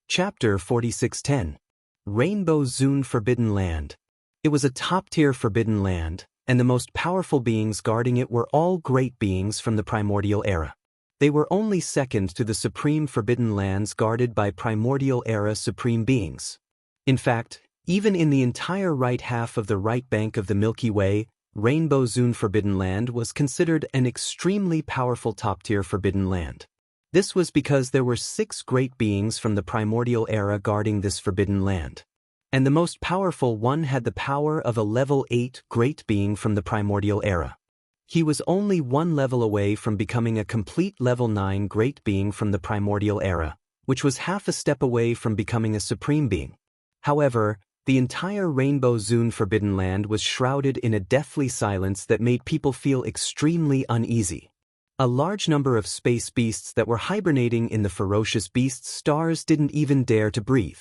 Chapter 4610. Rainbow Zone Forbidden Land. It was a top-tier forbidden land, and the most powerful beings guarding it were all great beings from the primordial era. They were only second to the supreme forbidden lands guarded by primordial era supreme beings. In fact, even in the entire right half of the right bank of the Milky Way, Rainbow Zone Forbidden Land was considered an extremely powerful top-tier forbidden land. This was because there were 6 great beings from the primordial era guarding this forbidden land. And the most powerful one had the power of a level 8 great being from the primordial era. He was only 1 level away from becoming a complete level 9 great being from the primordial era, which was half a step away from becoming a supreme being. However, the entire Rainbow Zone Forbidden Land was shrouded in a deathly silence that made people feel extremely uneasy. A large number of space beasts that were hibernating in the ferocious beast stars didn't even dare to breathe.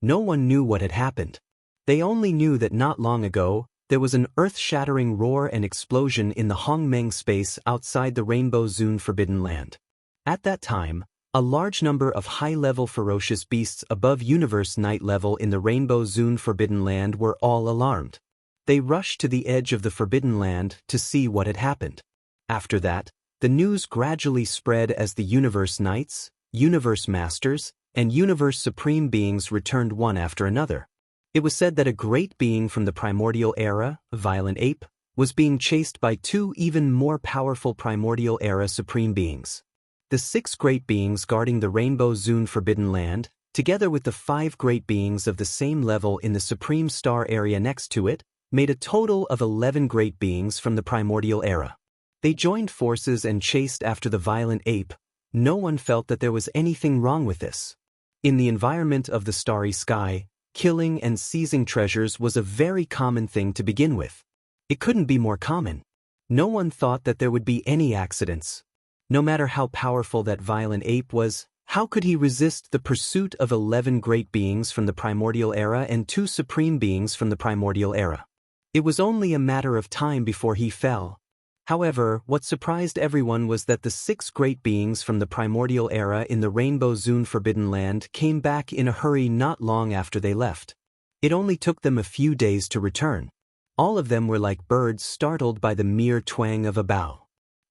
No one knew what had happened. They only knew that not long ago, there was an earth-shattering roar and explosion in the Hongmeng space outside the Rainbow Zone Forbidden Land. At that time, a large number of high-level ferocious beasts above universe night level in the Rainbow Zone Forbidden Land were all alarmed. They rushed to the edge of the Forbidden Land to see what had happened. After that, the news gradually spread as the Universe Knights, Universe Masters, and Universe Supreme Beings returned one after another. It was said that a great being from the primordial era, Violent Ape, was being chased by 2 even more powerful primordial era Supreme Beings. The 6 great beings guarding the Rainbow Zone Forbidden Land, together with the 5 great beings of the same level in the Supreme Star area next to it, made a total of 11 great beings from the primordial era. They joined forces and chased after the Violent Ape. No one felt that there was anything wrong with this. In the environment of the starry sky, killing and seizing treasures was a very common thing to begin with. It couldn't be more common. No one thought that there would be any accidents. No matter how powerful that Violent Ape was, how could he resist the pursuit of 11 great beings from the primordial era and 2 supreme beings from the primordial era? It was only a matter of time before he fell. However, what surprised everyone was that the 6 great beings from the primordial era in the Rainbow Zone Forbidden Land came back in a hurry not long after they left. It only took them a few days to return. All of them were like birds startled by the mere twang of a bow.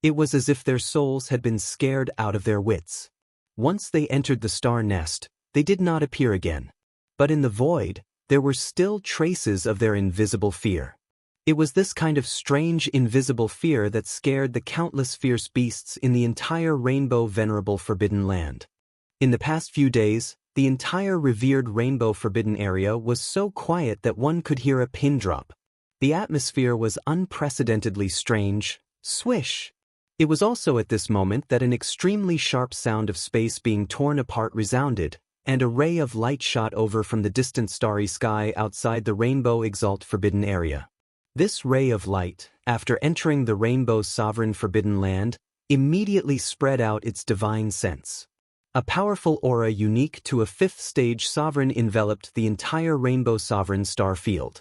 It was as if their souls had been scared out of their wits. Once they entered the star nest, they did not appear again. But in the void, there were still traces of their invisible fear. It was this kind of strange invisible fear that scared the countless fierce beasts in the entire Rainbow Venerable Forbidden Land. In the past few days, the entire revered Rainbow Forbidden area was so quiet that one could hear a pin drop. The atmosphere was unprecedentedly strange. Swish! It was also at this moment that an extremely sharp sound of space being torn apart resounded, and a ray of light shot over from the distant starry sky outside the Rainbow Exalt Forbidden area. This ray of light, after entering the Rainbow's sovereign forbidden land, immediately spread out its divine sense. A powerful aura unique to a 5th stage sovereign enveloped the entire Rainbow Sovereign star field.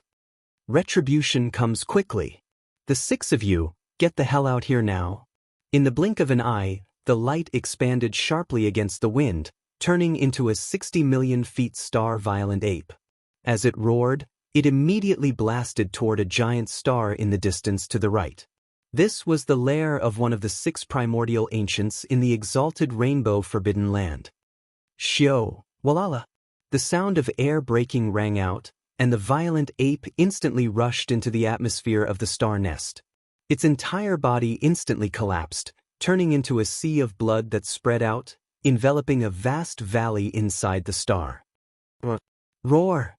Retribution comes quickly. The 6 of you, get the hell out here now. In the blink of an eye, the light expanded sharply against the wind, turning into a 60 million feet star Violent Ape. As it roared, it immediately blasted toward a giant star in the distance to the right. This was the lair of one of the 6 primordial ancients in the exalted Rainbow Forbidden Land. Shio, walala! The sound of air breaking rang out, and the Violent Ape instantly rushed into the atmosphere of the star nest. Its entire body instantly collapsed, turning into a sea of blood that spread out, enveloping a vast valley inside the star. Roar!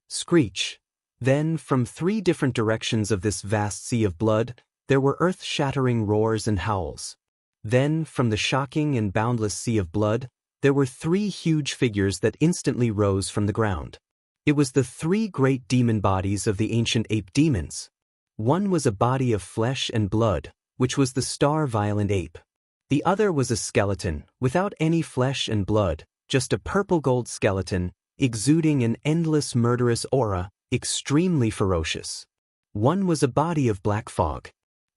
Screech. Then, from 3 different directions of this vast sea of blood, there were earth-shattering roars and howls. Then, from the shocking and boundless sea of blood, there were 3 huge figures that instantly rose from the ground. It was the 3 great demon bodies of the ancient ape demons. One was a body of flesh and blood, which was the star Violent Ape. The other was a skeleton, without any flesh and blood, just a purple-gold skeleton, exuding an endless murderous aura, extremely ferocious. One was a body of black fog.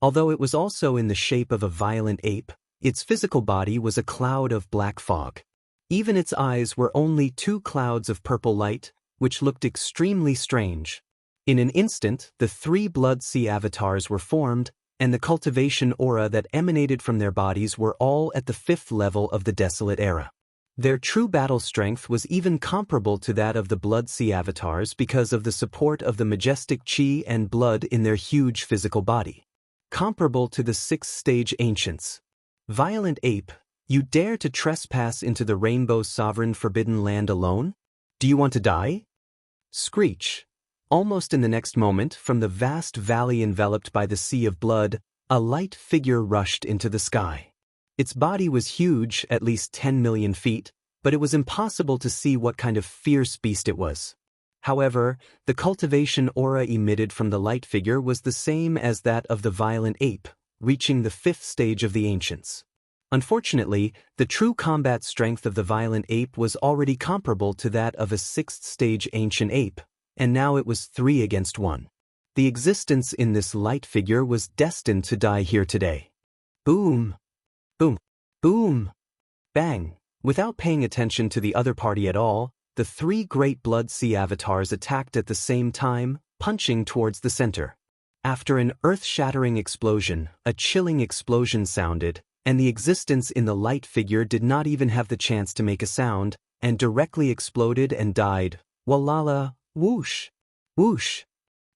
Although it was also in the shape of a Violent Ape, its physical body was a cloud of black fog. Even its eyes were only two clouds of purple light, which looked extremely strange. In an instant, the three Blood Sea avatars were formed, and the cultivation aura that emanated from their bodies were all at the 5th level of the Desolate Era. Their true battle strength was even comparable to that of the Blood Sea avatars because of the support of the majestic chi and blood in their huge physical body. Comparable to the 6th-stage ancients. Violent Ape, you dare to trespass into the Rainbow's sovereign forbidden land alone? Do you want to die? Screech. Almost in the next moment, from the vast valley enveloped by the sea of blood, a light figure rushed into the sky. Its body was huge, at least 10 million feet, but it was impossible to see what kind of fierce beast it was. However, the cultivation aura emitted from the light figure was the same as that of the violent ape, reaching the 5th stage of the ancients. Unfortunately, the true combat strength of the violent ape was already comparable to that of a 6th-stage ancient ape, and now it was 3 against 1. The existence in this light figure was destined to die here today. Boom! Boom! Boom! Bang! Without paying attention to the other party at all, the 3 great Blood Sea avatars attacked at the same time, punching towards the center. After an earth-shattering explosion, a chilling explosion sounded, and the existence in the light figure did not even have the chance to make a sound, and directly exploded and died. Walala, whoosh! Whoosh!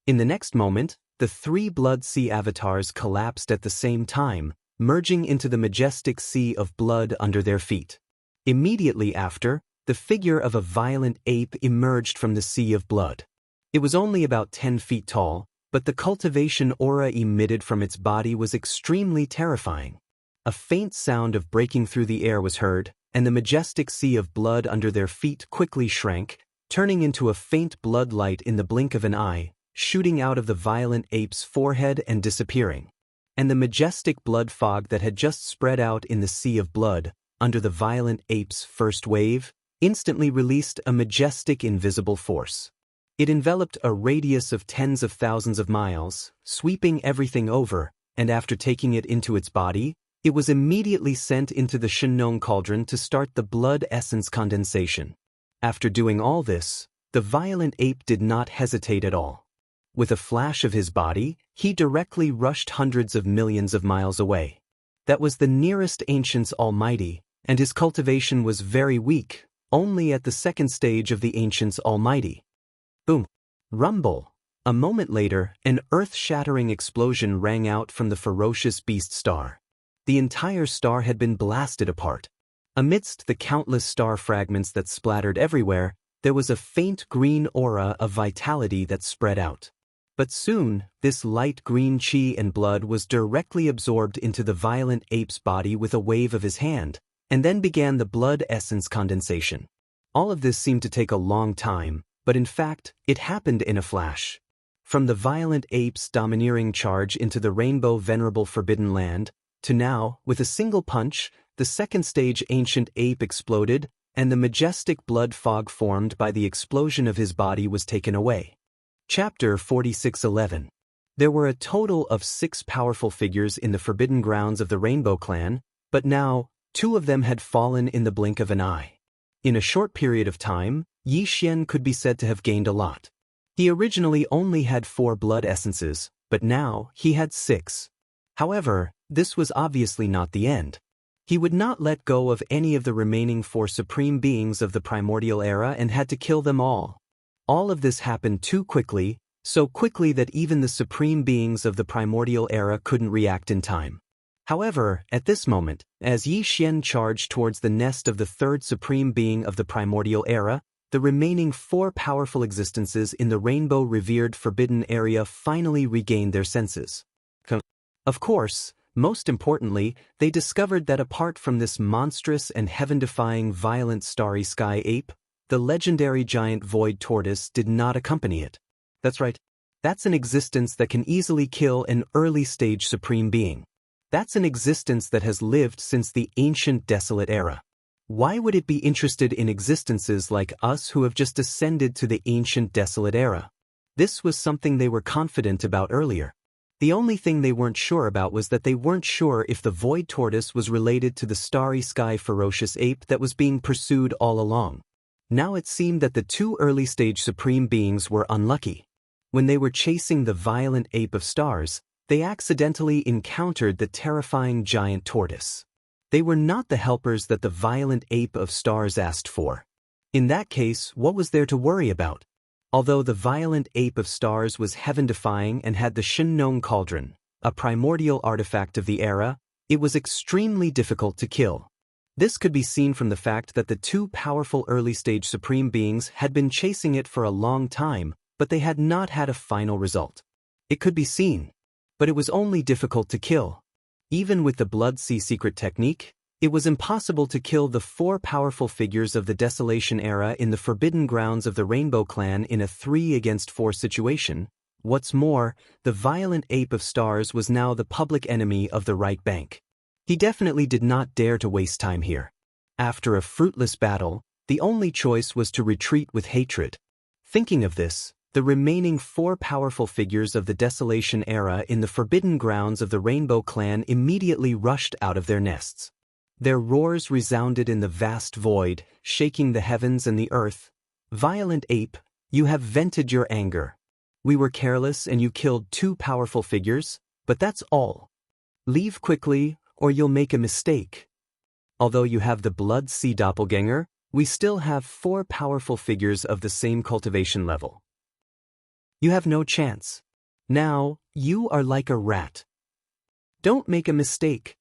In the next moment, the 3 Blood Sea avatars collapsed at the same time, merging into the majestic sea of blood under their feet. Immediately after, the figure of a violent ape emerged from the sea of blood. It was only about 10 feet tall, but the cultivation aura emitted from its body was extremely terrifying. A faint sound of breaking through the air was heard, and the majestic sea of blood under their feet quickly shrank, turning into a faint blood light in the blink of an eye, shooting out of the violent ape's forehead and disappearing. And the majestic blood fog that had just spread out in the sea of blood, under the violent ape's first wave, instantly released a majestic invisible force. It enveloped a radius of tens of thousands of miles, sweeping everything over, and after taking it into its body, it was immediately sent into the Shenong cauldron to start the blood essence condensation. After doing all this, the violent ape did not hesitate at all. With a flash of his body, he directly rushed hundreds of millions of miles away. That was the nearest ancient's almighty, and his cultivation was very weak, only at the 2nd stage of the ancient's almighty. Boom! Rumble! A moment later, an earth-shattering explosion rang out from the ferocious beast star. The entire star had been blasted apart. Amidst the countless star fragments that splattered everywhere, there was a faint green aura of vitality that spread out. But soon, this light green chi and blood was directly absorbed into the violent ape's body with a wave of his hand, and then began the blood essence condensation. All of this seemed to take a long time, but in fact, it happened in a flash. From the violent ape's domineering charge into the rainbow venerable forbidden land, to now, with a single punch, the 2nd stage ancient ape exploded, and the majestic blood fog formed by the explosion of his body was taken away. Chapter 46:11. There were a total of 6 powerful figures in the forbidden grounds of the Rainbow Clan, but now, 2 of them had fallen in the blink of an eye. In a short period of time, Yi Xian could be said to have gained a lot. He originally only had 4 blood essences, but now he had 6. However, this was obviously not the end. He would not let go of any of the remaining 4 supreme beings of the primordial era and had to kill them all. All of this happened too quickly, so quickly that even the supreme beings of the primordial era couldn't react in time. However, at this moment, as Yi Xian charged towards the nest of the 3rd supreme being of the primordial era, the remaining 4 powerful existences in the rainbow-revered forbidden area finally regained their senses. Of course, most importantly, they discovered that apart from this monstrous and heaven-defying violent starry sky ape, the legendary giant void tortoise did not accompany it. That's right. That's an existence that can easily kill an early-stage supreme being. That's an existence that has lived since the ancient desolate era. Why would it be interested in existences like us who have just ascended to the ancient desolate era? This was something they were confident about earlier. The only thing they weren't sure about was that they weren't sure if the void tortoise was related to the starry sky ferocious ape that was being pursued all along. Now it seemed that the two early-stage supreme beings were unlucky. When they were chasing the violent ape of stars, they accidentally encountered the terrifying giant tortoise. They were not the helpers that the violent ape of stars asked for. In that case, what was there to worry about? Although the violent ape of stars was heaven-defying and had the Shinnon cauldron, a primordial artifact of the era, it was extremely difficult to kill. This could be seen from the fact that the two powerful early-stage supreme beings had been chasing it for a long time, but they had not had a final result. It could be seen, but it was only difficult to kill. Even with the Blood Sea secret technique, it was impossible to kill the four powerful figures of the Desolation era in the Forbidden Grounds of the Rainbow Clan in a 3-against-4 situation. What's more, the violent ape of stars was now the public enemy of the right bank. He definitely did not dare to waste time here. After a fruitless battle, the only choice was to retreat with hatred. Thinking of this, the remaining four powerful figures of the Desolation era in the Forbidden Grounds of the Rainbow Clan immediately rushed out of their nests. Their roars resounded in the vast void, shaking the heavens and the earth. "Violent ape, you have vented your anger. We were careless and you killed two powerful figures, but that's all. Leave quickly, or you'll make a mistake. Although you have the Blood Sea doppelganger, we still have four powerful figures of the same cultivation level. You have no chance. Now, you are like a rat. Don't make a mistake.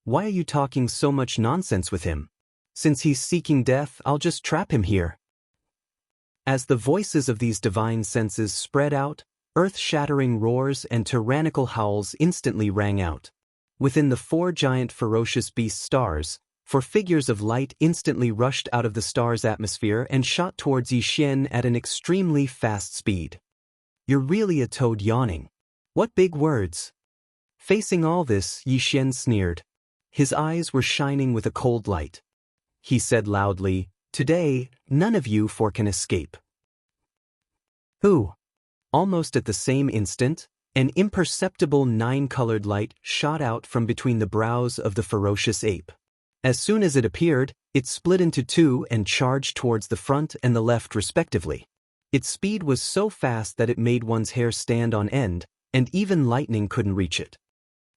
Why are you talking so much nonsense with him? Since he's seeking death, I'll just trap him here." As the voices of these divine senses spread out, earth-shattering roars and tyrannical howls instantly rang out. Within the four giant ferocious beast stars, four figures of light instantly rushed out of the star's atmosphere and shot towards Yixian at an extremely fast speed. "You're really a toad yawning. What big words." Facing all this, Yixian sneered. His eyes were shining with a cold light. He said loudly, "Today, none of you four can escape." Who? Almost at the same instant, an imperceptible 9-colored light shot out from between the brows of the ferocious ape. As soon as it appeared, it split into two and charged towards the front and the left respectively. Its speed was so fast that it made one's hair stand on end, and even lightning couldn't reach it.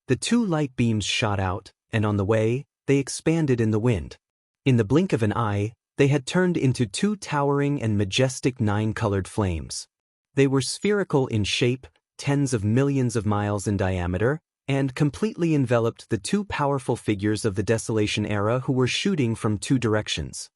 The two light beams shot out, and on the way, they expanded in the wind. In the blink of an eye, they had turned into two towering and majestic 9-colored flames. They were spherical in shape, tens of millions of miles in diameter, and completely enveloped the two powerful figures of the Desolation era who were shooting from two directions.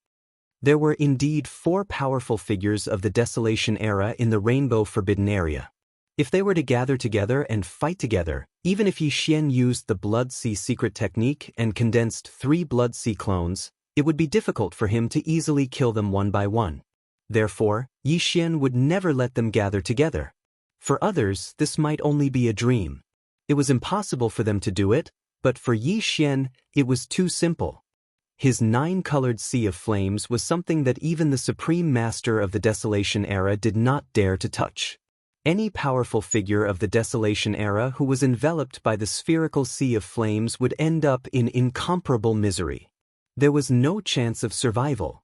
There were indeed four powerful figures of the Desolation era in the Rainbow Forbidden area. If they were to gather together and fight together, even if Yixian used the Blood Sea secret technique and condensed 3 Blood Sea clones, it would be difficult for him to easily kill them one by one. Therefore, Yixian would never let them gather together. For others, this might only be a dream. It was impossible for them to do it, but for Yixian, it was too simple. His 9-colored sea of flames was something that even the Supreme Master of the Desolation era did not dare to touch. Any powerful figure of the Desolation era who was enveloped by the spherical sea of flames would end up in incomparable misery. There was no chance of survival.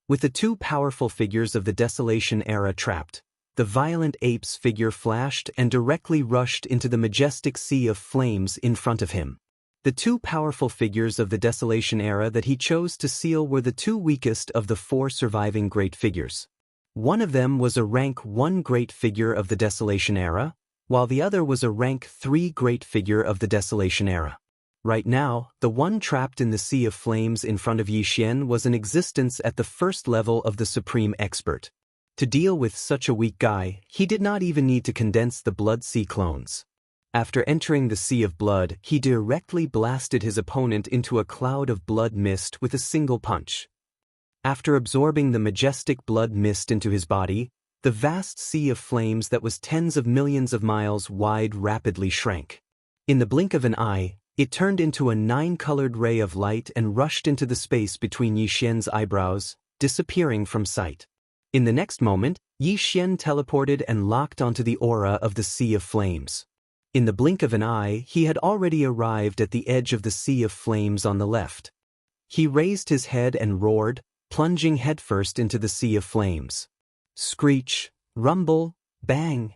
With the two powerful figures of the Desolation era trapped, the violent ape's figure flashed and directly rushed into the majestic sea of flames in front of him. The two powerful figures of the Desolation era that he chose to seal were the two weakest of the four surviving great figures. One of them was a rank 1 great figure of the Desolation era, while the other was a rank 3 great figure of the Desolation era. Right now, the one trapped in the sea of flames in front of Yixian was in existence at the first level of the Supreme Expert. To deal with such a weak guy, he did not even need to condense the Blood Sea clones. After entering the Sea of Blood, he directly blasted his opponent into a cloud of blood mist with a single punch. After absorbing the majestic blood mist into his body, the vast sea of flames that was tens of millions of miles wide rapidly shrank. In the blink of an eye, it turned into a 9-colored ray of light and rushed into the space between Yixian's eyebrows, disappearing from sight. In the next moment, Yixian teleported and locked onto the aura of the Sea of Flames. In the blink of an eye, he had already arrived at the edge of the sea of flames on the left. He raised his head and roared, plunging headfirst into the sea of flames. Screech, rumble, bang.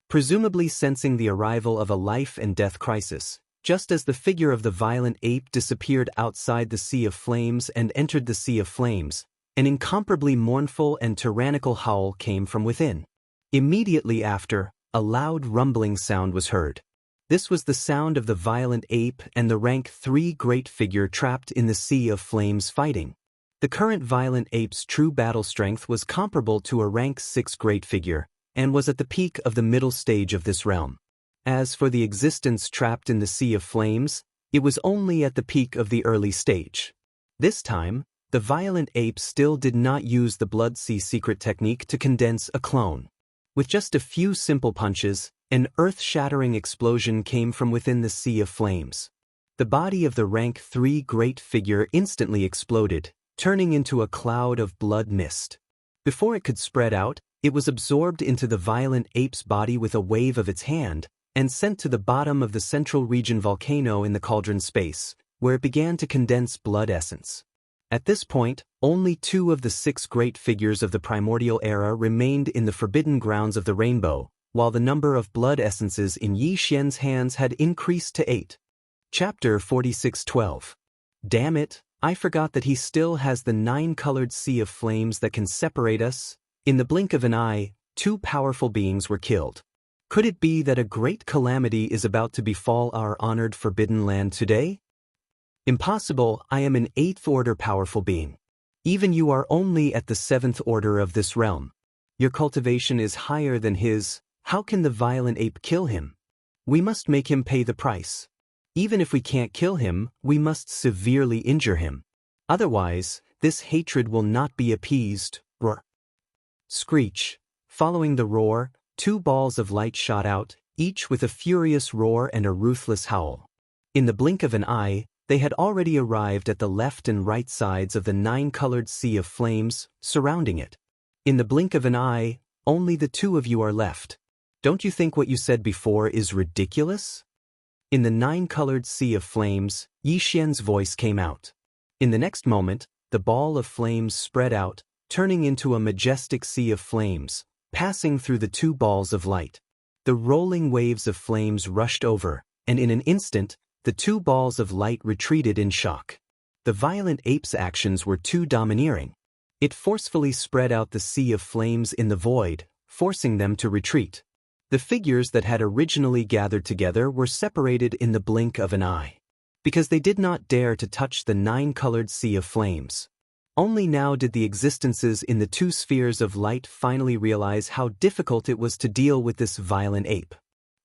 Presumably sensing the arrival of a life-and-death crisis, just as the figure of the violent ape disappeared outside the sea of flames and entered the sea of flames, an incomparably mournful and tyrannical howl came from within. Immediately after, a loud rumbling sound was heard. This was the sound of the violent ape and the rank 3 great figure trapped in the sea of flames fighting. The current violent ape's true battle strength was comparable to a rank 6 great figure, and was at the peak of the middle stage of this realm. As for the existence trapped in the sea of flames, it was only at the peak of the early stage. This time, the violent ape still did not use the Blood Sea secret technique to condense a clone. With just a few simple punches, an earth-shattering explosion came from within the sea of flames. The body of the rank 3 great figure instantly exploded, turning into a cloud of blood mist. Before it could spread out, it was absorbed into the violent ape's body with a wave of its hand, and sent to the bottom of the central region volcano in the cauldron space, where it began to condense blood essence. At this point, only 2 of the 6 great figures of the primordial era remained in the forbidden grounds of the rainbow, while the number of blood essences in Yi Xian's hands had increased to 8. Chapter 46:12. Damn it, I forgot that he still has the 9-colored sea of flames that can separate us. In the blink of an eye, 2 powerful beings were killed. Could it be that a great calamity is about to befall our honored forbidden land today? Impossible, I am an 8th order powerful being. Even you are only at the 7th order of this realm. Your cultivation is higher than his. How can the violent ape kill him? We must make him pay the price. Even if we can't kill him, we must severely injure him. Otherwise, this hatred will not be appeased. Roar. Screech. Following the roar, 2 balls of light shot out, each with a furious roar and a ruthless howl. In the blink of an eye, they had already arrived at the left and right sides of the 9-colored sea of flames, surrounding it. In the blink of an eye, only the 2 of you are left. Don't you think what you said before is ridiculous? In the 9-colored sea of flames, Yi Xian's voice came out. In the next moment, the ball of flames spread out, turning into a majestic sea of flames, passing through the 2 balls of light. The rolling waves of flames rushed over, and in an instant, the 2 balls of light retreated in shock. The violent ape's actions were too domineering. It forcefully spread out the sea of flames in the void, forcing them to retreat. The figures that had originally gathered together were separated in the blink of an eye, because they did not dare to touch the 9-colored sea of flames. Only now did the existences in the 2 spheres of light finally realize how difficult it was to deal with this violent ape.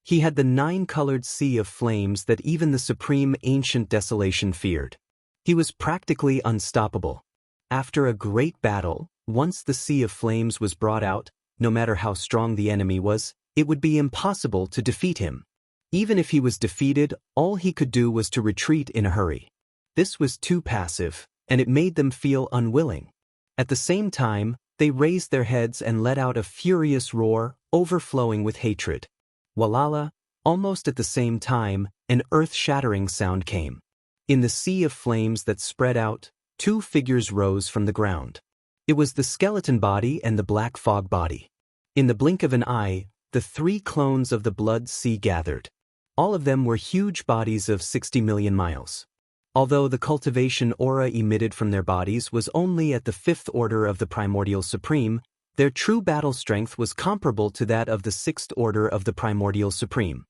He had the 9-colored sea of flames that even the supreme ancient desolation feared. He was practically unstoppable. After a great battle, once the sea of flames was brought out, no matter how strong the enemy was, it would be impossible to defeat him. Even if he was defeated, all he could do was to retreat in a hurry. This was too passive, and it made them feel unwilling. At the same time, they raised their heads and let out a furious roar, overflowing with hatred. Walala, almost at the same time, an earth-shattering sound came. In the sea of flames that spread out, 2 figures rose from the ground. It was the skeleton body and the black fog body. In the blink of an eye, the 3 clones of the Blood Sea gathered. All of them were huge bodies of 60 million miles. Although the cultivation aura emitted from their bodies was only at the 5th order of the primordial supreme, their true battle strength was comparable to that of the 6th order of the primordial supreme.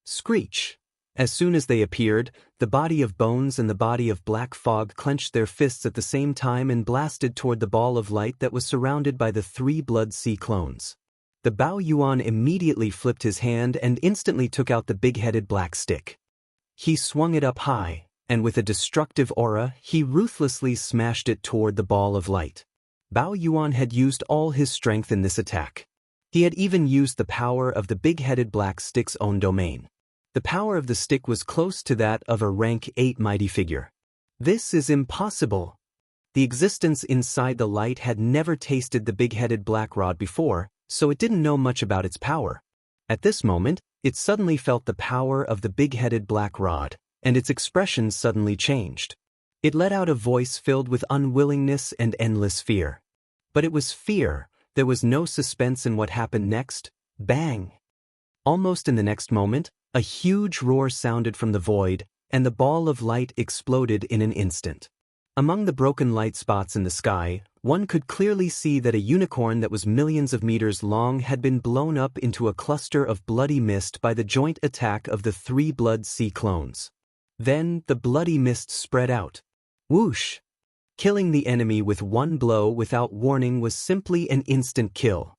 Screech. As soon as they appeared, the body of bones and the body of black fog clenched their fists at the same time and blasted toward the ball of light that was surrounded by the 3 Blood Sea clones. The Bao Yuan immediately flipped his hand and instantly took out the big-headed black stick. He swung it up high, and with a destructive aura, he ruthlessly smashed it toward the ball of light. Bao Yuan had used all his strength in this attack. He had even used the power of the big-headed black stick's own domain. The power of the stick was close to that of a rank 8 mighty figure. This is impossible. The existence inside the light had never tasted the big-headed black rod before, so it didn't know much about its power. At this moment, it suddenly felt the power of the big-headed black rod, and its expression suddenly changed. It let out a voice filled with unwillingness and endless fear. But it was fear. There was no suspense in what happened next. Bang! Almost in the next moment, a huge roar sounded from the void, and the ball of light exploded in an instant. Among the broken light spots in the sky, one could clearly see that a unicorn that was millions of meters long had been blown up into a cluster of bloody mist by the joint attack of the 3 Blood Sea clones. Then, the bloody mist spread out. Whoosh! Killing the enemy with one blow without warning was simply an instant kill.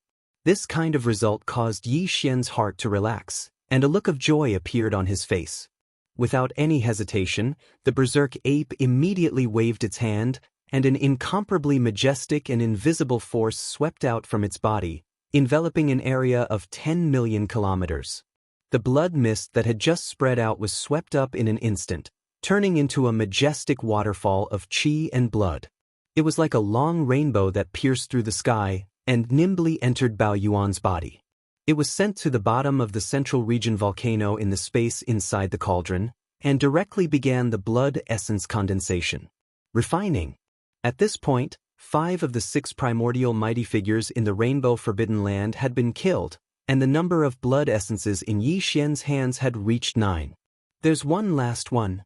This kind of result caused Yi Xian's heart to relax, and a look of joy appeared on his face. Without any hesitation, the berserk ape immediately waved its hand, and an incomparably majestic and invisible force swept out from its body, enveloping an area of 10 million kilometers. The blood mist that had just spread out was swept up in an instant, turning into a majestic waterfall of qi and blood. It was like a long rainbow that pierced through the sky and nimbly entered Bao Yuan's body. It was sent to the bottom of the central region volcano in the space inside the cauldron, and directly began the blood essence condensation. Refining. At this point, 5 of the 6 primordial mighty figures in the Rainbow Forbidden Land had been killed, and the number of blood essences in Yi Xian's hands had reached 9. There's one last one.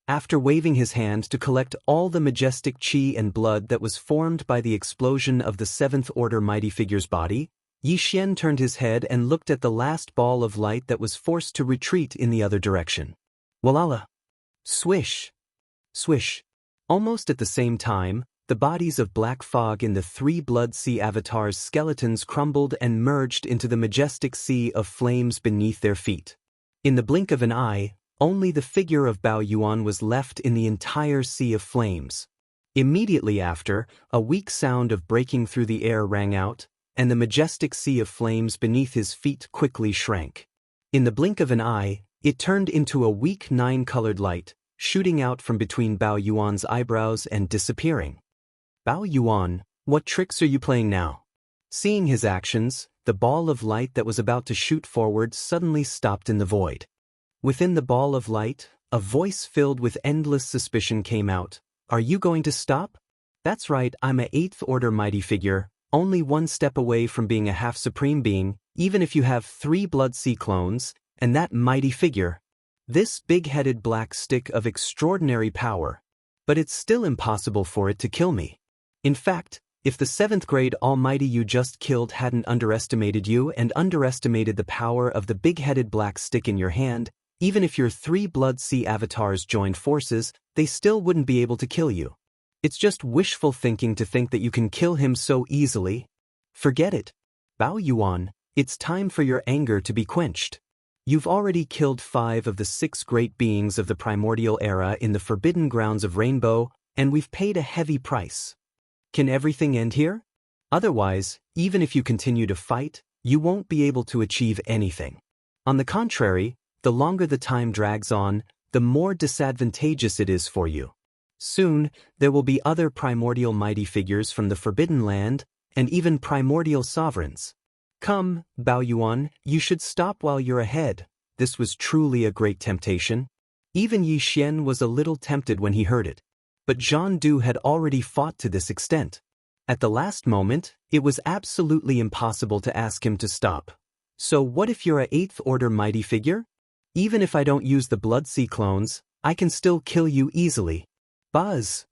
After waving his hand to collect all the majestic qi and blood that was formed by the explosion of the 7th Order mighty figure's body, Yi Xian turned his head and looked at the last ball of light that was forced to retreat in the other direction. Walala! Swish! Swish! Almost at the same time, the bodies of black fog in the 3 Blood Sea avatars' skeletons crumbled and merged into the majestic sea of flames beneath their feet. In the blink of an eye, only the figure of Bao Yuan was left in the entire sea of flames. Immediately after, a weak sound of breaking through the air rang out, and the majestic sea of flames beneath his feet quickly shrank. In the blink of an eye, it turned into a weak 9-colored light, shooting out from between Bao Yuan's eyebrows and disappearing. Bao Yuan, what tricks are you playing now? Seeing his actions, the ball of light that was about to shoot forward suddenly stopped in the void. Within the ball of light, a voice filled with endless suspicion came out. Are you going to stop? That's right, I'm a 8th Order mighty figure, only 1 step away from being a half-supreme being, even if you have 3 Blood Sea clones, and that mighty figure. This big-headed black stick of extraordinary power. But it's still impossible for it to kill me. In fact, if the 7th grade almighty you just killed hadn't underestimated you and underestimated the power of the big-headed black stick in your hand, even if your 3 Blood Sea avatars joined forces, they still wouldn't be able to kill you. It's just wishful thinking to think that you can kill him so easily. Forget it. Bao Yuan, it's time for your anger to be quenched. You've already killed 5 of the 6 great beings of the primordial era in the forbidden grounds of Rainbow, and we've paid a heavy price. Can everything end here? Otherwise, even if you continue to fight, you won't be able to achieve anything. On the contrary, the longer the time drags on, the more disadvantageous it is for you. Soon, there will be other primordial mighty figures from the Forbidden Land, and even primordial sovereigns. Come, Bao Yuan, you should stop while you're ahead. This was truly a great temptation. Even Yi Xian was a little tempted when he heard it. But Zhang Du had already fought to this extent. At the last moment, it was absolutely impossible to ask him to stop. So what if you're a 8th Order mighty figure? Even if I don't use the Blood Sea clones, I can still kill you easily. Buzz!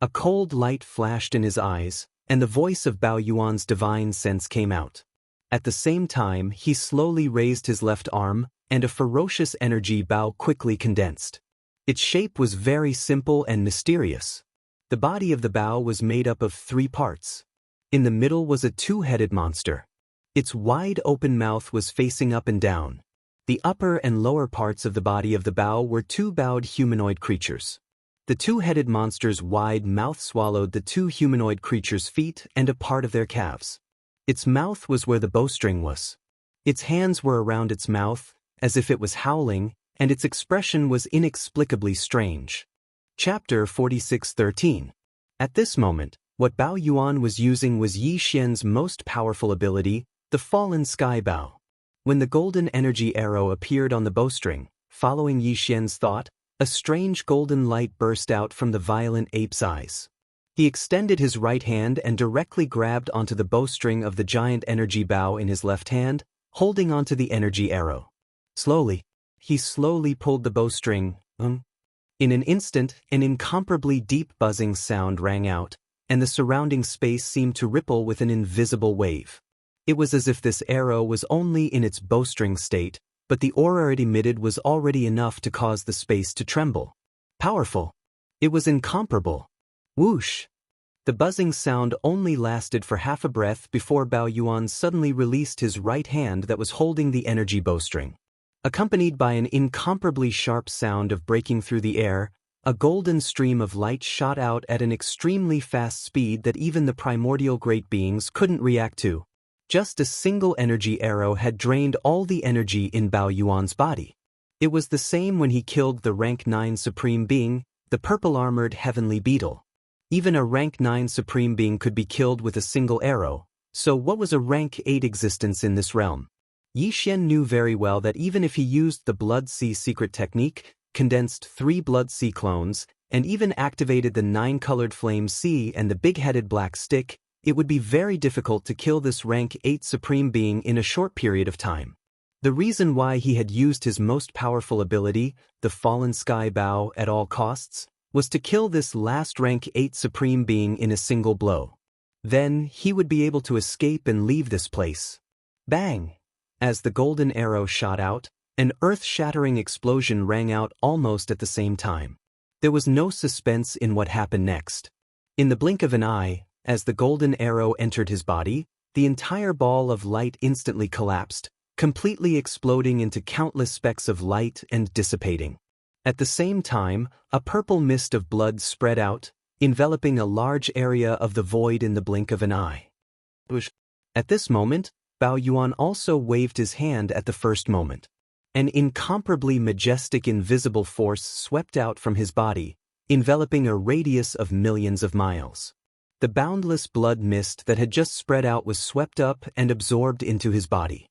A cold light flashed in his eyes, and the voice of Bao Yuan's divine sense came out. At the same time, he slowly raised his left arm, and a ferocious energy bow quickly condensed. Its shape was very simple and mysterious. The body of the bow was made up of 3 parts. In the middle was a 2-headed monster. Its wide open mouth was facing up and down. The upper and lower parts of the body of the bow were 2 bowed humanoid creatures. The 2-headed monster's wide mouth swallowed the 2 humanoid creatures' feet and a part of their calves. Its mouth was where the bowstring was. Its hands were around its mouth, as if it was howling, and its expression was inexplicably strange. Chapter 46:13. At this moment, what Bao Yuan was using was Yi Xian's most powerful ability, the Fallen Sky Bow. When the golden energy arrow appeared on the bowstring, following Yi Xian's thought, a strange golden light burst out from the violent ape's eyes. He extended his right hand and directly grabbed onto the bowstring of the giant energy bow in his left hand, holding onto the energy arrow. He slowly pulled the bowstring. In an instant, an incomparably deep buzzing sound rang out, and the surrounding space seemed to ripple with an invisible wave. It was as if this arrow was only in its bowstring state, but the aura it emitted was already enough to cause the space to tremble. Powerful. It was incomparable. Whoosh! The buzzing sound only lasted for half a breath before Bao Yuan suddenly released his right hand that was holding the energy bowstring. Accompanied by an incomparably sharp sound of breaking through the air, a golden stream of light shot out at an extremely fast speed that even the primordial great beings couldn't react to. Just a single energy arrow had drained all the energy in Bao Yuan's body. It was the same when he killed the rank 9 supreme being, the purple-armored heavenly beetle. Even a rank 9 supreme being could be killed with a single arrow, so what was a rank 8 existence in this realm? Yi Xian knew very well that even if he used the Blood Sea secret technique, condensed 3 Blood Sea clones, and even activated the 9-colored Flame Sea and the big-headed black stick, it would be very difficult to kill this rank 8 supreme being in a short period of time. The reason why he had used his most powerful ability, the Fallen Sky Bow, at all costs, was to kill this last rank 8 supreme being in a single blow. Then, he would be able to escape and leave this place. Bang! As the golden arrow shot out, an earth-shattering explosion rang out almost at the same time. There was no suspense in what happened next. In the blink of an eye, as the golden arrow entered his body, the entire ball of light instantly collapsed, completely exploding into countless specks of light and dissipating. At the same time, a purple mist of blood spread out, enveloping a large area of the void in the blink of an eye. At this moment, Bao Yuan also waved his hand at the first moment. An incomparably majestic invisible force swept out from his body, enveloping a radius of millions of miles. The boundless blood mist that had just spread out was swept up and absorbed into his body.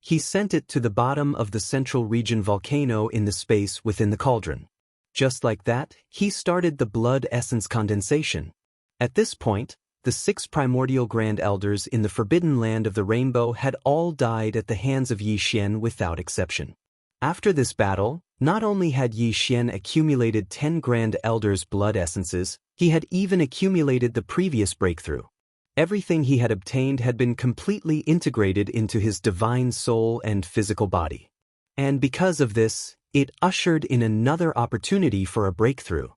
He sent it to the bottom of the central region volcano in the space within the cauldron. Just like that, he started the blood essence condensation. At this point, the 6 primordial grand elders in the forbidden land of the rainbow had all died at the hands of Yi Xian without exception. After this battle, not only had Yi Xian accumulated 10 grand elders' blood essences, he had even accumulated the previous breakthrough. Everything he had obtained had been completely integrated into his divine soul and physical body. And because of this, it ushered in another opportunity for a breakthrough.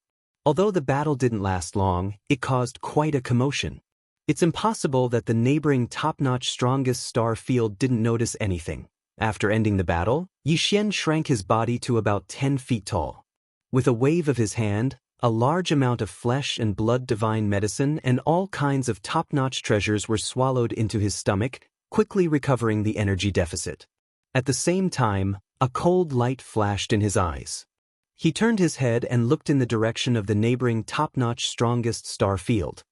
Although the battle didn't last long, it caused quite a commotion. It's impossible that the neighboring top-notch strongest star field didn't notice anything. After ending the battle, Yi Xian shrank his body to about 10 feet tall. With a wave of his hand, a large amount of flesh and blood divine medicine and all kinds of top-notch treasures were swallowed into his stomach, quickly recovering the energy deficit. At the same time, a cold light flashed in his eyes. He turned his head and looked in the direction of the neighboring top-notch strongest star field.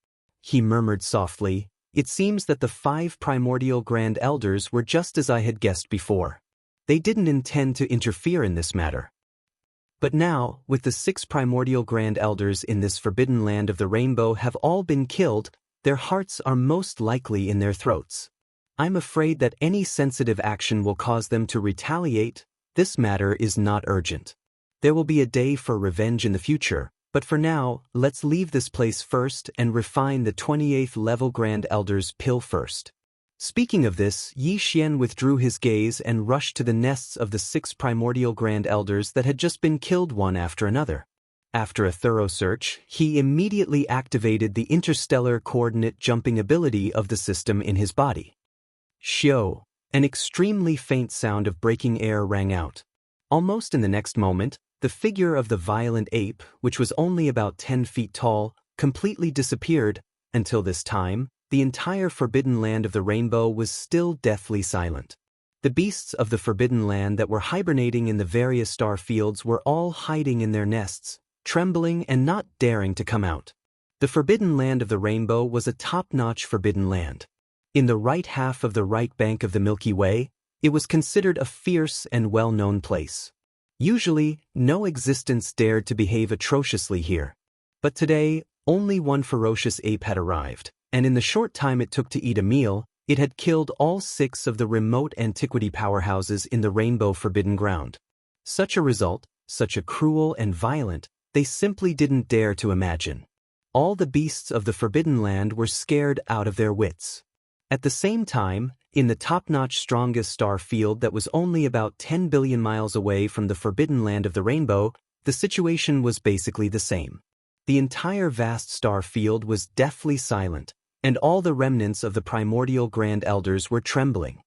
He murmured softly, "It seems that the 5 primordial grand elders were just as I had guessed before. They didn't intend to interfere in this matter. But now, with the 6 primordial grand elders in this forbidden land of the rainbow have all been killed, their hearts are most likely in their throats. I'm afraid that any sensitive action will cause them to retaliate. This matter is not urgent. There will be a day for revenge in the future, but for now, let's leave this place first and refine the 28th level grand elders pill first." Speaking of this, Yi Xian withdrew his gaze and rushed to the nests of the 6 primordial grand elders that had just been killed one after another. After a thorough search, he immediately activated the interstellar coordinate jumping ability of the system in his body. Shio! An extremely faint sound of breaking air rang out. Almost in the next moment, the figure of the violent ape, which was only about 10 feet tall, completely disappeared. Until this time, the entire forbidden land of the rainbow was still deathly silent. The beasts of the forbidden land that were hibernating in the various star fields were all hiding in their nests, trembling and not daring to come out. The forbidden land of the rainbow was a top-notch forbidden land. In the right half of the right bank of the Milky Way, It was considered a fierce and well-known place. Usually, no existence dared to behave atrociously here. But today, only one ferocious ape had arrived, and in the short time it took to eat a meal, it had killed all 6 of the remote antiquity powerhouses in the Rainbow Forbidden Ground. Such a result, such a cruel and violent, they simply didn't dare to imagine. All the beasts of the Forbidden Land were scared out of their wits. At the same time, in the top-notch strongest star field that was only about 10 billion miles away from the Forbidden Land of the Rainbow, the situation was basically the same. The entire vast star field was deathly silent, and all the remnants of the primordial Grand Elders were trembling.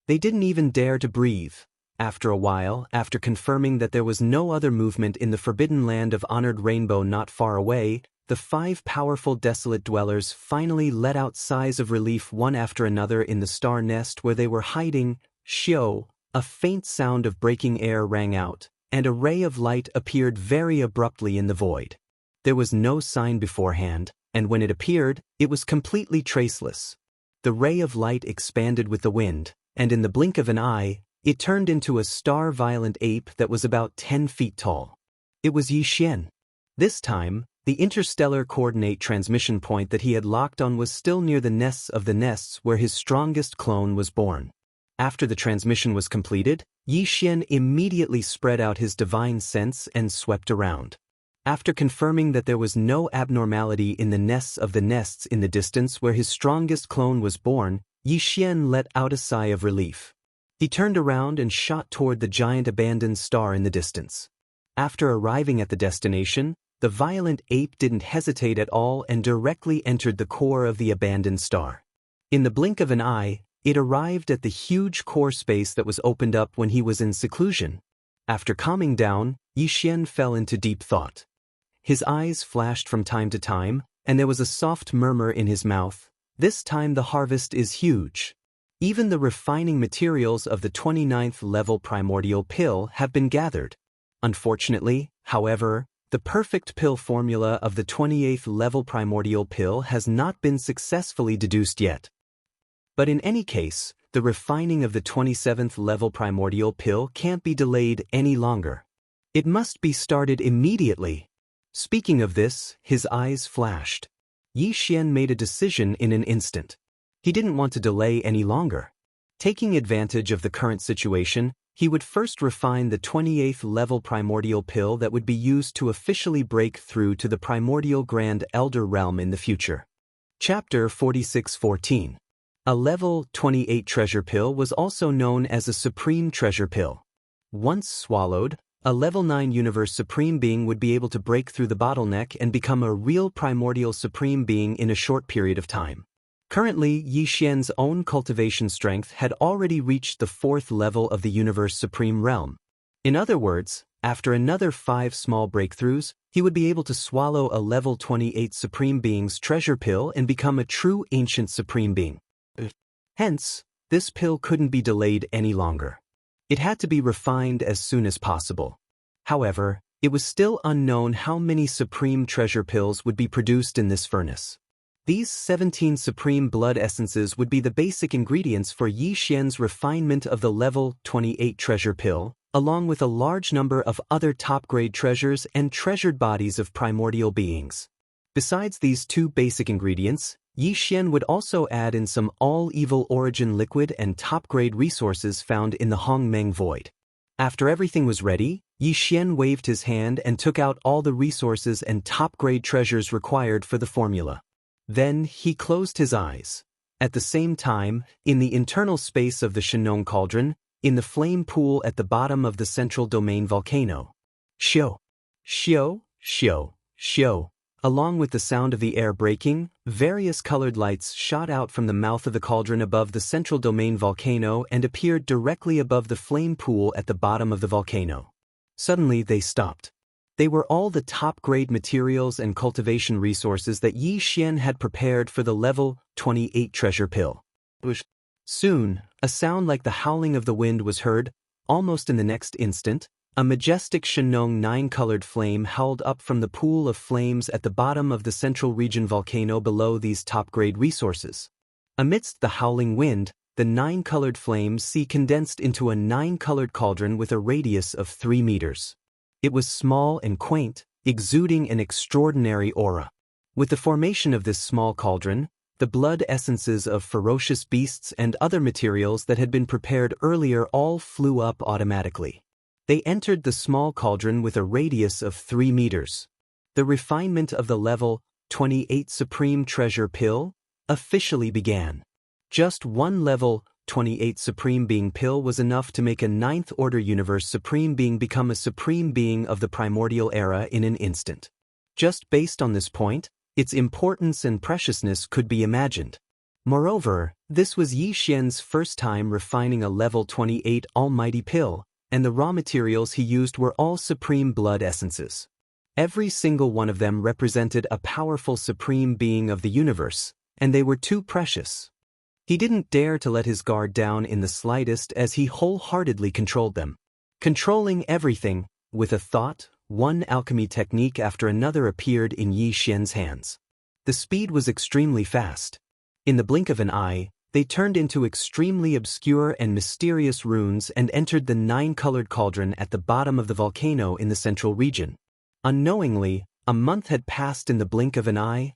They didn't even dare to breathe. After a while, after confirming that there was no other movement in the Forbidden Land of Honored Rainbow not far away, the 5 powerful desolate dwellers finally let out sighs of relief one after another in the star nest where they were hiding. Shio, a faint sound of breaking air rang out, and a ray of light appeared very abruptly in the void. There was no sign beforehand, and when it appeared, it was completely traceless. The ray of light expanded with the wind, and in the blink of an eye, it turned into a star-violent ape that was about 10 feet tall. It was Yixian. This time, the interstellar coordinate transmission point that he had locked on was still near the nests of the nests where his strongest clone was born. After the transmission was completed, Yixian immediately spread out his divine sense and swept around. After confirming that there was no abnormality in the nests of the nests in the distance where his strongest clone was born, Yixian let out a sigh of relief. He turned around and shot toward the giant abandoned star in the distance. After arriving at the destination, the violent ape didn't hesitate at all and directly entered the core of the abandoned star. In the blink of an eye, it arrived at the huge core space that was opened up when he was in seclusion. After calming down, Yixian fell into deep thought. His eyes flashed from time to time, and there was a soft murmur in his mouth. This time the harvest is huge. Even the refining materials of the 29th level primordial pill have been gathered. Unfortunately, however, the perfect pill formula of the 28th level primordial pill has not been successfully deduced yet. But in any case, the refining of the 27th level primordial pill can't be delayed any longer. It must be started immediately. Speaking of this, his eyes flashed. Yixian made a decision in an instant. He didn't want to delay any longer. Taking advantage of the current situation, he would first refine the 28th level primordial pill that would be used to officially break through to the primordial Grand Elder realm in the future. Chapter 46:14. A level 28 treasure pill was also known as a supreme treasure pill. Once swallowed, a level 9 universe supreme being would be able to break through the bottleneck and become a real primordial supreme being in a short period of time. Currently, Yixian's own cultivation strength had already reached the 4th level of the Universe Supreme Realm. In other words, after another 5 small breakthroughs, he would be able to swallow a level 28 Supreme Being's treasure pill and become a true ancient Supreme Being. Hence, this pill couldn't be delayed any longer. It had to be refined as soon as possible. However, it was still unknown how many Supreme Treasure Pills would be produced in this furnace. These 17 supreme blood essences would be the basic ingredients for Yixian's refinement of the level 28 treasure pill, along with a large number of other top-grade treasures and treasured bodies of primordial beings. Besides these 2 basic ingredients, Yixian would also add in some all-evil origin liquid and top-grade resources found in the Hongmeng Void. After everything was ready, Yixian waved his hand and took out all the resources and top-grade treasures required for the formula. Then he closed his eyes. At the same time, in the internal space of the Shenong Cauldron, in the flame pool at the bottom of the central domain volcano. Shio, shio, shio, shio. Along with the sound of the air breaking, various colored lights shot out from the mouth of the cauldron above the central domain volcano and appeared directly above the flame pool at the bottom of the volcano. Suddenly they stopped. They were all the top-grade materials and cultivation resources that Yixian had prepared for the level 28 treasure pill. Soon, a sound like the howling of the wind was heard. Almost in the next instant, a majestic Shenong 9-colored flame howled up from the pool of flames at the bottom of the central region volcano below these top-grade resources. Amidst the howling wind, the 9-colored flames see condensed into a 9-colored cauldron with a radius of 3 meters. It was small and quaint, exuding an extraordinary aura. With the formation of this small cauldron, the blood essences of ferocious beasts and other materials that had been prepared earlier all flew up automatically. They entered the small cauldron with a radius of 3 meters. The refinement of the level 28 Supreme Treasure Pill officially began. Just one level 28 Supreme Being Pill was enough to make a 9th Order Universe Supreme Being become a Supreme Being of the Primordial Era in an instant. Just based on this point, its importance and preciousness could be imagined. Moreover, this was Yi Xian's first time refining a level 28 Almighty Pill, and the raw materials he used were all supreme blood essences. Every single one of them represented a powerful supreme being of the universe, and they were too precious. He didn't dare to let his guard down in the slightest as he wholeheartedly controlled them. Controlling everything, with a thought, one alchemy technique after another appeared in Yi Xian's hands. The speed was extremely fast. In the blink of an eye, they turned into extremely obscure and mysterious runes and entered the 9-colored cauldron at the bottom of the volcano in the central region. Unknowingly, a month had passed in the blink of an eye.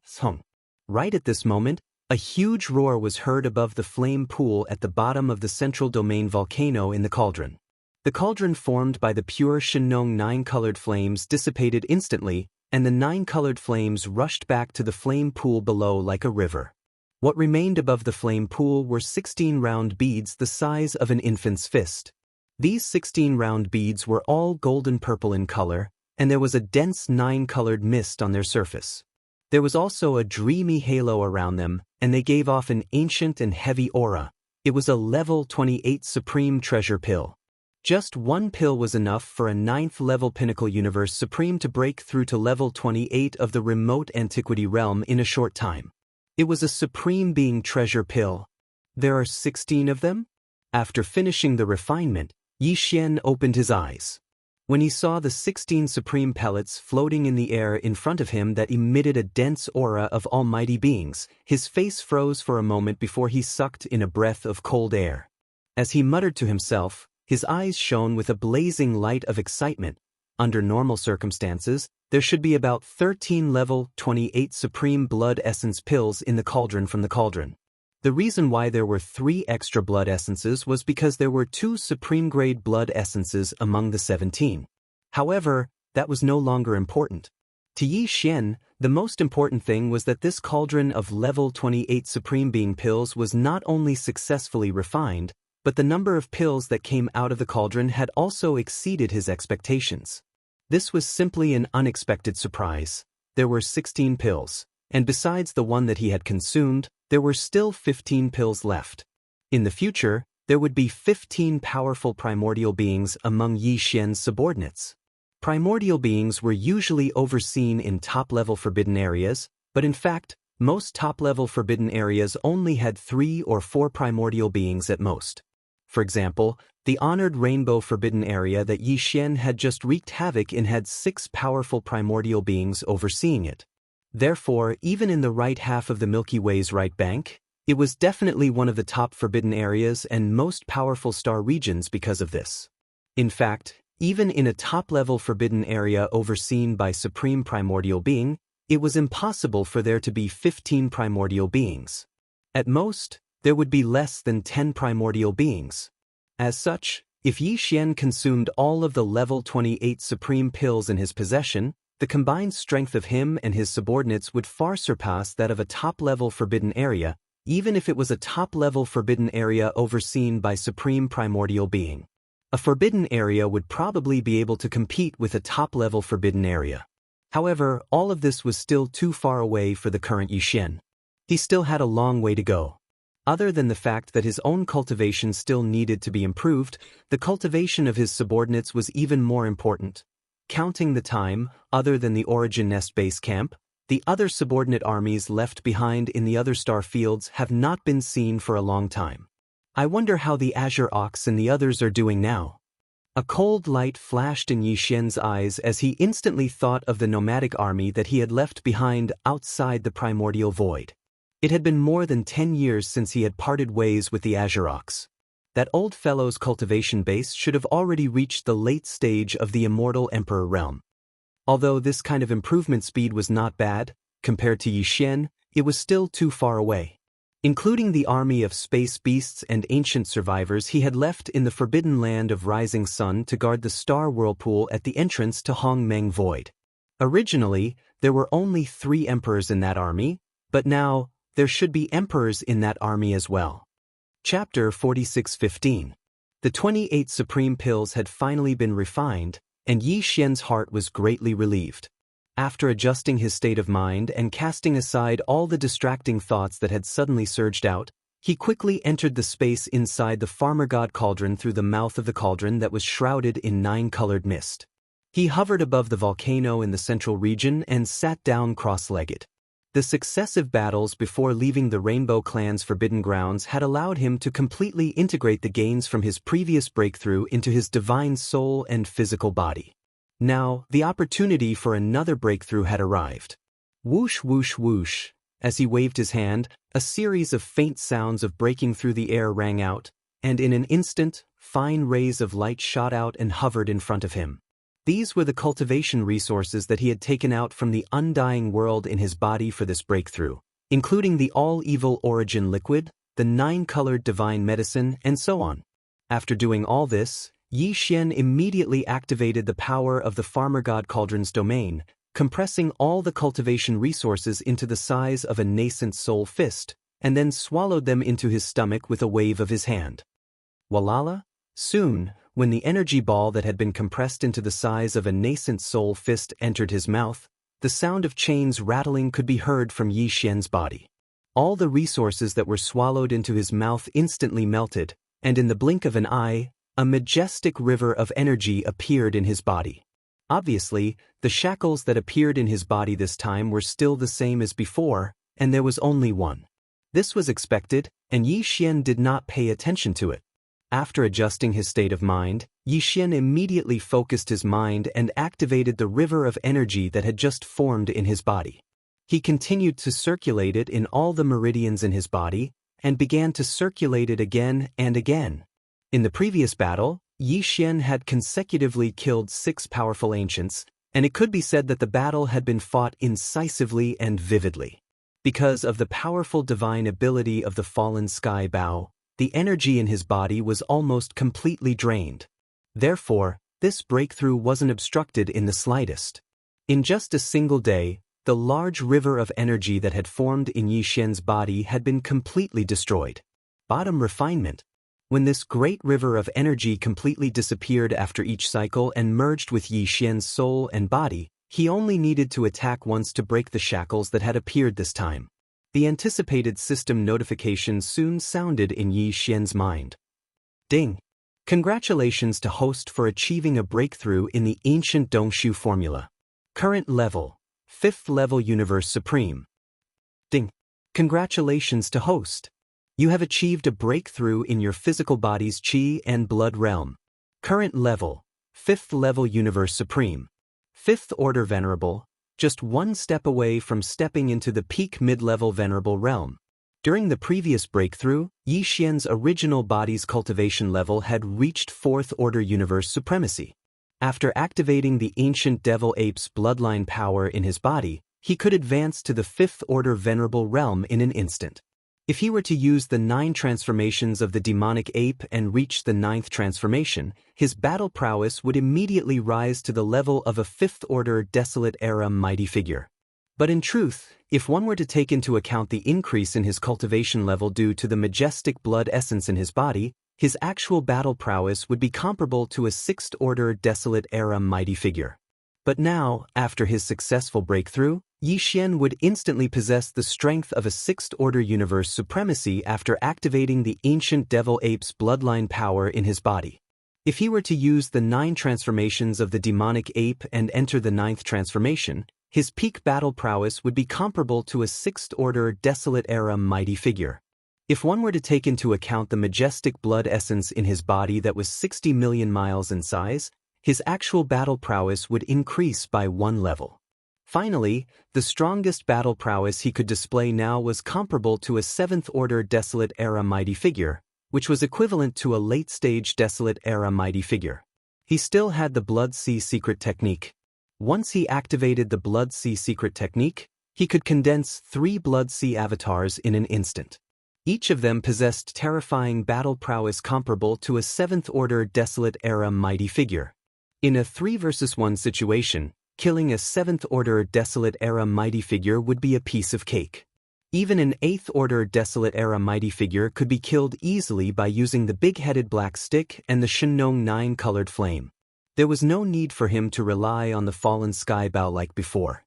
Right at this moment, a huge roar was heard above the flame pool at the bottom of the central domain volcano in the cauldron. The cauldron formed by the pure Shenong 9-colored flames dissipated instantly, and the 9-colored flames rushed back to the flame pool below like a river. What remained above the flame pool were 16 round beads the size of an infant's fist. These 16 round beads were all golden purple in color, and there was a dense 9-colored mist on their surface. There was also a dreamy halo around them, and they gave off an ancient and heavy aura. It was a level 28 Supreme Treasure Pill. Just one pill was enough for a 9th level Pinnacle Universe Supreme to break through to level 28 of the remote Antiquity realm in a short time. It was a Supreme Being Treasure Pill. There are 16 of them? After finishing the refinement, Yi Xian opened his eyes. When he saw the 16 supreme pellets floating in the air in front of him that emitted a dense aura of almighty beings, his face froze for a moment before he sucked in a breath of cold air. As he muttered to himself, his eyes shone with a blazing light of excitement. Under normal circumstances, there should be about 13 level 28 supreme blood essence pills in the cauldron from the cauldron. The reason why there were 3 extra blood essences was because there were 2 supreme-grade blood essences among the 17. However, that was no longer important. To Yi Xian, the most important thing was that this cauldron of level 28 Supreme Being pills was not only successfully refined, but the number of pills that came out of the cauldron had also exceeded his expectations. This was simply an unexpected surprise. There were 16 pills, and besides the one that he had consumed, there were still 15 pills left. In the future, there would be 15 powerful primordial beings among Yi Xian's subordinates. Primordial beings were usually overseen in top-level forbidden areas, but in fact, most top-level forbidden areas only had 3 or 4 primordial beings at most. For example, the honored Rainbow Forbidden Area that Yi Xian had just wreaked havoc in had 6 powerful primordial beings overseeing it. Therefore, even in the right half of the Milky Way's right bank, it was definitely one of the top forbidden areas and most powerful star regions because of this. In fact, even in a top-level forbidden area overseen by Supreme Primordial Being, it was impossible for there to be 15 primordial beings. At most, there would be less than 10 primordial beings. As such, if Yi Xian consumed all of the level 28 supreme pills in his possession, the combined strength of him and his subordinates would far surpass that of a top-level forbidden area, even if it was a top-level forbidden area overseen by Supreme Primordial Being. A forbidden area would probably be able to compete with a top-level forbidden area. However, all of this was still too far away for the current Yi Xian. He still had a long way to go. Other than the fact that his own cultivation still needed to be improved, the cultivation of his subordinates was even more important. Counting the time, other than the Origin Nest base camp, the other subordinate armies left behind in the other star fields have not been seen for a long time. I wonder how the Azure Ox and the others are doing now. A cold light flashed in Yi Xian's eyes as he instantly thought of the nomadic army that he had left behind outside the primordial void. It had been more than 10 years since he had parted ways with the Azurox. That old fellow's cultivation base should have already reached the late stage of the immortal Emperor realm. Although this kind of improvement speed was not bad, compared to Yixian, it was still too far away. Including the army of space beasts and ancient survivors he had left in the forbidden land of Rising Sun to guard the star whirlpool at the entrance to Hong Meng Void. Originally, there were only 3 emperors in that army, but now, there should be emperors in that army as well. Chapter 46:15. The 28 supreme pills had finally been refined, and Yi Xian's heart was greatly relieved. After adjusting his state of mind and casting aside all the distracting thoughts that had suddenly surged out, he quickly entered the space inside the Farmer God Cauldron through the mouth of the cauldron that was shrouded in 9-colored mist. He hovered above the volcano in the central region and sat down cross-legged. The successive battles before leaving the Rainbow Clan's forbidden grounds had allowed him to completely integrate the gains from his previous breakthrough into his divine soul and physical body. Now, the opportunity for another breakthrough had arrived. Whoosh whoosh whoosh. As he waved his hand, a series of faint sounds of breaking through the air rang out, and in an instant, fine rays of light shot out and hovered in front of him. These were the cultivation resources that he had taken out from the undying world in his body for this breakthrough, including the all-evil origin liquid, the 9-colored divine medicine, and so on. After doing all this, Yi Xian immediately activated the power of the Farmer God Cauldron's domain, compressing all the cultivation resources into the size of a nascent soul fist, and then swallowed them into his stomach with a wave of his hand. Walala? Soon, when the energy ball that had been compressed into the size of a nascent soul fist entered his mouth, the sound of chains rattling could be heard from Yi Xian's body. All the resources that were swallowed into his mouth instantly melted, and in the blink of an eye, a majestic river of energy appeared in his body. Obviously, the shackles that appeared in his body this time were still the same as before, and there was only one. This was expected, and Yi Xian did not pay attention to it. After adjusting his state of mind, Yi Xian immediately focused his mind and activated the river of energy that had just formed in his body. He continued to circulate it in all the meridians in his body, and began to circulate it again and again. In the previous battle, Yi Xian had consecutively killed 6 powerful ancients, and it could be said that the battle had been fought incisively and vividly. Because of the powerful divine ability of the fallen sky bow, the energy in his body was almost completely drained. Therefore, this breakthrough wasn't obstructed in the slightest. In just a single day, the large river of energy that had formed in Yi Xian's body had been completely destroyed. Bottom refinement. When this great river of energy completely disappeared after each cycle and merged with Yi Xian's soul and body, he only needed to attack once to break the shackles that had appeared this time. The anticipated system notification soon sounded in Yi Xian's mind. Ding! Congratulations to host for achieving a breakthrough in the ancient Dongshu formula. Current level, 5th level Universe Supreme. Ding! Congratulations to host. You have achieved a breakthrough in your physical body's Qi and blood realm. Current level, 5th level Universe Supreme. 5th Order Venerable, just one step away from stepping into the peak mid-level Venerable realm. During the previous breakthrough, Yi Xian's original body's cultivation level had reached 4th Order Universe Supremacy. After activating the ancient Devil Ape's bloodline power in his body, he could advance to the 5th Order Venerable realm in an instant. If he were to use the 9 transformations of the demonic ape and reach the 9th transformation, his battle prowess would immediately rise to the level of a 5th Order Desolate Era mighty figure. But in truth, if one were to take into account the increase in his cultivation level due to the majestic blood essence in his body, his actual battle prowess would be comparable to a 6th Order Desolate Era mighty figure. But now, after his successful breakthrough, Yi Xian would instantly possess the strength of a 6th Order Universe Supremacy after activating the ancient Devil Ape's bloodline power in his body. If he were to use the 9 transformations of the demonic ape and enter the 9th transformation, his peak battle prowess would be comparable to a 6th Order Desolate Era mighty figure. If one were to take into account the majestic blood essence in his body that was 60 million miles in size, his actual battle prowess would increase by 1 level. Finally, the strongest battle prowess he could display now was comparable to a 7th-order Desolate Era mighty figure, which was equivalent to a late-stage Desolate Era mighty figure. He still had the Blood Sea secret technique. Once he activated the Blood Sea secret technique, he could condense 3 Blood Sea avatars in an instant. Each of them possessed terrifying battle prowess comparable to a 7th-order Desolate Era mighty figure. In a 3 versus 1 situation, killing a 7th-order Desolate Era mighty figure would be a piece of cake. Even an 8th-order Desolate Era mighty figure could be killed easily by using the big-headed black stick and the Shenong 9-colored flame. There was no need for him to rely on the Fallen Sky Bow like before.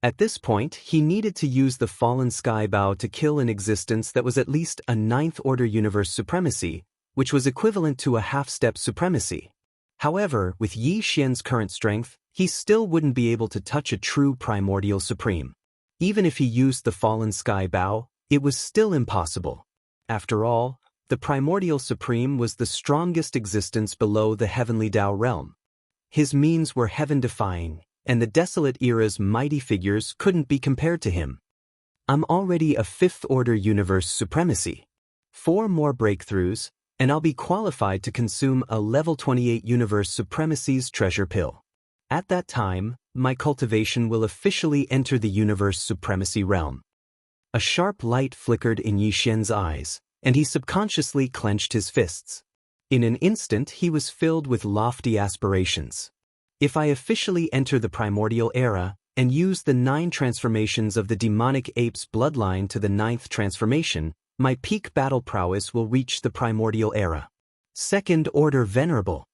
At this point, he needed to use the Fallen Sky Bow to kill an existence that was at least a 9th-order universe supremacy, which was equivalent to a half-step supremacy. However, with Yi Xian's current strength, he still wouldn't be able to touch a true primordial supreme. Even if he used the Fallen Sky Bow, it was still impossible. After all, the primordial supreme was the strongest existence below the heavenly Tao realm. His means were heaven-defying, and the Desolate Era's mighty figures couldn't be compared to him. I'm already a 5th-order universe supremacy. 4 more breakthroughs, and I'll be qualified to consume a level 28 universe supremacy's treasure pill. At that time, my cultivation will officially enter the universe supremacy realm. A sharp light flickered in Yi Xian's eyes, and he subconsciously clenched his fists. In an instant, he was filled with lofty aspirations. If I officially enter the primordial era and use the 9 transformations of the demonic ape's bloodline to the 9th transformation, my peak battle prowess will reach the primordial era. 2nd-order venerable.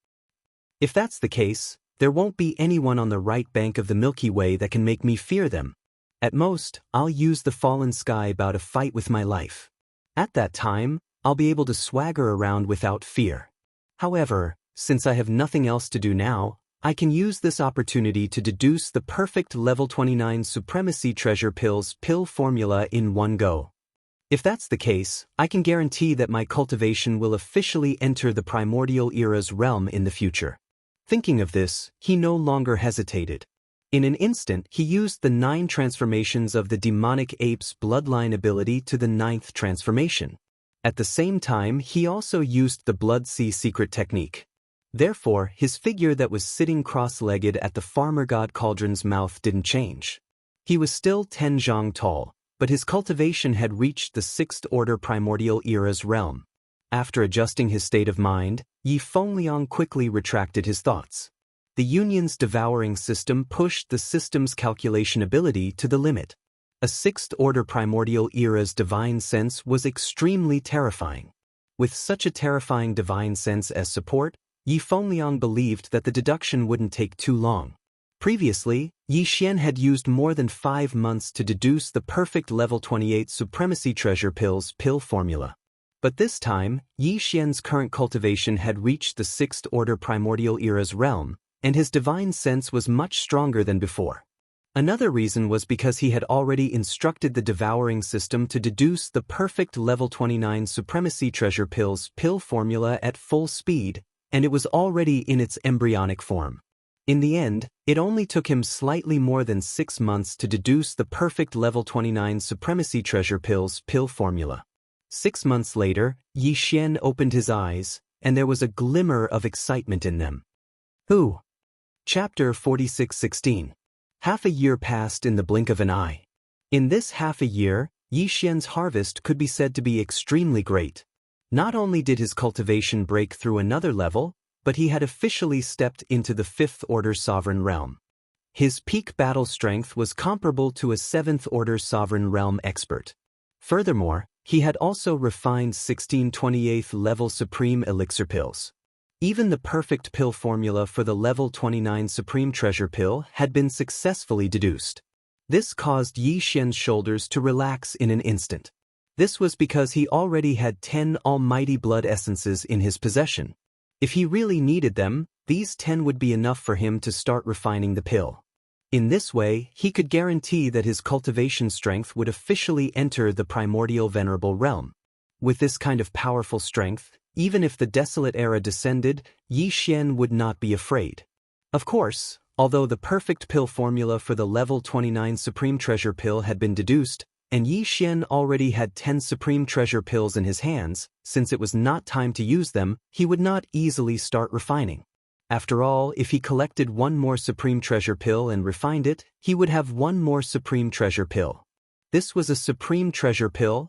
If that's the case, there won't be anyone on the right bank of the Milky Way that can make me fear them. At most, I'll use the Fallen Sky Bow to fight with my life. At that time, I'll be able to swagger around without fear. However, since I have nothing else to do now, I can use this opportunity to deduce the perfect level 29 supremacy treasure pill formula in one go. If that's the case, I can guarantee that my cultivation will officially enter the primordial era's realm in the future. Thinking of this, he no longer hesitated. In an instant, he used the 9 transformations of the demonic ape's bloodline ability to the 9th transformation. At the same time, he also used the Blood Sea secret technique. Therefore, his figure that was sitting cross-legged at the farmer god cauldron's mouth didn't change. He was still 10 zhang tall, but his cultivation had reached the 6th-order primordial era's realm. After adjusting his state of mind, Yi Fengliang quickly retracted his thoughts. The Union's devouring system pushed the system's calculation ability to the limit. A 6th-order primordial era's divine sense was extremely terrifying. With such a terrifying divine sense as support, Yi Fengliang believed that the deduction wouldn't take too long. Previously, Yi Xian had used more than 5 months to deduce the perfect level 28 supremacy treasure pill formula. But this time, Yi Xian's current cultivation had reached the 6th-order primordial era's realm, and his divine sense was much stronger than before. Another reason was because he had already instructed the devouring system to deduce the perfect level 29 supremacy treasure pill formula at full speed, and it was already in its embryonic form. In the end, it only took him slightly more than 6 months to deduce the perfect level 29 supremacy treasure pill formula. 6 months later, Yi Xian opened his eyes, and there was a glimmer of excitement in them. Who? Chapter 46:16. Half a year passed in the blink of an eye. In this half a year, Yi Xian's harvest could be said to be extremely great. Not only did his cultivation break through another level, but he had officially stepped into the 5th-order sovereign realm. His peak battle strength was comparable to a 7th-order sovereign realm expert. Furthermore, he had also refined 16 28th level supreme elixir pills. Even the perfect pill formula for the level 29 supreme treasure pill had been successfully deduced. This caused Yi Xian's shoulders to relax in an instant. This was because he already had 10 almighty blood essences in his possession. If he really needed them, these 10 would be enough for him to start refining the pill. In this way, he could guarantee that his cultivation strength would officially enter the primordial venerable realm. With this kind of powerful strength, even if the Desolate Era descended, Yi Xian would not be afraid. Of course, Although the perfect pill formula for the level 29 Supreme Treasure Pill had been deduced, and Yi Xian already had 10 Supreme Treasure Pills in his hands, since it was not time to use them, he would not easily start refining. After all, if he collected one more Supreme Treasure Pill and refined it, he would have one more Supreme Treasure Pill. This was a Supreme Treasure Pill.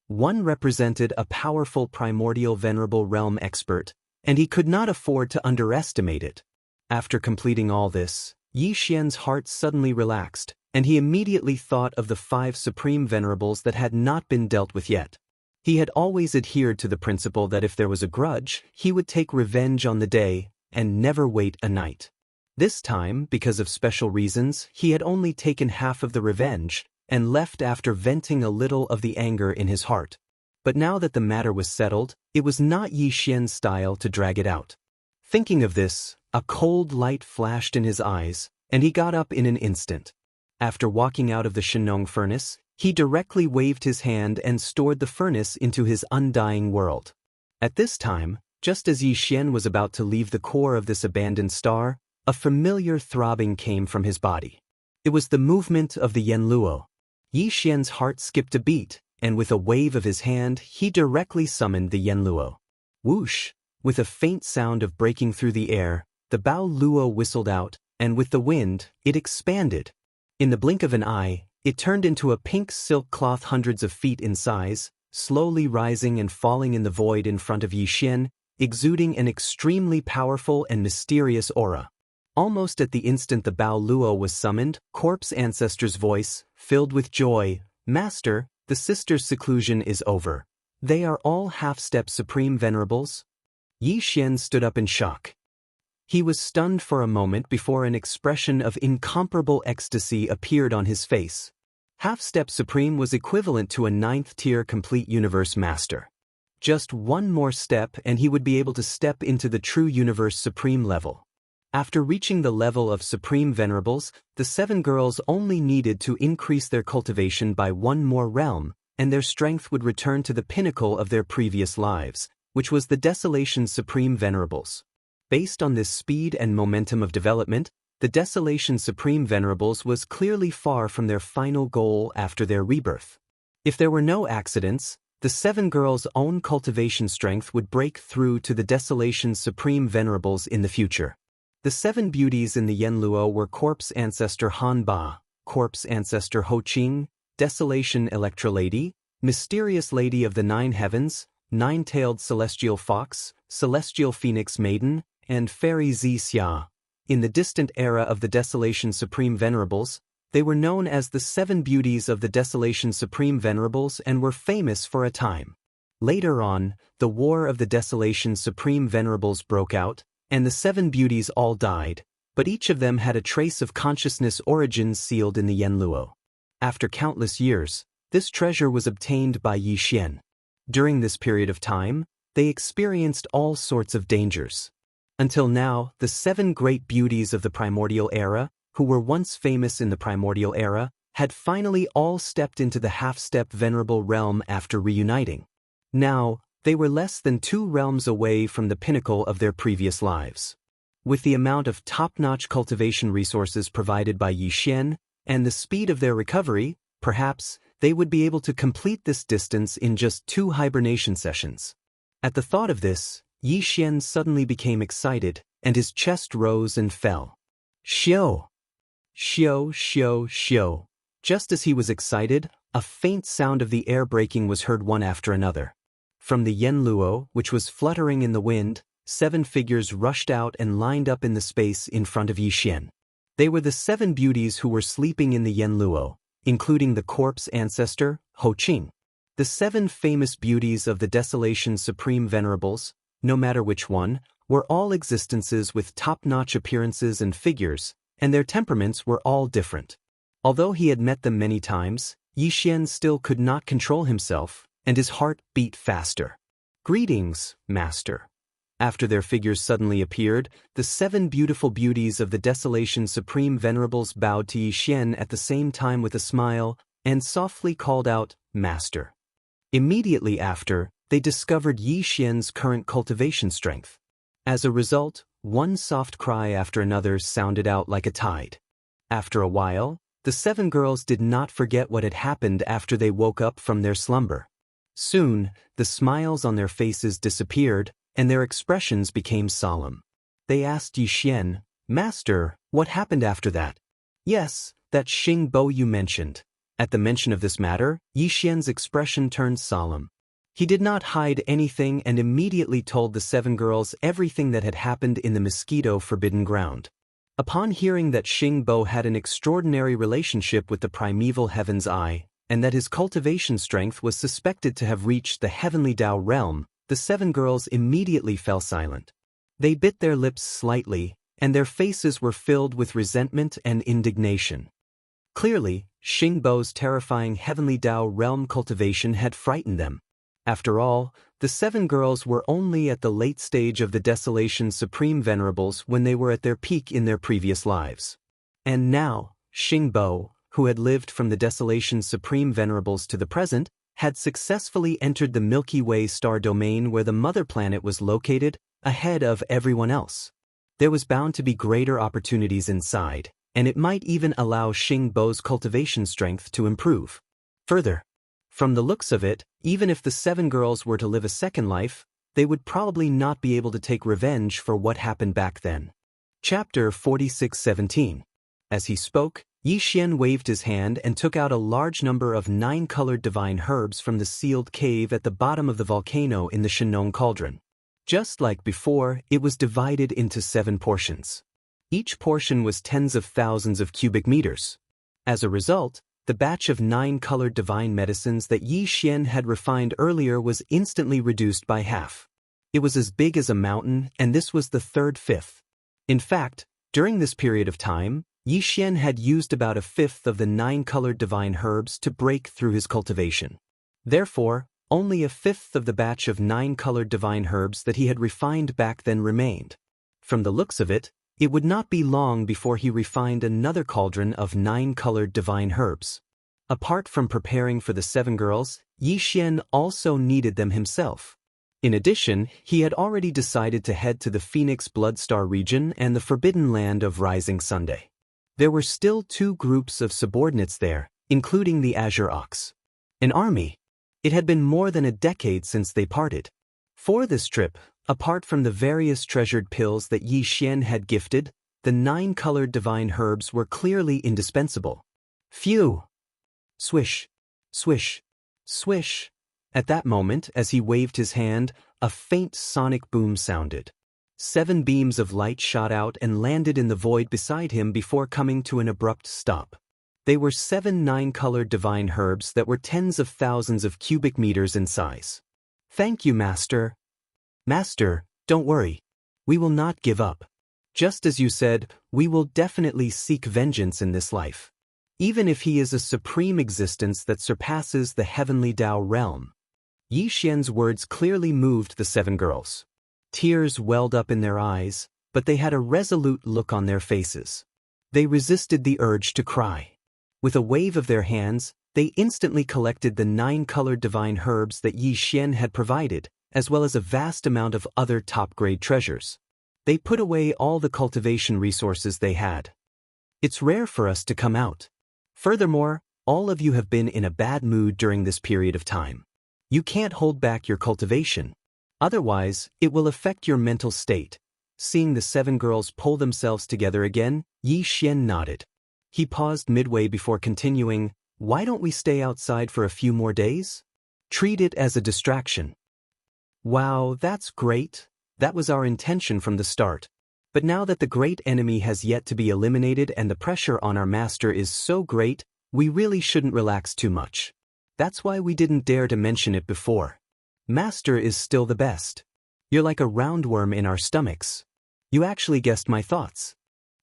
One represented a powerful primordial venerable realm expert, and he could not afford to underestimate it. After completing all this, Yi Xian's heart suddenly relaxed, and he immediately thought of the 5 Supreme Venerables that had not been dealt with yet. He had always adhered to the principle that if there was a grudge, he would take revenge on the day, and never wait a night. This time, because of special reasons, he had only taken half of the revenge, and left after venting a little of the anger in his heart. But now that the matter was settled, it was not Yi Xian's style to drag it out. Thinking of this, a cold light flashed in his eyes, and he got up in an instant. After walking out of the Shenong furnace, he directly waved his hand and stored the furnace into his undying world. At this time, just as Yi Xian was about to leave the core of this abandoned star, a familiar throbbing came from his body. It was the movement of the Yanluo. Yi Xian's heart skipped a beat, and with a wave of his hand, he directly summoned the Yanluo. Whoosh! With a faint sound of breaking through the air, the Bao Luo whistled out, and with the wind, it expanded. In the blink of an eye, it turned into a pink silk cloth hundreds of feet in size, slowly rising and falling in the void in front of Yi Xian, exuding an extremely powerful and mysterious aura. Almost at the instant the Bao Luo was summoned, Corpse Ancestor's voice, filled with joy, "Master, the sisters' seclusion is over. They are all half-step Supreme Venerables?" Yi Xian stood up in shock. He was stunned for a moment before an expression of incomparable ecstasy appeared on his face. Half-step Supreme was equivalent to a 9th-tier complete universe master. Just one more step and he would be able to step into the true universe Supreme level. After reaching the level of Supreme Venerables, the 7 girls only needed to increase their cultivation by one more realm, and their strength would return to the pinnacle of their previous lives, which was the Desolation Supreme Venerables. Based on this speed and momentum of development, the Desolation Supreme Venerables was clearly far from their final goal after their rebirth. If there were no accidents, the 7 girls' own cultivation strength would break through to the Desolation Supreme Venerables in the future. The 7 beauties in the Yanluo were Corpse Ancestor Han Ba, Corpse Ancestor Ho Qing, Desolation Electrolady, Mysterious Lady of the 9 Heavens, 9-tailed Celestial Fox, Celestial Phoenix Maiden, and Fairy Xianxia. In the distant era of the Desolation Supreme Venerables, they were known as the 7 beauties of the Desolation Supreme Venerables and were famous for a time. Later on, the War of the Desolation Supreme Venerables broke out, and the 7 beauties all died, but each of them had a trace of consciousness origins sealed in the Yanluo. After countless years, this treasure was obtained by Yi Xian. During this period of time, they experienced all sorts of dangers. Until now, the 7 great beauties of the primordial era, who were once famous in the primordial era, had finally all stepped into the half-step venerable realm after reuniting. Now, they were less than 2 realms away from the pinnacle of their previous lives. With the amount of top-notch cultivation resources provided by Yi Xian, and the speed of their recovery, perhaps, they would be able to complete this distance in just 2 hibernation sessions. At the thought of this, Yi Xian suddenly became excited, and his chest rose and fell. Xiao! Xiao, xiao, xiao. Just as he was excited, a faint sound of the air breaking was heard one after another. From the Yanluo, which was fluttering in the wind, 7 figures rushed out and lined up in the space in front of Yi Xian. They were the 7 beauties who were sleeping in the Yanluo, including the Corpse Ancestor, Ho Qing. The 7 famous beauties of the Desolation Supreme Venerables, no matter which one, were all existences with top-notch appearances and figures, and their temperaments were all different. Although he had met them many times, Yi Xian still could not control himself, and his heart beat faster. "Greetings, Master." After their figures suddenly appeared, the 7 beautiful beauties of the Desolation Supreme Venerables bowed to Yi Xian at the same time with a smile, and softly called out, "Master." Immediately after, they discovered Yi Xian's current cultivation strength. As a result, one soft cry after another sounded out like a tide. After a while, the 7 girls did not forget what had happened after they woke up from their slumber. Soon, the smiles on their faces disappeared, and their expressions became solemn. They asked Xian, "Master, what happened after that?" "Yes, that Xing Bo you mentioned." At the mention of this matter, Xian's expression turned solemn. He did not hide anything and immediately told the 7 girls everything that had happened in the Mosquito Forbidden Ground. Upon hearing that Xing Bo had an extraordinary relationship with the primeval Heaven's Eye, and that his cultivation strength was suspected to have reached the Heavenly Tao realm, the 7 girls immediately fell silent. They bit their lips slightly, and their faces were filled with resentment and indignation. Clearly, Xing Bo's terrifying Heavenly Tao realm cultivation had frightened them. After all, the 7 girls were only at the late stage of the Desolation Supreme Venerables when they were at their peak in their previous lives. And now, Xing Bo, who had lived from the Desolation Supreme Venerables to the present, had successfully entered the Milky Way star domain where the mother planet was located, ahead of everyone else. There was bound to be greater opportunities inside, and it might even allow Xing Bo's cultivation strength to improve. Further, from the looks of it, even if the 7 girls were to live a second life, they would probably not be able to take revenge for what happened back then. Chapter 46:17. As he spoke, Xian waved his hand and took out a large number of 9-colored divine herbs from the sealed cave at the bottom of the volcano in the Shenong Cauldron. Just like before, it was divided into 7 portions. Each portion was tens of thousands of cubic meters. As a result, the batch of 9-colored divine medicines that Xian had refined earlier was instantly reduced by half. It was as big as a mountain, and this was the 3/5. In fact, during this period of time, Xian had used about a 1/5 of the 9-colored divine herbs to break through his cultivation. Therefore, only a 1/5 of the batch of 9-colored divine herbs that he had refined back then remained. From the looks of it, it would not be long before he refined another cauldron of 9-colored divine herbs. Apart from preparing for the 7 girls, Xian also needed them himself. In addition, he had already decided to head to the Phoenix Bloodstar region and the Forbidden Land of Rising Sunday. There were still 2 groups of subordinates there, including the Azure Ox. An army. It had been more than a decade since they parted. For this trip, apart from the various treasured pills that Xian had gifted, the 9-colored divine herbs were clearly indispensable. Phew! Swish, swish, swish. At that moment, as he waved his hand, a faint sonic boom sounded. 7 beams of light shot out and landed in the void beside him before coming to an abrupt stop. They were 7 9-colored divine herbs that were tens of thousands of cubic meters in size. "Thank you, Master." "Master, don't worry. We will not give up. Just as you said, we will definitely seek vengeance in this life. Even if he is a supreme existence that surpasses the Heavenly Tao realm." Xian's words clearly moved the 7 girls. Tears welled up in their eyes, but they had a resolute look on their faces. They resisted the urge to cry. With a wave of their hands, they instantly collected the 9-colored divine herbs that Xian had provided, as well as a vast amount of other top-grade treasures. They put away all the cultivation resources they had. "It's rare for us to come out. Furthermore, all of you have been in a bad mood during this period of time. You can't hold back your cultivation. Otherwise, it will affect your mental state." Seeing the 7 girls pull themselves together again, Xian nodded. He paused midway before continuing, "Why don't we stay outside for a few more days? Treat it as a distraction." "Wow, that's great. That was our intention from the start. But now that the great enemy has yet to be eliminated and the pressure on our master is so great, we really shouldn't relax too much. That's why we didn't dare to mention it before. Master is still the best. You're like a roundworm in our stomachs. You actually guessed my thoughts.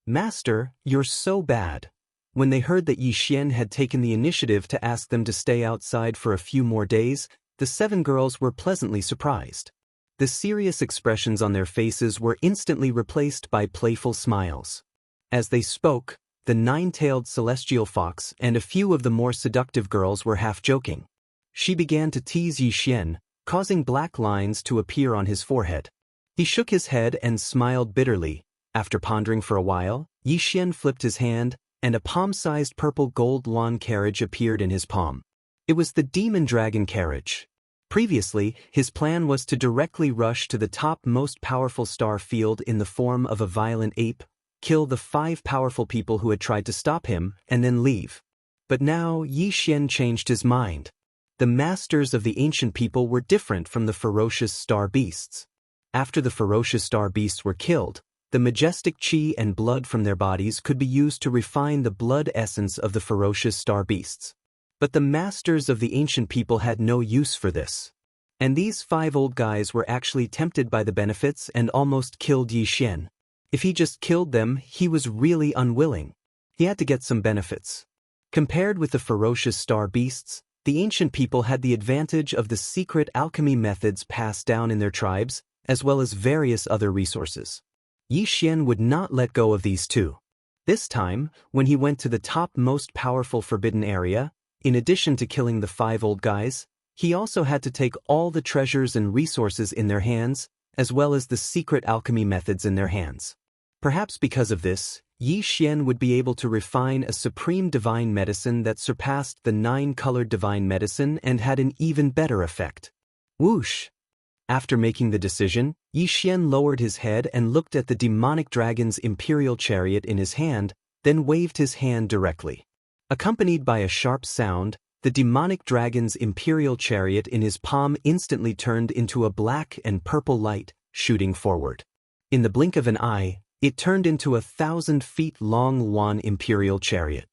Master, you're so bad." When they heard that Xian had taken the initiative to ask them to stay outside for a few more days, the 7 girls were pleasantly surprised. The serious expressions on their faces were instantly replaced by playful smiles. As they spoke, the 9-tailed celestial fox and a few of the more seductive girls were half joking. She began to tease Xian, causing black lines to appear on his forehead. He shook his head and smiled bitterly. After pondering for a while, Yi Xian flipped his hand, and a palm-sized purple gold lawn carriage appeared in his palm. It was the demon dragon carriage. Previously, his plan was to directly rush to the top most powerful star field in the form of a violent ape, kill the 5 powerful people who had tried to stop him, and then leave. But now Yi Xian changed his mind. The masters of the ancient people were different from the ferocious star beasts. After the ferocious star beasts were killed, the majestic qi and blood from their bodies could be used to refine the blood essence of the ferocious star beasts. But the masters of the ancient people had no use for this. And these 5 old guys were actually tempted by the benefits and almost killed Yi Xian. If he just killed them, he was really unwilling. He had to get some benefits. Compared with the ferocious star beasts, the ancient people had the advantage of the secret alchemy methods passed down in their tribes, as well as various other resources. Yi Xian would not let go of these too. This time, when he went to the top most powerful forbidden area, in addition to killing the 5 old guys, he also had to take all the treasures and resources in their hands, as well as the secret alchemy methods in their hands. Perhaps because of this, Yi Xian would be able to refine a supreme divine medicine that surpassed the 9-colored divine medicine and had an even better effect. Whoosh! After making the decision, Yi Xian lowered his head and looked at the demonic dragon's imperial chariot in his hand, then waved his hand directly. Accompanied by a sharp sound, the demonic dragon's imperial chariot in his palm instantly turned into a black and purple light, shooting forward. In the blink of an eye, it turned into a 1,000-feet-long Luan imperial chariot.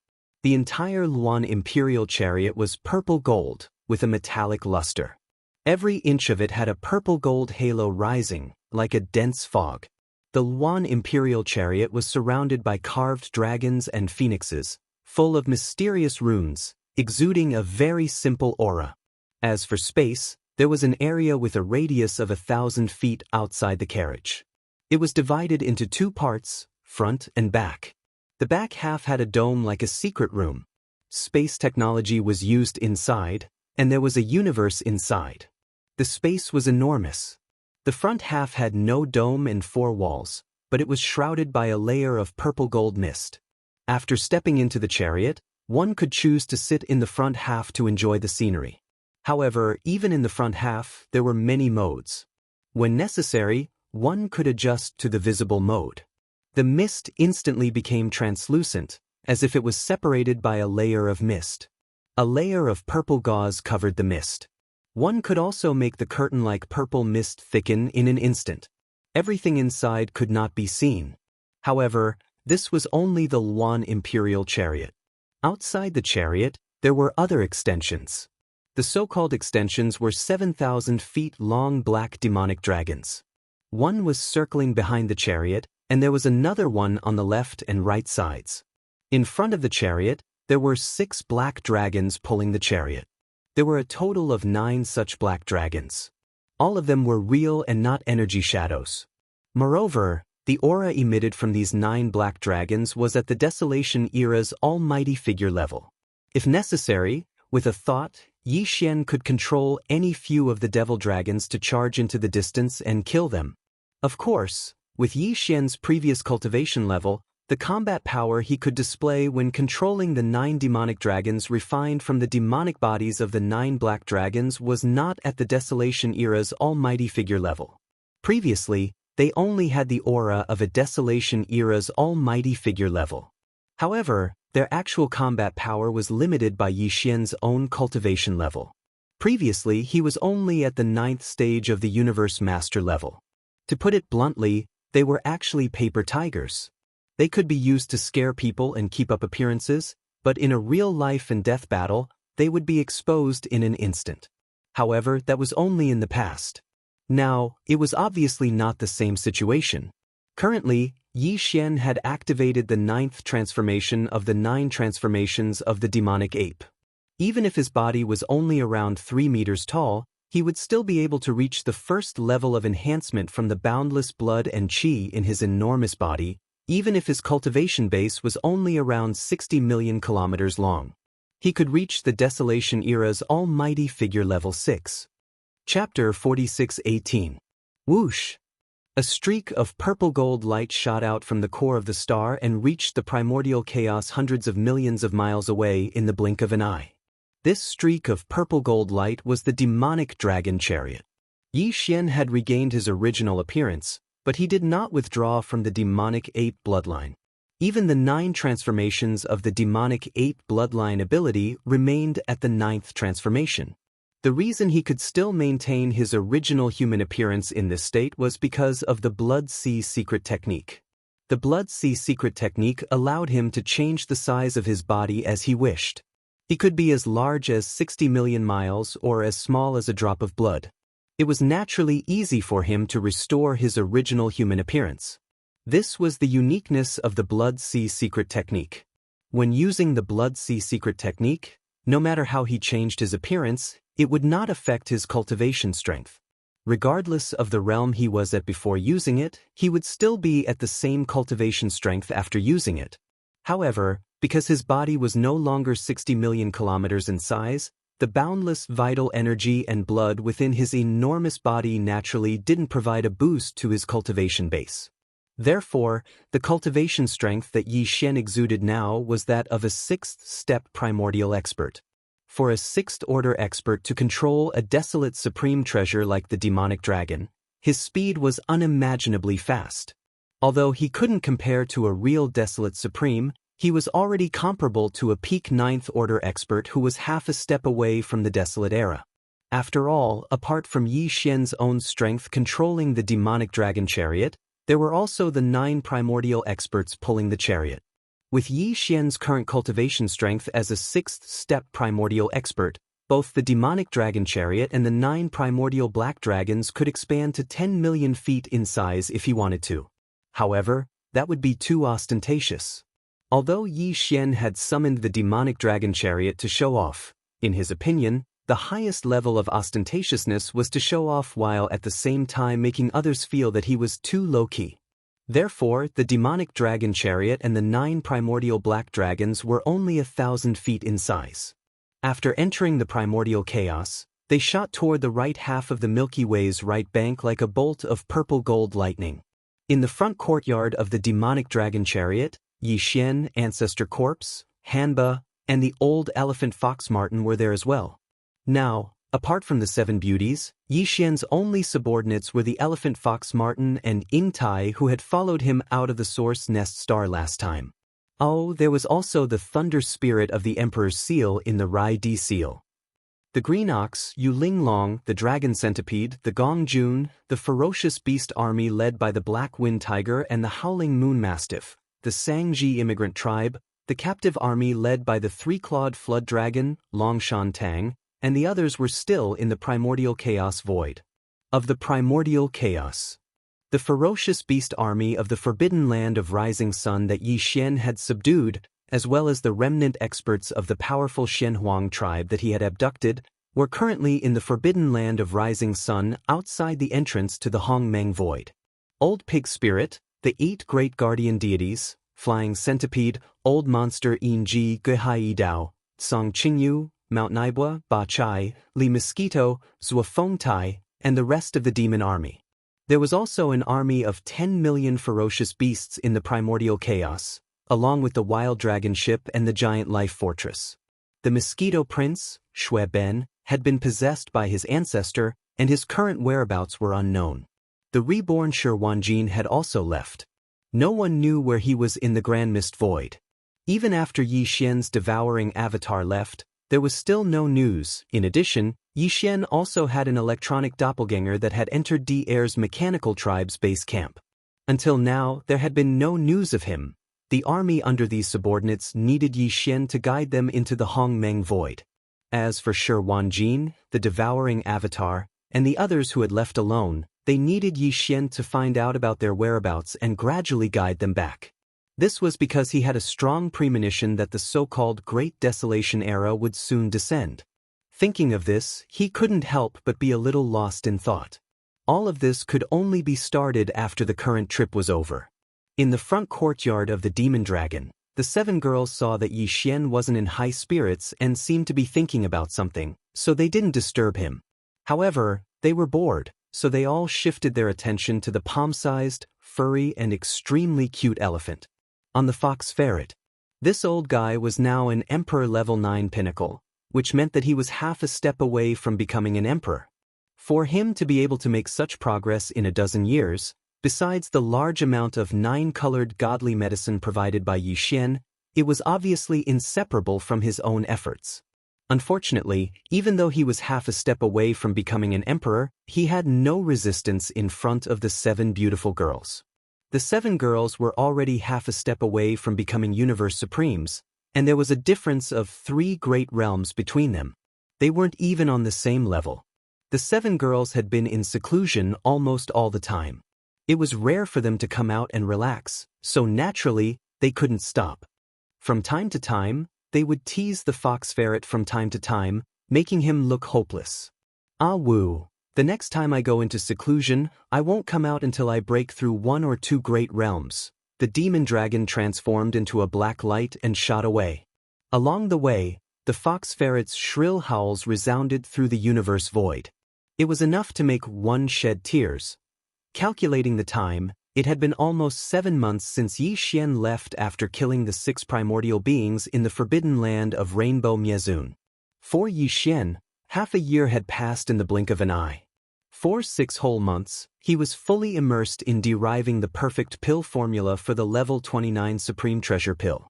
The entire Luan imperial chariot was purple gold, with a metallic luster. Every inch of it had a purple-gold halo rising, like a dense fog. The Luan imperial chariot was surrounded by carved dragons and phoenixes, full of mysterious runes, exuding a very simple aura. As for space, there was an area with a radius of 1,000 feet outside the carriage. It was divided into 2 parts, front and back. The back half had a dome like a secret room. Space technology was used inside, and there was a universe inside. The space was enormous. The front half had no dome and 4 walls, but it was shrouded by a layer of purple gold mist. After stepping into the chariot, one could choose to sit in the front half to enjoy the scenery. However, even in the front half, there were many modes. When necessary, one could adjust to the visible mode. The mist instantly became translucent, as if it was separated by a layer of mist. A layer of purple gauze covered the mist. One could also make the curtain-like purple mist thicken in an instant. Everything inside could not be seen. However, this was only the Luan imperial chariot. Outside the chariot, there were other extensions. The so-called extensions were 7,000 feet long black demonic dragons. One was circling behind the chariot, and there was another one on the left and right sides. In front of the chariot, there were 6 black dragons pulling the chariot. There were a total of 9 such black dragons. All of them were real and not energy shadows. Moreover, the aura emitted from these 9 black dragons was at the Desolation Era's almighty figure level. If necessary, with a thought, Yi Xian could control any few of the devil dragons to charge into the distance and kill them. Of course, with Yi Xian's previous cultivation level, the combat power he could display when controlling the 9 demonic dragons refined from the demonic bodies of the 9 black dragons was not at the Desolation Era's almighty figure level. Previously, they only had the aura of a Desolation Era's almighty figure level. However, their actual combat power was limited by Yi Xian's own cultivation level. Previously, he was only at the 9th stage of the Universe Master level. To put it bluntly, they were actually paper tigers. They could be used to scare people and keep up appearances, but in a real life and death battle, they would be exposed in an instant. However, that was only in the past. Now, it was obviously not the same situation. Currently, Yi Xian had activated the 9th transformation of the 9 transformations of the demonic ape. Even if his body was only around 3 meters tall, he would still be able to reach the first level of enhancement from the boundless blood and qi in his enormous body, even if his cultivation base was only around 60 million kilometers long. He could reach the Desolation Era's almighty figure level 6. Chapter 46:18. Whoosh! A streak of purple-gold light shot out from the core of the star and reached the primordial chaos hundreds of millions of miles away in the blink of an eye. This streak of purple-gold light was the demonic dragon chariot. Yi Xian had regained his original appearance, but he did not withdraw from the demonic ape bloodline. Even the 9 transformations of the demonic ape bloodline ability remained at the 9th transformation. The reason he could still maintain his original human appearance in this state was because of the Blood Sea secret technique. The Blood Sea secret technique allowed him to change the size of his body as he wished. He could be as large as 60 million miles or as small as a drop of blood. It was naturally easy for him to restore his original human appearance. This was the uniqueness of the Blood Sea secret technique. When using the Blood Sea secret technique, no matter how he changed his appearance, it would not affect his cultivation strength. Regardless of the realm he was at before using it, he would still be at the same cultivation strength after using it. However, because his body was no longer 60 million kilometers in size, the boundless vital energy and blood within his enormous body naturally didn't provide a boost to his cultivation base. Therefore, the cultivation strength that Yi Xian exuded now was that of a 6th-step primordial expert. For a 6th-order expert to control a desolate supreme treasure like the demonic dragon, his speed was unimaginably fast. Although he couldn't compare to a real desolate supreme, he was already comparable to a peak 9th-order expert who was half a step away from the desolate era. After all, apart from Yi Xian's own strength controlling the demonic dragon chariot, there were also the 9 primordial experts pulling the chariot. With Yi Xian's current cultivation strength as a 6th-step primordial expert, both the demonic dragon chariot and the 9 primordial black dragons could expand to 10 million feet in size if he wanted to. However, that would be too ostentatious. Although Yi Xian had summoned the demonic dragon chariot to show off, in his opinion, the highest level of ostentatiousness was to show off while at the same time making others feel that he was too low-key. Therefore, the demonic dragon chariot and the 9 primordial black dragons were only 1,000 feet in size. After entering the primordial chaos, they shot toward the right half of the Milky Way's right bank like a bolt of purple-gold lightning. In the front courtyard of the demonic dragon chariot, Yi Xian, Ancestor Corpse, Hanba, and the old elephant fox marten were there as well. Now, apart from the 7 beauties, Yi Xian's only subordinates were the elephant fox marten and Ying Tai, who had followed him out of the source nest star last time. Oh, there was also the thunder spirit of the Emperor's seal in the Rai Di seal. The green ox, Yu Linglong, the dragon centipede, the Gong Jun, the ferocious beast army led by the black wind tiger and the howling moon mastiff, the Sangji immigrant tribe, the captive army led by the 3-clawed flood dragon, Longshan Tang, and the others were still in the primordial chaos void. Of the primordial chaos, the ferocious beast army of the forbidden land of rising sun that Yi Xian had subdued, as well as the remnant experts of the powerful Shenhuang tribe that he had abducted, were currently in the forbidden land of rising sun outside the entrance to the Hongmeng void. Old Pig Spirit, the 8 great guardian deities, Flying Centipede, Old Monster Yinji Gehai Dao, Song Qingyu, Mount Naibua, Ba Chai, Li Mosquito, Zuofeng Tai, and the rest of the demon army. There was also an army of 10 million ferocious beasts in the primordial chaos, along with the wild dragon ship and the giant life fortress. The Mosquito Prince, Xue Ben, had been possessed by his ancestor, and his current whereabouts were unknown. The reborn Shi Wanjin had also left. No one knew where he was in the Grand Mist Void. Even after Yi Xian's devouring avatar left, there was still no news. In addition, Yi Xian also had an electronic doppelganger that had entered D Air's mechanical tribe's base camp. Until now, there had been no news of him. The army under these subordinates needed Yi Xian to guide them into the Hongmeng void. As for Shi Wanjin, the devouring avatar, and the others who had left alone, they needed Yi Xian to find out about their whereabouts and gradually guide them back. This was because he had a strong premonition that the so-called Great Desolation era would soon descend. Thinking of this, he couldn't help but be a little lost in thought. All of this could only be started after the current trip was over. In the front courtyard of the Demon Dragon, the 7 girls saw that Yi Xian wasn't in high spirits and seemed to be thinking about something, so they didn't disturb him. However, they were bored. so they all shifted their attention to the palm-sized, furry and extremely cute elephant. On the fox ferret. This old guy was now an Emperor Level 9 pinnacle, which meant that he was half a step away from becoming an emperor. For him to be able to make such progress in a dozen years, besides the large amount of 9-colored godly medicine provided by Xian, it was obviously inseparable from his own efforts. Unfortunately, even though he was half a step away from becoming an emperor, he had no resistance in front of the 7 beautiful girls. The 7 girls were already half a step away from becoming universe supremes, and there was a difference of 3 great realms between them. They weren't even on the same level. The 7 girls had been in seclusion almost all the time. It was rare for them to come out and relax, so naturally, they couldn't stop. From time to time, they would tease the fox ferret from time to time, making him look hopeless. Ah woo, the next time I go into seclusion, I won't come out until I break through 1 or 2 great realms. The demon dragon transformed into a black light and shot away. Along the way, the fox ferret's shrill howls resounded through the universe void. It was enough to make one shed tears. Calculating the time, it had been almost 7 months since Xian left after killing the 6 primordial beings in the forbidden land of Rainbow Miezun. For Xian, half a year had passed in the blink of an eye. For 6 whole months, he was fully immersed in deriving the perfect pill formula for the level 29 Supreme Treasure Pill.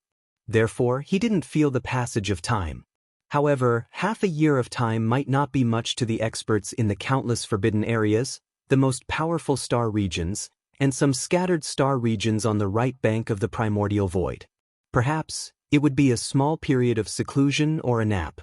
Therefore, he didn't feel the passage of time. However, half a year of time might not be much to the experts in the countless forbidden areas, the most powerful star regions, and some scattered star regions on the right bank of the primordial void. Perhaps, it would be a small period of seclusion or a nap.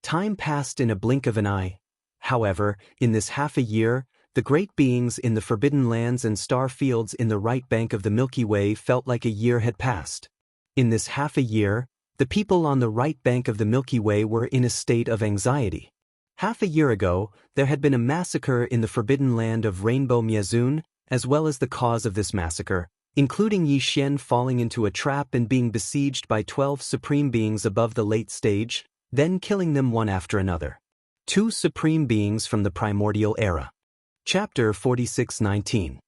Time passed in a blink of an eye. However, in this half a year, the great beings in the forbidden lands and star fields in the right bank of the Milky Way felt like a year had passed. In this half a year, the people on the right bank of the Milky Way were in a state of anxiety. Half a year ago, there had been a massacre in the forbidden land of Rainbow Miezun, as well as the cause of this massacre, including Xian falling into a trap and being besieged by 12 supreme beings above the late stage, then killing them one after another. 2 supreme beings from the primordial era. Chapter 46:19.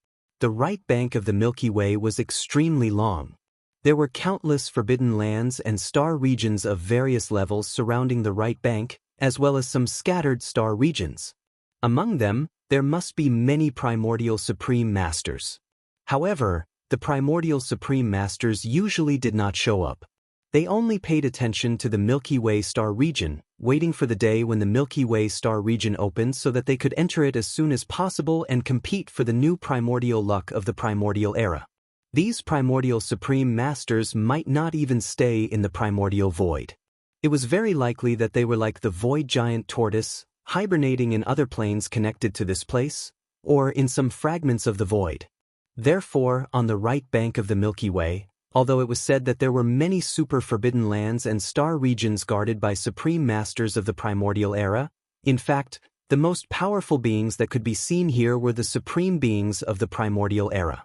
The right bank of the Milky Way was extremely long. There were countless forbidden lands and star regions of various levels surrounding the right bank, as well as some scattered star regions. Among them, there must be many primordial supreme masters. However, the primordial supreme masters usually did not show up. They only paid attention to the Milky Way star region, waiting for the day when the Milky Way star region opened so that they could enter it as soon as possible and compete for the new primordial luck of the primordial era. These primordial supreme masters might not even stay in the primordial void. It was very likely that they were like the void giant tortoise, hibernating in other planes connected to this place, or in some fragments of the void. Therefore, on the right bank of the Milky Way, although it was said that there were many super forbidden lands and star regions guarded by supreme masters of the primordial era, in fact, the most powerful beings that could be seen here were the supreme beings of the primordial era.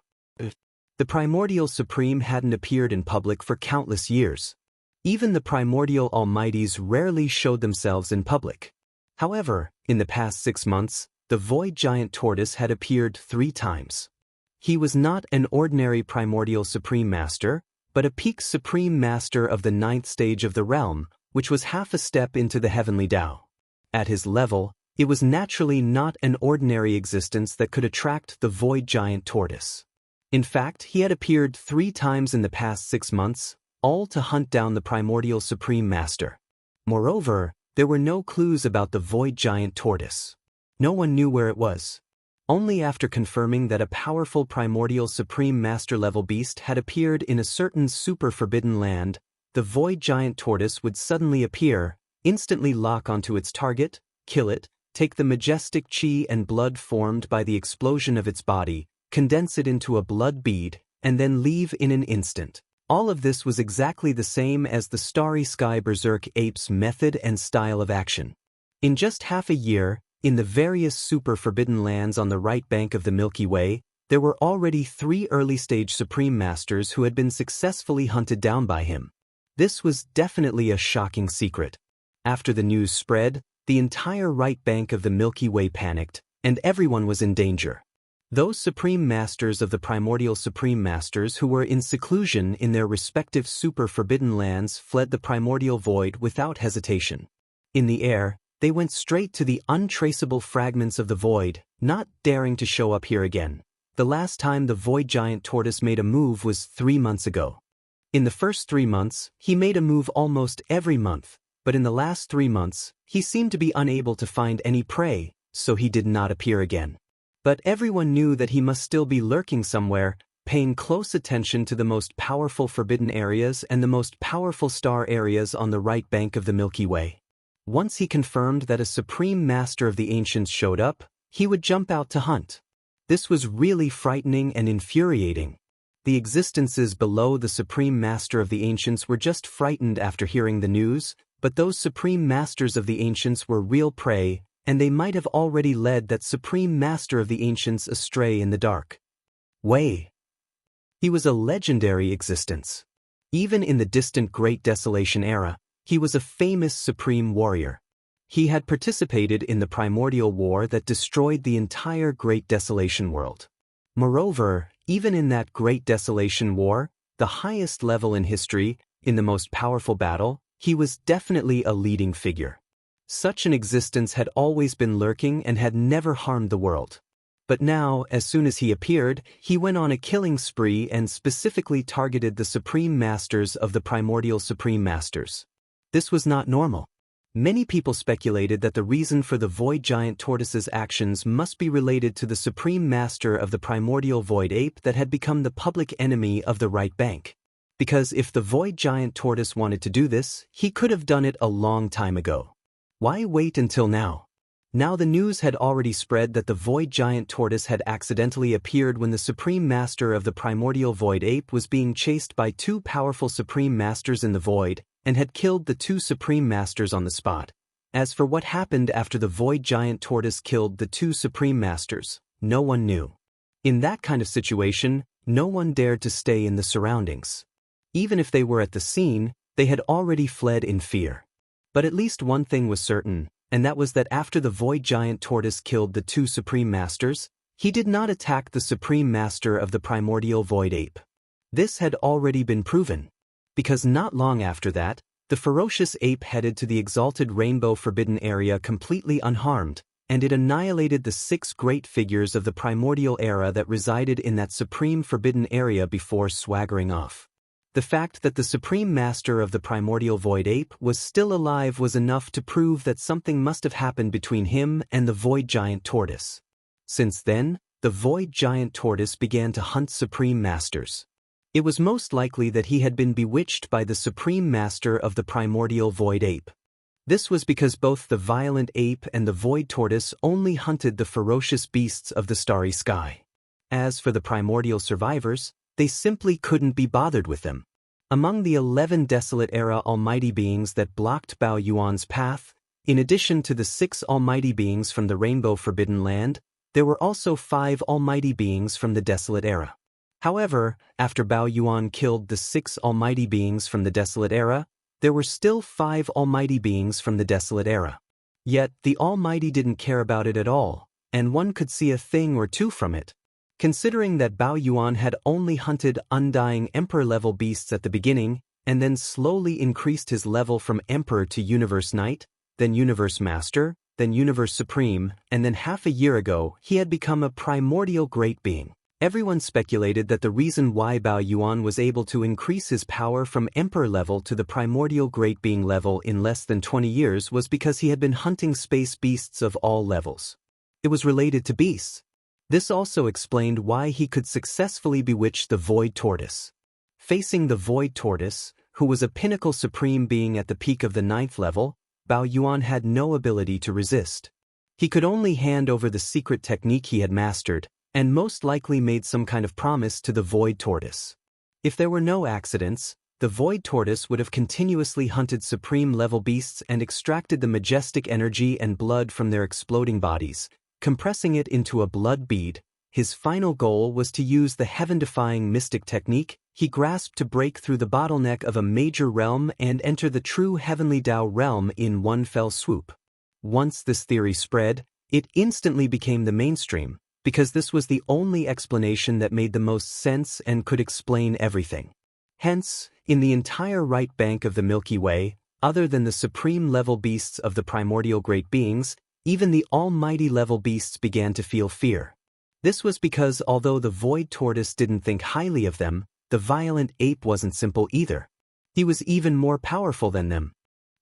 The primordial supreme hadn't appeared in public for countless years. Even the primordial almighties rarely showed themselves in public. However, in the past 6 months, the void giant tortoise had appeared 3 times. He was not an ordinary primordial supreme master, but a peak supreme master of the 9th stage of the realm, which was half a step into the heavenly Tao. At his level, it was naturally not an ordinary existence that could attract the void giant tortoise. In fact, he had appeared 3 times in the past 6 months, all to hunt down the primordial supreme master. Moreover, there were no clues about the void giant tortoise. No one knew where it was. Only after confirming that a powerful primordial supreme master level beast had appeared in a certain super forbidden land, the void giant tortoise would suddenly appear, instantly lock onto its target, kill it, take the majestic chi and blood formed by the explosion of its body, condense it into a blood bead, and then leave in an instant. All of this was exactly the same as the Starry Sky Berserk Ape's method and style of action. In just half a year, in the various super forbidden lands on the right bank of the Milky Way, there were already 3 early-stage Supreme Masters who had been successfully hunted down by him. This was definitely a shocking secret. After the news spread, the entire right bank of the Milky Way panicked, and everyone was in danger. Those Supreme Masters of the Primordial Supreme Masters who were in seclusion in their respective super forbidden lands fled the primordial void without hesitation. In the air, they went straight to the untraceable fragments of the void, not daring to show up here again. The last time the void giant tortoise made a move was 3 months ago. In the first 3 months, he made a move almost every month, but in the last 3 months, he seemed to be unable to find any prey, so he did not appear again. But everyone knew that he must still be lurking somewhere, paying close attention to the most powerful forbidden areas and the most powerful star areas on the right bank of the Milky Way. Once he confirmed that a Supreme Master of the Ancients showed up, he would jump out to hunt. This was really frightening and infuriating. The existences below the Supreme Master of the Ancients were just frightened after hearing the news, but those Supreme Masters of the Ancients were real prey, and they might have already led that Supreme Master of the Ancients astray in the dark way. He was a legendary existence. Even in the distant Great Desolation era, he was a famous supreme warrior. He had participated in the primordial war that destroyed the entire Great Desolation world. Moreover, even in that Great Desolation war, the highest level in history, in the most powerful battle, he was definitely a leading figure. Such an existence had always been lurking and had never harmed the world. But now, as soon as he appeared, he went on a killing spree and specifically targeted the Supreme Masters of the Primordial Supreme Masters. This was not normal. Many people speculated that the reason for the Void Giant Tortoise's actions must be related to the Supreme Master of the Primordial Void Ape that had become the public enemy of the right bank. Because if the Void Giant Tortoise wanted to do this, he could have done it a long time ago. Why wait until now? Now the news had already spread that the Void Giant Tortoise had accidentally appeared when the Supreme Master of the Primordial Void Ape was being chased by 2 powerful Supreme Masters in the Void, and had killed the 2 Supreme Masters on the spot. As for what happened after the Void Giant Tortoise killed the 2 Supreme Masters, no one knew. In that kind of situation, no one dared to stay in the surroundings. Even if they were at the scene, they had already fled in fear. But at least one thing was certain, and that was that after the Void Giant Tortoise killed the 2 Supreme Masters, he did not attack the Supreme Master of the Primordial Void Ape. This had already been proven. Because not long after that, the ferocious ape headed to the exalted Rainbow Forbidden Area completely unharmed, and it annihilated the 6 great figures of the primordial era that resided in that supreme forbidden area before swaggering off. The fact that the Supreme Master of the Primordial Void Ape was still alive was enough to prove that something must have happened between him and the Void Giant Tortoise. Since then, the Void Giant Tortoise began to hunt Supreme Masters. It was most likely that he had been bewitched by the Supreme Master of the Primordial Void Ape. This was because both the violent ape and the Void Tortoise only hunted the ferocious beasts of the starry sky. As for the primordial survivors, they simply couldn't be bothered with them. Among the 11 Desolate Era Almighty Beings that blocked Bao Yuan's path, in addition to the 6 Almighty Beings from the Rainbow Forbidden Land, there were also 5 Almighty Beings from the Desolate Era. However, after Bao Yuan killed the 6 Almighty Beings from the Desolate Era, there were still 5 Almighty Beings from the Desolate Era. Yet, the Almighty didn't care about it at all, and one could see a thing or two from it. Considering that Bao Yuan had only hunted undying Emperor-level beasts at the beginning, and then slowly increased his level from Emperor to Universe Knight, then Universe Master, then Universe Supreme, and then half a year ago he had become a primordial great being. Everyone speculated that the reason why Bao Yuan was able to increase his power from Emperor level to the primordial great being level in less than 20 years was because he had been hunting space beasts of all levels. It was related to beasts. This also explained why he could successfully bewitch the Void Tortoise. Facing the Void Tortoise, who was a pinnacle supreme being at the peak of the 9th level, Bao Yuan had no ability to resist. He could only hand over the secret technique he had mastered, and most likely made some kind of promise to the Void Tortoise. If there were no accidents, the Void Tortoise would have continuously hunted supreme-level beasts and extracted the majestic energy and blood from their exploding bodies, compressing it into a blood bead. His final goal was to use the heaven-defying mystic technique he grasped to break through the bottleneck of a major realm and enter the true heavenly Tao realm in one fell swoop. Once this theory spread, It instantly became the mainstream, because this was the only explanation that made the most sense and could explain everything. Hence, in the entire right bank of the Milky Way, other than the supreme-level beasts of the primordial great beings, even the almighty-level beasts began to feel fear. This was because although the void tortoise didn't think highly of them, the violent ape wasn't simple either. He was even more powerful than them.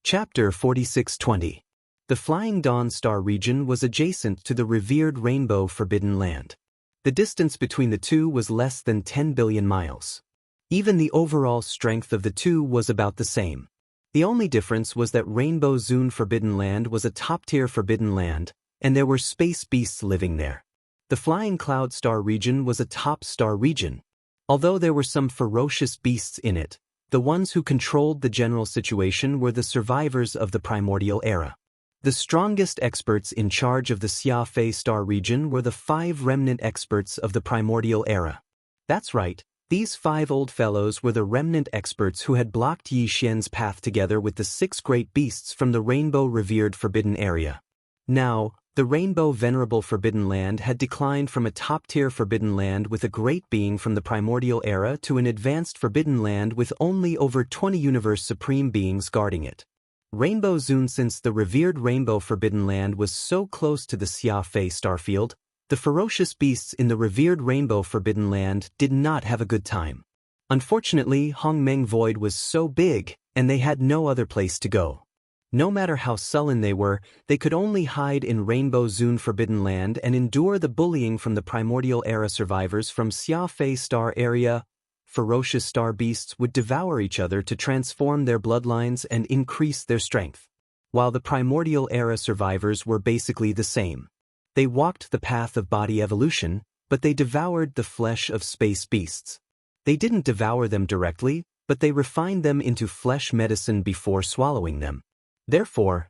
Chapter 46:20. The Flying Dawn Star region was adjacent to the revered Rainbow Forbidden Land. The distance between the two was less than 10 billion miles. Even the overall strength of the two was about the same. The only difference was that Rainbow Zone Forbidden Land was a top-tier forbidden land, and there were space beasts living there. The Flying Cloud Star region was a top star region. Although there were some ferocious beasts in it, the ones who controlled the general situation were the survivors of the primordial era. The strongest experts in charge of the Xianxia Star region were the 5 remnant experts of the primordial era. That's right, these 5 old fellows were the remnant experts who had blocked Yi Xian's path together with the 6 great beasts from the Rainbow Revered Forbidden Area. Now, the Rainbow Venerable Forbidden Land had declined from a top-tier forbidden land with a great being from the primordial era to an advanced forbidden land with only over 20 universe supreme beings guarding it. Rainbow Zone. Since the revered Rainbow Forbidden Land was so close to the Xianxia starfield, the ferocious beasts in the revered Rainbow Forbidden Land did not have a good time. Unfortunately, Hongmeng Void was so big, and they had no other place to go. No matter how sullen they were, they could only hide in Rainbow Zone Forbidden Land and endure the bullying from the primordial era survivors from Xianxia Star area. Ferocious star beasts would devour each other to transform their bloodlines and increase their strength. While the primordial era survivors were basically the same. They walked the path of body evolution, but they devoured the flesh of space beasts. They didn't devour them directly, but they refined them into flesh medicine before swallowing them. Therefore,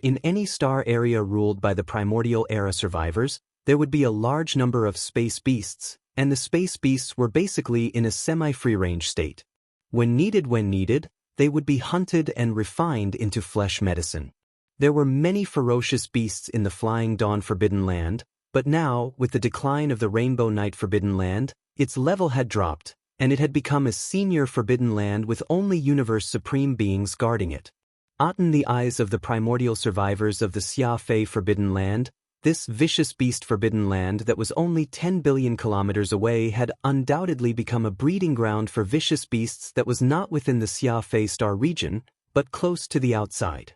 in any star area ruled by the primordial era survivors, there would be a large number of space beasts, and the space beasts were basically in a semi-free-range state. When needed, they would be hunted and refined into flesh medicine. There were many ferocious beasts in the Flying Dawn Forbidden Land, but now, with the decline of the Rainbow Night Forbidden Land, its level had dropped, and it had become a senior forbidden land with only universe supreme beings guarding it. In the eyes of the primordial survivors of the Xianxia Forbidden Land, this vicious beast forbidden land that was only 10 billion kilometers away had undoubtedly become a breeding ground for vicious beasts that was not within the Xianxia Star region, but close to the outside.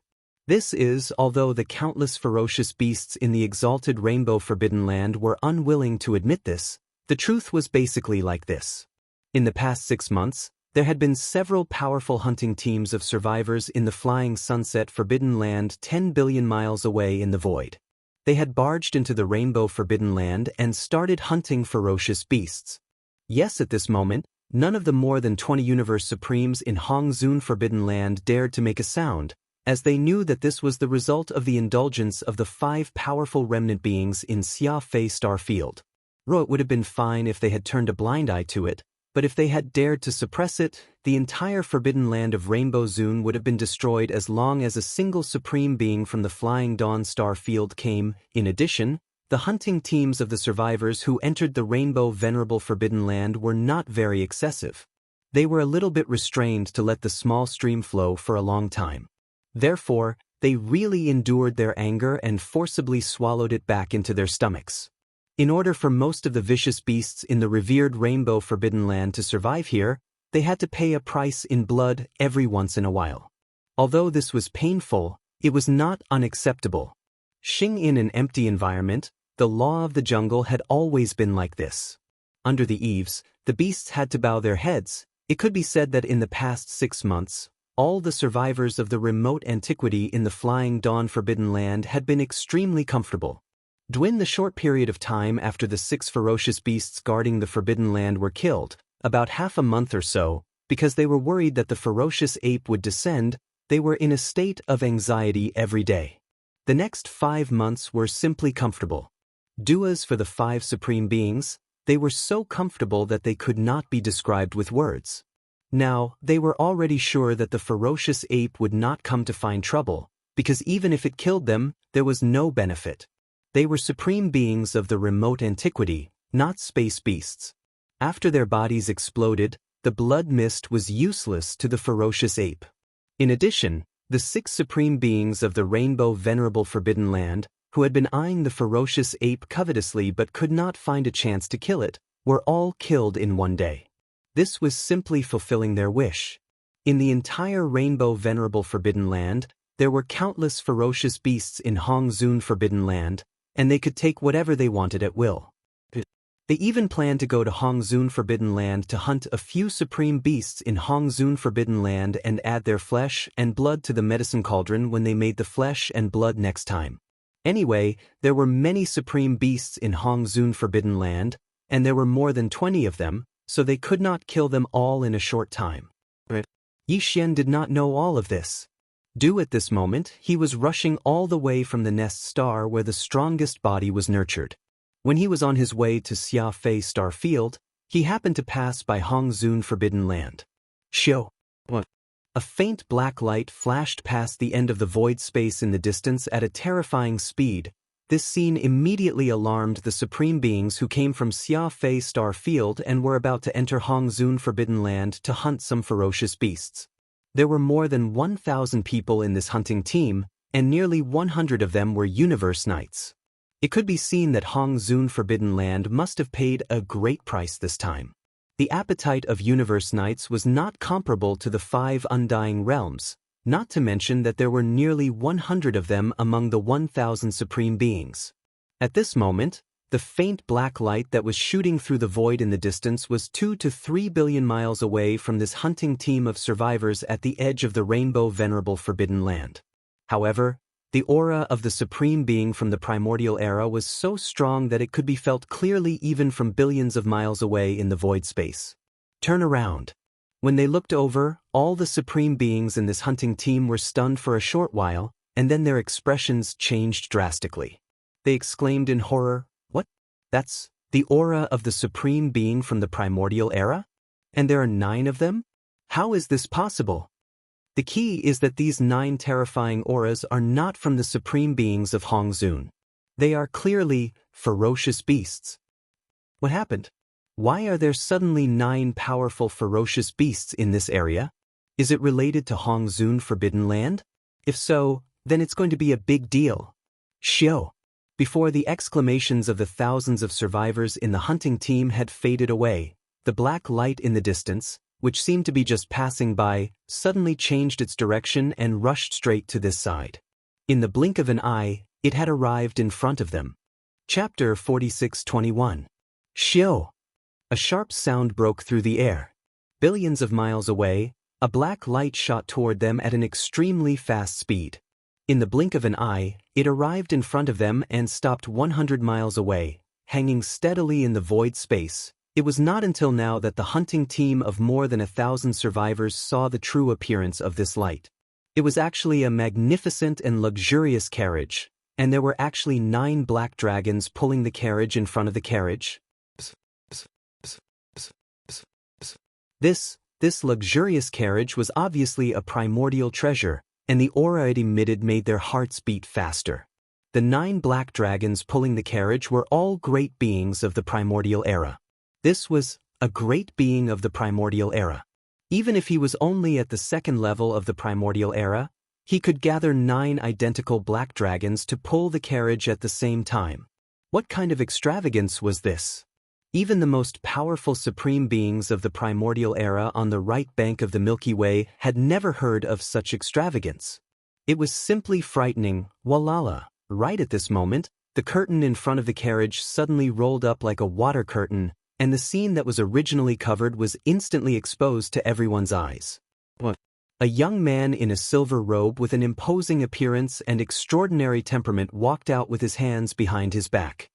This is, although the countless ferocious beasts in the exalted Rainbow Forbidden Land were unwilling to admit this, the truth was basically like this. In the past 6 months, there had been several powerful hunting teams of survivors in the Flying Sunset Forbidden Land 10 billion miles away in the void. They had barged into the Rainbow Forbidden Land and started hunting ferocious beasts. Yes, at this moment, none of the more than 20 universe supremes in Hongzun Forbidden Land dared to make a sound, as they knew that this was the result of the indulgence of the 5 powerful remnant beings in Xianxia Starfield. It would have been fine if they had turned a blind eye to it, but if they had dared to suppress it, the entire forbidden land of Rainbow Zone would have been destroyed as long as a single supreme being from the Flying Dawn Star field came. In addition, the hunting teams of the survivors who entered the Rainbow Venerable Forbidden Land were not very excessive. They were a little bit restrained to let the small stream flow for a long time. Therefore, they really endured their anger and forcibly swallowed it back into their stomachs. In order for most of the vicious beasts in the revered Rainbow Forbidden Land to survive here, they had to pay a price in blood every once in a while. Although this was painful, it was not unacceptable. In an empty environment, the law of the jungle had always been like this. Under the eaves, the beasts had to bow their heads. It could be said that in the past 6 months, all the survivors of the remote antiquity in the Flying Dawn Forbidden Land had been extremely comfortable. During the short period of time after the 6 ferocious beasts guarding the Forbidden Land were killed, about half a month or so, because they were worried that the ferocious ape would descend, they were in a state of anxiety every day. The next 5 months were simply comfortable. Duas for the 5 supreme beings, they were so comfortable that they could not be described with words. Now, they were already sure that the ferocious ape would not come to find trouble, because even if it killed them, there was no benefit. They were supreme beings of the remote antiquity, not space beasts. After their bodies exploded, the blood mist was useless to the ferocious ape. In addition, the 6 supreme beings of the Rainbow Venerable Forbidden Land, who had been eyeing the ferocious ape covetously but could not find a chance to kill it, were all killed in one day. This was simply fulfilling their wish. In the entire Rainbow Venerable Forbidden Land, there were countless ferocious beasts in Hongzun Forbidden Land, and they could take whatever they wanted at will. They even planned to go to Hongzun Forbidden Land to hunt a few supreme beasts in Hongzun Forbidden Land and add their flesh and blood to the medicine cauldron when they made the flesh and blood next time. Anyway, there were many supreme beasts in Hongzun Forbidden Land, and there were more than 20 of them, so they could not kill them all in a short time. Yi Xian did not know all of this. Due at this moment, he was rushing all the way from the Nest Star where the strongest body was nurtured. When he was on his way to Xia Fei Star Field, he happened to pass by Hongzun Forbidden Land. Shio. What? A faint black light flashed past the end of the void space in the distance at a terrifying speed. This scene immediately alarmed the supreme beings who came from Xia Fei Star Field and were about to enter Hongzun Forbidden Land to hunt some ferocious beasts. There were more than 1,000 people in this hunting team, and nearly 100 of them were Universe Knights. It could be seen that Hongzun Forbidden Land must have paid a great price this time. The appetite of Universe Knights was not comparable to the 5 Undying Realms, not to mention that there were nearly 100 of them among the 1,000 supreme beings. At this moment, the faint black light that was shooting through the void in the distance was 2 to 3 billion miles away from this hunting team of survivors at the edge of the Rainbow Venerable Forbidden Land. However, the aura of the supreme being from the primordial era was so strong that it could be felt clearly even from billions of miles away in the void space. Turn around. When they looked over, all the supreme beings in this hunting team were stunned for a short while, and then their expressions changed drastically. They exclaimed in horror, "What? That's the aura of the supreme being from the primordial era? And there are 9 of them? How is this possible?" The key is that these 9 terrifying auras are not from the supreme beings of Hongzun. They are clearly ferocious beasts. What happened? Why are there suddenly 9 powerful ferocious beasts in this area? Is it related to Hongzun Forbidden Land? If so, then it's going to be a big deal. Shio. Before the exclamations of the thousands of survivors in the hunting team had faded away, the black light in the distance, which seemed to be just passing by, suddenly changed its direction and rushed straight to this side. In the blink of an eye, it had arrived in front of them. Chapter 46:21. Shio! A sharp sound broke through the air. Billions of miles away, a black light shot toward them at an extremely fast speed. In the blink of an eye, it arrived in front of them and stopped 100 miles away, hanging steadily in the void space. It was not until now that the hunting team of more than 1,000 survivors saw the true appearance of this light. It was actually a magnificent and luxurious carriage, and there were actually 9 black dragons pulling the carriage in front of the carriage. This luxurious carriage was obviously a primordial treasure, and the aura it emitted made their hearts beat faster. The 9 black dragons pulling the carriage were all great beings of the primordial era. This was a great being of the primordial era. Even if he was only at the 2nd level of the primordial era, he could gather 9 identical black dragons to pull the carriage at the same time. What kind of extravagance was this? Even the most powerful supreme beings of the primordial era on the right bank of the Milky Way had never heard of such extravagance. It was simply frightening. Walala. Right at this moment, the curtain in front of the carriage suddenly rolled up like a water curtain, and the scene that was originally covered was instantly exposed to everyone's eyes. What? A young man in a silver robe with an imposing appearance and extraordinary temperament walked out with his hands behind his back.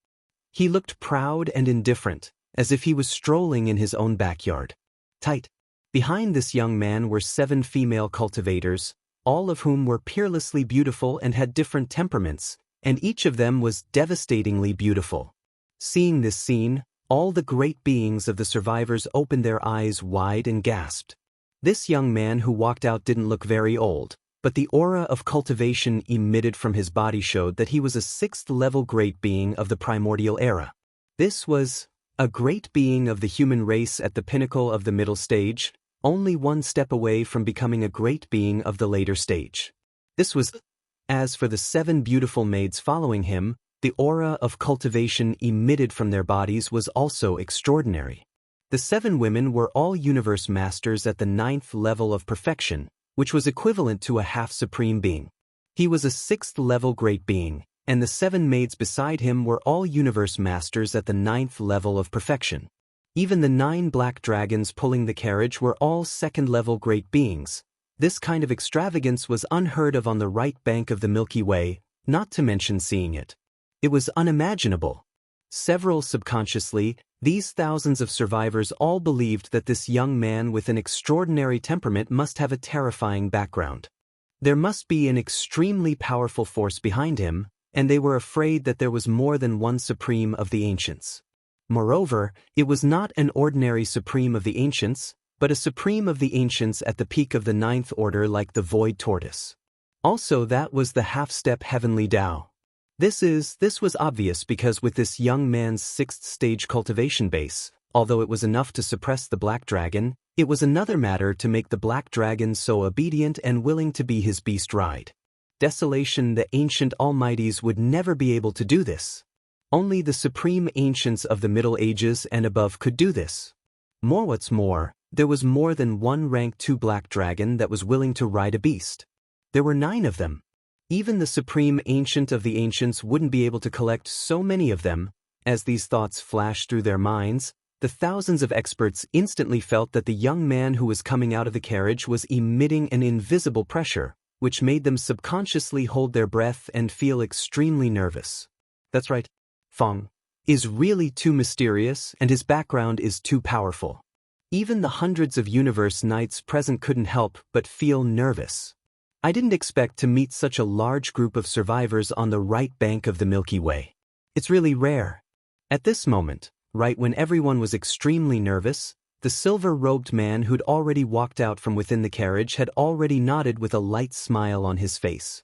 He looked proud and indifferent, as if he was strolling in his own backyard. Tight. Behind this young man were 7 female cultivators, all of whom were peerlessly beautiful and had different temperaments, and each of them was devastatingly beautiful. Seeing this scene, all the great beings of the survivors opened their eyes wide and gasped. This young man who walked out didn't look very old, but the aura of cultivation emitted from his body showed that he was a 6th-level great being of the primordial era. This was a great being of the human race at the pinnacle of the middle stage, only one step away from becoming a great being of the later stage. This was. As for the 7 beautiful maids following him, the aura of cultivation emitted from their bodies was also extraordinary. The 7 women were all universe masters at the 9th level of perfection, which was equivalent to a half-supreme being. He was a 6th-level great being, and the 7 maids beside him were all universe masters at the 9th level of perfection. Even the 9 black dragons pulling the carriage were all 2nd-level great beings. This kind of extravagance was unheard of on the right bank of the Milky Way, not to mention seeing it. It was unimaginable. Several subconsciously, these thousands of survivors all believed that this young man with an extraordinary temperament must have a terrifying background. There must be an extremely powerful force behind him, and they were afraid that there was more than one supreme of the ancients. Moreover, it was not an ordinary supreme of the ancients, but a supreme of the ancients at the peak of the 9th order like the void tortoise. Also, that was the half-step heavenly Tao. This was obvious because with this young man's 6th stage cultivation base, although it was enough to suppress the black dragon, it was another matter to make the black dragon so obedient and willing to be his beast ride. Desolation, the ancient almighties would never be able to do this. Only the supreme ancients of the Middle Ages and above could do this. What's more, there was more than one rank 2 black dragon that was willing to ride a beast. There were 9 of them. Even the supreme ancient of the ancients wouldn't be able to collect so many of them. As these thoughts flashed through their minds, the thousands of experts instantly felt that the young man who was coming out of the carriage was emitting an invisible pressure, which made them subconsciously hold their breath and feel extremely nervous. That's right. Feng is really too mysterious and his background is too powerful. Even the hundreds of universe knights present couldn't help but feel nervous. I didn't expect to meet such a large group of survivors on the right bank of the Milky Way. It's really rare. At this moment, right when everyone was extremely nervous, the silver-robed man who'd already walked out from within the carriage had already nodded with a light smile on his face.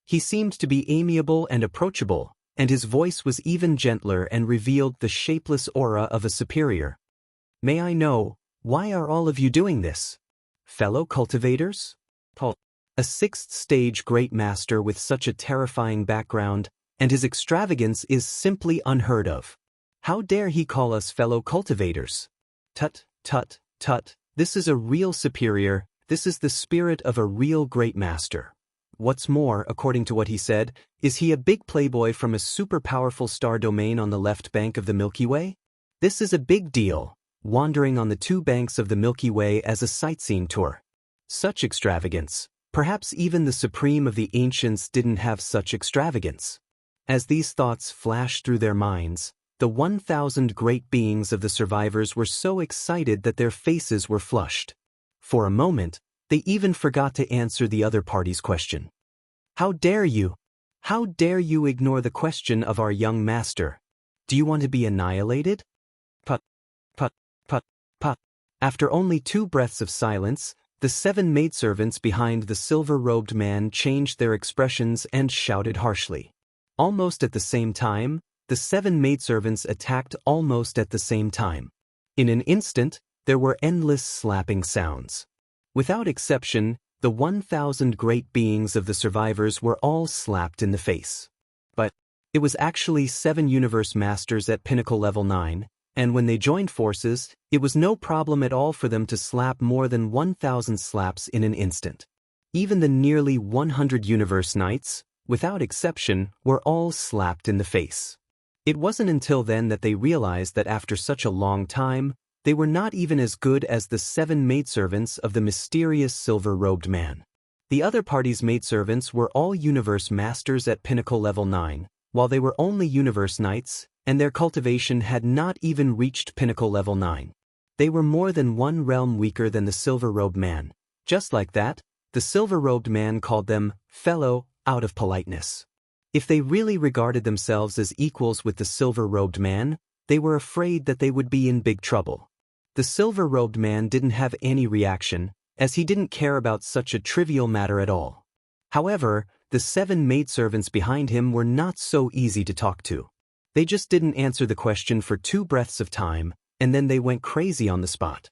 He seemed to be amiable and approachable, and his voice was even gentler and revealed the shapeless aura of a superior. May I know, why are all of you doing this? Fellow cultivators? A 6th stage great master with such a terrifying background, and his extravagance is simply unheard of. How dare he call us fellow cultivators? Tut, tut, tut, this is a real superior, this is the spirit of a real great master. What's more, according to what he said, is he a big playboy from a super powerful star domain on the left bank of the Milky Way? This is a big deal, wandering on the 2 banks of the Milky Way as a sightseeing tour. Such extravagance. Perhaps even the supreme of the ancients didn't have such extravagance. As these thoughts flashed through their minds, the 1,000 great beings of the survivors were so excited that their faces were flushed. For a moment, they even forgot to answer the other party's question. How dare you? How dare you ignore the question of our young master? Do you want to be annihilated? Put, put, put, put. After only 2 breaths of silence, the 7 maidservants behind the silver-robed man changed their expressions and shouted harshly. Almost at the same time, the 7 maidservants attacked almost at the same time. In an instant, there were endless slapping sounds. Without exception, the 1,000 great beings of the survivors were all slapped in the face. But it was actually 7 universe masters at pinnacle level 9, and when they joined forces, it was no problem at all for them to slap more than 1,000 slaps in an instant. Even the nearly 100 universe knights, without exception, were all slapped in the face. It wasn't until then that they realized that after such a long time, they were not even as good as the 7 maidservants of the mysterious silver-robed man. The other party's maidservants were all universe masters at pinnacle level 9, while they were only universe knights, and their cultivation had not even reached pinnacle level 9. They were more than 1 realm weaker than the silver-robed man. Just like that, the silver-robed man called them fellow out of politeness. If they really regarded themselves as equals with the silver-robed man, they were afraid that they would be in big trouble. The silver-robed man didn't have any reaction, as he didn't care about such a trivial matter at all. However, the 7 maidservants behind him were not so easy to talk to. They just didn't answer the question for 2 breaths of time, and then they went crazy on the spot.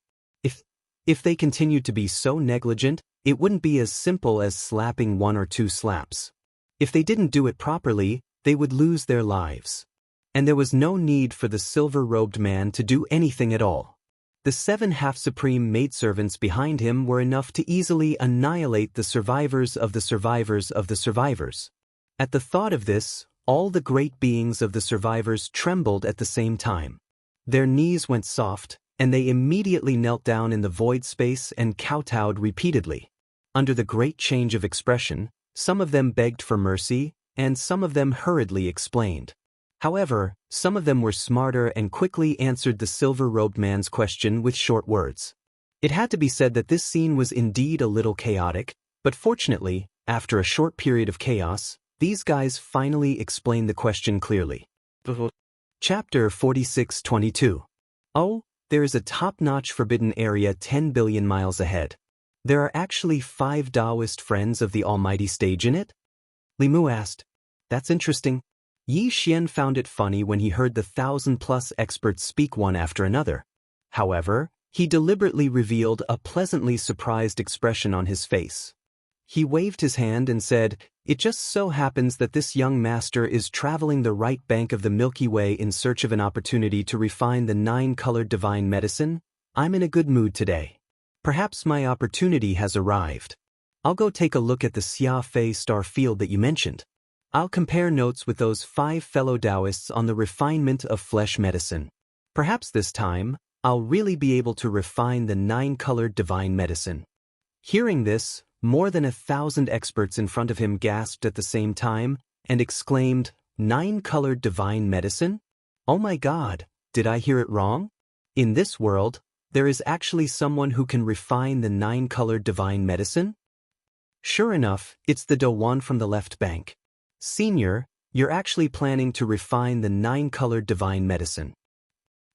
If they continued to be so negligent, it wouldn't be as simple as slapping 1 or 2 slaps. If they didn't do it properly, they would lose their lives. And there was no need for the silver-robed man to do anything at all. The 7 half-supreme maidservants behind him were enough to easily annihilate the survivors of the survivors of the survivors. At the thought of this, all the great beings of the survivors trembled at the same time. Their knees went soft, and they immediately knelt down in the void space and kowtowed repeatedly. Under the great change of expression, some of them begged for mercy, and some of them hurriedly explained. However, some of them were smarter and quickly answered the silver-robed man's question with short words. It had to be said that this scene was indeed a little chaotic, but fortunately, after a short period of chaos, these guys finally explained the question clearly. Chapter 46:22. Oh, there is a top-notch forbidden area 10 billion miles ahead. There are actually 5 Taoist friends of the Almighty stage in it? Li Mu asked. That's interesting. Yi Xian found it funny when he heard the 1,000+ experts speak one after another. However, he deliberately revealed a pleasantly surprised expression on his face. He waved his hand and said, "It just so happens that this young master is traveling the right bank of the Milky Way in search of an opportunity to refine the 9-colored divine medicine. I'm in a good mood today. Perhaps my opportunity has arrived. I'll go take a look at the Xia Fei star field that you mentioned. I'll compare notes with those 5 fellow Taoists on the refinement of flesh medicine. Perhaps this time, I'll really be able to refine the 9-colored divine medicine." Hearing this, more than 1,000 experts in front of him gasped at the same time and exclaimed, 9-colored divine medicine? Oh my God, did I hear it wrong? In this world, there is actually someone who can refine the 9-colored divine medicine? Sure enough, it's the Dowan from the left bank. Senior, you're actually planning to refine the 9-colored divine medicine.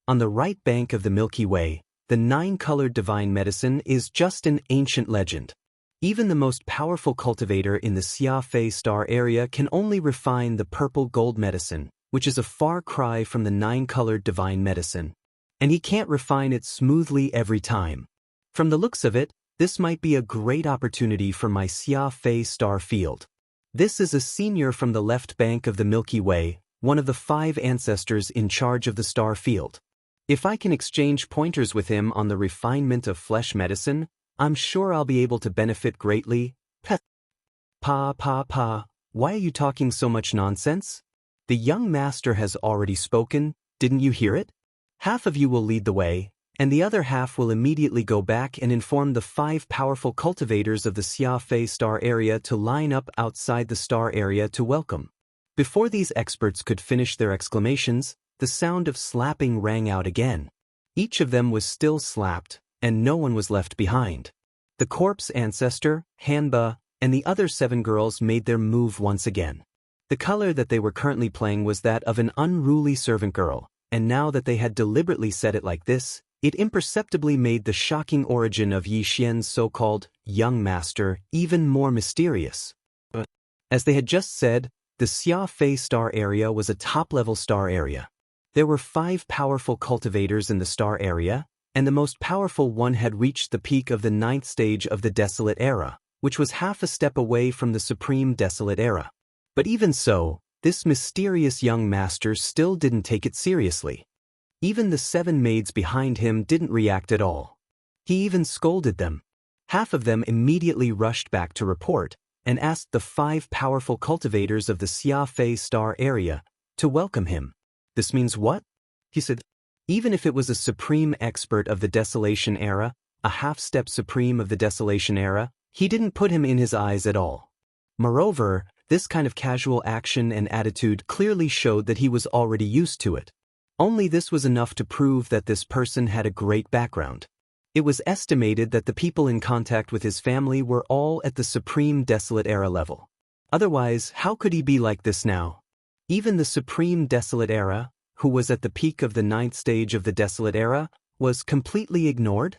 On the right bank of the Milky Way, the 9-colored divine medicine is just an ancient legend. Even the most powerful cultivator in the Xia Fei star area can only refine the purple gold medicine, which is a far cry from the 9-colored divine medicine. And he can't refine it smoothly every time. From the looks of it, this might be a great opportunity for my Xia Fei star field. This is a senior from the left bank of the Milky Way, one of the 5 ancestors in charge of the star field. If I can exchange pointers with him on the refinement of flesh medicine, I'm sure I'll be able to benefit greatly. Pa, why are you talking so much nonsense? The young master has already spoken, didn't you hear it? Half of you will lead the way, and the other half will immediately go back and inform the 5 powerful cultivators of the Xia Fei star area to line up outside the star area to welcome. Before these experts could finish their exclamations, the sound of slapping rang out again. Each of them was still slapped, and no one was left behind. The corpse ancestor, Hanba, and the other 7 girls made their move once again. The color that they were currently playing was that of an unruly servant girl, and now that they had deliberately said it like this, it imperceptibly made the shocking origin of Yi Xian's so-called young master even more mysterious. As they had just said, the Xia Fei star area was a top-level star area. There were 5 powerful cultivators in the star area, and the most powerful one had reached the peak of the 9th stage of the Desolate Era, which was half a step away from the Supreme Desolate Era. But even so, this mysterious young master still didn't take it seriously. Even the 7 maids behind him didn't react at all. He even scolded them. Half of them immediately rushed back to report and asked the 5 powerful cultivators of the Xia Fei star area to welcome him. This means what? He said. Even if it was a supreme expert of the Desolation Era, a half-step supreme of the Desolation Era, he didn't put him in his eyes at all. Moreover, this kind of casual action and attitude clearly showed that he was already used to it. Only this was enough to prove that this person had a great background. It was estimated that the people in contact with his family were all at the Supreme Desolate Era level. Otherwise, how could he be like this now? Even the Supreme Desolate Era, who was at the peak of the 9th stage of the Desolate Era, was completely ignored?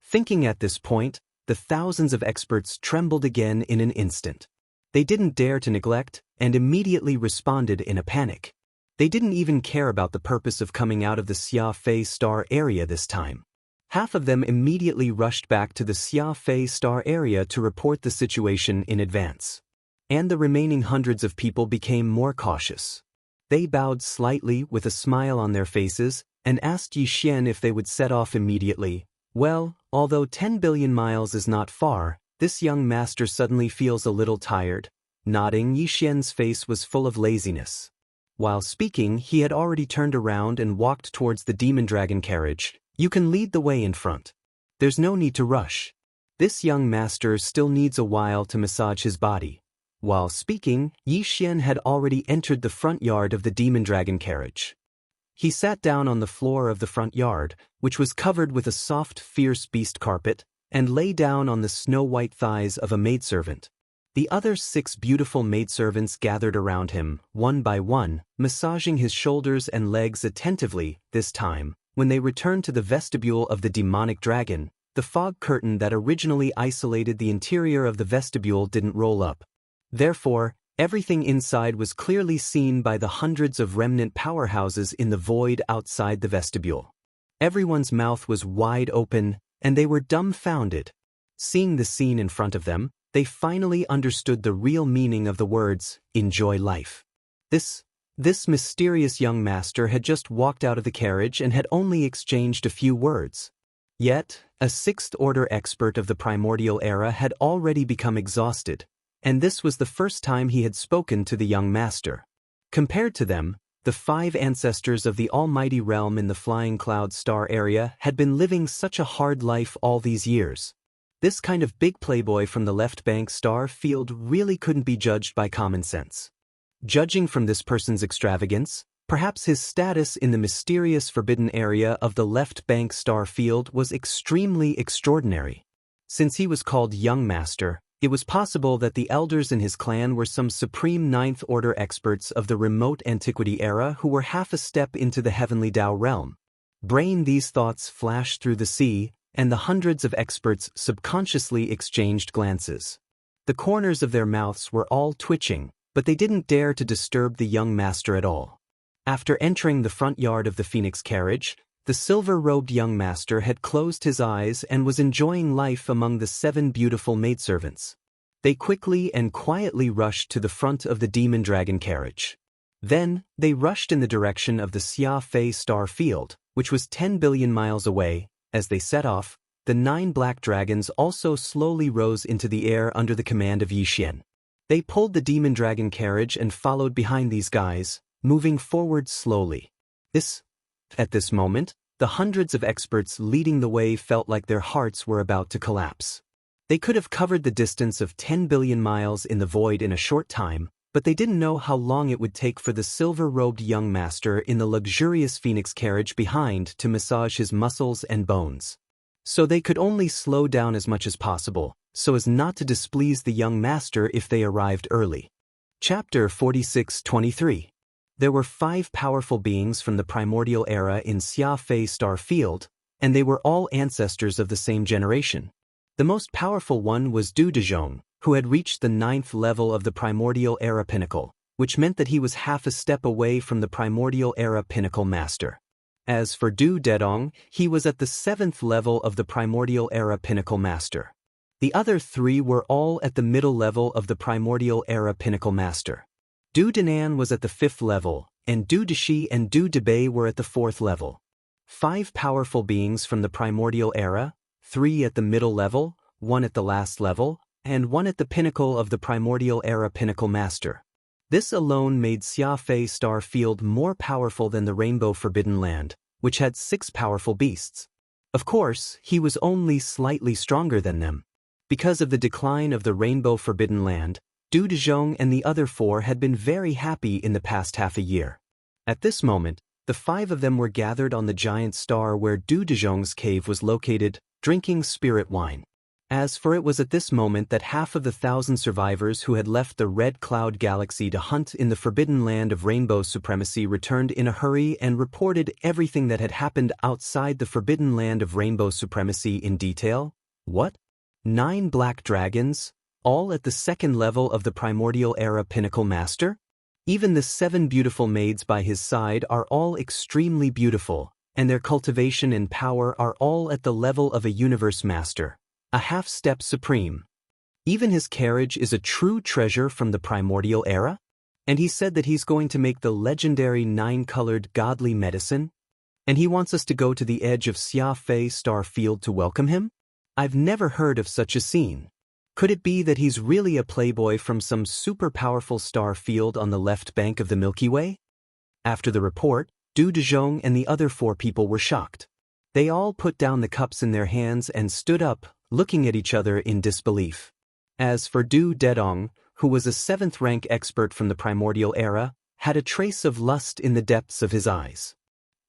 Thinking at this point, the thousands of experts trembled again in an instant. They didn't dare to neglect, and immediately responded in a panic. They didn't even care about the purpose of coming out of the Xia Fei Star area this time. Half of them immediately rushed back to the Xia Fei Star area to report the situation in advance. And the remaining hundreds of people became more cautious. They bowed slightly with a smile on their faces and asked Yixian if they would set off immediately. Well, although 10 billion miles is not far, this young master suddenly feels a little tired. Nodding, Yixian's face was full of laziness. While speaking, he had already turned around and walked towards the demon dragon carriage. You can lead the way in front. There's no need to rush. This young master still needs a while to massage his body. While speaking, Yixian had already entered the front yard of the demon dragon carriage. He sat down on the floor of the front yard, which was covered with a soft, fierce beast carpet, and lay down on the snow-white thighs of a maidservant. The other 6 beautiful maidservants gathered around him, one by one, massaging his shoulders and legs attentively. This time, when they returned to the vestibule of the demonic dragon, the fog curtain that originally isolated the interior of the vestibule didn't roll up. Therefore, everything inside was clearly seen by the hundreds of remnant powerhouses in the void outside the vestibule. Everyone's mouth was wide open, and they were dumbfounded. Seeing the scene in front of them, they finally understood the real meaning of the words, "Enjoy life." This mysterious young master had just walked out of the carriage and had only exchanged a few words. Yet, a 6th-order expert of the primordial era had already become exhausted, and this was the first time he had spoken to the young master. Compared to them, the 5 ancestors of the almighty realm in the Flying Cloud Star area had been living such a hard life all these years. This kind of big playboy from the left bank star field really couldn't be judged by common sense. Judging from this person's extravagance, perhaps his status in the mysterious forbidden area of the left bank star field was extremely extraordinary. Since he was called Young Master, it was possible that the elders in his clan were some supreme 9th-order experts of the remote antiquity era who were half a step into the heavenly Tao realm. These thoughts flashed through the sea, and the hundreds of experts subconsciously exchanged glances. The corners of their mouths were all twitching, but they didn't dare to disturb the young master at all. After entering the front yard of the Phoenix carriage, the silver-robed young master had closed his eyes and was enjoying life among the 7 beautiful maidservants. They quickly and quietly rushed to the front of the demon dragon carriage. Then, they rushed in the direction of the Xia Fei star field, which was 10 billion miles away. As they set off, the 9 black dragons also slowly rose into the air under the command of Yixian. They pulled the demon dragon carriage and followed behind these guys, moving forward slowly. At this moment, the hundreds of experts leading the way felt like their hearts were about to collapse. They could have covered the distance of 10 billion miles in the void in a short time, but they didn't know how long it would take for the silver-robed young master in the luxurious Phoenix carriage behind to massage his muscles and bones. So they could only slow down as much as possible, so as not to displease the young master if they arrived early. Chapter 46-23. There were 5 powerful beings from the primordial era in Xia Fei star field, and they were all ancestors of the same generation. The most powerful one was Du Dezhong, who had reached the 9th level of the primordial era pinnacle, which meant that he was half a step away from the primordial era pinnacle master. As for Du Dedong, he was at the 7th level of the primordial era pinnacle master. The other 3 were all at the middle level of the primordial era pinnacle master. Du Denan was at the 5th level, and Du Deshi and Du Debei were at the 4th level. 5 powerful beings from the primordial era, 3 at the middle level, 1 at the last level, and 1 at the pinnacle of the primordial era pinnacle master. This alone made Xia Fei star field more powerful than the Rainbow Forbidden Land, which had 6 powerful beasts. Of course, he was only slightly stronger than them. Because of the decline of the Rainbow Forbidden Land, Du Dezhong and the other 4 had been very happy in the past half a year. At this moment, the 5 of them were gathered on the giant star where Du Dezhong's cave was located, drinking spirit wine. As for it was at this moment that half of the 1,000 survivors who had left the Red Cloud Galaxy to hunt in the forbidden land of Rainbow Supremacy returned in a hurry and reported everything that had happened outside the forbidden land of Rainbow Supremacy in detail. What? 9 black dragons? all at the second level of the Primordial Era Pinnacle Master? Even the 7 beautiful maids by his side are all extremely beautiful, and their cultivation and power are all at the level of a Universe Master, a half-step supreme. Even his carriage is a true treasure from the Primordial Era? And he said that he's going to make the legendary 9-colored godly medicine? And he wants us to go to the edge of Xianxia Star Field to welcome him? I've never heard of such a scene. Could it be that he's really a playboy from some super powerful star field on the left bank of the Milky Way? After the report, Du Dezhong and the other 4 people were shocked. They all put down the cups in their hands and stood up, looking at each other in disbelief. As for Du Dedong, who was a 7th-rank expert from the Primordial Era, had a trace of lust in the depths of his eyes.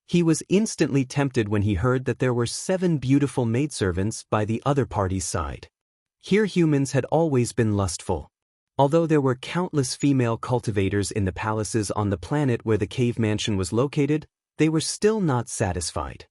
He was instantly tempted when he heard that there were 7 beautiful maidservants by the other party's side. Here humans had always been lustful. Although there were countless female cultivators in the palaces on the planet where the cave mansion was located, they were still not satisfied.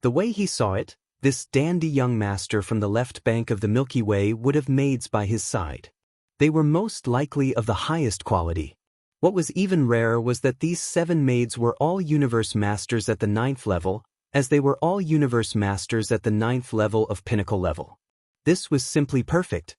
The way he saw it, this dandy young master from the left bank of the Milky Way would have maids by his side. They were most likely of the highest quality. What was even rarer was that these 7 maids were all Universe Masters at the 9th level, as they were all Universe Masters at the 9th level of Pinnacle level. This was simply perfect.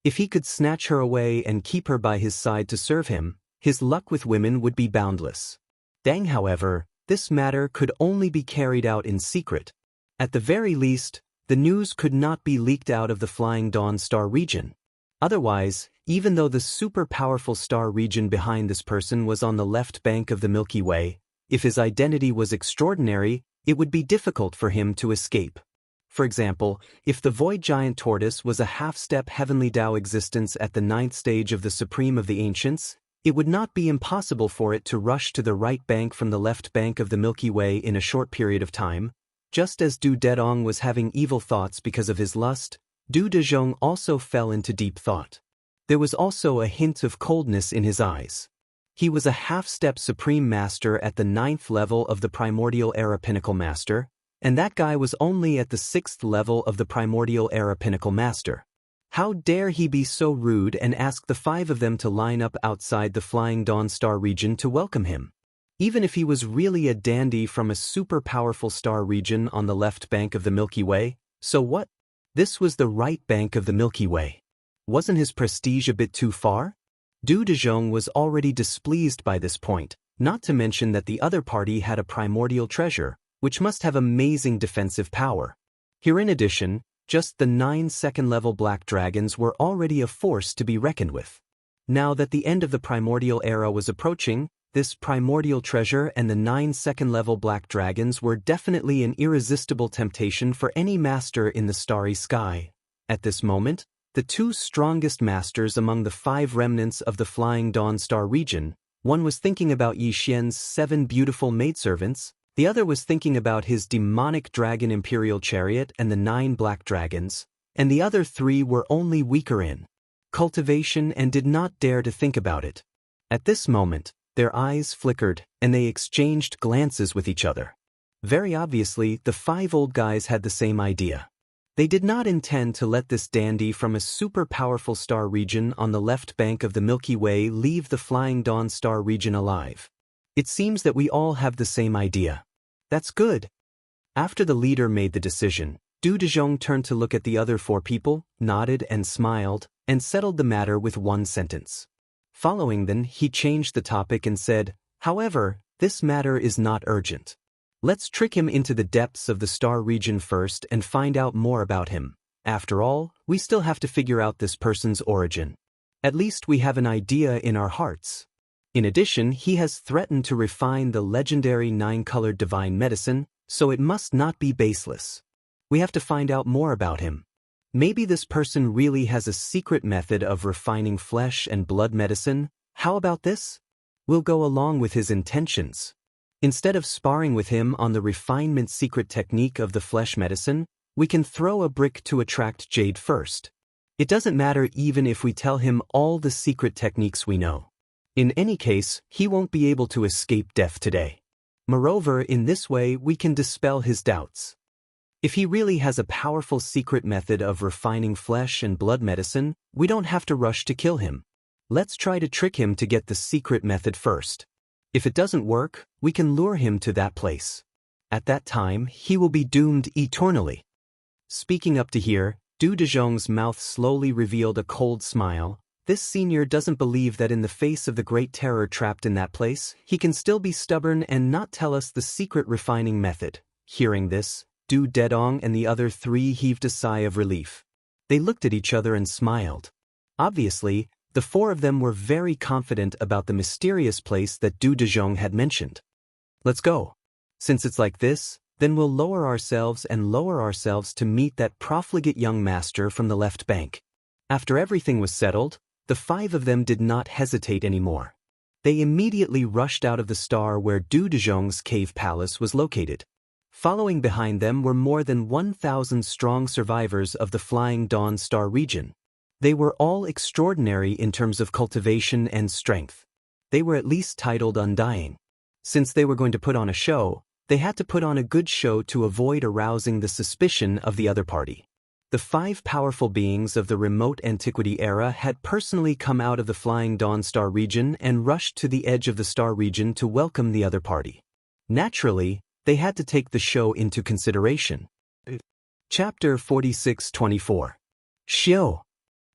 If he could snatch her away and keep her by his side to serve him, his luck with women would be boundless. Dang, however, this matter could only be carried out in secret. At the very least, the news could not be leaked out of the Flying Dawn Star region. Otherwise, even though the super powerful star region behind this person was on the left bank of the Milky Way, if his identity was extraordinary, it would be difficult for him to escape. For example, if the Void Giant Tortoise was a half-step Heavenly Tao existence at the 9th stage of the Supreme of the Ancients, it would not be impossible for it to rush to the right bank from the left bank of the Milky Way in a short period of time. Just as Du Dedong was having evil thoughts because of his lust, Du Dezhong also fell into deep thought. There was also a hint of coldness in his eyes. He was a half-step Supreme Master at the 9th level of the Primordial Era Pinnacle Master, and that guy was only at the 6th level of the Primordial Era Pinnacle Master. How dare he be so rude and ask the 5 of them to line up outside the Flying Dawn Star region to welcome him? Even if he was really a dandy from a super powerful star region on the left bank of the Milky Way, so what? This was the right bank of the Milky Way. Wasn't his prestige a bit too far? Du Dezhong was already displeased by this point, not to mention that the other party had a primordial treasure, which must have amazing defensive power. Here in addition, just the 9 second-level black dragons were already a force to be reckoned with. Now that the end of the primordial era was approaching, this primordial treasure and the 9 second-level black dragons were definitely an irresistible temptation for any master in the starry sky. At this moment, the 2 strongest masters among the 5 remnants of the Flying Dawn Star region, one was thinking about Yi Xian's 7 beautiful maidservants, the other was thinking about his demonic dragon imperial chariot and the 9 black dragons, and the other 3 were only weaker in cultivation and did not dare to think about it. At this moment, their eyes flickered, and they exchanged glances with each other. Very obviously, the 5 old guys had the same idea. They did not intend to let this dandy from a super powerful star region on the left bank of the Milky Way leave the Flying Dawn Star region alive. It seems that we all have the same idea. That's good. After the leader made the decision, Du Dezhong turned to look at the other 4 people, nodded and smiled, and settled the matter with one sentence. Following then, he changed the topic and said, "However, this matter is not urgent. Let's trick him into the depths of the star region first and find out more about him. After all, we still have to figure out this person's origin. At least we have an idea in our hearts. In addition, he has threatened to refine the legendary 9-colored divine medicine, so it must not be baseless. We have to find out more about him. Maybe this person really has a secret method of refining flesh and blood medicine. How about this? We'll go along with his intentions. Instead of sparring with him on the refinement secret technique of the flesh medicine, we can throw a brick to attract jade first. It doesn't matter even if we tell him all the secret techniques we know. In any case, he won't be able to escape death today. Moreover, in this way we can dispel his doubts." If he really has a powerful secret method of refining flesh and blood medicine, we don't have to rush to kill him. Let's try to trick him to get the secret method first. If it doesn't work, we can lure him to that place. At that time, he will be doomed eternally. Speaking up to here, Du Dezhong's mouth slowly revealed a cold smile. This senior doesn't believe that in the face of the great terror trapped in that place, he can still be stubborn and not tell us the secret refining method. Hearing this, Du Dedong and the other three heaved a sigh of relief. They looked at each other and smiled. Obviously, the four of them were very confident about the mysterious place that Du Dezhong had mentioned. Let's go. Since it's like this, then we'll lower ourselves to meet that profligate young master from the left bank. After everything was settled, the five of them did not hesitate anymore. They immediately rushed out of the star where Du Dezhong's cave palace was located. Following behind them were more than 1,000 strong survivors of the Flying Dawn Star region. They were all extraordinary in terms of cultivation and strength. They were at least titled Undying. Since they were going to put on a show, they had to put on a good show to avoid arousing the suspicion of the other party. The five powerful beings of the remote antiquity era had personally come out of the Flying Dawn Star region and rushed to the edge of the star region to welcome the other party. Naturally, they had to take the show into consideration. Chapter 46-24. Xiao.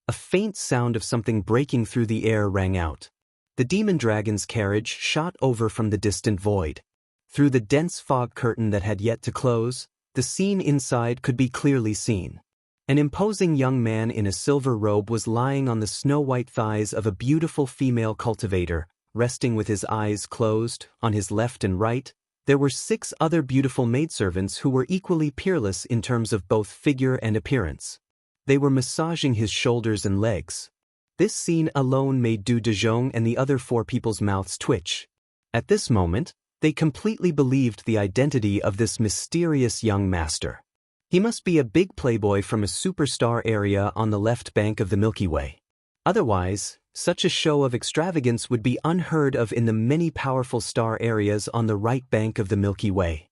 A faint sound of something breaking through the air rang out. The demon dragon's carriage shot over from the distant void. Through the dense fog curtain that had yet to close, the scene inside could be clearly seen. An imposing young man in a silver robe was lying on the snow-white thighs of a beautiful female cultivator, resting with his eyes closed. On his left and right, there were 6 other beautiful maidservants who were equally peerless in terms of both figure and appearance. They were massaging his shoulders and legs. This scene alone made Du Dezhong and the other 4 people's mouths twitch. At this moment, they completely believed the identity of this mysterious young master. He must be a big playboy from a superstar area on the left bank of the Milky Way. Otherwise, such a show of extravagance would be unheard of in the many powerful star areas on the right bank of the Milky Way.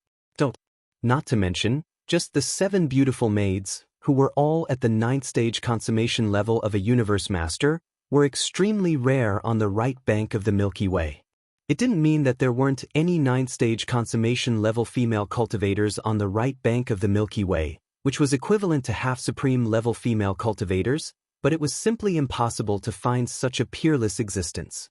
Not to mention, just the 7 beautiful maids, who were all at the 9th stage consummation level of a universe master, were extremely rare on the right bank of the Milky Way. It didn't mean that there weren't any 9th stage consummation level female cultivators on the right bank of the Milky Way, which was equivalent to half-supreme level female cultivators, but it was simply impossible to find such a peerless existence.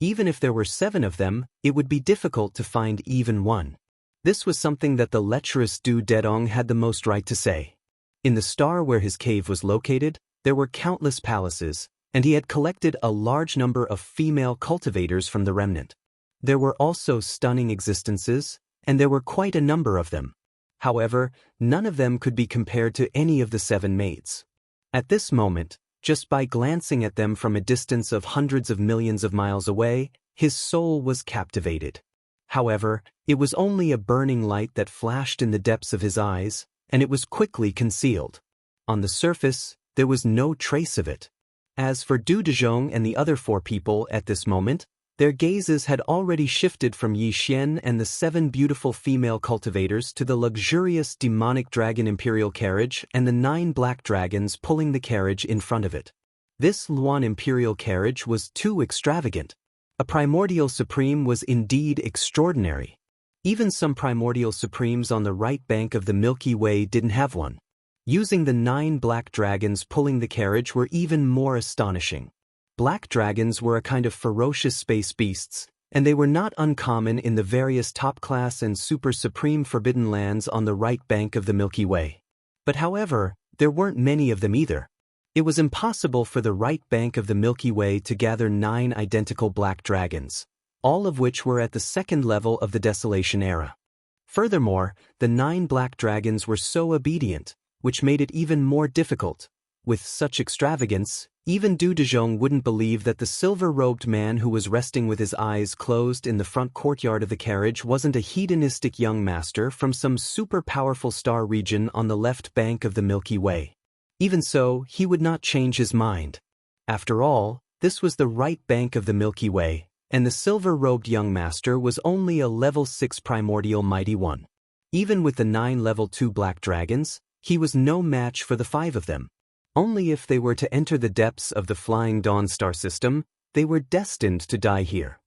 Even if there were 7 of them, it would be difficult to find even one. This was something that the lecherous Du Dedong had the most right to say. In the star where his cave was located, there were countless palaces, and he had collected a large number of female cultivators from the remnant. There were also stunning existences, and there were quite a number of them. However, none of them could be compared to any of the 7 maids. At this moment, just by glancing at them from a distance of hundreds of millions of miles away, his soul was captivated. However, it was only a burning light that flashed in the depths of his eyes, and it was quickly concealed. On the surface, there was no trace of it. As for Du Dezhong and the other 4 people at this moment, their gazes had already shifted from Yi Xian and the 7 beautiful female cultivators to the luxurious demonic dragon imperial carriage and the 9 black dragons pulling the carriage in front of it. This Luan imperial carriage was too extravagant. A primordial supreme was indeed extraordinary. Even some primordial supremes on the right bank of the Milky Way didn't have one. Using the 9 black dragons pulling the carriage were even more astonishing. Black dragons were a kind of ferocious space beasts, and they were not uncommon in the various top-class and super-supreme forbidden lands on the right bank of the Milky Way. But however, there weren't many of them either. It was impossible for the right bank of the Milky Way to gather 9 identical black dragons, all of which were at the 2nd level of the Desolation era. Furthermore, the 9 black dragons were so obedient, which made it even more difficult. With such extravagance, even Du Dezhong wouldn't believe that the silver-robed man who was resting with his eyes closed in the front courtyard of the carriage wasn't a hedonistic young master from some super-powerful star region on the left bank of the Milky Way. Even so, he would not change his mind. After all, this was the right bank of the Milky Way, and the silver-robed young master was only a level 6 primordial mighty one. Even with the 9 level 2 black dragons, he was no match for the 5 of them. Only if they were to enter the depths of the Flying Dawn star system, they were destined to die here.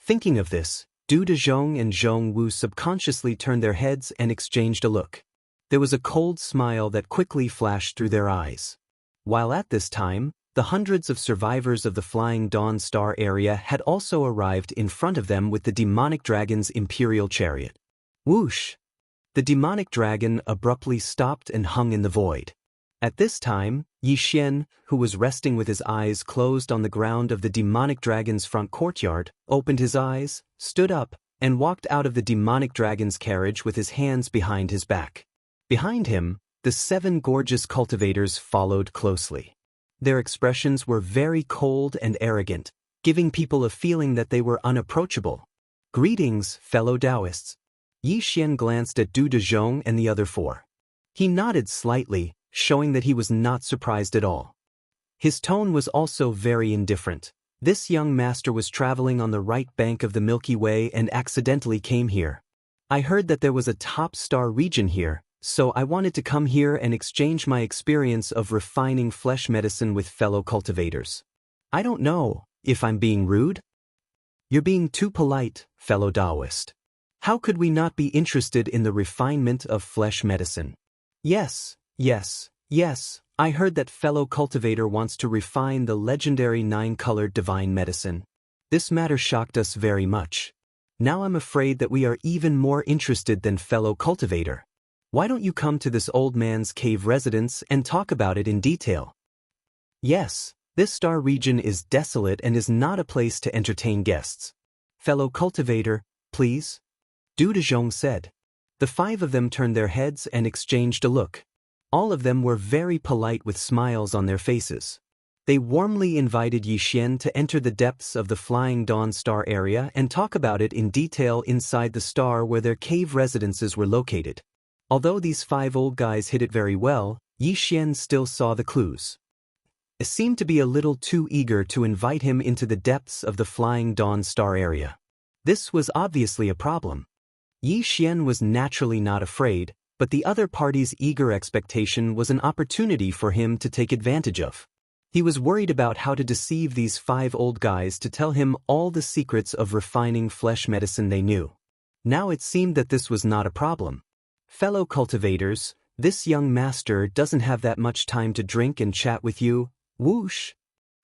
Thinking of this, Du Dezhong and Zhong Wu subconsciously turned their heads and exchanged a look. There was a cold smile that quickly flashed through their eyes. While at this time, the hundreds of survivors of the Flying Dawn star area had also arrived in front of them with the demonic dragon's imperial chariot. Whoosh! The demonic dragon abruptly stopped and hung in the void. At this time, Yi Xian, who was resting with his eyes closed on the ground of the demonic dragon's front courtyard, opened his eyes, stood up, and walked out of the demonic dragon's carriage with his hands behind his back. Behind him, the 7 gorgeous cultivators followed closely. Their expressions were very cold and arrogant, giving people a feeling that they were unapproachable. Greetings, fellow Taoists. Yi Xian glanced at Du Dezhong and the other 4. He nodded slightly, showing that he was not surprised at all. His tone was also very indifferent. This young master was traveling on the right bank of the Milky Way and accidentally came here. I heard that there was a top star region here, so I wanted to come here and exchange my experience of refining flesh medicine with fellow cultivators. I don't know if I'm being rude. You're being too polite, fellow Taoist. How could we not be interested in the refinement of flesh medicine? Yes, I heard that fellow cultivator wants to refine the legendary 9-colored divine medicine. This matter shocked us very much. Now I'm afraid that we are even more interested than fellow cultivator. Why don't you come to this old man's cave residence and talk about it in detail? Yes, this star region is desolate and is not a place to entertain guests. Fellow cultivator, please? Du Dezhong said. The 5 of them turned their heads and exchanged a look. All of them were very polite with smiles on their faces. They warmly invited Yi Xian to enter the depths of the Flying Dawn star area and talk about it in detail inside the star where their cave residences were located. Although these 5 old guys hid it very well, Yi Xian still saw the clues. They seemed to be a little too eager to invite him into the depths of the Flying Dawn star area. This was obviously a problem. Yi Xian was naturally not afraid, but the other party's eager expectation was an opportunity for him to take advantage of. He was worried about how to deceive these 5 old guys to tell him all the secrets of refining flesh medicine they knew. Now it seemed that this was not a problem. Fellow cultivators, this young master doesn't have that much time to drink and chat with you. Whoosh!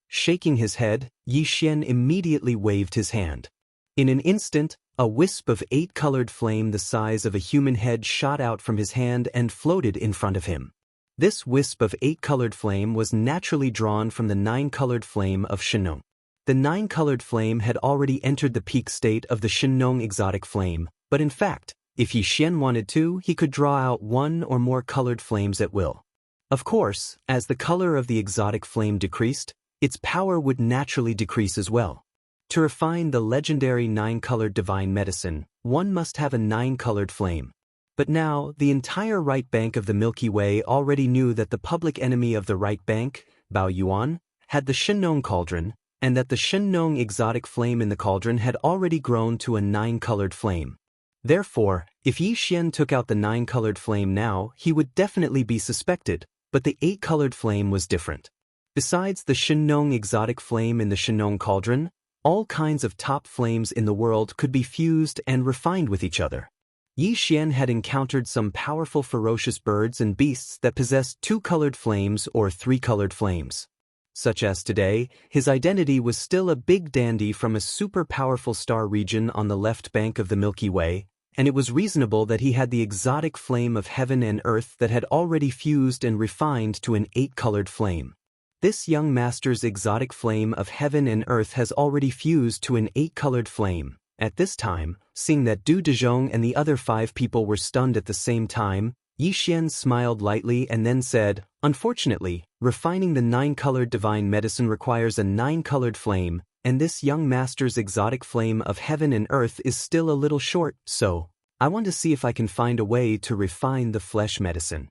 Shaking his head, Yi Xian immediately waved his hand. In an instant, a wisp of 8-colored flame the size of a human head shot out from his hand and floated in front of him. This wisp of 8-colored flame was naturally drawn from the 9-colored flame of Xianxia. The 9-colored flame had already entered the peak state of the Xianxia exotic flame, but in fact, if Yi Xian wanted to, he could draw out 1 or more colored flames at will. Of course, as the color of the exotic flame decreased, its power would naturally decrease as well. To refine the legendary 9-colored divine medicine, one must have a 9-colored flame. But now, the entire right bank of the Milky Way already knew that the public enemy of the right bank, Bao Yuan, had the Xianxia cauldron, and that the Xianxia exotic flame in the cauldron had already grown to a 9-colored flame. Therefore, if Yi Xian took out the 9-colored flame now, he would definitely be suspected, but the 8-colored flame was different. Besides the Xianxia exotic flame in the Xianxia cauldron, all kinds of top flames in the world could be fused and refined with each other. Yi Xian had encountered some powerful ferocious birds and beasts that possessed 2-colored flames or 3-colored flames. Such as today, his identity was still a big dandy from a super powerful star region on the left bank of the Milky Way, and it was reasonable that he had the exotic flame of heaven and earth that had already fused and refined to an 8-colored flame. This young master's exotic flame of heaven and earth has already fused to an 8-colored flame. At this time, seeing that Du Dezhong and the other 5 people were stunned at the same time, Yi Xian smiled lightly and then said, "Unfortunately, refining the 9-colored divine medicine requires a 9-colored flame, and this young master's exotic flame of heaven and earth is still a little short, so I want to see if I can find a way to refine the flesh medicine.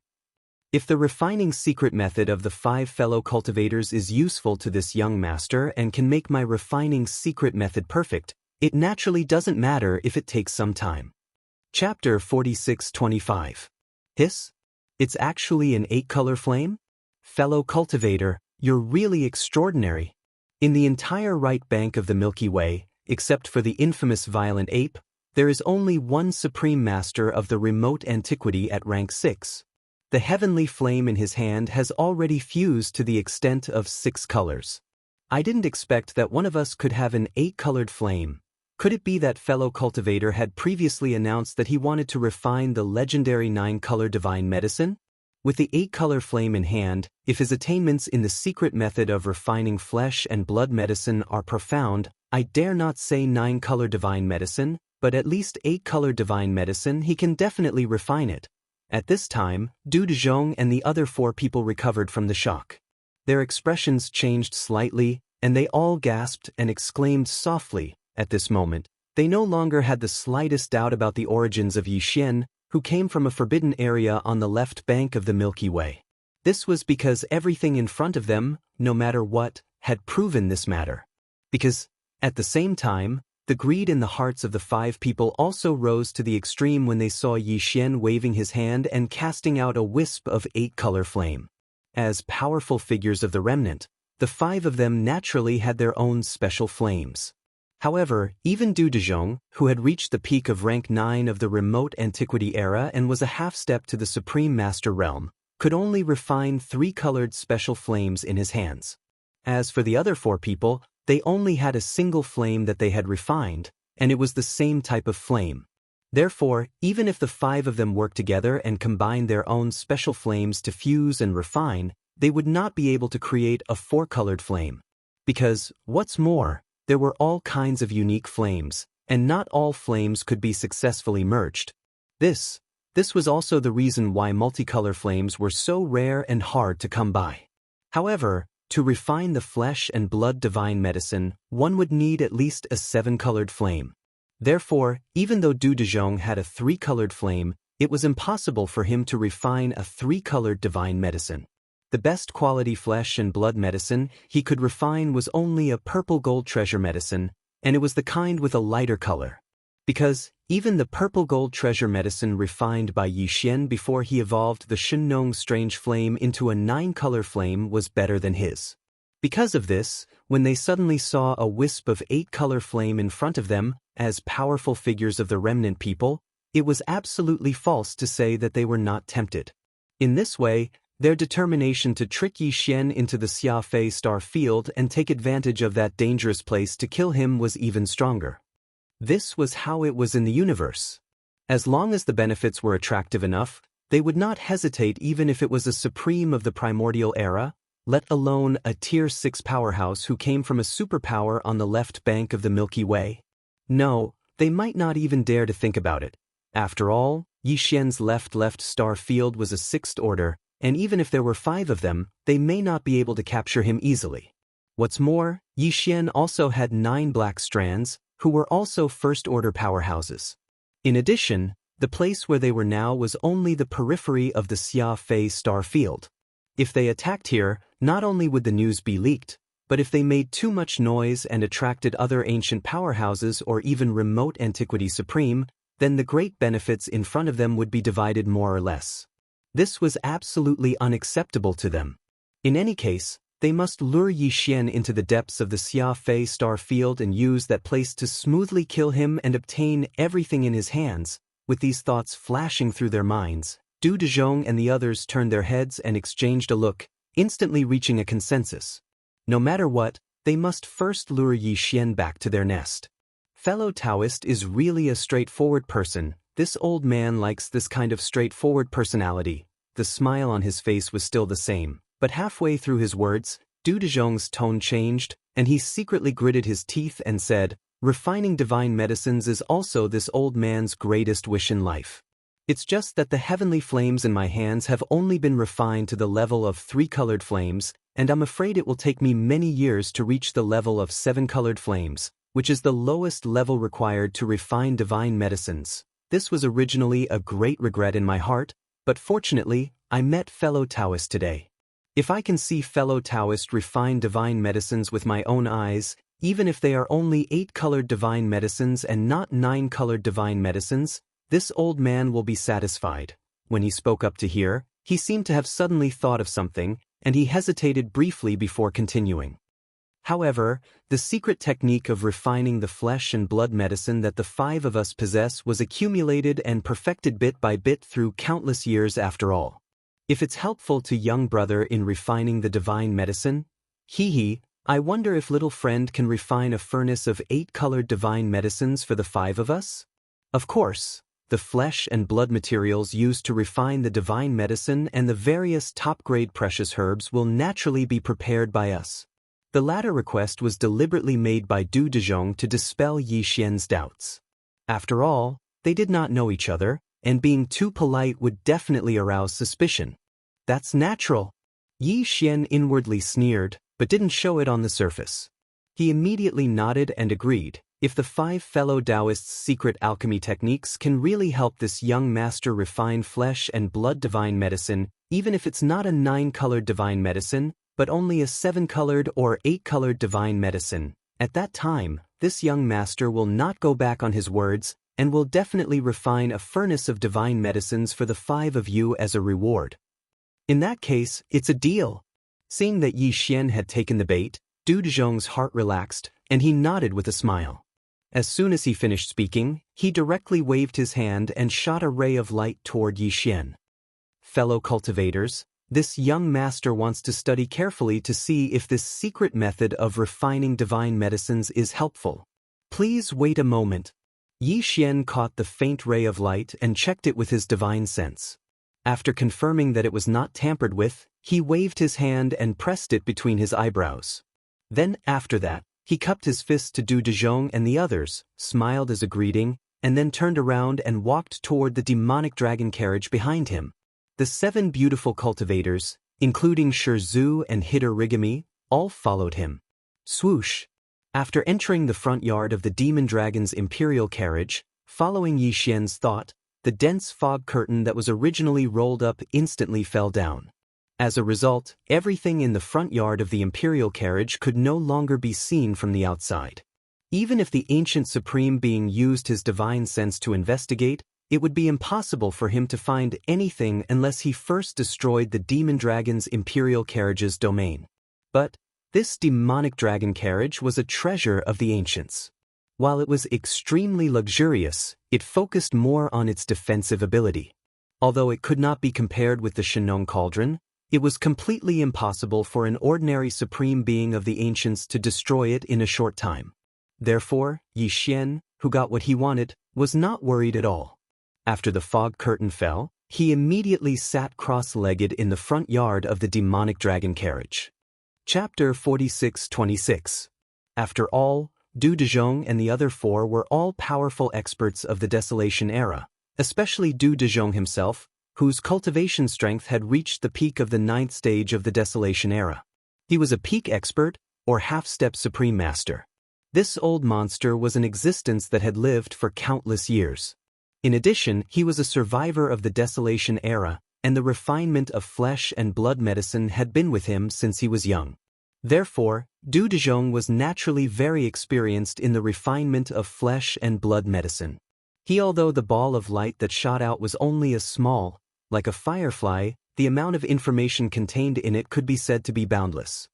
If the refining secret method of the 5 fellow cultivators is useful to this young master and can make my refining secret method perfect, it naturally doesn't matter if it takes some time." Chapter 4625. Hiss? It's actually an 8-color flame? Fellow cultivator, you're really extraordinary. In the entire right bank of the Milky Way, except for the infamous violent ape, there is only one supreme master of the remote antiquity at rank 6. The heavenly flame in his hand has already fused to the extent of 6 colors. I didn't expect that one of us could have an 8-colored flame. Could it be that fellow cultivator had previously announced that he wanted to refine the legendary 9-color divine medicine? With the 8-color flame in hand, if his attainments in the secret method of refining flesh and blood medicine are profound, I dare not say 9-color divine medicine, but at least 8-color divine medicine, he can definitely refine it. At this time, Du Dezhong and the other 4 people recovered from the shock. Their expressions changed slightly, and they all gasped and exclaimed softly. At this moment, they no longer had the slightest doubt about the origins of Xianxia, who came from a forbidden area on the left bank of the Milky Way. This was because everything in front of them, no matter what, had proven this matter. Because, at the same time, the greed in the hearts of the 5 people also rose to the extreme when they saw Xianxia waving his hand and casting out a wisp of 8-color flame. As powerful figures of the remnant, the 5 of them naturally had their own special flames. However, even Du Dezhong, who had reached the peak of rank 9 of the remote antiquity era and was a half-step to the Supreme Master realm, could only refine 3-colored special flames in his hands. As for the other 4 people, they only had a single flame that they had refined, and it was the same type of flame. Therefore, even if the 5 of them worked together and combined their own special flames to fuse and refine, they would not be able to create a 4-colored flame. Because, what's more, there were all kinds of unique flames, and not all flames could be successfully merged. This was also the reason why multicolor flames were so rare and hard to come by. However, to refine the flesh and blood divine medicine, one would need at least a 7-colored flame. Therefore, even though Du Dezhong had a 3-colored flame, it was impossible for him to refine a 3-colored divine medicine. The best quality flesh and blood medicine he could refine was only a purple gold treasure medicine, and it was the kind with a lighter color. Because, even the purple gold treasure medicine refined by Xianxia before he evolved the Shunnong strange flame into a 9-color flame was better than his. Because of this, when they suddenly saw a wisp of 8-color flame in front of them, as powerful figures of the remnant people, it was absolutely false to say that they were not tempted. In this way, their determination to trick Xianxia into the Xiafei star field and take advantage of that dangerous place to kill him was even stronger. This was how it was in the universe. As long as the benefits were attractive enough, they would not hesitate even if it was a supreme of the primordial era, let alone a tier 6 powerhouse who came from a superpower on the left bank of the Milky Way. No, they might not even dare to think about it. After all, Xianxia's left star field was a 6th order, and even if there were 5 of them, they may not be able to capture him easily. What's more, Xianxia also had 9 black strands, who were also 1st-order powerhouses. In addition, the place where they were now was only the periphery of the Xiafei star field. If they attacked here, not only would the news be leaked, but if they made too much noise and attracted other ancient powerhouses or even remote antiquity supreme, then the great benefits in front of them would be divided more or less. This was absolutely unacceptable to them. In any case, they must lure Xianxia into the depths of the Xiafei star field and use that place to smoothly kill him and obtain everything in his hands. With these thoughts flashing through their minds, Du Dezhong and the others turned their heads and exchanged a look, instantly reaching a consensus. No matter what, they must first lure Xianxia back to their nest. Fellow Taoist is really a straightforward person. This old man likes this kind of straightforward personality. The smile on his face was still the same, but halfway through his words, Du Dezhong's tone changed, and he secretly gritted his teeth and said, "Refining divine medicines is also this old man's greatest wish in life. It's just that the heavenly flames in my hands have only been refined to the level of 3-colored flames, and I'm afraid it will take me many years to reach the level of 7-colored flames, which is the lowest level required to refine divine medicines. This was originally a great regret in my heart, but fortunately, I met fellow Taoists today. If I can see fellow Taoists refine divine medicines with my own eyes, even if they are only 8-colored divine medicines and not 9-colored divine medicines, This old man will be satisfied. When he spoke up to hear, he seemed to have suddenly thought of something, and he hesitated briefly before continuing. However, the secret technique of refining the flesh and blood medicine that the 5 of us possess was accumulated and perfected bit by bit through countless years after all. If it's helpful to young brother in refining the divine medicine, I wonder if little friend can refine a furnace of 8-colored divine medicines for the 5 of us? Of course, the flesh and blood materials used to refine the divine medicine and the various top-grade precious herbs will naturally be prepared by us. The latter request was deliberately made by Du Dezhong to dispel Yi Xian's doubts. After all, they did not know each other, and being too polite would definitely arouse suspicion. That's natural. Yi Xian inwardly sneered, but didn't show it on the surface. He immediately nodded and agreed. If the 5 fellow Taoists' secret alchemy techniques can really help this young master refine flesh and blood divine medicine, even if it's not a 9-colored divine medicine, but only a 7-colored or 8-colored divine medicine, at that time, this young master will not go back on his words and will definitely refine a furnace of divine medicines for the 5 of you as a reward. In that case, it's a deal. Seeing that Yi Xian had taken the bait, Du Dezhong's heart relaxed, and he nodded with a smile. As soon as he finished speaking, he directly waved his hand and shot a ray of light toward Yi Xian. Fellow cultivators, this young master wants to study carefully to see if this secret method of refining divine medicines is helpful. Please wait a moment. Yi Xian caught the faint ray of light and checked it with his divine sense. After confirming that it was not tampered with, he waved his hand and pressed it between his eyebrows. Then, after that, he cupped his fist to Du Dezhong and the others, smiled as a greeting, and then turned around and walked toward the demonic dragon carriage behind him. The 7 beautiful cultivators, including Shizhu and Hider-Rigami, all followed him. Swoosh! After entering the front yard of the demon dragon's imperial carriage, following Yi Xian's thought, the dense fog curtain that was originally rolled up instantly fell down. As a result, everything in the front yard of the imperial carriage could no longer be seen from the outside. Even if the ancient supreme being used his divine sense to investigate, it would be impossible for him to find anything unless he first destroyed the demon dragon's imperial carriage's domain. But this demonic dragon carriage was a treasure of the ancients. While it was extremely luxurious, it focused more on its defensive ability. Although it could not be compared with the Shenong cauldron, it was completely impossible for an ordinary supreme being of the ancients to destroy it in a short time. Therefore, Yi Xian, who got what he wanted, was not worried at all. After the fog curtain fell, he immediately sat cross-legged in the front yard of the demonic dragon carriage. Chapter 46-26. After all, Du Dezhong and the other 4 were all powerful experts of the Desolation era, especially Du Dezhong himself, whose cultivation strength had reached the peak of the 9th stage of the Desolation era. He was a peak expert, or half-step supreme master. This old monster was an existence that had lived for countless years. In addition, he was a survivor of the Desolation era, and the refinement of flesh and blood medicine had been with him since he was young. Therefore, Du Dezhong was naturally very experienced in the refinement of flesh and blood medicine. Although the ball of light that shot out was only a small, like a firefly, the amount of information contained in it could be said to be boundless.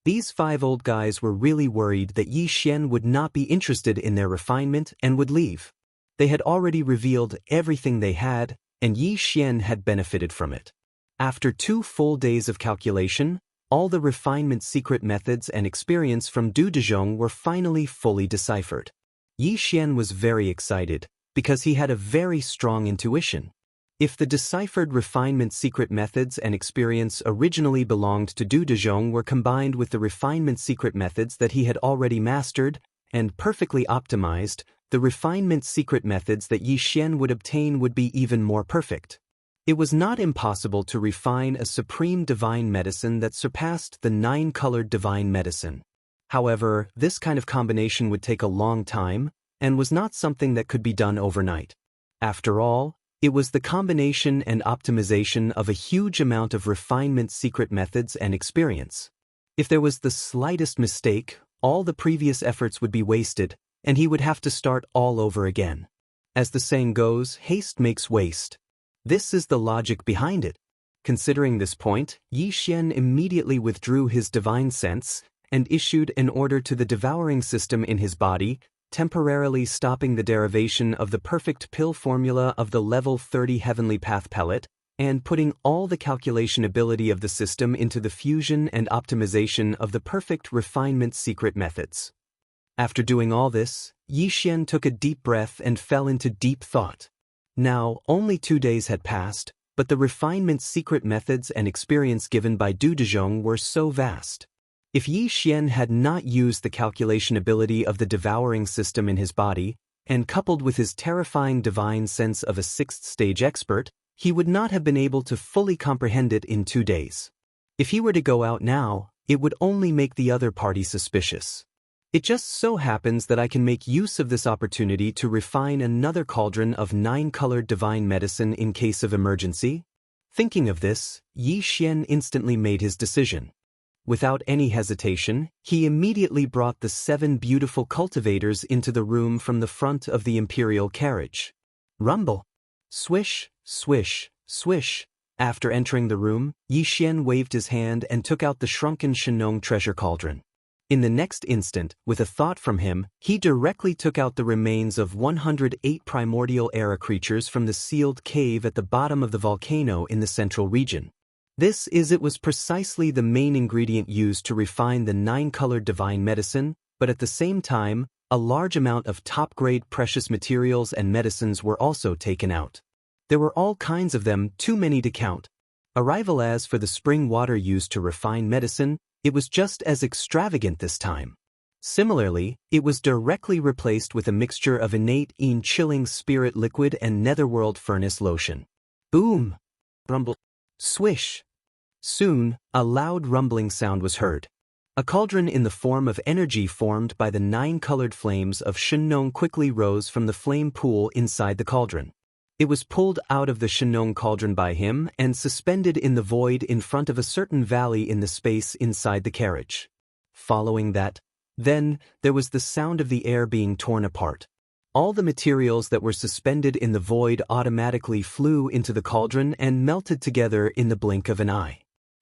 These 5 old guys were really worried that Yi Xian would not be interested in their refinement and would leave. They had already revealed everything they had, and Yi Xian had benefited from it. After 2 full days of calculation, all the refinement secret methods and experience from Du Dezhong were finally fully deciphered. Yi Xian was very excited, because he had a very strong intuition. If the deciphered refinement secret methods and experience originally belonged to Du Dezhong were combined with the refinement secret methods that he had already mastered and perfectly optimized, the refinement secret methods that Yi Xian would obtain would be even more perfect. It was not impossible to refine a supreme divine medicine that surpassed the 9-colored divine medicine. However, this kind of combination would take a long time, and was not something that could be done overnight. After all, it was the combination and optimization of a huge amount of refinement secret methods and experience. If there was the slightest mistake, all the previous efforts would be wasted, and he would have to start all over again. As the saying goes, haste makes waste. This is the logic behind it. Considering this point, Yi Xian immediately withdrew his divine sense and issued an order to the devouring system in his body, temporarily stopping the derivation of the perfect pill formula of the level 30 heavenly path pellet, and putting all the calculation ability of the system into the fusion and optimization of the perfect refinement secret methods. After doing all this, Yi Xian took a deep breath and fell into deep thought. Now, only 2 days had passed, but the refinement secret methods and experience given by Du Dezhong were so vast. If Yi Xian had not used the calculation ability of the devouring system in his body, and coupled with his terrifying divine sense of a 6th stage expert, he would not have been able to fully comprehend it in 2 days. If he were to go out now, it would only make the other party suspicious. It just so happens that I can make use of this opportunity to refine another cauldron of 9-colored divine medicine in case of emergency. Thinking of this, Yi Xian instantly made his decision. Without any hesitation, he immediately brought the 7 beautiful cultivators into the room from the front of the imperial carriage. Rumble! Swish, swish, swish. After entering the room, Yi Xian waved his hand and took out the shrunken Shenong treasure cauldron. In the next instant, with a thought from him, he directly took out the remains of 108 primordial era creatures from the sealed cave at the bottom of the volcano in the central region. It was precisely the main ingredient used to refine the 9-colored divine medicine, but at the same time, a large amount of top-grade precious materials and medicines were also taken out. There were all kinds of them, too many to count. As for the spring water used to refine medicine, it was just as extravagant this time. Similarly, it was directly replaced with a mixture of innate chilling spirit liquid and netherworld furnace lotion. Boom! Rumble! Swish! Soon, a loud rumbling sound was heard. A cauldron in the form of energy formed by the 9-colored flames of Shenong quickly rose from the flame pool inside the cauldron. It was pulled out of the Shenong cauldron by him and suspended in the void in front of a certain valley in the space inside the carriage. Following that, then, there was the sound of the air being torn apart. All the materials that were suspended in the void automatically flew into the cauldron and melted together in the blink of an eye.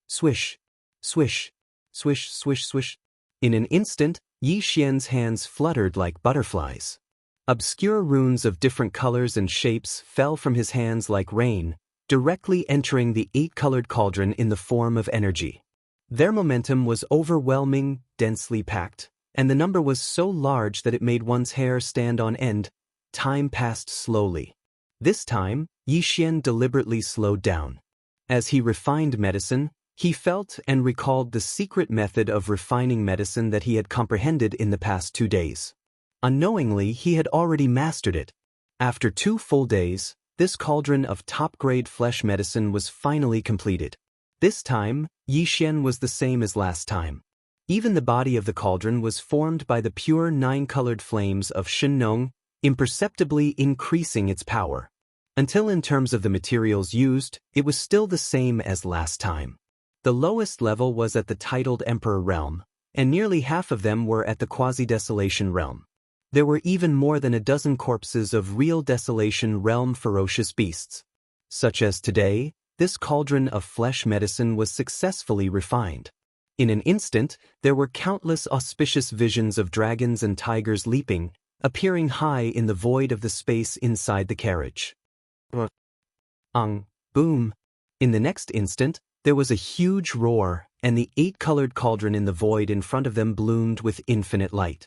Swish, swish, swish, swish, swish. In an instant, Yi Xian's hands fluttered like butterflies. Obscure runes of different colors and shapes fell from his hands like rain, directly entering the 8-colored cauldron in the form of energy. Their momentum was overwhelming, densely packed, and the number was so large that it made one's hair stand on end. Time passed slowly. This time, Yi Xian deliberately slowed down. As he refined medicine, he felt and recalled the secret method of refining medicine that he had comprehended in the past 2 days. Unknowingly, he had already mastered it. After 2 full days, this cauldron of top-grade flesh medicine was finally completed. This time, Yi Xian was the same as last time. Even the body of the cauldron was formed by the pure 9-colored flames of Shenong, imperceptibly increasing its power. Until in terms of the materials used, it was still the same as last time. The lowest level was at the titled Emperor realm, and nearly half of them were at the quasi-desolation realm. There were even more than a dozen corpses of real desolation realm ferocious beasts. Such as today, this cauldron of flesh medicine was successfully refined. In an instant, there were countless auspicious visions of dragons and tigers leaping, appearing high in the void of the space inside the carriage. Boom! In the next instant, there was a huge roar, and the 8-colored cauldron in the void in front of them bloomed with infinite light.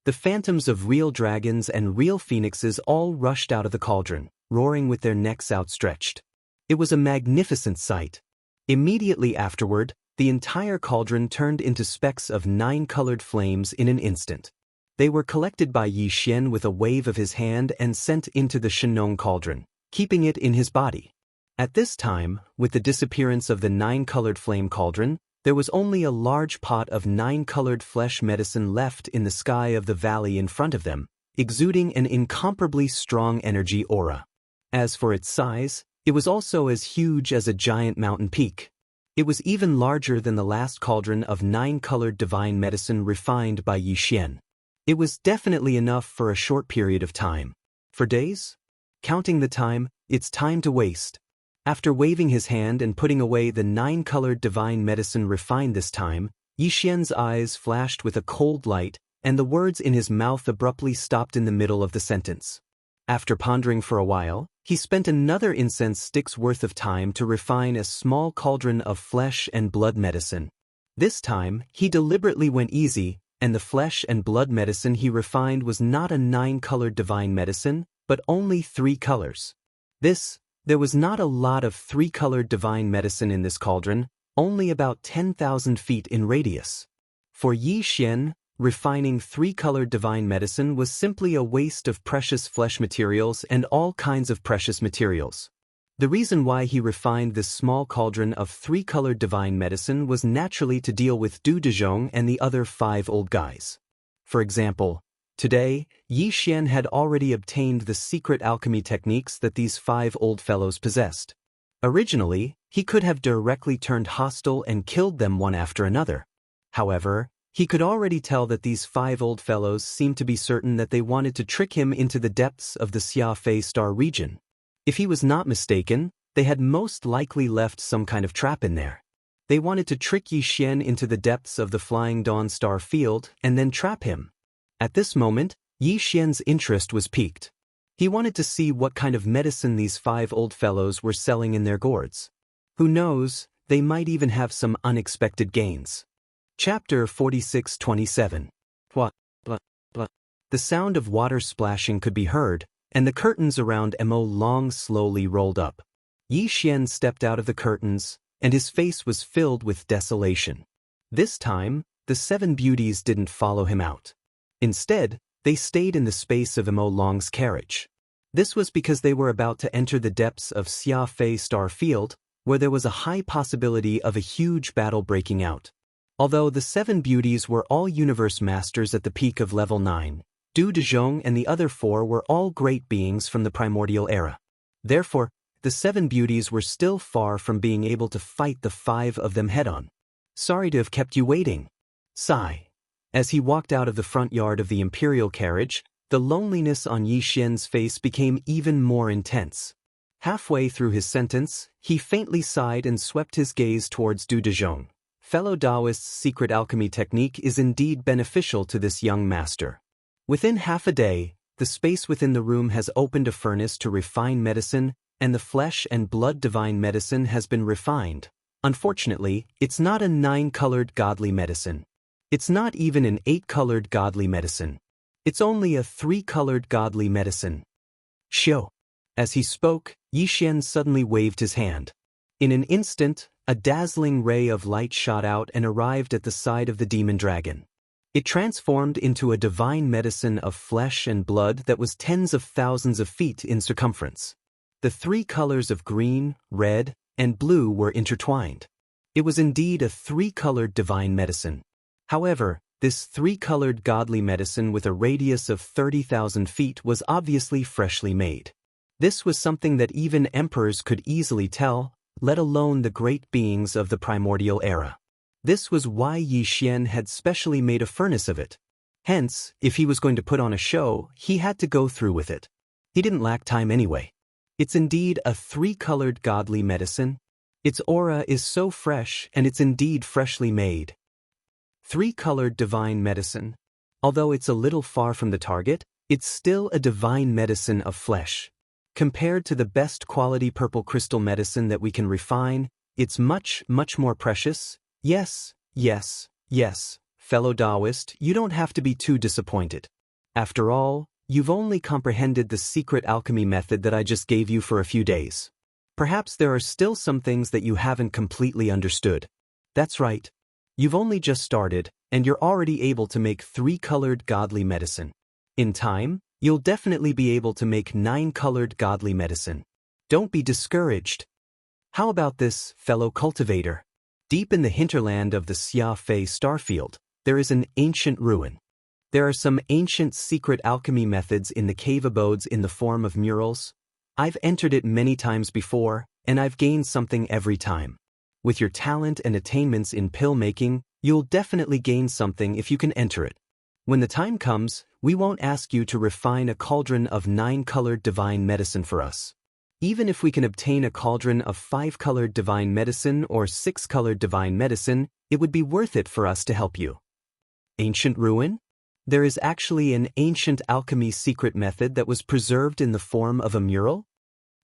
The phantoms of real dragons and real phoenixes all rushed out of the cauldron, roaring with their necks outstretched. It was a magnificent sight. Immediately afterward, the entire cauldron turned into specks of 9-colored flames in an instant. They were collected by Yi Xian with a wave of his hand and sent into the Shenong cauldron, keeping it in his body. At this time, with the disappearance of the 9-colored flame cauldron, there was only a large pot of 9-colored flesh medicine left in the sky of the valley in front of them, exuding an incomparably strong energy aura. As for its size, it was also as huge as a giant mountain peak. It was even larger than the last cauldron of 9-colored divine medicine refined by Yi Xian. It was definitely enough for a short period of time. For days? Counting the time, it's time to waste. After waving his hand and putting away the 9-colored divine medicine refined this time, Yixian's eyes flashed with a cold light, and the words in his mouth abruptly stopped in the middle of the sentence. After pondering for a while, he spent another incense stick's worth of time to refine a small cauldron of flesh and blood medicine. This time, he deliberately went easy, and the flesh and blood medicine he refined was not a 9-colored divine medicine, but only 3 colors. There was not a lot of 3-colored divine medicine in this cauldron, only about 10,000 feet in radius. For Yi Xian, refining 3-colored divine medicine was simply a waste of precious flesh materials and all kinds of precious materials. The reason why he refined this small cauldron of 3-colored divine medicine was naturally to deal with Du Dezhong and the other 5 old guys. For example, today, Yi Xian had already obtained the secret alchemy techniques that these 5 old fellows possessed. Originally, he could have directly turned hostile and killed them one after another. However, he could already tell that these 5 old fellows seemed to be certain that they wanted to trick him into the depths of the Xia Star region. If he was not mistaken, they had most likely left some kind of trap in there. They wanted to trick Yi Xian into the depths of the Flying Dawn Star field and then trap him. At this moment, Yi Xian's interest was piqued. He wanted to see what kind of medicine these 5 old fellows were selling in their gourds. Who knows, they might even have some unexpected gains. Chapter 46-27. Blah, blah, blah. The sound of water splashing could be heard, and the curtains around Mo Long slowly rolled up. Yi Xian stepped out of the curtains, and his face was filled with desolation. This time, the 7 beauties didn't follow him out. Instead, they stayed in the space of Mo Long's carriage. This was because they were about to enter the depths of Xia Star field, where there was a high possibility of a huge battle breaking out. Although the 7 beauties were all universe masters at the peak of level 9, Du Dezhong and the other 4 were all great beings from the primordial era. Therefore, the 7 beauties were still far from being able to fight the 5 of them head-on. Sorry to have kept you waiting. Sigh. As he walked out of the front yard of the imperial carriage, the loneliness on Yi Xian's face became even more intense. Halfway through his sentence, he faintly sighed and swept his gaze towards Du Dezhong. Fellow Taoist's secret alchemy technique is indeed beneficial to this young master. Within half a day, the space within the room has opened a furnace to refine medicine, and the flesh and blood divine medicine has been refined. Unfortunately, it's not a 9-colored godly medicine. It's not even an 8-colored godly medicine. It's only a 3-colored godly medicine. Shio. As he spoke, Yi Xian suddenly waved his hand. In an instant, a dazzling ray of light shot out and arrived at the side of the demon dragon. It transformed into a divine medicine of flesh and blood that was tens of thousands of feet in circumference. The 3 colors of green, red, and blue were intertwined. It was indeed a 3-colored divine medicine. However, this 3-colored godly medicine with a radius of 30,000 feet was obviously freshly made. This was something that even emperors could easily tell, let alone the great beings of the primordial era. This was why Yi Xian had specially made a furnace of it. Hence, if he was going to put on a show, he had to go through with it. He didn't lack time anyway. It's indeed a 3-colored godly medicine. Its aura is so fresh, and it's indeed freshly made. 3-colored divine medicine. Although it's a little far from the target, it's still a divine medicine of flesh. Compared to the best quality purple crystal medicine that we can refine, it's much, much more precious. Yes, yes, yes, fellow Taoist, you don't have to be too disappointed. After all, you've only comprehended the secret alchemy method that I just gave you for a few days. Perhaps there are still some things that you haven't completely understood. That's right. You've only just started, and you're already able to make 3-colored godly medicine. In time, you'll definitely be able to make 9-colored godly medicine. Don't be discouraged. How about this, fellow cultivator? Deep in the hinterland of the Xia Starfield, there is an ancient ruin. There are some ancient secret alchemy methods in the cave abodes in the form of murals. I've entered it many times before, and I've gained something every time. With your talent and attainments in pill making, you'll definitely gain something if you can enter it. When the time comes, we won't ask you to refine a cauldron of 9-colored divine medicine for us. Even if we can obtain a cauldron of 5-colored divine medicine or 6-colored divine medicine, it would be worth it for us to help you. Ancient ruin? There is actually an ancient alchemy secret method that was preserved in the form of a mural?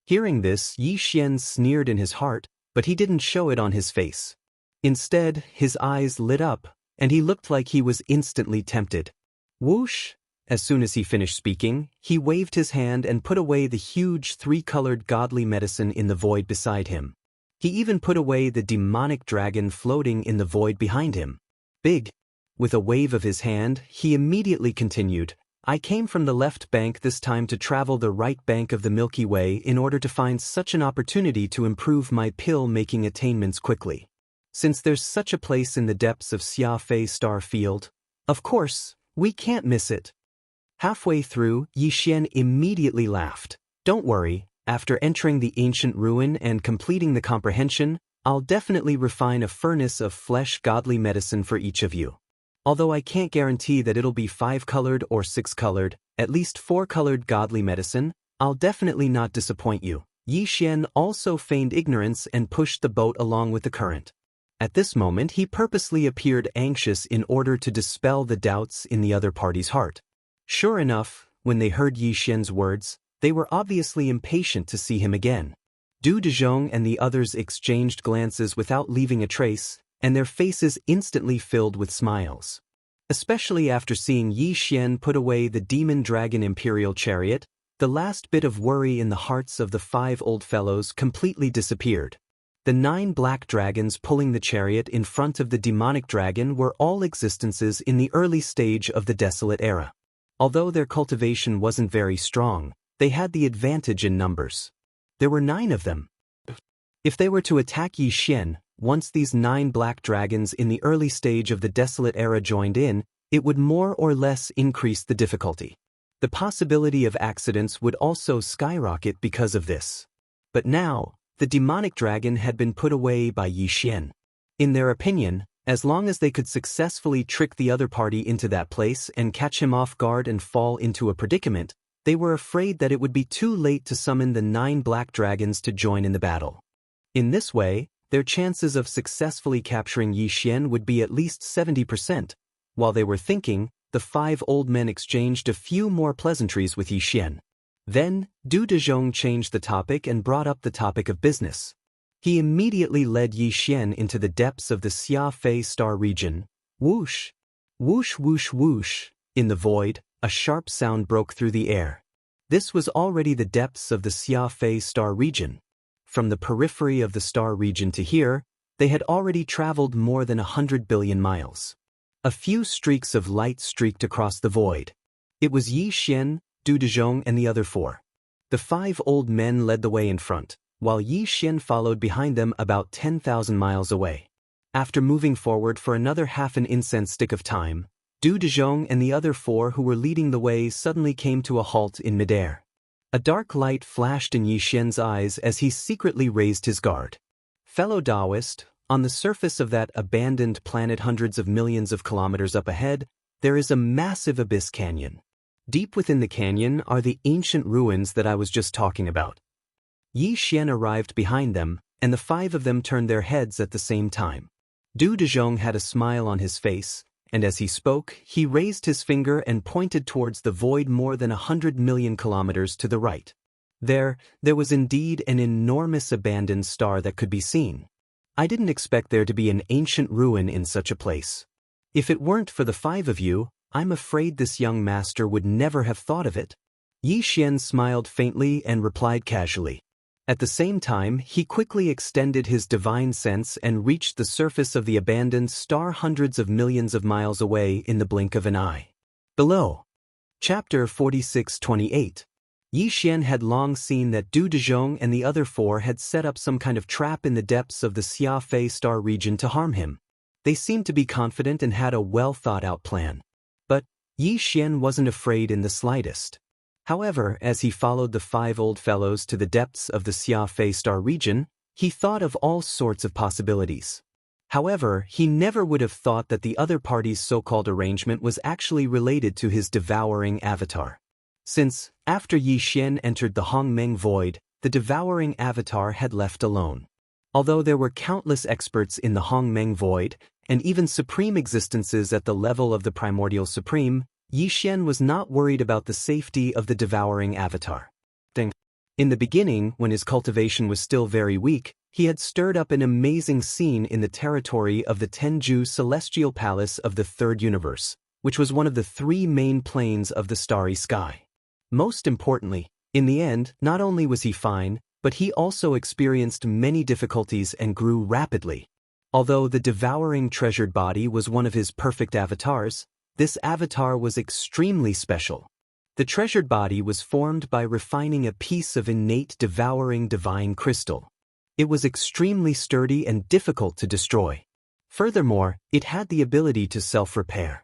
Hearing this, Yi Xian sneered in his heart, but he didn't show it on his face. Instead, his eyes lit up, and he looked like he was instantly tempted. Whoosh! As soon as he finished speaking, he waved his hand and put away the huge 3-colored godly medicine in the void beside him. He even put away the demonic dragon floating in the void behind him. Big! With a wave of his hand, he immediately continued, I came from the left bank this time to travel the right bank of the Milky Way in order to find such an opportunity to improve my pill-making attainments quickly. Since there's such a place in the depths of Xianxia star field, of course, we can't miss it. Halfway through, Yi Xian immediately laughed. Don't worry, after entering the ancient ruin and completing the comprehension, I'll definitely refine a furnace of flesh godly medicine for each of you. Although I can't guarantee that it'll be 5-colored or 6-colored, at least 4-colored godly medicine, I'll definitely not disappoint you. Yi Xian also feigned ignorance and pushed the boat along with the current. At this moment he purposely appeared anxious in order to dispel the doubts in the other party's heart. Sure enough, when they heard Yi Xian's words, they were obviously impatient to see him again. Du Dezhong and the others exchanged glances without leaving a trace, and their faces instantly filled with smiles. Especially after seeing Yi Xian put away the demon dragon imperial chariot, the last bit of worry in the hearts of the 5 old fellows completely disappeared. The 9 black dragons pulling the chariot in front of the demonic dragon were all existences in the early stage of the Desolate Era. Although their cultivation wasn't very strong, they had the advantage in numbers. There were 9 of them. If they were to attack Yi Xian, once these 9 black dragons in the early stage of the Desolate Era joined in, it would more or less increase the difficulty. The possibility of accidents would also skyrocket because of this. But now, the demonic dragon had been put away by Yi Xian. In their opinion, as long as they could successfully trick the other party into that place and catch him off guard and fall into a predicament, they were afraid that it would be too late to summon the 9 black dragons to join in the battle. In this way, their chances of successfully capturing Yi Xian would be at least 70%. While they were thinking, the 5 old men exchanged a few more pleasantries with Yi Xian. Then, Du Dezhong changed the topic and brought up the topic of business. He immediately led Yi Xian into the depths of the Xianxia star region. Whoosh! Whoosh whoosh whoosh! In the void, a sharp sound broke through the air. This was already the depths of the Xianxia star region. From the periphery of the star region to here, they had already traveled more than 100 billion miles. A few streaks of light streaked across the void. It was Yi Xian, Du Dezhong and the other 4. The 5 old men led the way in front, while Yi Xian followed behind them about 10,000 miles away. After moving forward for another half an incense stick of time, Du Dezhong and the other 4 who were leading the way suddenly came to a halt in midair. A dark light flashed in Yi Xian's eyes as he secretly raised his guard. Fellow Taoist, on the surface of that abandoned planet hundreds of millions of kilometers up ahead, there is a massive abyss canyon. Deep within the canyon are the ancient ruins that I was just talking about. Yi Xian arrived behind them, and the 5 of them turned their heads at the same time. Du Dezhong had a smile on his face, and as he spoke, he raised his finger and pointed towards the void more than 100 million kilometers to the right. There was indeed an enormous abandoned star that could be seen. I didn't expect there to be an ancient ruin in such a place. If it weren't for the 5 of you, I'm afraid this young master would never have thought of it. Yi Xian smiled faintly and replied casually. At the same time, he quickly extended his divine sense and reached the surface of the abandoned star hundreds of millions of miles away in the blink of an eye. Below. Chapter 46-28. Yi Xian had long seen that Du Dezhong and the other 4 had set up some kind of trap in the depths of the Xianxia star region to harm him. They seemed to be confident and had a well-thought-out plan. But Yi Xian wasn't afraid in the slightest. However, as he followed the 5 old fellows to the depths of the Xianxia star region, he thought of all sorts of possibilities. However, he never would have thought that the other party's so-called arrangement was actually related to his devouring avatar. Since, after Yi Xian entered the Hongmeng Void, the devouring avatar had left alone. Although there were countless experts in the Hongmeng Void, and even supreme existences at the level of the Primordial Supreme, Yi Xian was not worried about the safety of the devouring avatar. In the beginning, when his cultivation was still very weak, he had stirred up an amazing scene in the territory of the Tenju Celestial Palace of the Third Universe, which was one of the 3 main planes of the starry sky. Most importantly, in the end, not only was he fine, but he also experienced many difficulties and grew rapidly. Although the devouring treasured body was one of his perfect avatars, this avatar was extremely special. The treasured body was formed by refining a piece of innate devouring divine crystal. It was extremely sturdy and difficult to destroy. Furthermore, it had the ability to self-repair.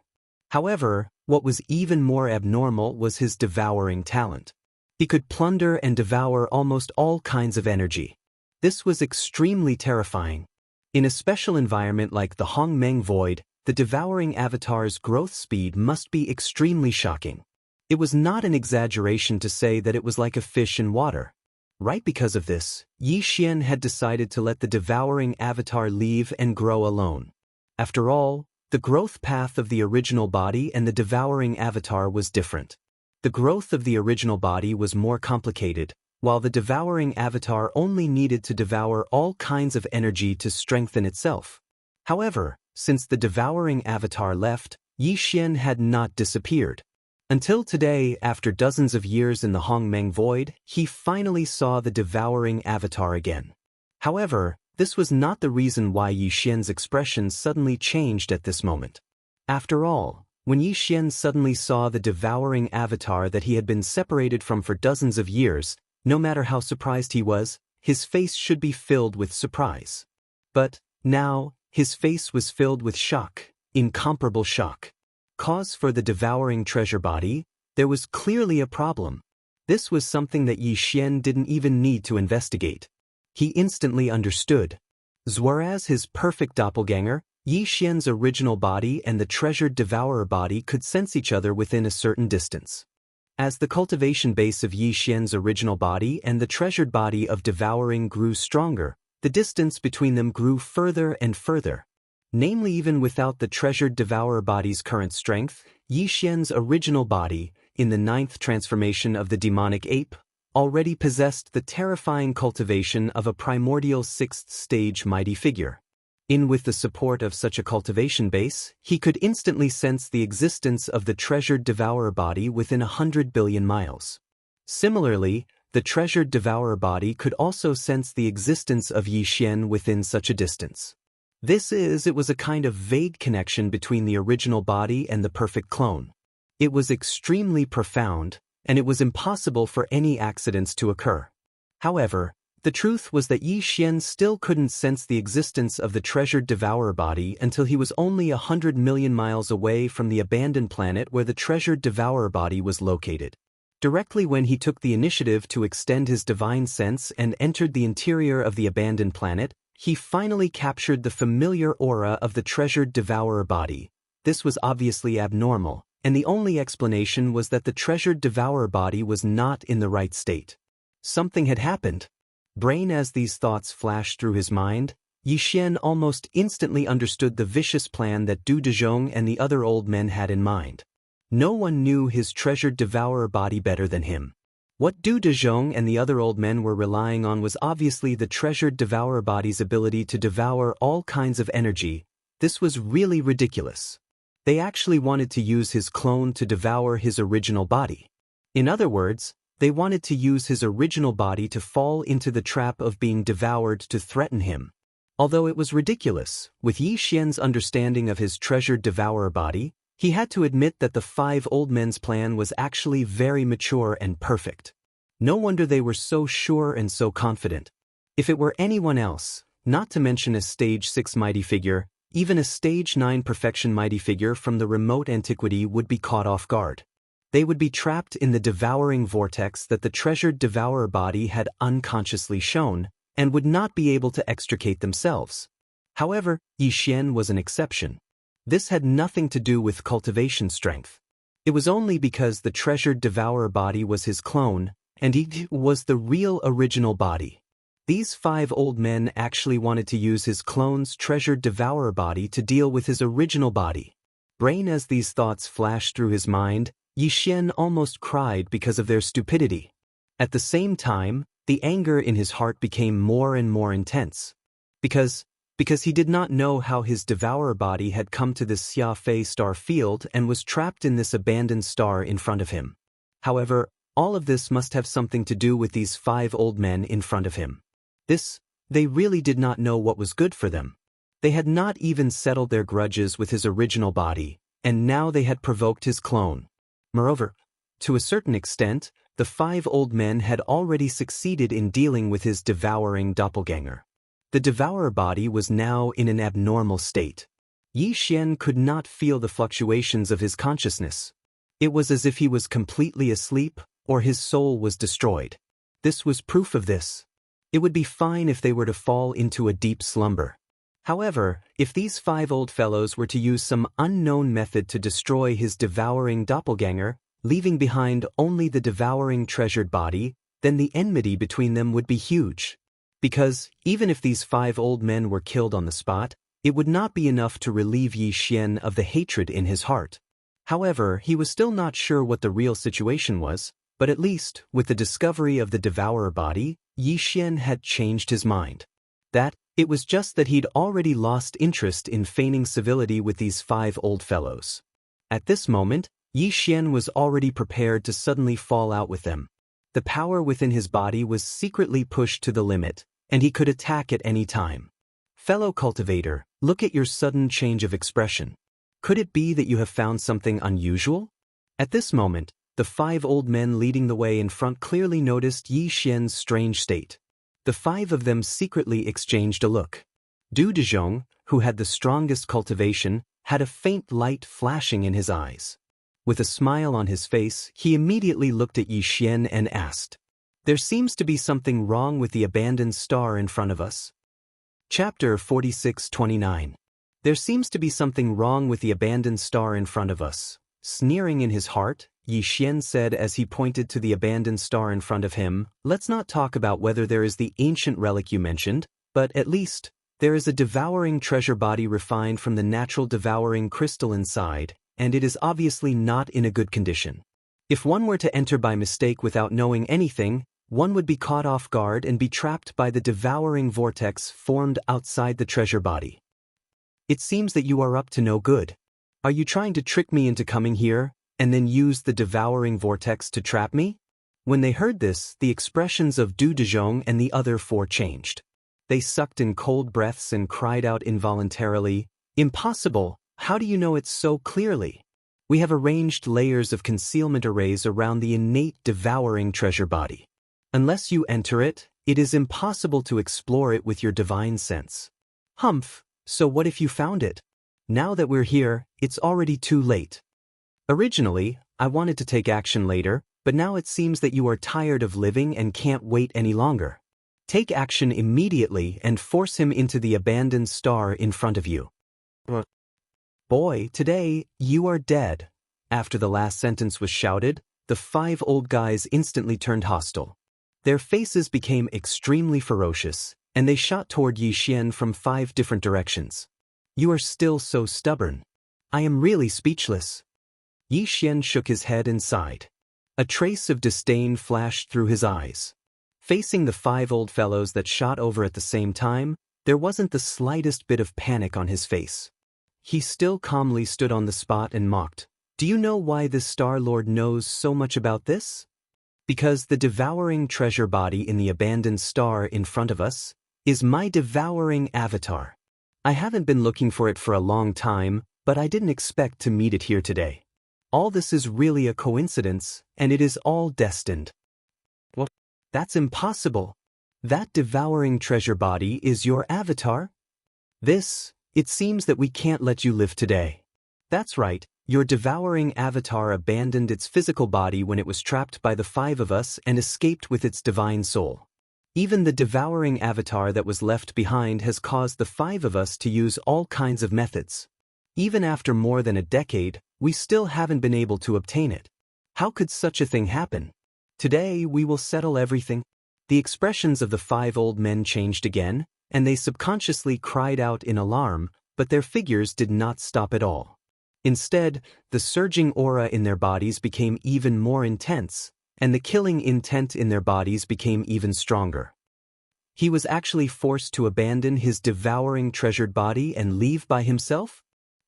However, what was even more abnormal was his devouring talent. He could plunder and devour almost all kinds of energy. This was extremely terrifying. In a special environment like the Hongmeng Void, the devouring avatar's growth speed must be extremely shocking. It was not an exaggeration to say that it was like a fish in water. Right because of this, Yi Xian had decided to let the devouring avatar leave and grow alone. After all, the growth path of the original body and the devouring avatar was different. The growth of the original body was more complicated, while the devouring avatar only needed to devour all kinds of energy to strengthen itself. However, since the devouring avatar left, Yi Xian had not disappeared. Until today, after dozens of years in the Hongmeng Void, he finally saw the devouring avatar again. However, this was not the reason why Yi Xian's expression suddenly changed at this moment. After all, when Yi Xian suddenly saw the devouring avatar that he had been separated from for dozens of years, no matter how surprised he was, his face should be filled with surprise. But, now, his face was filled with shock, incomparable shock. Cause for the devouring treasure body, there was clearly a problem. This was something that Yi Xian didn't even need to investigate. He instantly understood. Whereas his perfect doppelganger, Yi Xian's original body and the treasured devourer body could sense each other within a certain distance. As the cultivation base of Yi Xian's original body and the treasured body of devouring grew stronger, the distance between them grew further and further. Namely, even without the treasured devourer body's current strength, Yi Xian's original body, in the 9th transformation of the demonic ape, already possessed the terrifying cultivation of a primordial 6th stage mighty figure. With the support of such a cultivation base, he could instantly sense the existence of the treasured devourer body within 100 billion miles. Similarly, the treasured devourer body could also sense the existence of Yi Xian within such a distance. It was a kind of vague connection between the original body and the perfect clone. It was extremely profound, and it was impossible for any accidents to occur. However, the truth was that Yi Xian still couldn't sense the existence of the treasured devourer body until he was only 100 million miles away from the abandoned planet where the treasured devourer body was located. Directly when he took the initiative to extend his divine sense and entered the interior of the abandoned planet, he finally captured the familiar aura of the treasured devourer body. This was obviously abnormal, and the only explanation was that the treasured devourer body was not in the right state. Something had happened. As these thoughts flashed through his mind, Yi Xian almost instantly understood the vicious plan that Du Dezhong and the other old men had in mind. No one knew his treasured devourer body better than him. What Du Dezhong and the other old men were relying on was obviously the treasured devourer body's ability to devour all kinds of energy. This was really ridiculous. They actually wanted to use his clone to devour his original body. In other words, they wanted to use his original body to fall into the trap of being devoured to threaten him. Although it was ridiculous, with Yi Xian's understanding of his treasured devourer body, he had to admit that the 5 old men's plan was actually very mature and perfect. No wonder they were so sure and so confident. If it were anyone else, not to mention a stage 6 mighty figure, even a stage 9 perfection mighty figure from the remote antiquity would be caught off guard. They would be trapped in the devouring vortex that the treasured devourer body had unconsciously shown, and would not be able to extricate themselves. However, Yixian was an exception. This had nothing to do with cultivation strength. It was only because the treasured Devourer body was his clone, and he was the real original body. These 5 old men actually wanted to use his clone's treasured Devourer body to deal with his original body. Brain as these thoughts flashed through his mind, Yixian almost cried because of their stupidity. At the same time, the anger in his heart became more and more intense. Because he did not know how his Devourer body had come to this Xiafei star field and was trapped in this abandoned star in front of him. However, all of this must have something to do with these 5 old men in front of him. They really did not know what was good for them. They had not even settled their grudges with his original body, and now they had provoked his clone. Moreover, to a certain extent, the 5 old men had already succeeded in dealing with his devouring doppelganger. The Devourer body was now in an abnormal state. Yixian could not feel the fluctuations of his consciousness. It was as if he was completely asleep, or his soul was destroyed. This was proof of this. It would be fine if they were to fall into a deep slumber. However, if these 5 old fellows were to use some unknown method to destroy his devouring doppelganger, leaving behind only the devouring treasured body, then the enmity between them would be huge. Because, even if these 5 old men were killed on the spot, it would not be enough to relieve Yixian of the hatred in his heart. However, he was still not sure what the real situation was, but at least, with the discovery of the Devourer body, Yixian had changed his mind. It was just that he'd already lost interest in feigning civility with these 5 old fellows. At this moment, Yixian was already prepared to suddenly fall out with them. The power within his body was secretly pushed to the limit, and he could attack at any time. Fellow cultivator, look at your sudden change of expression. Could it be that you have found something unusual? At this moment, the 5 old men leading the way in front clearly noticed Yixian's strange state. The 5 of them secretly exchanged a look. Du Dezhong, who had the strongest cultivation, had a faint light flashing in his eyes. With a smile on his face, he immediately looked at Yixian and asked, "There seems to be something wrong with the abandoned star in front of us." Chapter 46:29. There seems to be something wrong with the abandoned star in front of us. Sneering in his heart, Yixian said as he pointed to the abandoned star in front of him, "Let's not talk about whether there is the ancient relic you mentioned, but at least, there is a devouring treasure body refined from the natural devouring crystal inside, and it is obviously not in a good condition. If one were to enter by mistake without knowing anything, one would be caught off guard and be trapped by the devouring vortex formed outside the treasure body. It seems that you are up to no good. Are you trying to trick me into coming here, and then use the devouring vortex to trap me?" When they heard this, the expressions of Du Dezhong and the other 4 changed. They sucked in cold breaths and cried out involuntarily, "Impossible! How do you know it so clearly? We have arranged layers of concealment arrays around the innate devouring treasure body. Unless you enter it, it is impossible to explore it with your divine sense." "Humph, so what if you found it? Now that we're here, it's already too late. Originally, I wanted to take action later, but now it seems that you are tired of living and can't wait any longer. Take action immediately and force him into the abandoned star in front of you." "Boy, today, you are dead." After the last sentence was shouted, the 5 old guys instantly turned hostile. Their faces became extremely ferocious, and they shot toward Yixian from 5 different directions. "You are still so stubborn. I am really speechless." Yixian shook his head and sighed. A trace of disdain flashed through his eyes. Facing the 5 old fellows that shot over at the same time, there wasn't the slightest bit of panic on his face. He still calmly stood on the spot and mocked, "Do you know why this Star Lord knows so much about this? Because the devouring treasure body in the abandoned star in front of us is my devouring avatar. I haven't been looking for it for a long time, but I didn't expect to meet it here today. All this is really a coincidence, and it is all destined." "What? That's impossible. That devouring treasure body is your avatar? It seems that we can't let you live today." "That's right, your devouring avatar abandoned its physical body when it was trapped by the 5 of us and escaped with its divine soul. Even the devouring avatar that was left behind has caused the 5 of us to use all kinds of methods. Even after more than a decade, we still haven't been able to obtain it. How could such a thing happen? Today we will settle everything. The expressions of the 5 old men changed again, and they subconsciously cried out in alarm, but their figures did not stop at all. Instead, the surging aura in their bodies became even more intense, and the killing intent in their bodies became even stronger. He was actually forced to abandon his devouring treasured body and leave by himself?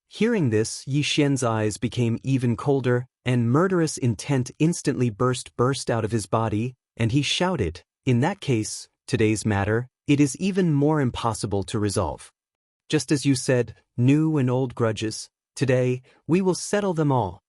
Hearing this, Xianxia's eyes became even colder, and murderous intent instantly burst out of his body, and he shouted, "In that case, today's matter, it is even more impossible to resolve. Just as you said, new and old grudges, today, we will settle them all."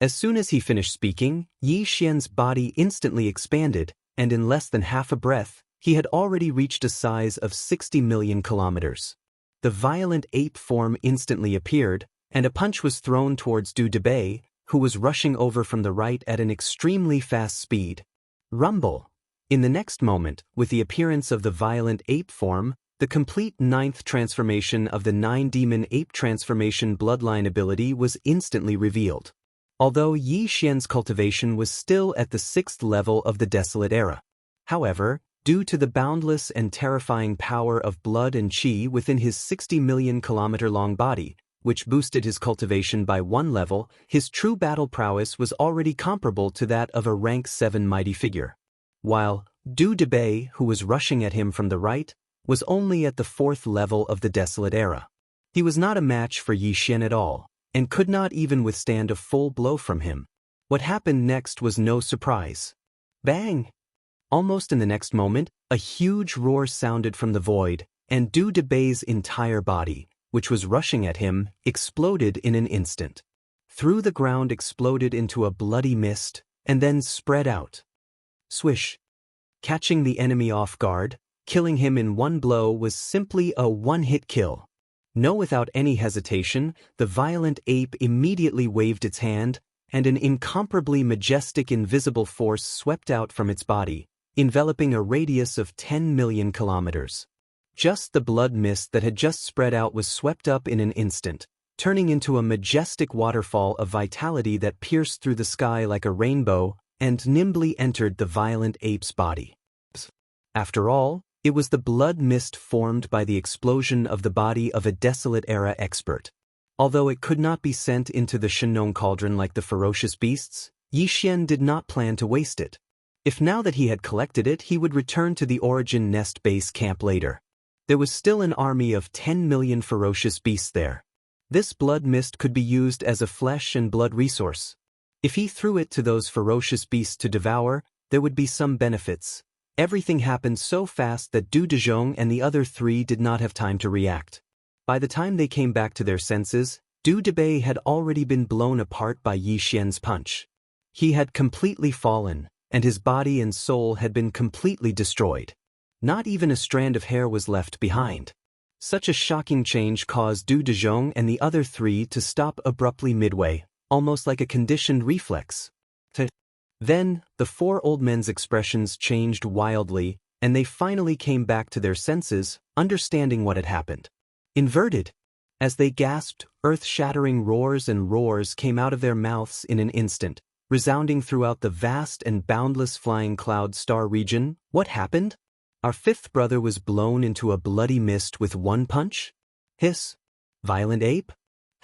As soon as he finished speaking, Xianxia's body instantly expanded, and in less than half a breath, he had already reached a size of 60 million kilometers. The violent ape form instantly appeared, and a punch was thrown towards Du Debay, who was rushing over from the right at an extremely fast speed. Rumble! In the next moment, with the appearance of the violent ape form, the complete 9th transformation of the 9-demon ape transformation bloodline ability was instantly revealed. Although Xianxia's cultivation was still at the 6th level of the Desolate Era. However, due to the boundless and terrifying power of blood and qi within his 60 million kilometer long body, which boosted his cultivation by 1 level, his true battle prowess was already comparable to that of a rank 7 mighty figure. While Du Debay, who was rushing at him from the right, was only at the 4th level of the Desolate Era. He was not a match for Xian at all, and could not even withstand a full blow from him. What happened next was no surprise. Bang! Almost in the next moment, a huge roar sounded from the void, and Du Debay's entire body, which was rushing at him, exploded in an instant. Through the ground exploded into a bloody mist, and then spread out. Swish! Catching the enemy off guard, killing him in one blow was simply a one-hit kill. No, without any hesitation, the violent ape immediately waved its hand, and an incomparably majestic invisible force swept out from its body, enveloping a radius of 10 million kilometers. Just the blood mist that had just spread out was swept up in an instant, turning into a majestic waterfall of vitality that pierced through the sky like a rainbow and nimbly entered the violent ape's body. After all, it was the blood mist formed by the explosion of the body of a Desolate Era expert. Although it could not be sent into the Shenong cauldron like the ferocious beasts, Xian did not plan to waste it. If now that he had collected it, he would return to the Origin Nest base camp later. There was still an army of 10 million ferocious beasts there. This blood mist could be used as a flesh and blood resource. If he threw it to those ferocious beasts to devour, there would be some benefits. Everything happened so fast that Du Dezhong and the other 3 did not have time to react. By the time they came back to their senses, Du Debay had already been blown apart by Xian's punch. He had completely fallen, and his body and soul had been completely destroyed. Not even a strand of hair was left behind. Such a shocking change caused Du Dezhong and the other 3 to stop abruptly midway, almost like a conditioned reflex. Then, the 4 old men's expressions changed wildly, and they finally came back to their senses, understanding what had happened. Inverted. As they gasped, earth-shattering roars and roars came out of their mouths in an instant, resounding throughout the vast and boundless flying cloud star region. What happened? Our 5th brother was blown into a bloody mist with one punch? Hiss. Violent ape?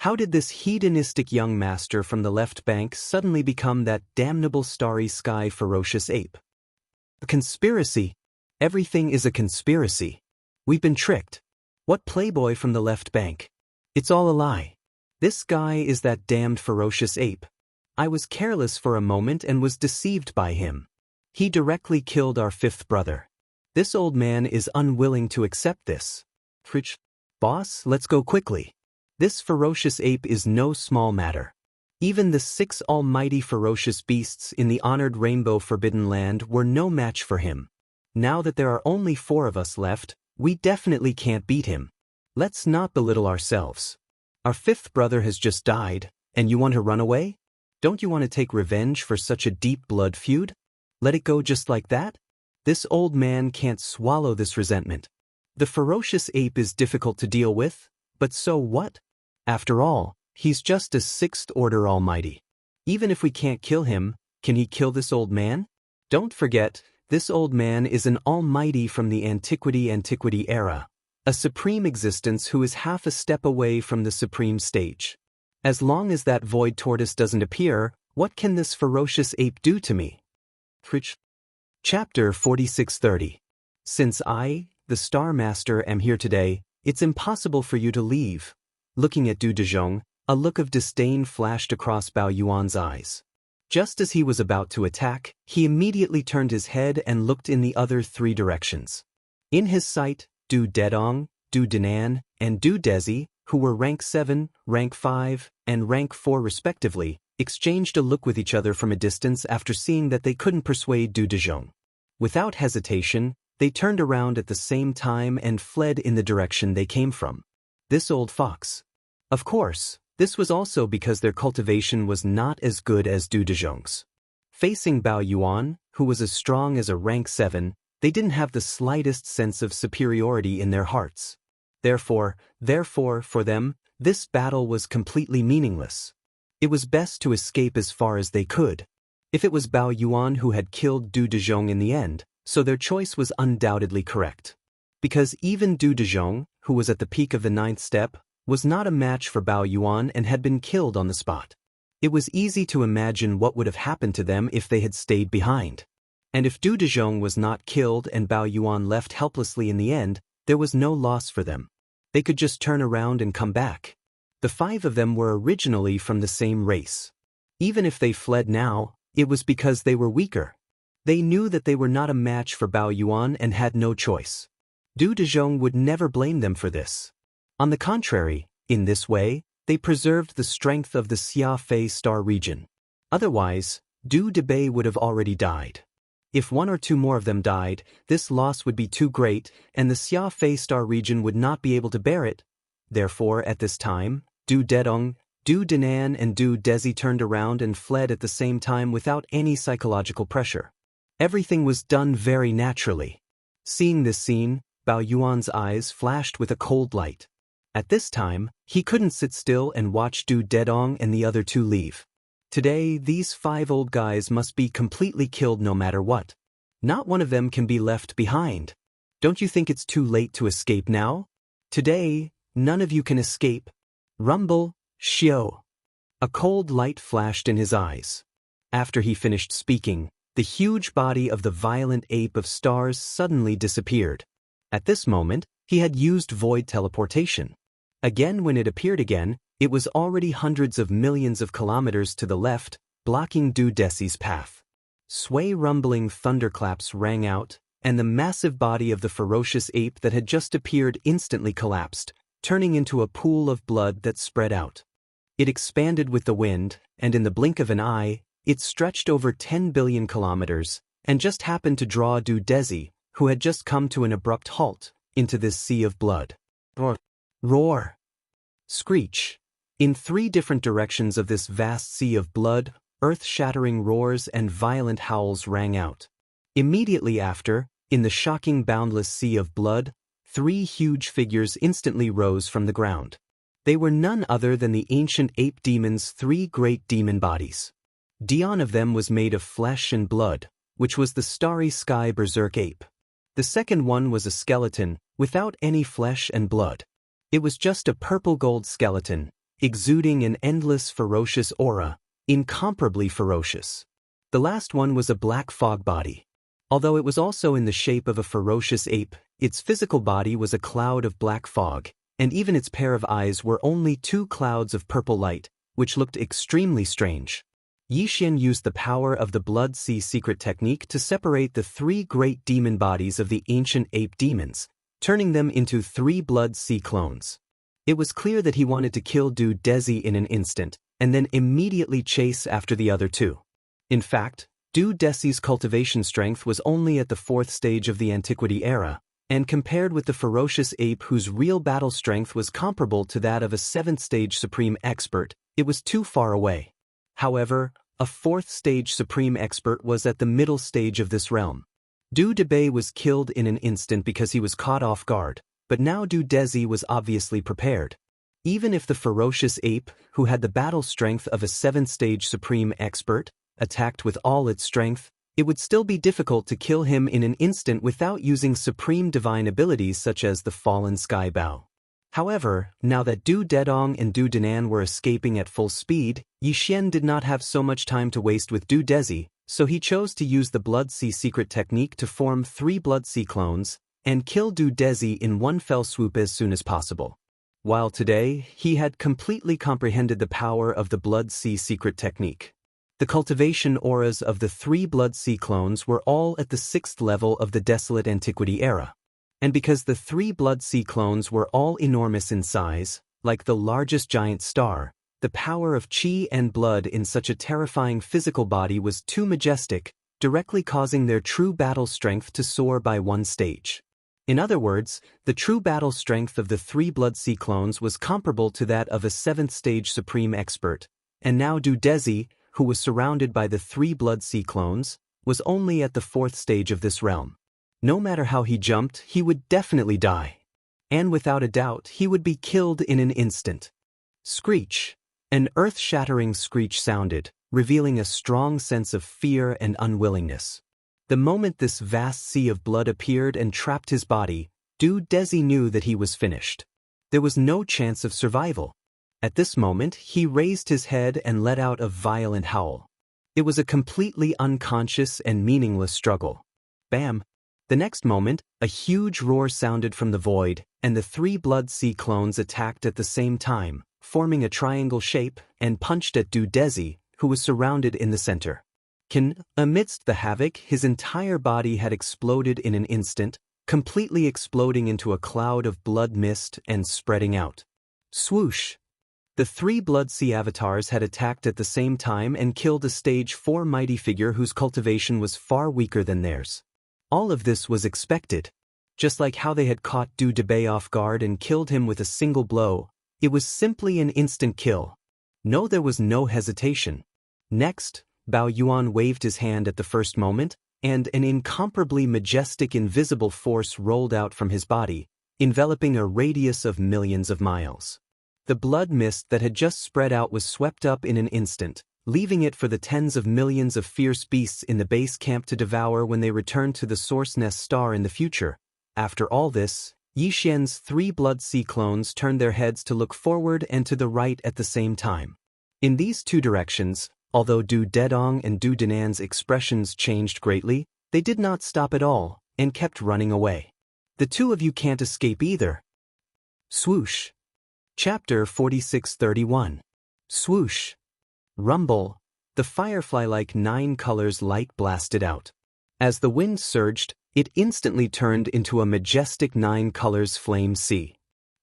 How did this hedonistic young master from the left bank suddenly become that damnable starry sky ferocious ape? A conspiracy. Everything is a conspiracy. We've been tricked. What playboy from the left bank? It's all a lie. This guy is that damned ferocious ape. I was careless for a moment and was deceived by him. He directly killed our 5th brother. This old man is unwilling to accept this. Boss, let's go quickly. This ferocious ape is no small matter. Even the 6 almighty ferocious beasts in the honored Rainbow Forbidden Land were no match for him. Now that there are only 4 of us left, we definitely can't beat him. Let's not belittle ourselves. Our 5th brother has just died, and you want to run away? Don't you want to take revenge for such a deep blood feud? Let it go just like that? This old man can't swallow this resentment. The ferocious ape is difficult to deal with, but so what? After all, he's just a sixth-order almighty. Even if we can't kill him, can he kill this old man? Don't forget, this old man is an almighty from the antiquity era, a supreme existence who is half a step away from the supreme stage. As long as that void tortoise doesn't appear, what can this ferocious ape do to me? Chapter 4630. Since I, the Star Master, am here today, it's impossible for you to leave. Looking at Du Dezhong, a look of disdain flashed across Bao Yuan's eyes. Just as he was about to attack, he immediately turned his head and looked in the other three directions. In his sight, Du Dedong, Du Denan, and Du Dezi, who were rank 7, rank 5, and rank 4 respectively, exchanged a look with each other from a distance after seeing that they couldn't persuade Du Dezhong. Without hesitation, they turned around at the same time and fled in the direction they came from. This old fox. Of course, this was also because their cultivation was not as good as Du Dezhong's. Facing Bao Yuan, who was as strong as a rank 7, they didn't have the slightest sense of superiority in their hearts. Therefore, for them, this battle was completely meaningless. It was best to escape as far as they could. If it was Bao Yuan who had killed Du Dezhong in the end, so their choice was undoubtedly correct. Because even Du Dezhong, who was at the peak of the 9th step, was not a match for Bao Yuan and had been killed on the spot. It was easy to imagine what would have happened to them if they had stayed behind. And if Du Dezhong was not killed and Bao Yuan left helplessly in the end, there was no loss for them. They could just turn around and come back. The 5 of them were originally from the same race. Even if they fled now, it was because they were weaker. They knew that they were not a match for Bao Yuan and had no choice. Du Dezhong would never blame them for this. On the contrary, in this way, they preserved the strength of the Xia Fei Star region. Otherwise, Du Debei would have already died. If 1 or 2 more of them died, this loss would be too great, and the Xia Fei Star region would not be able to bear it. Therefore, at this time, Du Dedong, Du Denan, and Du Dezi turned around and fled at the same time without any psychological pressure. Everything was done very naturally. Seeing this scene, Bao Yuan's eyes flashed with a cold light. At this time, he couldn't sit still and watch Du Dedong and the other 2 leave. Today, these 5 old guys must be completely killed no matter what. Not one of them can be left behind. Don't you think it's too late to escape now? Today, none of you can escape. Rumble, Xiao. A cold light flashed in his eyes. After he finished speaking, the huge body of the violent ape of stars suddenly disappeared. At this moment, he had used void teleportation. Again, when it appeared again, it was already hundreds of millions of kilometers to the left, blocking Du Dezi's path. Sway rumbling thunderclaps rang out, and the massive body of the ferocious ape that had just appeared instantly collapsed, turning into a pool of blood that spread out. It expanded with the wind, and in the blink of an eye, it stretched over 10 billion kilometers, and just happened to draw Du Dezi, who had just come to an abrupt halt, into this sea of blood. Roar! Screech! In 3 different directions of this vast sea of blood, earth-shattering roars and violent howls rang out. Immediately after, in the shocking boundless sea of blood, 3 huge figures instantly rose from the ground. They were none other than the ancient ape demons' 3 great demon bodies. Dion of them was made of flesh and blood, which was the starry sky berserk ape. The second one was a skeleton, without any flesh and blood. It was just a purple-gold skeleton, exuding an endless ferocious aura, incomparably ferocious. The last one was a black fog body. Although it was also in the shape of a ferocious ape, its physical body was a cloud of black fog, and even its pair of eyes were only 2 clouds of purple light, which looked extremely strange. Yixian used the power of the Blood Sea secret technique to separate the 3 great demon bodies of the ancient ape demons, turning them into 3 Blood Sea clones. It was clear that he wanted to kill Du Dezi in an instant, and then immediately chase after the other 2. In fact, Du Dezi's cultivation strength was only at the 4th stage of the Antiquity era, and compared with the ferocious ape whose real battle strength was comparable to that of a 7th stage supreme expert, it was too far away. However, a 4th stage supreme expert was at the middle stage of this realm. Du Debay was killed in an instant because he was caught off guard, but now Du Dezi was obviously prepared. Even if the ferocious ape, who had the battle strength of a 7th-stage supreme expert, attacked with all its strength, it would still be difficult to kill him in an instant without using supreme divine abilities such as the fallen sky bow. However, now that Du Dedong and Du Danan were escaping at full speed, Yi Xian did not have so much time to waste with Du Dezi, so he chose to use the Blood Sea secret technique to form 3 Blood Sea clones and kill Du Dezi in one fell swoop as soon as possible. While today, he had completely comprehended the power of the Blood Sea secret technique. The cultivation auras of the 3 Blood Sea clones were all at the 6th level of the Desolate Antiquity era. And because the 3 Blood Sea clones were all enormous in size, like the largest giant star, the power of qi and blood in such a terrifying physical body was too majestic, directly causing their true battle strength to soar by 1 stage. In other words, the true battle strength of the 3 Blood Sea clones was comparable to that of a 7th-stage supreme expert, and now Du Dezi, who was surrounded by the 3 Blood Sea clones, was only at the 4th stage of this realm. No matter how he jumped, he would definitely die. And without a doubt, he would be killed in an instant. Screech. An earth-shattering screech sounded, revealing a strong sense of fear and unwillingness. The moment this vast sea of blood appeared and trapped his body, Du Dezi knew that he was finished. There was no chance of survival. At this moment, he raised his head and let out a violent howl. It was a completely unconscious and meaningless struggle. Bam! The next moment, a huge roar sounded from the void, and the 3 Blood Sea clones attacked at the same time, forming a triangle shape, and punched at Du Dezi, who was surrounded in the center. Amidst the havoc, his entire body had exploded in an instant, completely exploding into a cloud of blood mist and spreading out. Swoosh! The 3 Blood Sea avatars had attacked at the same time and killed a stage 4 mighty figure whose cultivation was far weaker than theirs. All of this was expected. Just like how they had caught Du Debay off guard and killed him with a single blow, it was simply an instant kill. No, there was no hesitation. Next, Bao Yuan waved his hand at the first moment, and an incomparably majestic invisible force rolled out from his body, enveloping a radius of millions of miles. The blood mist that had just spread out was swept up in an instant, leaving it for the tens of millions of fierce beasts in the base camp to devour when they returned to the Source Nest star in the future. After all this, Yi Xian's 3 Blood Sea clones turned their heads to look forward and to the right at the same time. In these 2 directions, although Du Dedong and Du Danan's expressions changed greatly, they did not stop at all, and kept running away. The 2 of you can't escape either. Swoosh. Chapter 4631. Swoosh. Rumble. The firefly-like 9 colors light blasted out. As the wind surged, it instantly turned into a majestic 9 colors flame sea.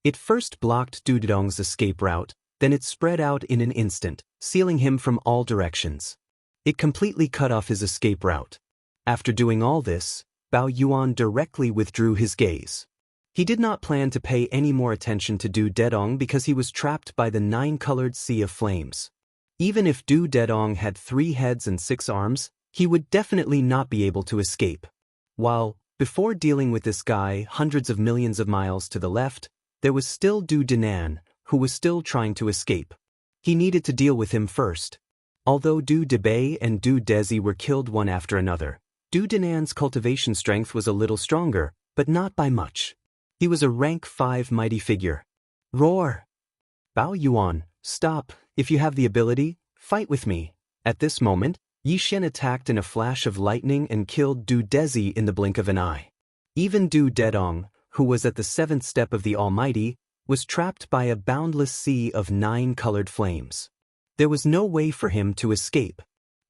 It first blocked Du Dedong's escape route, then it spread out in an instant, sealing him from all directions. It completely cut off his escape route. After doing all this, Bao Yuan directly withdrew his gaze. He did not plan to pay any more attention to Du Dedong because he was trapped by the 9-colored sea of flames. Even if Du Dedong had 3 heads and 6 arms, he would definitely not be able to escape. While, before dealing with this guy hundreds of millions of miles to the left, there was still Du Danan, who was still trying to escape. He needed to deal with him first. Although Du Debay and Du Dezi were killed one after another, Du Danan's cultivation strength was a little stronger, but not by much. He was a rank 5 mighty figure. Roar! Bao Yuan, stop, if you have the ability, fight with me. At this moment, Yi Xian attacked in a flash of lightning and killed Du Dezi in the blink of an eye. Even Du Dedong, who was at the 7th step of the Almighty, was trapped by a boundless sea of 9-colored flames. There was no way for him to escape.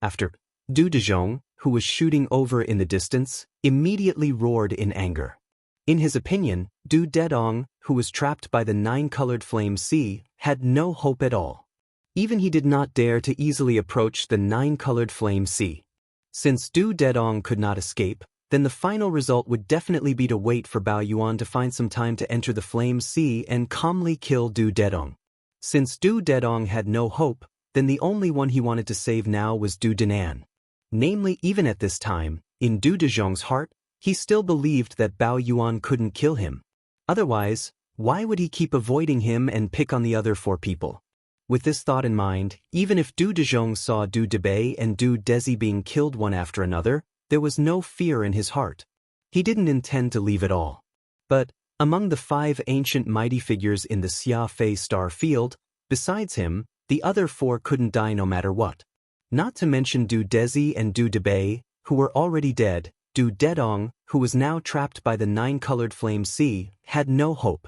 After, Du Dezhong, who was shooting over in the distance, immediately roared in anger. In his opinion, Du Dedong, who was trapped by the 9-colored flame sea, had no hope at all. Even he did not dare to easily approach the 9-colored flame sea. Since Du Dedong could not escape, then the final result would definitely be to wait for Bao Yuan to find some time to enter the flame sea and calmly kill Du Dedong. Since Du Dedong had no hope, then the only one he wanted to save now was Du Danan. Namely, even at this time, in Du Dezhong's heart, He still believed that Bao Yuan couldn't kill him. Otherwise, why would he keep avoiding him and pick on the other 4 people? With this thought in mind, even if Du Dezhong saw Du Debei and Du Dezi being killed one after another, there was no fear in his heart. He didn't intend to leave at all. But, among the 5 ancient mighty figures in the Xia Fei star field, besides him, the other 4 couldn't die no matter what. Not to mention Du Dezi and Du Debei, who were already dead. Du Dedong, who was now trapped by the 9-colored flame sea, had no hope.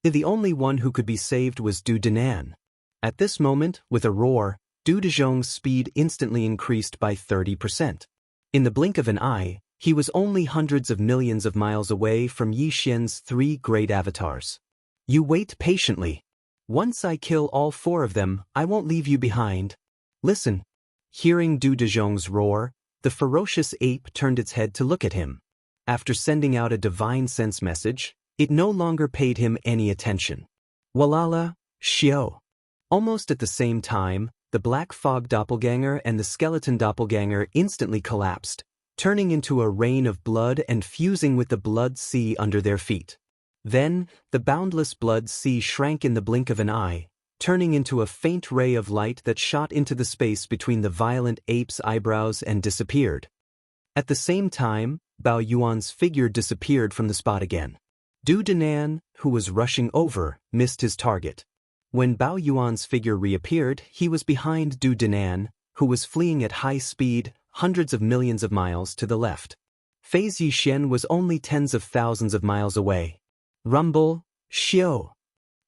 The only one who could be saved was Du Denan. At this moment, with a roar, Du Dezhong's speed instantly increased by 30%. In the blink of an eye, he was only hundreds of millions of miles away from Yi Xian's 3 great avatars. You wait patiently. Once I kill all 4 of them, I won't leave you behind. Listen. Hearing Du Dezhong's roar, the ferocious ape turned its head to look at him. After sending out a divine sense message, it no longer paid him any attention. Walala, Xiao. Almost at the same time, the black fog doppelganger and the skeleton doppelganger instantly collapsed, turning into a rain of blood and fusing with the blood sea under their feet. Then, the boundless blood sea shrank in the blink of an eye, turning into a faint ray of light that shot into the space between the violent ape's eyebrows and disappeared. At the same time, Bao Yuan's figure disappeared from the spot again. Du Denan, who was rushing over, missed his target. When Bao Yuan's figure reappeared, he was behind Du Denan, who was fleeing at high speed, hundreds of millions of miles to the left. Fei Zixian was only tens of thousands of miles away. Rumble, Xiao.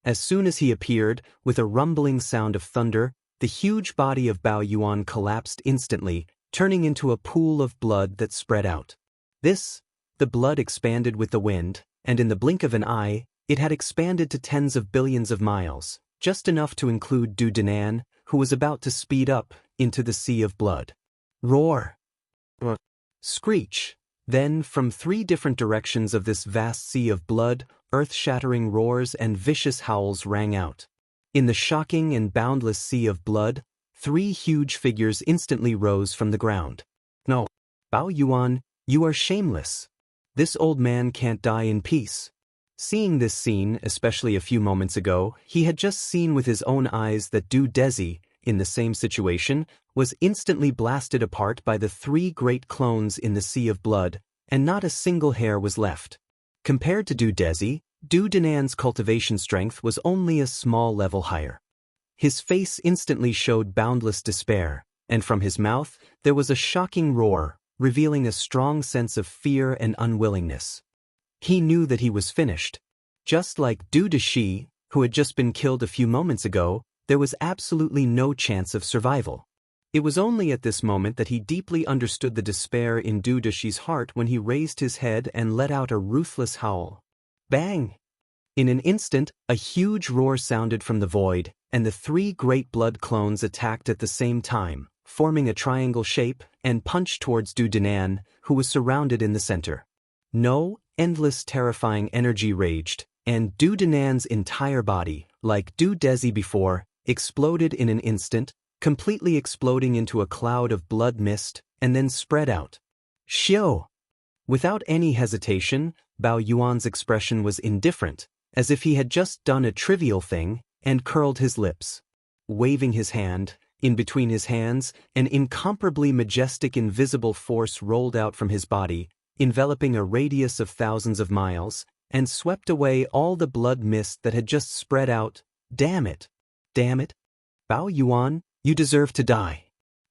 As soon as he appeared, with a rumbling sound of thunder, the huge body of Bao Yuan collapsed instantly, turning into a pool of blood that spread out. The blood expanded with the wind, and in the blink of an eye, it had expanded to tens of billions of miles, just enough to include Du Denan, who was about to speed up into the sea of blood. Roar! Screech! Then, from 3 different directions of this vast sea of blood, earth-shattering roars and vicious howls rang out. In the shocking and boundless sea of blood, 3 huge figures instantly rose from the ground. No, Bao Yuan, you are shameless. This old man can't die in peace. Seeing this scene, especially a few moments ago, he had just seen with his own eyes that Du Dezi, in the same situation, was instantly blasted apart by the 3 great clones in the sea of blood, and not a single hair was left. Compared to Du Dezi, Du Denan's cultivation strength was only a small level higher. His face instantly showed boundless despair, and from his mouth there was a shocking roar, revealing a strong sense of fear and unwillingness. He knew that he was finished. Just like Du Deshi, who had just been killed a few moments ago, there was absolutely no chance of survival. It was only at this moment that he deeply understood the despair in Du Deshi's heart when he raised his head and let out a ruthless howl. Bang! In an instant, a huge roar sounded from the void, and the 3 great blood clones attacked at the same time, forming a triangle shape, and punched towards Du Denan, who was surrounded in the center. No, endless terrifying energy raged, and Du Denan's entire body, like Du Dezi before, exploded in an instant, completely exploding into a cloud of blood mist, and then spread out. Xiao! Without any hesitation, Bao Yuan's expression was indifferent, as if he had just done a trivial thing, and curled his lips. Waving his hand, in between his hands, an incomparably majestic invisible force rolled out from his body, enveloping a radius of thousands of miles, and swept away all the blood mist that had just spread out. Damn it! Damn it! Bao Yuan, you deserve to die.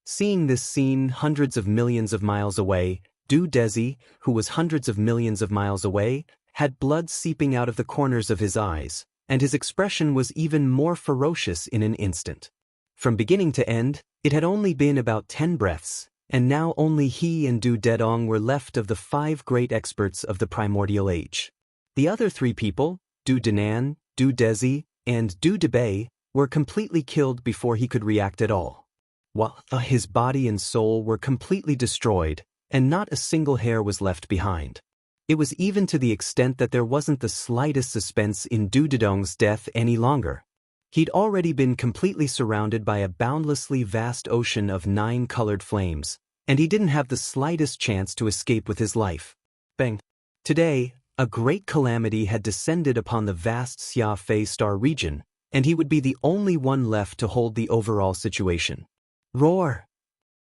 Seeing this scene hundreds of millions of miles away, Du Dezi, who was hundreds of millions of miles away, had blood seeping out of the corners of his eyes, and his expression was even more ferocious in an instant. From beginning to end, it had only been about 10 breaths, and now only he and Du Dedong were left of the 5 great experts of the primordial age. The other 3 people, Du Denan, Du Dezi, and Du Debei, were completely killed before he could react at all. While his body and soul were completely destroyed, and not a single hair was left behind. It was even to the extent that there wasn't the slightest suspense in Du Dedong's death any longer. He'd already been completely surrounded by a boundlessly vast ocean of 9-colored flames, and he didn't have the slightest chance to escape with his life. Bang. Today, a great calamity had descended upon the vast Xia Fei star region, and he would be the only one left to hold the overall situation. Roar!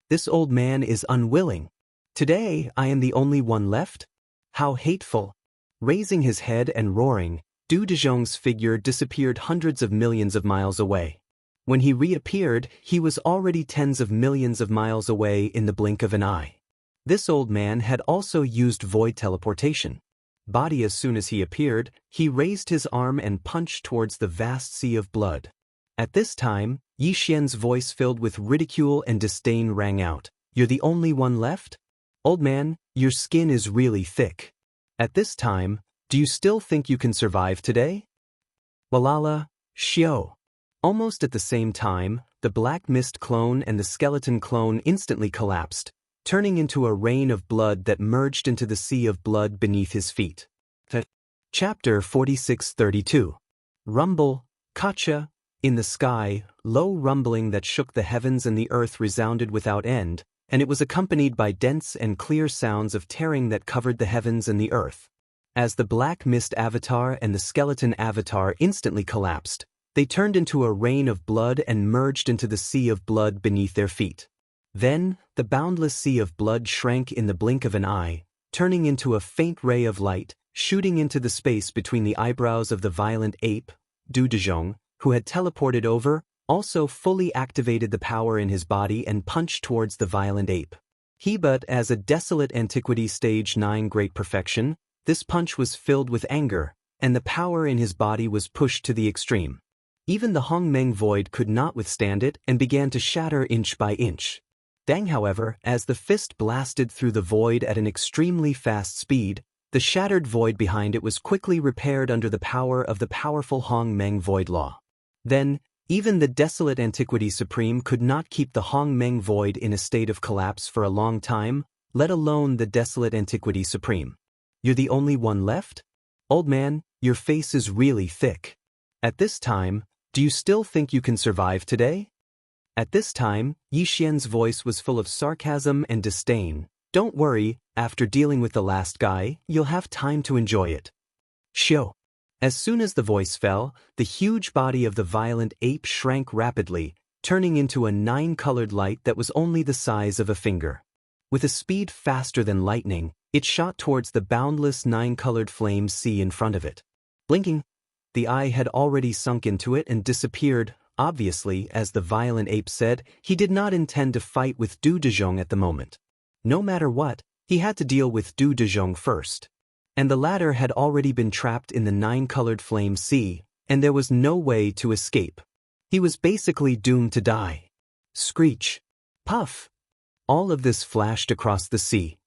This old man is unwilling. Today, I am the only one left? How hateful! Raising his head and roaring, Du Dezhong's figure disappeared hundreds of millions of miles away. When he reappeared, he was already tens of millions of miles away in the blink of an eye. This old man had also used void teleportation. Body as soon as he appeared, he raised his arm and punched towards the vast sea of blood. At this time, Yi Xian's voice filled with ridicule and disdain rang out. You're the only one left? Old man, your skin is really thick. At this time, do you still think you can survive today? Walala, Xiao. Almost at the same time, the Black Mist clone and the skeleton clone instantly collapsed, turning into a rain of blood that merged into the sea of blood beneath his feet. Chapter 4632. Rumble, Kacha. In the sky, low rumbling that shook the heavens and the earth resounded without end, and it was accompanied by dense and clear sounds of tearing that covered the heavens and the earth. As the Black Mist avatar and the skeleton avatar instantly collapsed, they turned into a rain of blood and merged into the sea of blood beneath their feet. Then, the boundless sea of blood shrank in the blink of an eye, turning into a faint ray of light, shooting into the space between the eyebrows of the violent ape. Du Dezhong, who had teleported over, also fully activated the power in his body and punched towards the violent ape. But as a desolate antiquity stage 9 great perfection, this punch was filled with anger, and the power in his body was pushed to the extreme. Even the Hongmeng void could not withstand it and began to shatter inch by inch. Dang, however, as the fist blasted through the void at an extremely fast speed, the shattered void behind it was quickly repaired under the power of the powerful Hongmeng void law. Then, even the desolate Antiquity Supreme could not keep the Hongmeng void in a state of collapse for a long time, let alone the desolate Antiquity Supreme. You're the only one left? Old man, your face is really thick. At this time, do you still think you can survive today? At this time, Yi Xian's voice was full of sarcasm and disdain. Don't worry, after dealing with the last guy, you'll have time to enjoy it. Xiao. As soon as the voice fell, the huge body of the violent ape shrank rapidly, turning into a 9-colored light that was only the size of a finger. With a speed faster than lightning, it shot towards the boundless 9-colored flame sea in front of it. Blinking, the eye had already sunk into it and disappeared. Obviously, as the violent ape said, he did not intend to fight with Du Dezhong at the moment. No matter what, he had to deal with Du Dezhong first. And the latter had already been trapped in the 9-colored flame sea, and there was no way to escape. He was basically doomed to die. Screech. Puff. All of this flashed across the sea.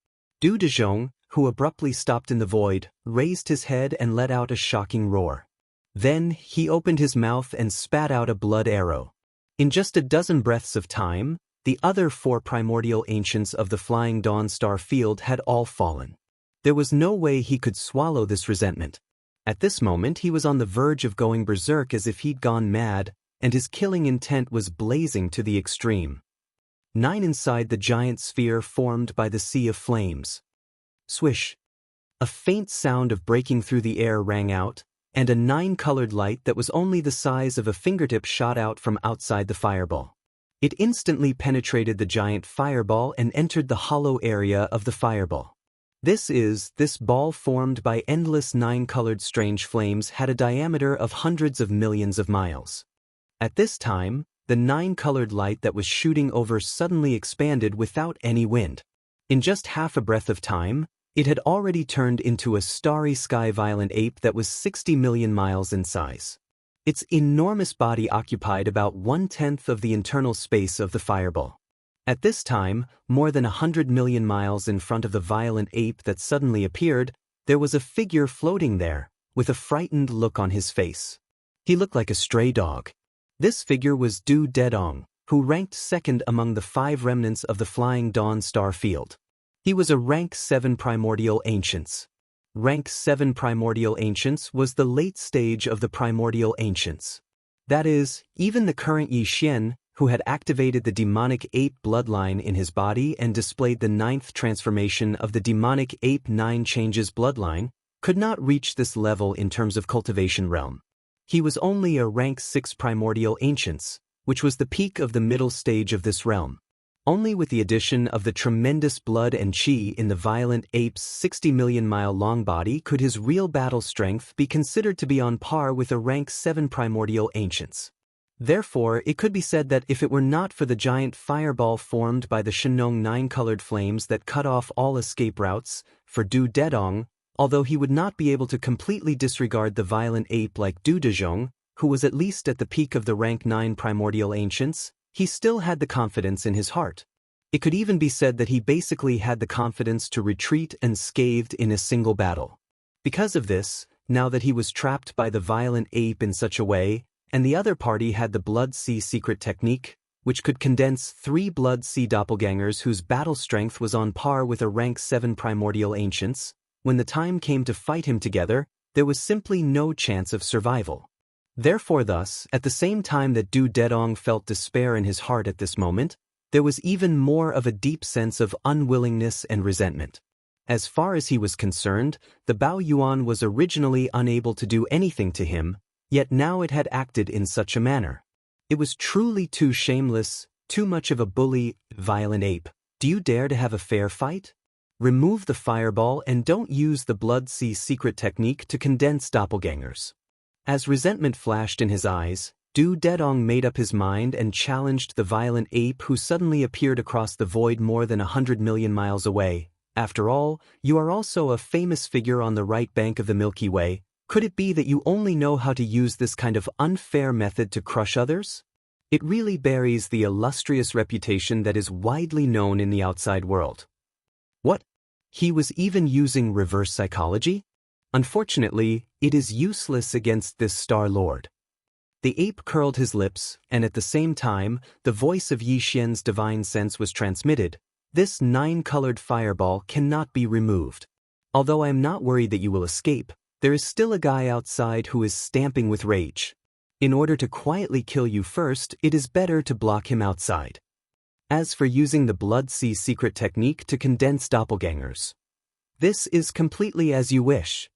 Du Dezhong, who abruptly stopped in the void, raised his head and let out a shocking roar. Then, he opened his mouth and spat out a blood arrow. In just a dozen breaths of time, the other 4 primordial ancients of the Flying Dawn Star field had all fallen. There was no way he could swallow this resentment. At this moment he was on the verge of going berserk as if he'd gone mad, and his killing intent was blazing to the extreme. 9 inside the giant sphere formed by the sea of flames. Swish. A faint sound of breaking through the air rang out, and a 9-colored light that was only the size of a fingertip shot out from outside the fireball. It instantly penetrated the giant fireball and entered the hollow area of the fireball. This ball formed by endless 9-colored strange flames had a diameter of hundreds of millions of miles. At this time, the 9-colored light that was shooting over suddenly expanded without any wind. In just half a breath of time, it had already turned into a starry sky violent ape that was 60 million miles in size. Its enormous body occupied about 1/10 of the internal space of the fireball. At this time, more than 100 million miles in front of the violent ape that suddenly appeared, there was a figure floating there, with a frightened look on his face. He looked like a stray dog. This figure was Du Dedong, who ranked second among the 5 remnants of the Flying Dawn Star field. He was a rank 7 primordial ancients. Rank 7 primordial ancients was the late stage of the primordial ancients. That is, even the current Yi Xian, who had activated the demonic ape bloodline in his body and displayed the 9th transformation of the demonic ape 9 changes bloodline, could not reach this level in terms of cultivation realm. He was only a rank 6 primordial ancients, which was the peak of the middle stage of this realm. Only with the addition of the tremendous blood and chi in the violent ape's 60 million mile long body could his real battle strength be considered to be on par with a rank 7 primordial ancients. Therefore, it could be said that if it were not for the giant fireball formed by the Shenong 9-colored flames that cut off all escape routes, for Du Dedong, although he would not be able to completely disregard the violent ape like Du Dezhong, who was at least at the peak of the rank 9 primordial ancients, he still had the confidence in his heart. It could even be said that he basically had the confidence to retreat unscathed in a single battle. Because of this, now that he was trapped by the violent ape in such a way, and the other party had the Blood Sea secret technique, which could condense 3 Blood Sea doppelgangers whose battle strength was on par with a rank 7 primordial ancients, when the time came to fight him together, there was simply no chance of survival. Therefore thus, at the same time that Du Dedong felt despair in his heart at this moment, there was even more of a deep sense of unwillingness and resentment. As far as he was concerned, the Bao Yuan was originally unable to do anything to him, yet now it had acted in such a manner. It was truly too shameless, too much of a bully, violent ape. Do you dare to have a fair fight? Remove the fireball and don't use the Blood Sea secret technique to condense doppelgangers. As resentment flashed in his eyes, Du Dedong made up his mind and challenged the violent ape who suddenly appeared across the void more than 100 million miles away. After all, you are also a famous figure on the right bank of the Milky Way. Could it be that you only know how to use this kind of unfair method to crush others? It really buries the illustrious reputation that is widely known in the outside world. What? He was even using reverse psychology? Unfortunately, it is useless against this Star Lord. The ape curled his lips, and at the same time, the voice of Yi Xian's divine sense was transmitted. This 9-colored fireball cannot be removed. Although I am not worried that you will escape, there is still a guy outside who is stamping with rage. In order to quietly kill you first, it is better to block him outside. As for using the Blood Sea secret technique to condense doppelgangers, this is completely as you wish.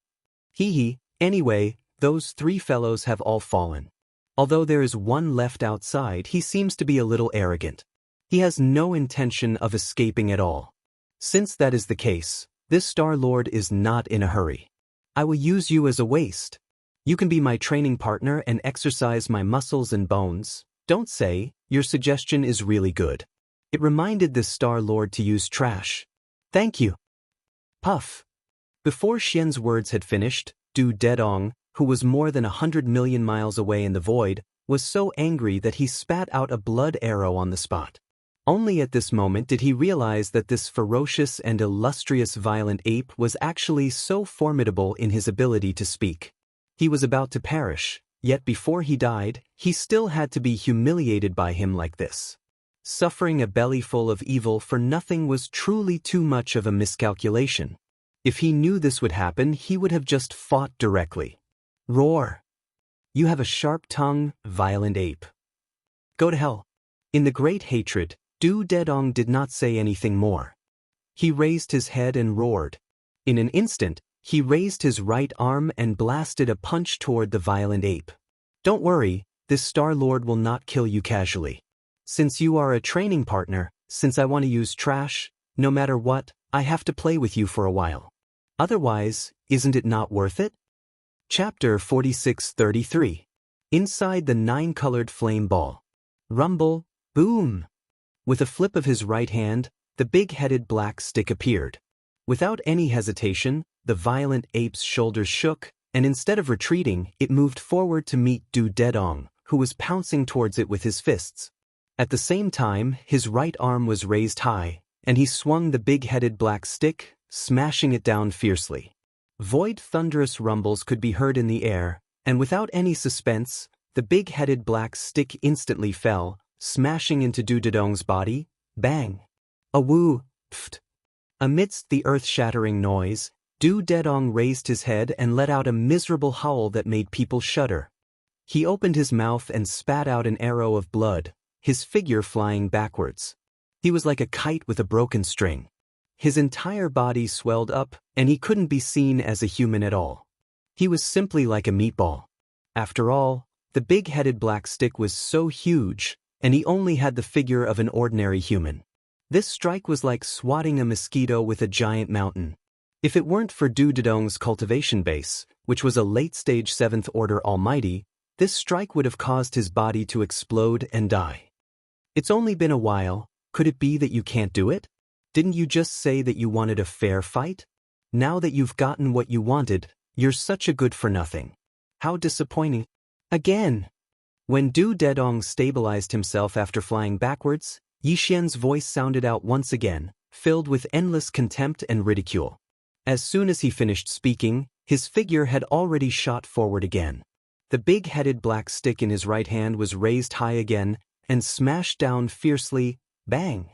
Anyway, those 3 fellows have all fallen. Although there is one left outside, he seems to be a little arrogant. He has no intention of escaping at all. Since that is the case, this Star Lord is not in a hurry. I will use you as a waste. You can be my training partner and exercise my muscles and bones. Don't say, your suggestion is really good. It reminded this Star Lord to use trash. Thank you. Puff. Before Xian's words had finished, Du Dedong, who was more than 100 million miles away in the void, was so angry that he spat out a blood arrow on the spot. Only at this moment did he realize that this ferocious and illustrious violent ape was actually so formidable in his ability to speak. He was about to perish, yet before he died, he still had to be humiliated by him like this. Suffering a bellyful of evil for nothing was truly too much of a miscalculation. If he knew this would happen, he would have just fought directly. Roar! You have a sharp tongue, violent ape. Go to hell. In the great hatred, Du Dedong did not say anything more. He raised his head and roared. In an instant, he raised his right arm and blasted a punch toward the violent ape. Don't worry, this Star Lord will not kill you casually. Since you are a training partner, since I want to use trash, no matter what, I have to play with you for a while. Otherwise, isn't it not worth it? Chapter 46-33. Inside the 9-colored flame ball. Rumble, boom! With a flip of his right hand, the big-headed black stick appeared. Without any hesitation, the violent ape's shoulders shook, and instead of retreating, it moved forward to meet Du Dedong, who was pouncing towards it with his fists. At the same time, his right arm was raised high, and he swung the big-headed black stick, smashing it down fiercely. Void thunderous rumbles could be heard in the air, and without any suspense, the big-headed black stick instantly fell, smashing into Du Dedong's body. Bang! A woo! Pft! Amidst the earth-shattering noise, Du Dedong raised his head and let out a miserable howl that made people shudder. He opened his mouth and spat out an arrow of blood. his figure flying backwards. He was like a kite with a broken string. His entire body swelled up, and he couldn't be seen as a human at all. He was simply like a meatball. After all, the big-headed black stick was so huge, and he only had the figure of an ordinary human. This strike was like swatting a mosquito with a giant mountain. If it weren't for Du Dedong's cultivation base, which was a late-stage 7th Order Almighty, this strike would have caused his body to explode and die. It's only been a while. Could it be that you can't do it? Didn't you just say that you wanted a fair fight? Now that you've gotten what you wanted, you're such a good-for-nothing. How disappointing. Again! When Du Dedong stabilized himself after flying backwards, Yixian's voice sounded out once again, filled with endless contempt and ridicule. As soon as he finished speaking, his figure had already shot forward again. The big-headed black stick in his right hand was raised high again and smashed down fiercely. Bang!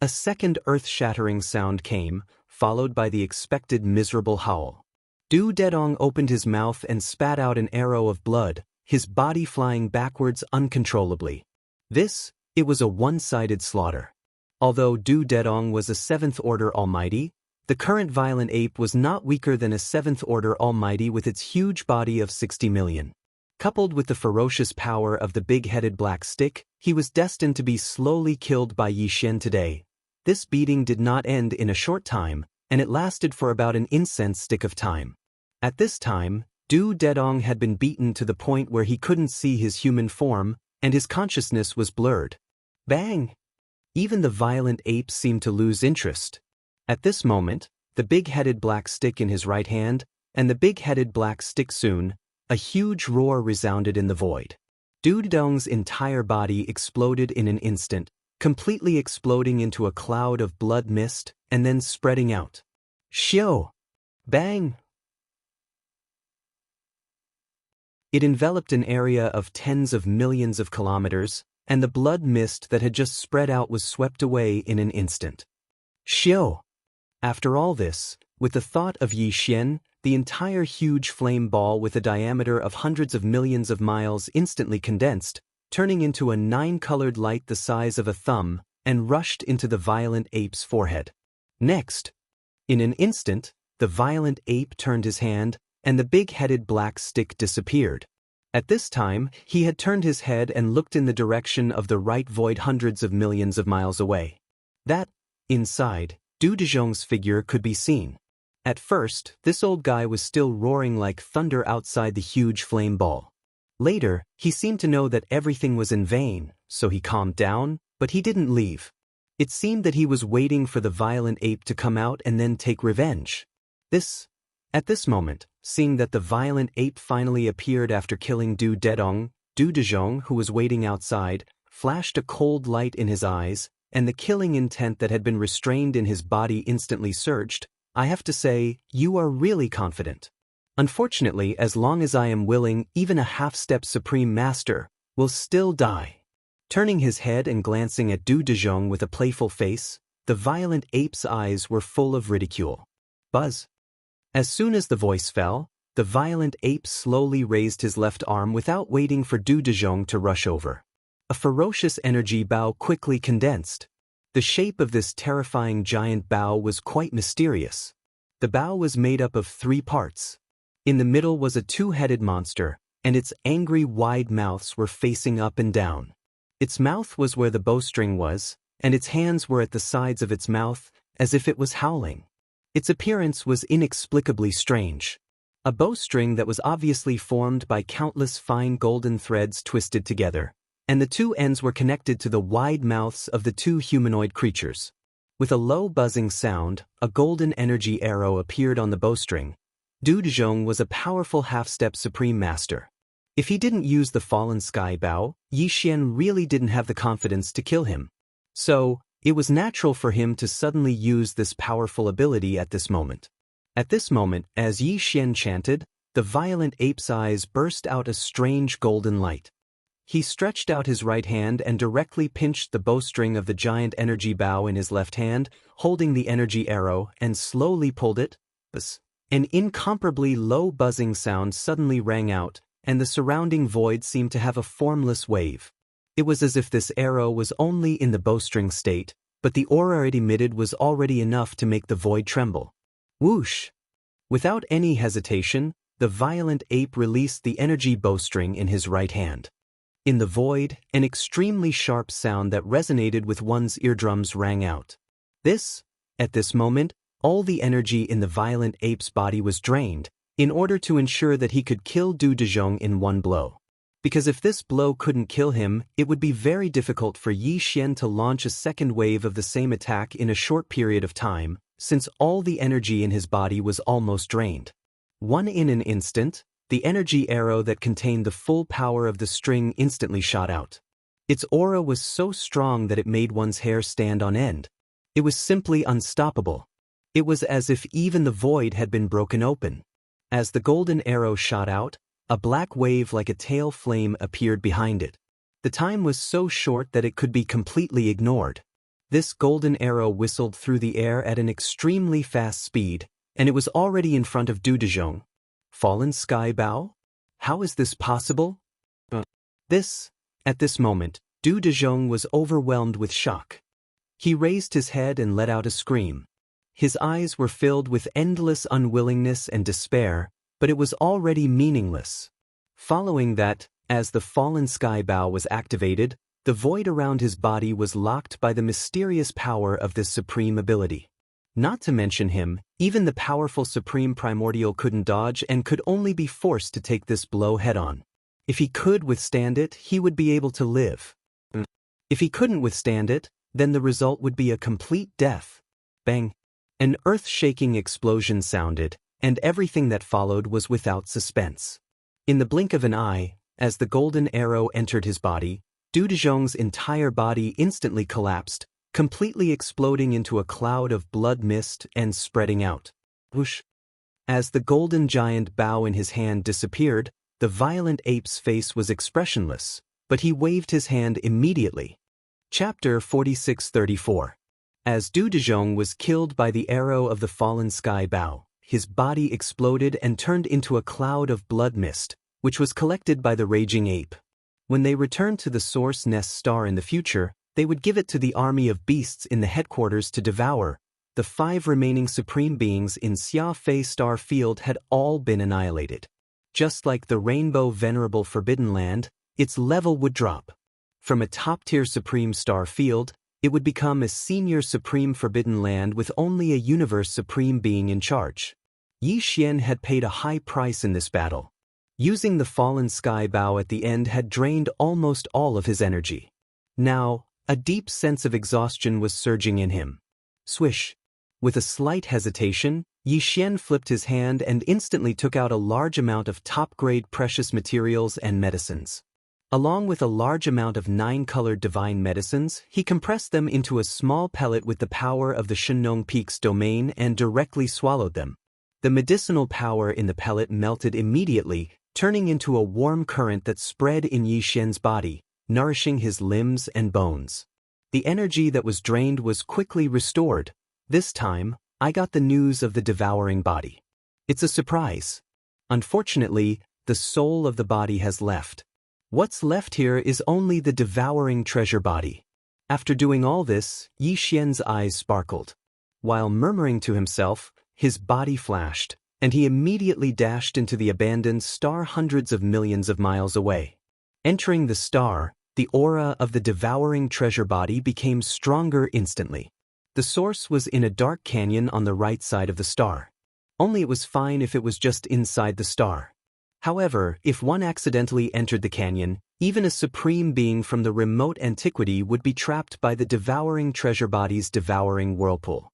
A second earth-shattering sound came, followed by the expected miserable howl. Du Dedong opened his mouth and spat out an arrow of blood, his body flying backwards uncontrollably. It was a one-sided slaughter. Although Du Dedong was a 7th Order Almighty, the current violent ape was not weaker than a 7th Order Almighty with its huge body of 60 million. Coupled with the ferocious power of the big-headed black stick, he was destined to be slowly killed by Yixian today. This beating did not end in a short time, and it lasted for about an incense stick of time. At this time, Du Dedong had been beaten to the point where he couldn't see his human form, and his consciousness was blurred. Bang! Even the violent ape seemed to lose interest. At this moment, the big-headed black stick in his right hand, and the big-headed black stick soon, a huge roar resounded in the void. Du Dedong's entire body exploded in an instant, completely exploding into a cloud of blood mist, and then spreading out. Shio! Bang! It enveloped an area of tens of millions of kilometers, and the blood mist that had just spread out was swept away in an instant. Shio! After all this, with the thought of Yixian, the entire huge flame ball with a diameter of hundreds of millions of miles instantly condensed, turning into a 9-colored light the size of a thumb, and rushed into the violent ape's forehead. Next, in an instant, the violent ape turned his hand, and the big-headed black stick disappeared. At this time, he had turned his head and looked in the direction of the right void hundreds of millions of miles away. Inside, Du Dedong's figure could be seen. At first, this old guy was still roaring like thunder outside the huge flame ball. Later, he seemed to know that everything was in vain, so he calmed down, but he didn't leave. It seemed that he was waiting for the violent ape to come out and then take revenge. At this moment, seeing that the violent ape finally appeared after killing Du Dedong, Du Dedong, who was waiting outside, flashed a cold light in his eyes, and the killing intent that had been restrained in his body instantly surged. I have to say, you are really confident. Unfortunately, as long as I am willing, even a half-step Supreme Master will still die. Turning his head and glancing at Du Dedong with a playful face, the violent ape's eyes were full of ridicule. Buzz. As soon as the voice fell, the violent ape slowly raised his left arm without waiting for Du Dedong to rush over. A ferocious energy bow quickly condensed. The shape of this terrifying giant bow was quite mysterious. The bow was made up of 3 parts. In the middle was a 2-headed monster, and its angry wide mouths were facing up and down. Its mouth was where the bowstring was, and its hands were at the sides of its mouth, as if it was howling. Its appearance was inexplicably strange. A bowstring that was obviously formed by countless fine golden threads twisted together, and the 2 ends were connected to the wide mouths of the 2 humanoid creatures. With a low buzzing sound, a golden energy arrow appeared on the bowstring. Du Dedong was a powerful half-step Supreme Master. If he didn't use the fallen sky bow, Yixian really didn't have the confidence to kill him. So, it was natural for him to suddenly use this powerful ability at this moment. At this moment, as Yixian chanted, the violent ape's eyes burst out a strange golden light. He stretched out his right hand and directly pinched the bowstring of the giant energy bow in his left hand, holding the energy arrow, and slowly pulled it. An incomparably low buzzing sound suddenly rang out, and the surrounding void seemed to have a formless wave. It was as if this arrow was only in the bowstring state, but the aura it emitted was already enough to make the void tremble. Whoosh! Without any hesitation, the violent ape released the energy bowstring in his right hand. In the void, an extremely sharp sound that resonated with one's eardrums rang out. At this moment, all the energy in the violent ape's body was drained, in order to ensure that he could kill Du Dezhong in one blow. Because if this blow couldn't kill him, it would be very difficult for Yi Xian to launch a second wave of the same attack in a short period of time, since all the energy in his body was almost drained. In an instant, the energy arrow that contained the full power of the string instantly shot out. Its aura was so strong that it made one's hair stand on end. It was simply unstoppable. It was as if even the void had been broken open. As the golden arrow shot out, a black wave like a tail flame appeared behind it. The time was so short that it could be completely ignored. This golden arrow whistled through the air at an extremely fast speed, and it was already in front of Du Dezhong. Fallen sky bow? How is this possible? At this moment, Du Dezhong was overwhelmed with shock. He raised his head and let out a scream. His eyes were filled with endless unwillingness and despair, but it was already meaningless. Following that, as the fallen sky bow was activated, the void around his body was locked by the mysterious power of this supreme ability. Not to mention him, even the powerful supreme primordial couldn't dodge and could only be forced to take this blow head-on. If he could withstand it, he would be able to live. If he couldn't withstand it, then the result would be a complete death. Bang! An earth-shaking explosion sounded, and everything that followed was without suspense. In the blink of an eye, as the golden arrow entered his body, Du Dezhong's entire body instantly collapsed, completely exploding into a cloud of blood mist and spreading out. Whoosh! As the golden giant bow in his hand disappeared, the violent ape's face was expressionless, but he waved his hand immediately. Chapter 46-34. As Du Dezhong was killed by the arrow of the fallen sky bow, his body exploded and turned into a cloud of blood mist, which was collected by the raging ape. When they returned to the Source Nest star in the future, they would give it to the army of beasts in the headquarters to devour. The 5 remaining supreme beings in Xia Fei star field had all been annihilated. Just like the Rainbow Venerable Forbidden Land, its level would drop. From a top-tier supreme star field, it would become a senior supreme forbidden land with only a universe supreme being in charge. Yi Xian had paid a high price in this battle. Using the fallen sky bow at the end had drained almost all of his energy. Now, a deep sense of exhaustion was surging in him. Swish! With a slight hesitation, Yi Xian flipped his hand and instantly took out a large amount of top-grade precious materials and medicines. Along with a large amount of 9-colored divine medicines, he compressed them into a small pellet with the power of the Shenong Peak's domain and directly swallowed them. The medicinal power in the pellet melted immediately, turning into a warm current that spread in Yi Xian's body, nourishing his limbs and bones. The energy that was drained was quickly restored. This time, I got the news of the devouring body. It's a surprise. Unfortunately, the soul of the body has left. What's left here is only the devouring treasure body. After doing all this, Yi Xian's eyes sparkled. While murmuring to himself, his body flashed, and he immediately dashed into the abandoned star hundreds of millions of miles away. Entering the star, the aura of the devouring treasure body became stronger instantly. The source was in a dark canyon on the right side of the star. Only it was fine if it was just inside the star. However, if one accidentally entered the canyon, even a supreme being from the remote antiquity would be trapped by the devouring treasure body's devouring whirlpool.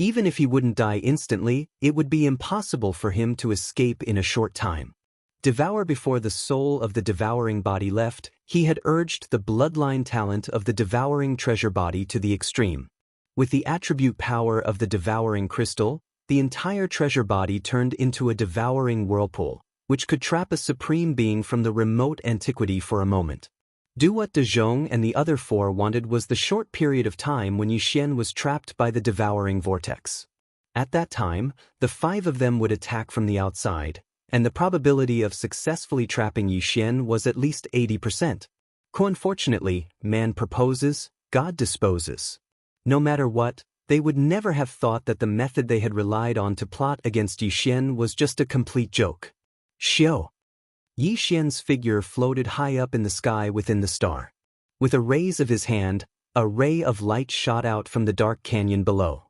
Even if he wouldn't die instantly, it would be impossible for him to escape in a short time. Before the soul of the devouring body left, he had urged the bloodline talent of the devouring treasure body to the extreme. With the attribute power of the devouring crystal, the entire treasure body turned into a devouring whirlpool, which could trap a supreme being from the remote antiquity for a moment. What Dezhong and the other 4 wanted was the short period of time when Yi Xian was trapped by the devouring vortex. At that time, the 5 of them would attack from the outside, and the probability of successfully trapping Yi Xian was at least 80%. Unfortunately, man proposes, God disposes. No matter what, they would never have thought that the method they had relied on to plot against Yi Xian was just a complete joke. Xiao. Yi Xian's figure floated high up in the sky within the star. With a raise of his hand, a ray of light shot out from the dark canyon below.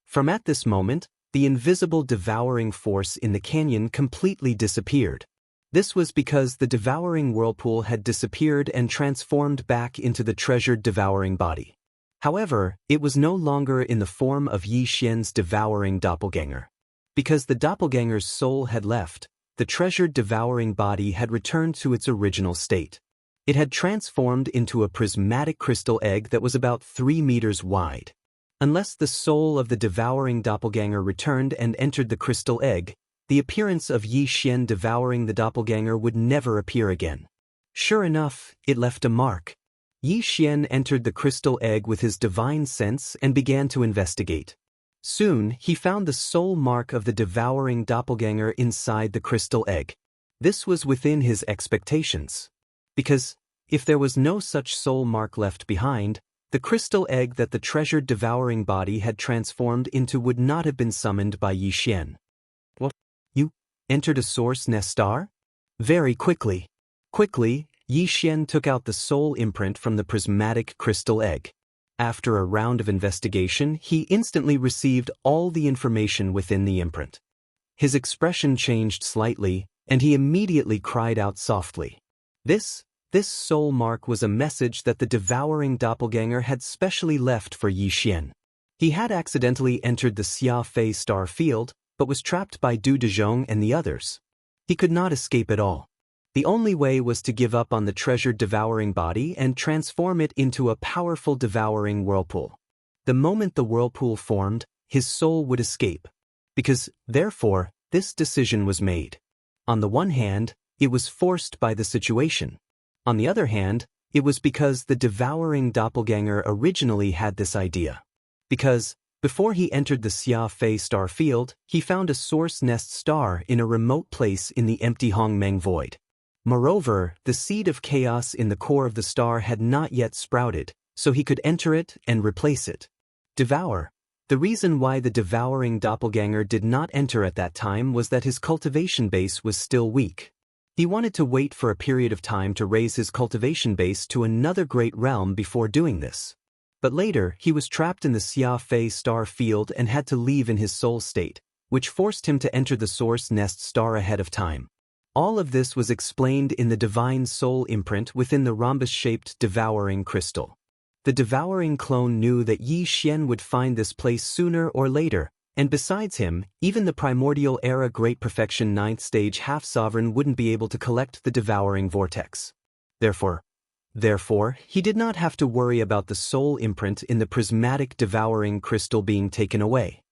From at this moment, the invisible devouring force in the canyon completely disappeared. This was because the devouring whirlpool had disappeared and transformed back into the treasured devouring body. However, it was no longer in the form of Yi Xian's devouring doppelganger. Because the doppelganger's soul had left, the treasured devouring body had returned to its original state. It had transformed into a prismatic crystal egg that was about 3 meters wide. Unless the soul of the devouring doppelganger returned and entered the crystal egg, the appearance of Yi Xian devouring the doppelganger would never appear again. Sure enough, it left a mark. Yi Xian entered the crystal egg with his divine sense and began to investigate. Soon, he found the soul mark of the devouring doppelganger inside the crystal egg. This was within his expectations. Because, if there was no such soul mark left behind, the crystal egg that the treasured devouring body had transformed into would not have been summoned by Yi Xian. What? You entered a source nest star? Very quickly. Quickly, Yi Xian took out the soul imprint from the prismatic crystal egg. After a round of investigation, he instantly received all the information within the imprint. His expression changed slightly, and he immediately cried out softly. This soul mark was a message that the devouring doppelganger had specially left for Yi Xian. He had accidentally entered the Xianxia star field, but was trapped by Du Dezhong and the others. He could not escape at all. The only way was to give up on the treasured devouring body and transform it into a powerful devouring whirlpool. The moment the whirlpool formed, his soul would escape. Because, therefore, this decision was made. On the one hand, it was forced by the situation. On the other hand, it was because the devouring doppelganger originally had this idea. Because, before he entered the Xianxia star field, he found a source nest star in a remote place in the empty Hongmeng void. Moreover, the seed of chaos in the core of the star had not yet sprouted, so he could enter it and replace it. Devour. The reason why the devouring doppelganger did not enter at that time was that his cultivation base was still weak. He wanted to wait for a period of time to raise his cultivation base to another great realm before doing this. But later, he was trapped in the Xianxia star field and had to leave in his soul state, which forced him to enter the source nest star ahead of time. All of this was explained in the divine soul imprint within the rhombus-shaped devouring crystal. The devouring clone knew that Yi Xian would find this place sooner or later, and besides him, even the primordial era Great Perfection 9th stage half-sovereign wouldn't be able to collect the devouring vortex. Therefore, he did not have to worry about the soul imprint in the prismatic devouring crystal being taken away.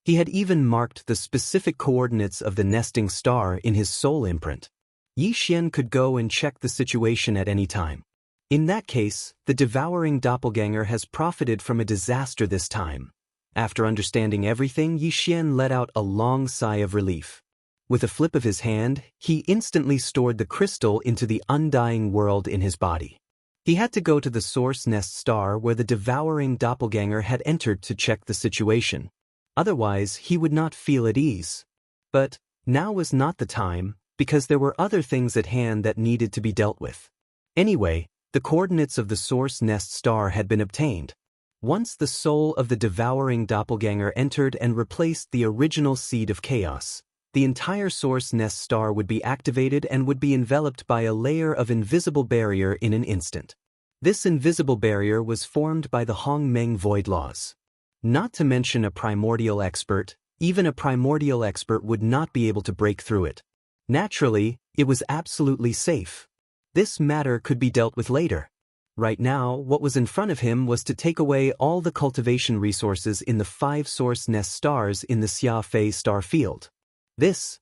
He had even marked the specific coordinates of the nesting star in his soul imprint. Yi Xian could go and check the situation at any time. In that case, the devouring doppelganger has profited from a disaster this time. After understanding everything, Yi Xian let out a long sigh of relief. With a flip of his hand, he instantly stored the crystal into the undying world in his body. He had to go to the source nest star where the devouring doppelganger had entered to check the situation. Otherwise, he would not feel at ease. But now was not the time, because there were other things at hand that needed to be dealt with. Anyway, the coordinates of the source nest star had been obtained. Once the soul of the devouring doppelganger entered and replaced the original seed of chaos, the entire source nest star would be activated and would be enveloped by a layer of invisible barrier in an instant. This invisible barrier was formed by the Hongmeng void laws. Not to mention a primordial expert, even a primordial expert would not be able to break through it. Naturally, it was absolutely safe. This matter could be dealt with later. Right now, what was in front of him was to take away all the cultivation resources in the 5 source nest stars in the Xianxia star field. This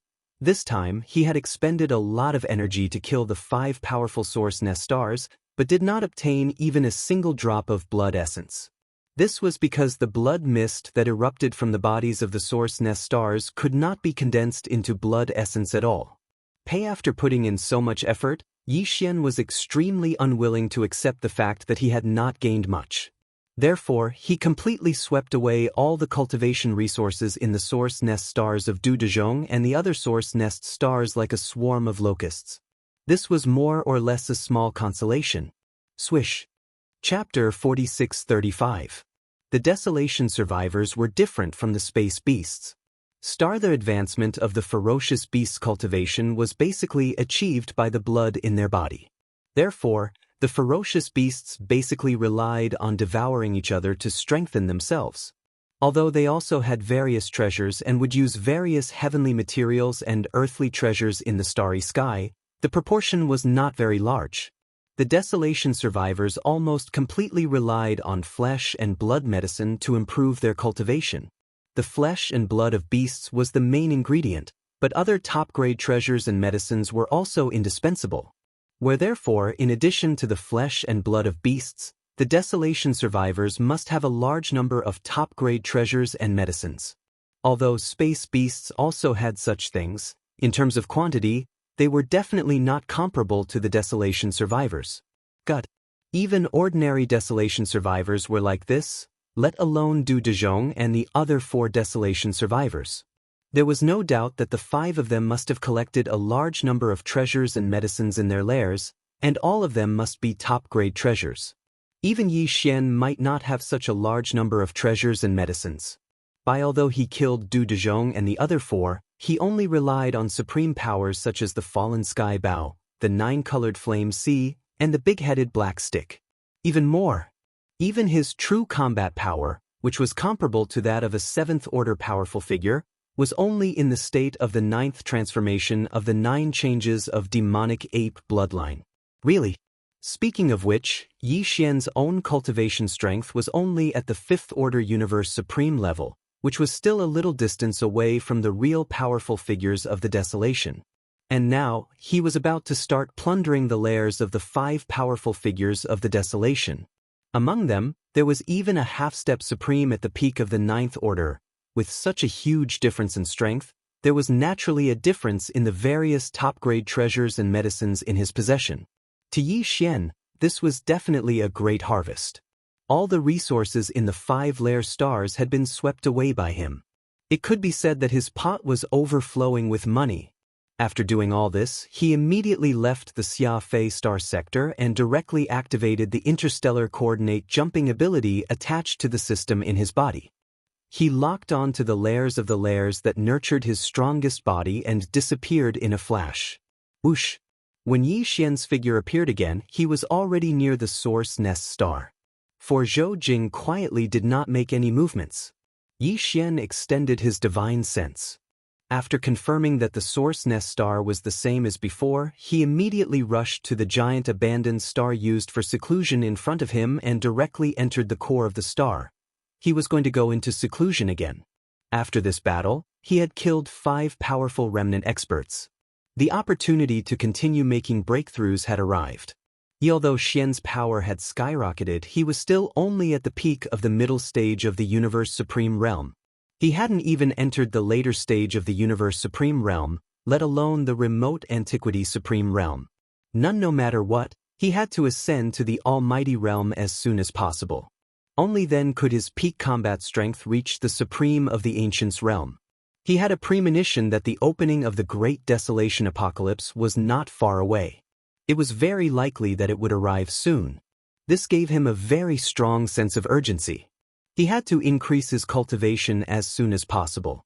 time, he had expended a lot of energy to kill the 5 powerful source nest stars, but did not obtain even a single drop of blood essence. This was because the blood mist that erupted from the bodies of the source nest stars could not be condensed into blood essence at all. After putting in so much effort, Yi Xian was extremely unwilling to accept the fact that he had not gained much. Therefore, he completely swept away all the cultivation resources in the source nest stars of Du Dezhong and the other source nest stars like a swarm of locusts. This was more or less a small consolation. Swish. Chapter 46-35. The Desolation survivors were different from the space beasts. The advancement of the ferocious beasts' cultivation was basically achieved by the blood in their body. Therefore, the ferocious beasts basically relied on devouring each other to strengthen themselves. Although they also had various treasures and would use various heavenly materials and earthly treasures in the starry sky, the proportion was not very large. The Desolation survivors almost completely relied on flesh and blood medicine to improve their cultivation. The flesh and blood of beasts was the main ingredient, but other top-grade treasures and medicines were also indispensable. Where therefore, in addition to the flesh and blood of beasts, the Desolation survivors must have a large number of top-grade treasures and medicines. Although space beasts also had such things, in terms of quantity, they were definitely not comparable to the Desolation survivors. Even ordinary Desolation survivors were like this, let alone Du Dezhong and the other 4 Desolation survivors. There was no doubt that the 5 of them must have collected a large number of treasures and medicines in their lairs, and all of them must be top-grade treasures. Even Yi Xian might not have such a large number of treasures and medicines. Although he killed Du Dezhong and the other 4, he only relied on supreme powers such as the Fallen Sky Bow, the 9-colored Flame Sea, and the big-headed Black Stick. Even his true combat power, which was comparable to that of a 7th-order powerful figure, was only in the state of the 9th transformation of the 9 changes of demonic ape bloodline. Really? Speaking of which, Yi Xian's own cultivation strength was only at the 5th-order universe supreme level, which was still a little distance away from the real powerful figures of the Desolation. And now, he was about to start plundering the lairs of the 5 powerful figures of the Desolation. Among them, there was even a half-step supreme at the peak of the 9th order. With such a huge difference in strength, there was naturally a difference in the various top-grade treasures and medicines in his possession. To Yi Xian, this was definitely a great harvest. All the resources in the 5 lair stars had been swept away by him. It could be said that his pot was overflowing with money. After doing all this, he immediately left the Xia Fei star sector and directly activated the interstellar coordinate jumping ability attached to the system in his body. He locked on to the layers of the layers that nurtured his strongest body and disappeared in a flash. Whoosh! When Yi Xian's figure appeared again, he was already near the source nest star. For Zhou Jing quietly did not make any movements. Yi Xian extended his divine sense. After confirming that the source nest star was the same as before, he immediately rushed to the giant abandoned star used for seclusion in front of him and directly entered the core of the star. He was going to go into seclusion again. After this battle, he had killed 5 powerful remnant experts. The opportunity to continue making breakthroughs had arrived. Although Xian's power had skyrocketed, he was still only at the peak of the middle stage of the Universe Supreme Realm. He hadn't even entered the later stage of the Universe Supreme Realm, let alone the remote Antiquity Supreme Realm. No matter what, he had to ascend to the Almighty Realm as soon as possible. Only then could his peak combat strength reach the Supreme of the Ancients Realm. He had a premonition that the opening of the Great Desolation Apocalypse was not far away. It was very likely that it would arrive soon. This gave him a very strong sense of urgency. He had to increase his cultivation as soon as possible.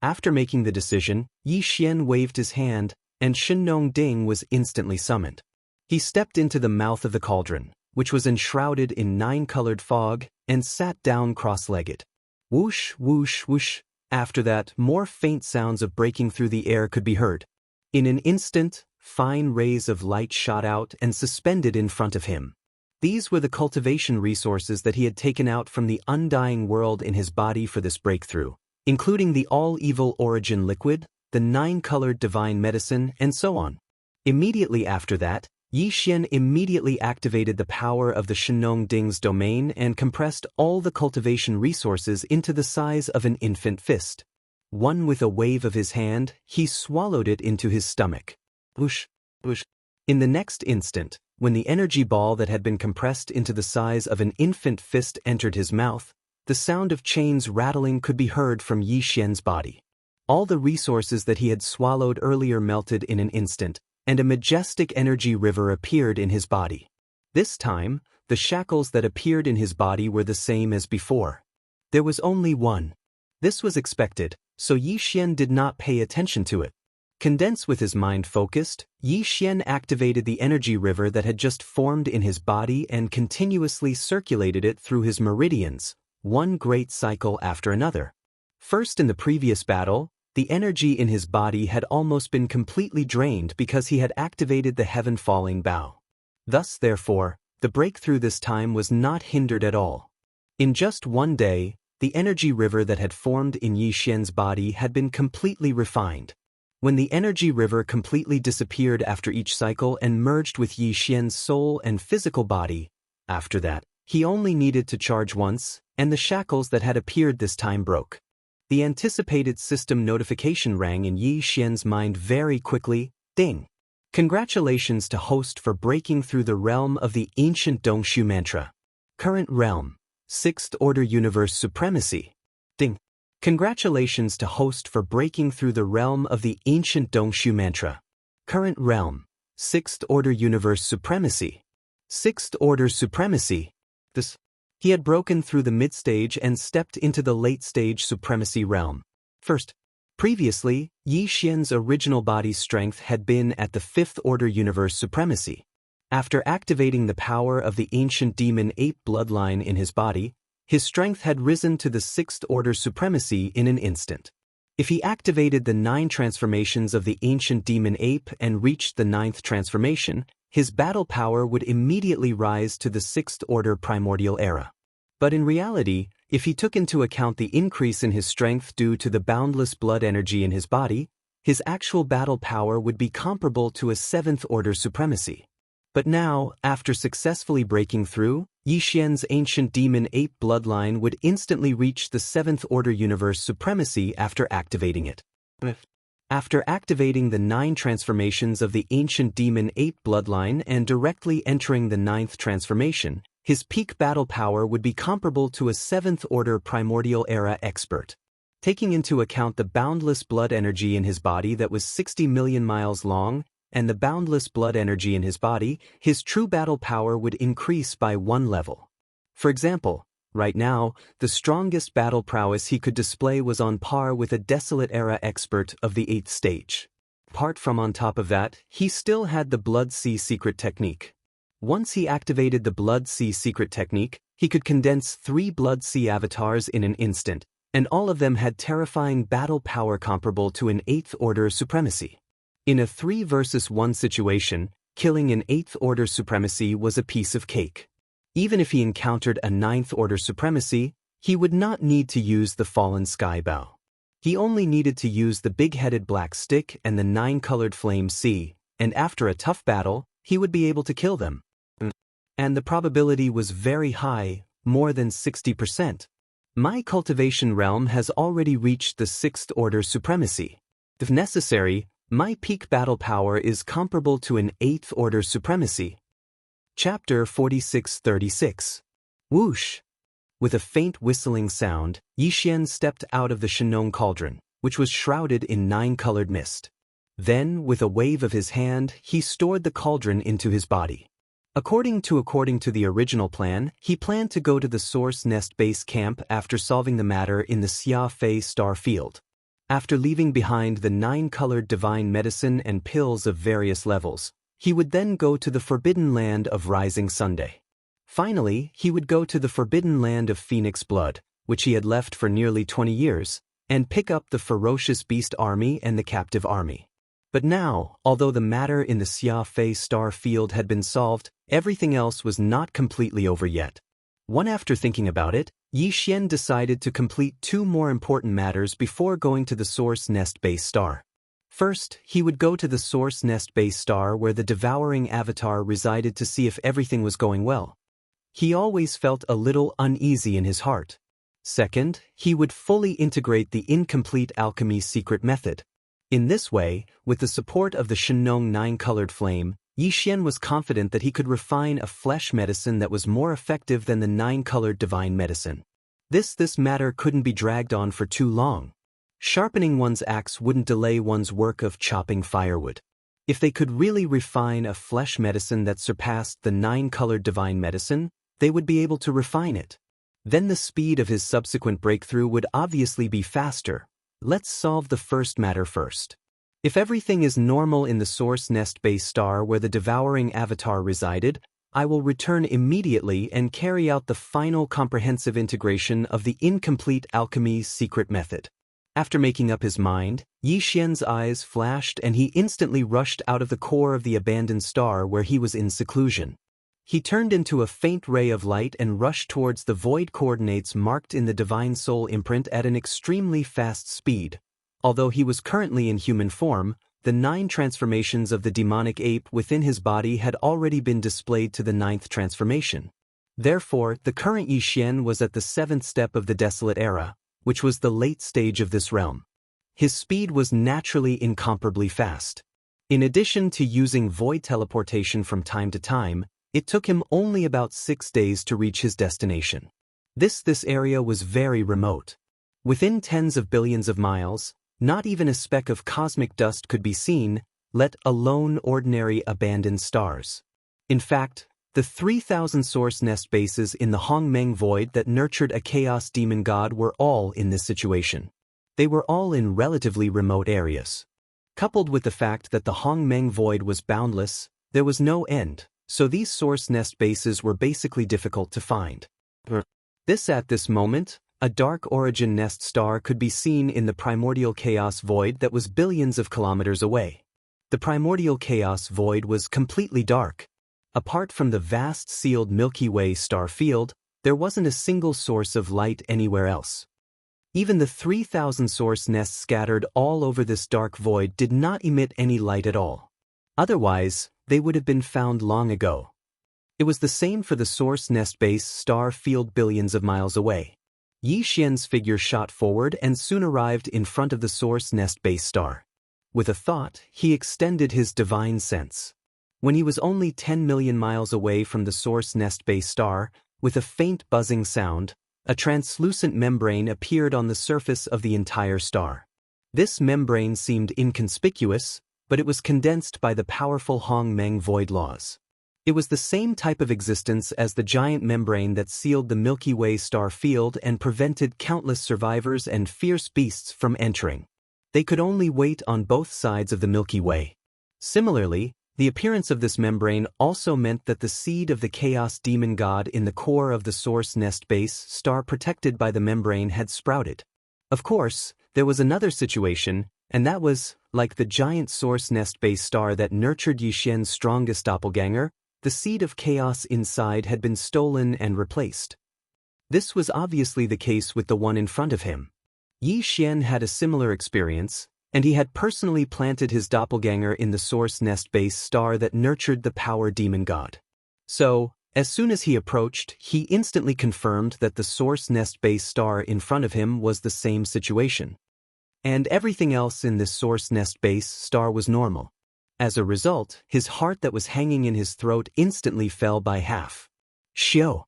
After making the decision, Yi Xian waved his hand, and Shenong Ding was instantly summoned. He stepped into the mouth of the cauldron, which was enshrouded in 9-colored fog, and sat down cross-legged. Whoosh, whoosh, whoosh. After that, more faint sounds of breaking through the air could be heard. In an instant, fine rays of light shot out and suspended in front of him. These were the cultivation resources that he had taken out from the undying world in his body for this breakthrough, including the all-evil origin liquid, the 9-colored divine medicine, and so on. Immediately after that, Yi Xian immediately activated the power of the Shenong Ding's domain and compressed all the cultivation resources into the size of an infant fist. With a wave of his hand, he swallowed it into his stomach. Whoosh, whoosh. In the next instant, when the energy ball that had been compressed into the size of an infant fist entered his mouth, the sound of chains rattling could be heard from Yi Xian's body. All the resources that he had swallowed earlier melted in an instant, and a majestic energy river appeared in his body. This time, the shackles that appeared in his body were the same as before. There was only one. This was expected, so Yi Xian did not pay attention to it. Condensed with his mind focused, Yi Xian activated the energy river that had just formed in his body and continuously circulated it through his meridians, one great cycle after another. First, in the previous battle, the energy in his body had almost been completely drained because he had activated the heaven-falling bow. Thus, therefore, the breakthrough this time was not hindered at all. In just one day, the energy river that had formed in Yi Xian's body had been completely refined. When the energy river completely disappeared after each cycle and merged with Yi Xian's soul and physical body, after that, he only needed to charge once, and the shackles that had appeared this time broke. The anticipated system notification rang in Yi Xian's mind very quickly. Ding! Congratulations to host for breaking through the realm of the ancient Dongshu mantra. Current realm, 6th Order Universe Supremacy. Ding! Congratulations to host for breaking through the realm of the ancient Dongshu mantra. Current realm, 6th Order Universe Supremacy. 6th Order Supremacy. He had broken through the mid-stage and stepped into the late-stage supremacy realm. First, previously, Yi Xian's original body's strength had been at the 5th Order Universe Supremacy. After activating the power of the ancient demon ape bloodline in his body, his strength had risen to the 6th Order Supremacy in an instant. If he activated the 9 transformations of the ancient demon ape and reached the 9th transformation, his battle power would immediately rise to the 6th Order Primordial Era. But in reality, if he took into account the increase in his strength due to the boundless blood energy in his body, his actual battle power would be comparable to a 7th Order Supremacy. But now, after successfully breaking through, Yi Xian's ancient demon ape bloodline would instantly reach the 7th Order Universe Supremacy after activating it. After activating the 9 transformations of the ancient demon ape bloodline and directly entering the 9th transformation, his peak battle power would be comparable to a 7th Order Primordial Era expert. Taking into account the boundless blood energy in his body that was 60 million miles long, and the boundless blood energy in his body, his true battle power would increase by 1 level. For example, right now, the strongest battle prowess he could display was on par with a Desolate Era expert of the 8th stage. Apart from on top of that, he still had the Blood Sea secret technique. Once he activated the Blood Sea secret technique, he could condense 3 Blood Sea avatars in an instant, and all of them had terrifying battle power comparable to an 8th Order Supremacy. In a 3 versus 1 situation, killing an 8th Order Supremacy was a piece of cake. Even if he encountered a 9th Order Supremacy, he would not need to use the Fallen Sky Bow. He only needed to use the big-headed black stick and the 9-colored flame sea, and after a tough battle, he would be able to kill them. And the probability was very high, more than 60%. My cultivation realm has already reached the 6th Order Supremacy. If necessary, my peak battle power is comparable to an 8th Order Supremacy. Chapter 4636. Whoosh! With a faint whistling sound, Yi Xian stepped out of the Shenong cauldron, which was shrouded in 9-colored mist. Then, with a wave of his hand, he stored the cauldron into his body. According to the original plan, he planned to go to the Source Nest base camp after solving the matter in the Xia Fei star field. After leaving behind the 9-colored divine medicine and pills of various levels, he would then go to the Forbidden Land of Rising Sunday. Finally, he would go to the Forbidden Land of Phoenix Blood, which he had left for nearly 20 years, and pick up the Ferocious Beast Army and the Captive Army. But now, although the matter in the Xia Fei star field had been solved, everything else was not completely over yet. After thinking about it, Yi Xian decided to complete 2 more important matters before going to the Source Nest base star. First, he would go to the Source Nest base star where the devouring avatar resided to see if everything was going well. He always felt a little uneasy in his heart. Second, he would fully integrate the incomplete alchemy secret method. In this way, with the support of the Shenong 9-colored flame, Yi Xian was confident that he could refine a flesh medicine that was more effective than the 9-colored divine medicine. This matter couldn't be dragged on for too long. Sharpening one's axe wouldn't delay one's work of chopping firewood. If they could really refine a flesh medicine that surpassed the 9-colored divine medicine, they would be able to refine it. Then the speed of his subsequent breakthrough would obviously be faster. Let's solve the first matter first. If everything is normal in the source nest base star where the devouring avatar resided, I will return immediately and carry out the final comprehensive integration of the incomplete alchemy's secret method. After making up his mind, Yi Xian's eyes flashed and he instantly rushed out of the core of the abandoned star where he was in seclusion. He turned into a faint ray of light and rushed towards the void coordinates marked in the divine soul imprint at an extremely fast speed. Although he was currently in human form, the 9 transformations of the demonic ape within his body had already been displayed to the 9th transformation. Therefore, the current Yi Xian was at the 7th step of the desolate era, which was the late stage of this realm. His speed was naturally incomparably fast. In addition to using void teleportation from time to time, it took him only about 6 days to reach his destination. This area was very remote. Within tens of billions of miles, not even a speck of cosmic dust could be seen, let alone ordinary abandoned stars. In fact, the 3,000 source nest bases in the Hongmeng Void that nurtured a chaos demon god were all in this situation. They were all in relatively remote areas. Coupled with the fact that the Hongmeng Void was boundless, there was no end, so these source nest bases were basically difficult to find. At this moment, a dark origin nest star could be seen in the primordial chaos void that was billions of kilometers away. The primordial chaos void was completely dark. Apart from the vast sealed Milky Way star field, there wasn't a single source of light anywhere else. Even the 3,000 source nests scattered all over this dark void did not emit any light at all. Otherwise, they would have been found long ago. It was the same for the source nest base star field billions of miles away. Yi Xian's figure shot forward and soon arrived in front of the source nest base star. With a thought, he extended his divine sense. When he was only 10 million miles away from the source nest base star, with a faint buzzing sound, a translucent membrane appeared on the surface of the entire star. This membrane seemed inconspicuous, but it was condensed by the powerful Hongmeng void laws. It was the same type of existence as the giant membrane that sealed the Milky Way star field and prevented countless survivors and fierce beasts from entering. They could only wait on both sides of the Milky Way. Similarly, the appearance of this membrane also meant that the seed of the chaos demon god in the core of the source nest base star protected by the membrane had sprouted. Of course, there was another situation, and that was, like the giant source nest base star that nurtured Yi Xian's strongest doppelganger, the seed of chaos inside had been stolen and replaced. This was obviously the case with the one in front of him. Yi Xian had a similar experience, and he had personally planted his doppelganger in the source nest base star that nurtured the power demon god. So, as soon as he approached, he instantly confirmed that the source nest base star in front of him was the same situation. And everything else in this source nest base star was normal. As a result, his heart that was hanging in his throat instantly fell by half. Shio!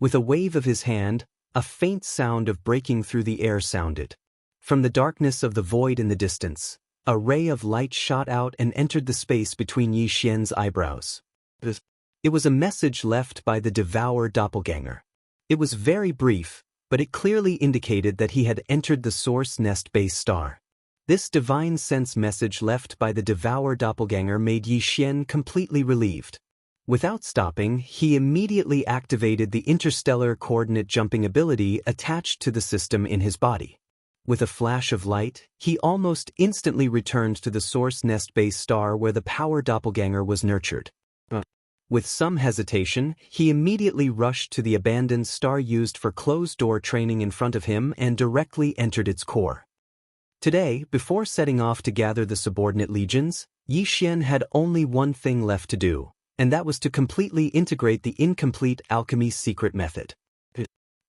With a wave of his hand, a faint sound of breaking through the air sounded. From the darkness of the void in the distance, a ray of light shot out and entered the space between Yi Xian's eyebrows. It was a message left by the Devourer doppelganger. It was very brief, but it clearly indicated that he had entered the source nest base star. This divine sense message left by the Devourer doppelganger made Yi Xian completely relieved. Without stopping, he immediately activated the interstellar coordinate jumping ability attached to the system in his body. With a flash of light, he almost instantly returned to the source nest base star where the power doppelganger was nurtured. With some hesitation, he immediately rushed to the abandoned star used for closed-door training in front of him and directly entered its core. Today, before setting off to gather the subordinate legions, Yi Xian had only one thing left to do, and that was to completely integrate the incomplete alchemy's secret method.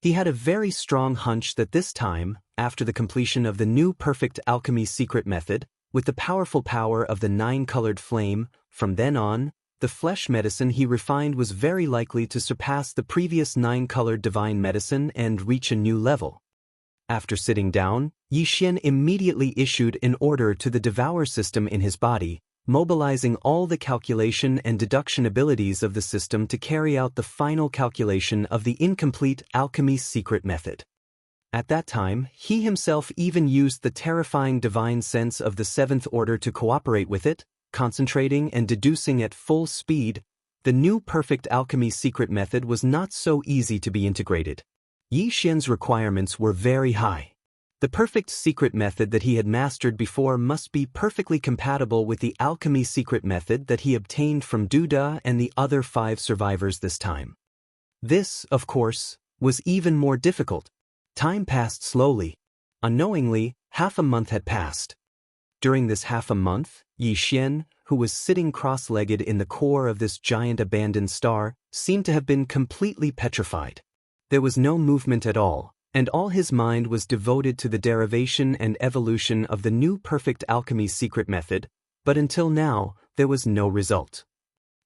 He had a very strong hunch that this time, after the completion of the new perfect alchemy secret method, with the powerful power of the 9-colored flame, from then on, the flesh medicine he refined was very likely to surpass the previous 9-colored divine medicine and reach a new level. After sitting down, Yi Xian immediately issued an order to the Devourer system in his body, mobilizing all the calculation and deduction abilities of the system to carry out the final calculation of the incomplete alchemy secret method. At that time, he himself even used the terrifying divine sense of the 7th order to cooperate with it, concentrating and deducing at full speed. The new perfect alchemy secret method was not so easy to be integrated. Yi Xian's requirements were very high. The perfect secret method that he had mastered before must be perfectly compatible with the alchemy secret method that he obtained from Duda and the other 5 survivors this time. This, of course, was even more difficult. Time passed slowly. Unknowingly, half a month had passed. During this half a month, Yi Xian, who was sitting cross-legged in the core of this giant abandoned star, seemed to have been completely petrified. There was no movement at all, and all his mind was devoted to the derivation and evolution of the new perfect alchemy secret method, but until now, there was no result.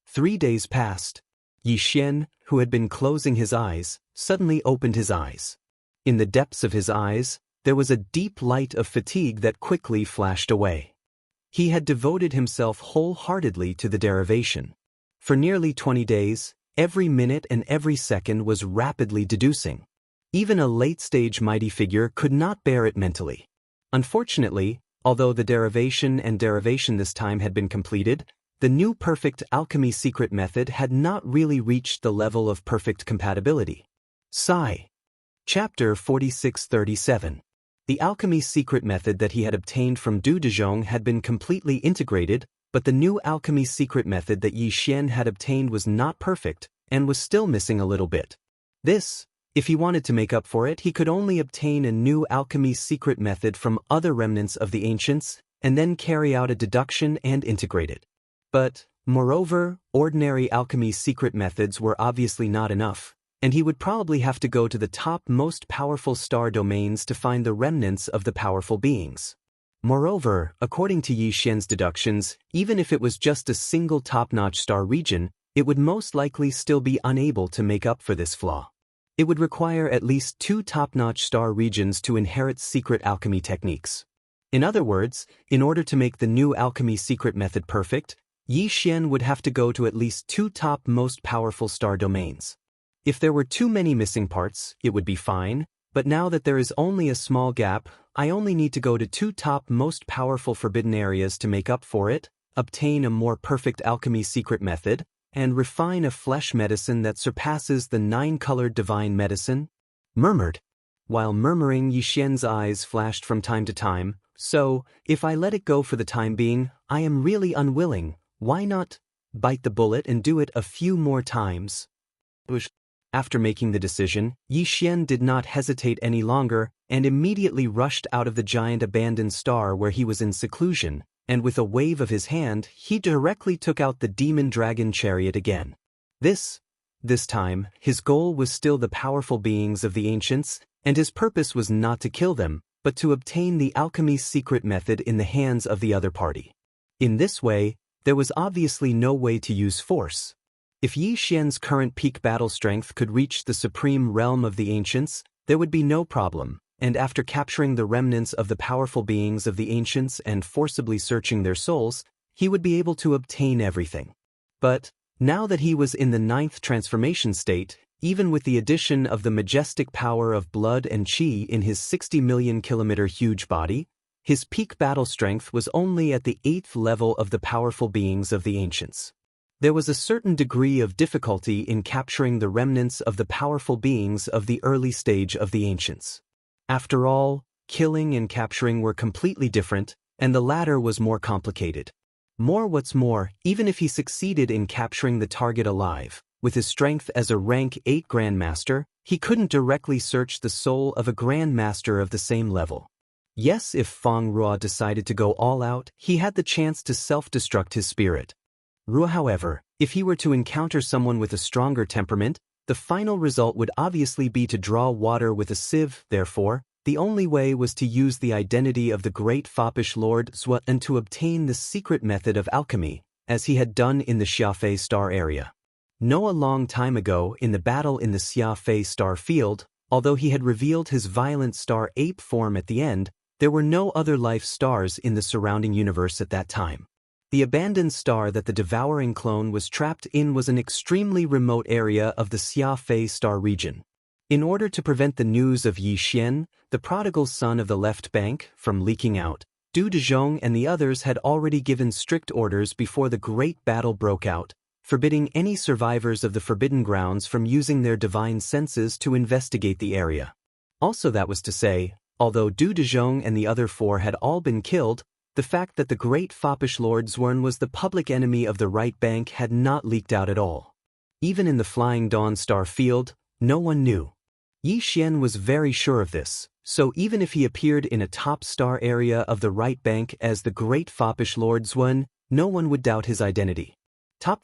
3 days passed. Yi Xian, who had been closing his eyes, suddenly opened his eyes. In the depths of his eyes, there was a deep light of fatigue that quickly flashed away. He had devoted himself wholeheartedly to the derivation. For nearly 20 days, every minute and every second was rapidly deducing. Even a late-stage mighty figure could not bear it mentally. Unfortunately, although the derivation this time had been completed, the new perfect alchemy secret method had not really reached the level of perfect compatibility. Sigh. Chapter 4637. The alchemy secret method that he had obtained from Du Dezhong had been completely integrated, but the new alchemy secret method that Yi Xian had obtained was not perfect, and was still missing a little bit. This, if he wanted to make up for it, he could only obtain a new alchemy secret method from other remnants of the ancients, and then carry out a deduction and integrate it. But, moreover, ordinary alchemy secret methods were obviously not enough, and he would probably have to go to the top most powerful star domains to find the remnants of the powerful beings. Moreover, according to Yi Xian's deductions, even if it was just a single top-notch star region, it would most likely still be unable to make up for this flaw. It would require at least 2 top-notch star regions to inherit secret alchemy techniques. In other words, in order to make the new alchemy secret method perfect, Yi Xian would have to go to at least 2 top most powerful star domains. If there were too many missing parts, it would be fine, but now that there is only a small gap, I only need to go to 2 top most powerful forbidden areas to make up for it, obtain a more perfect alchemy secret method, and refine a flesh medicine that surpasses the 9-colored divine medicine. Murmured. While murmuring, Yi Xian's eyes flashed from time to time. So, if I let it go for the time being, I am really unwilling. Why not bite the bullet and do it a few more times? After making the decision, Yi Xian did not hesitate any longer, and immediately rushed out of the giant abandoned star where he was in seclusion, and with a wave of his hand, he directly took out the demon dragon chariot again. This time, his goal was still the powerful beings of the ancients, and his purpose was not to kill them, but to obtain the alchemy's secret method in the hands of the other party. In this way, there was obviously no way to use force. If Yi Xian's current peak battle strength could reach the supreme realm of the ancients, there would be no problem, and after capturing the remnants of the powerful beings of the ancients and forcibly searching their souls, he would be able to obtain everything. But, now that he was in the 9th transformation state, even with the addition of the majestic power of blood and qi in his 60 million kilometer huge body, his peak battle strength was only at the 8th level of the powerful beings of the ancients. There was a certain degree of difficulty in capturing the remnants of the powerful beings of the early stage of the ancients. After all, killing and capturing were completely different, and the latter was more complicated. What's more, even if he succeeded in capturing the target alive, with his strength as a rank 8 Grandmaster, he couldn't directly search the soul of a Grandmaster of the same level. Yes, if Feng Ruo decided to go all out, he had the chance to self-destruct his spirit. Ruo, however, if he were to encounter someone with a stronger temperament, the final result would obviously be to draw water with a sieve. Therefore, the only way was to use the identity of the great foppish Lord Zhuo and to obtain the secret method of alchemy, as he had done in the Xiafei star area. No, a long time ago in the battle in the Xiafei star field, although he had revealed his violent star ape form at the end, there were no other life stars in the surrounding universe at that time. The abandoned star that the devouring clone was trapped in was an extremely remote area of the Xiafei star region. In order to prevent the news of Yi Xian, the prodigal son of the left bank, from leaking out, Du Dezhong and the others had already given strict orders before the great battle broke out, forbidding any survivors of the Forbidden Grounds from using their divine senses to investigate the area. Also, that was to say, although Du Dezhong and the other four had all been killed, the fact that the great foppish Lord Zwern was the public enemy of the right bank had not leaked out at all. Even in the Flying Dawn star field, no one knew. Yi Xian was very sure of this, so even if he appeared in a top star area of the right bank as the great foppish Lord Zwern, no one would doubt his identity.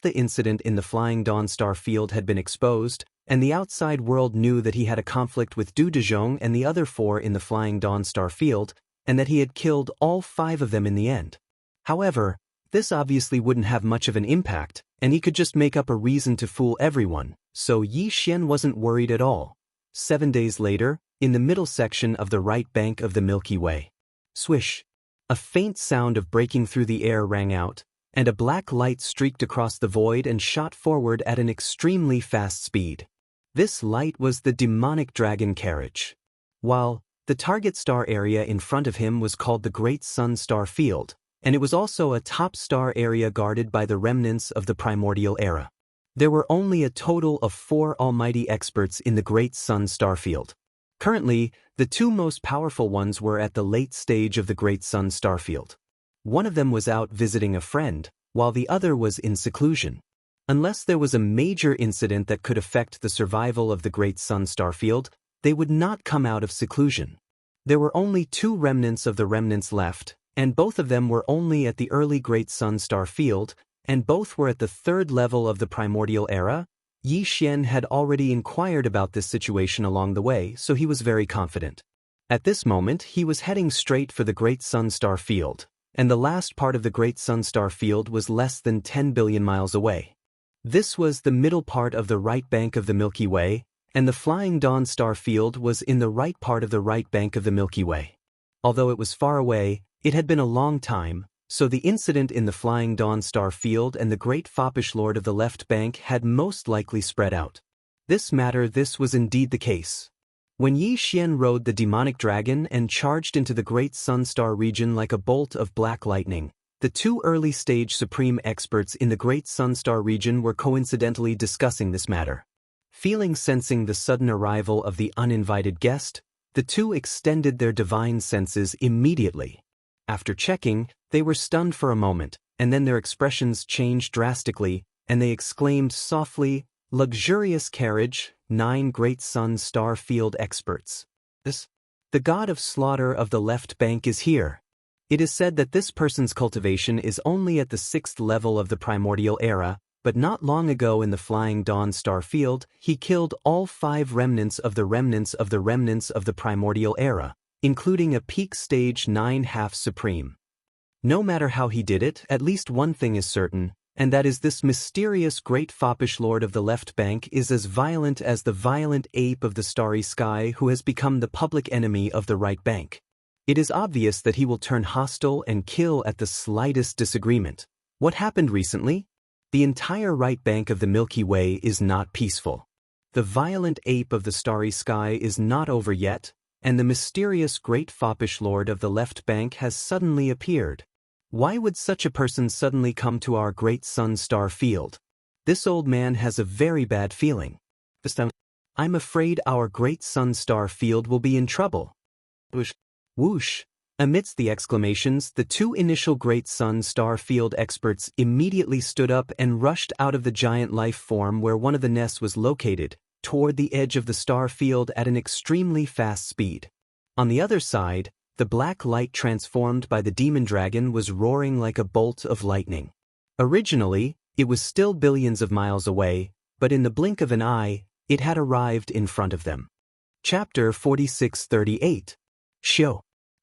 The incident in the Flying Dawn star field had been exposed, and the outside world knew that he had a conflict with Du Dezhong and the other four in the Flying Dawn star field, and that he had killed all 5 of them in the end. However, this obviously wouldn't have much of an impact, and he could just make up a reason to fool everyone, so Yi Xian wasn't worried at all. 7 days later, in the middle section of the right bank of the Milky Way. Swish! A faint sound of breaking through the air rang out, and a black light streaked across the void and shot forward at an extremely fast speed. This light was the demonic dragon carriage. While the target star area in front of him was called the Great Sun Star Field, and it was also a top star area guarded by the remnants of the primordial era. There were only a total of 4 almighty experts in the Great Sun Star Field. Currently, the 2 most powerful ones were at the late stage of the Great Sun Star Field. One of them was out visiting a friend, while the other was in seclusion. Unless there was a major incident that could affect the survival of the Great Sun Star Field, they would not come out of seclusion. There were only 2 remnants of the remnants left, and both of them were only at the early Great Sun Star Field, and both were at the 3rd level of the primordial era. Yi Xian had already inquired about this situation along the way, so he was very confident. At this moment, he was heading straight for the Great Sun Star Field, and the last part of the Great Sun Star Field was less than 10 billion miles away. This was the middle part of the right bank of the Milky Way, and the Flying Dawn star field was in the right part of the right bank of the Milky Way. Although it was far away, it had been a long time, so the incident in the Flying Dawn star field and the great foppish lord of the left bank had most likely spread out. This was indeed the case. When Yi Xian rode the demonic dragon and charged into the Great Sun Star region like a bolt of black lightning, the 2 early-stage supreme experts in the Great Sun Star region were coincidentally discussing this matter. Sensing the sudden arrival of the uninvited guest, the 2 extended their divine senses immediately. After checking, they were stunned for a moment, and then their expressions changed drastically, and they exclaimed softly, "Luxurious carriage, 9 Great Sun Star Field experts. The god of slaughter of the left bank is here." It is said that this person's cultivation is only at the 6th level of the primordial era, but not long ago in the Flying Dawn star field, he killed all 5 remnants of the remnants of the remnants of the primordial era, including a peak stage 9 half supreme. No matter how he did it, at least one thing is certain, and that is this mysterious great foppish lord of the left bank is as violent as the violent ape of the starry sky who has become the public enemy of the right bank. It is obvious that he will turn hostile and kill at the slightest disagreement. What happened recently? The entire right bank of the Milky Way is not peaceful. The violent ape of the starry sky is not over yet, and the mysterious great foppish lord of the left bank has suddenly appeared. Why would such a person suddenly come to our Great Sun Star Field? This old man has a very bad feeling. I'm afraid our Great Sun Star Field will be in trouble. Whoosh! Whoosh! Amidst the exclamations, the 2 initial Great Sun Star Field experts immediately stood up and rushed out of the giant life form where one of the nests was located, toward the edge of the star field at an extremely fast speed. On the other side, the black light transformed by the demon dragon was roaring like a bolt of lightning. Originally, it was still billions of miles away, but in the blink of an eye, it had arrived in front of them. Chapter 4638. Shio.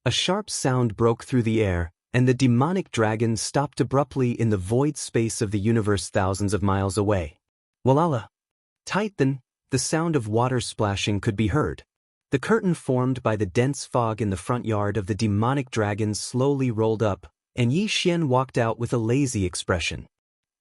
A sharp sound broke through the air, and the demonic dragon stopped abruptly in the void space of the universe thousands of miles away. Walala! Tight then, the sound of water splashing could be heard. The curtain formed by the dense fog in the front yard of the demonic dragon slowly rolled up, and Yi Xian walked out with a lazy expression.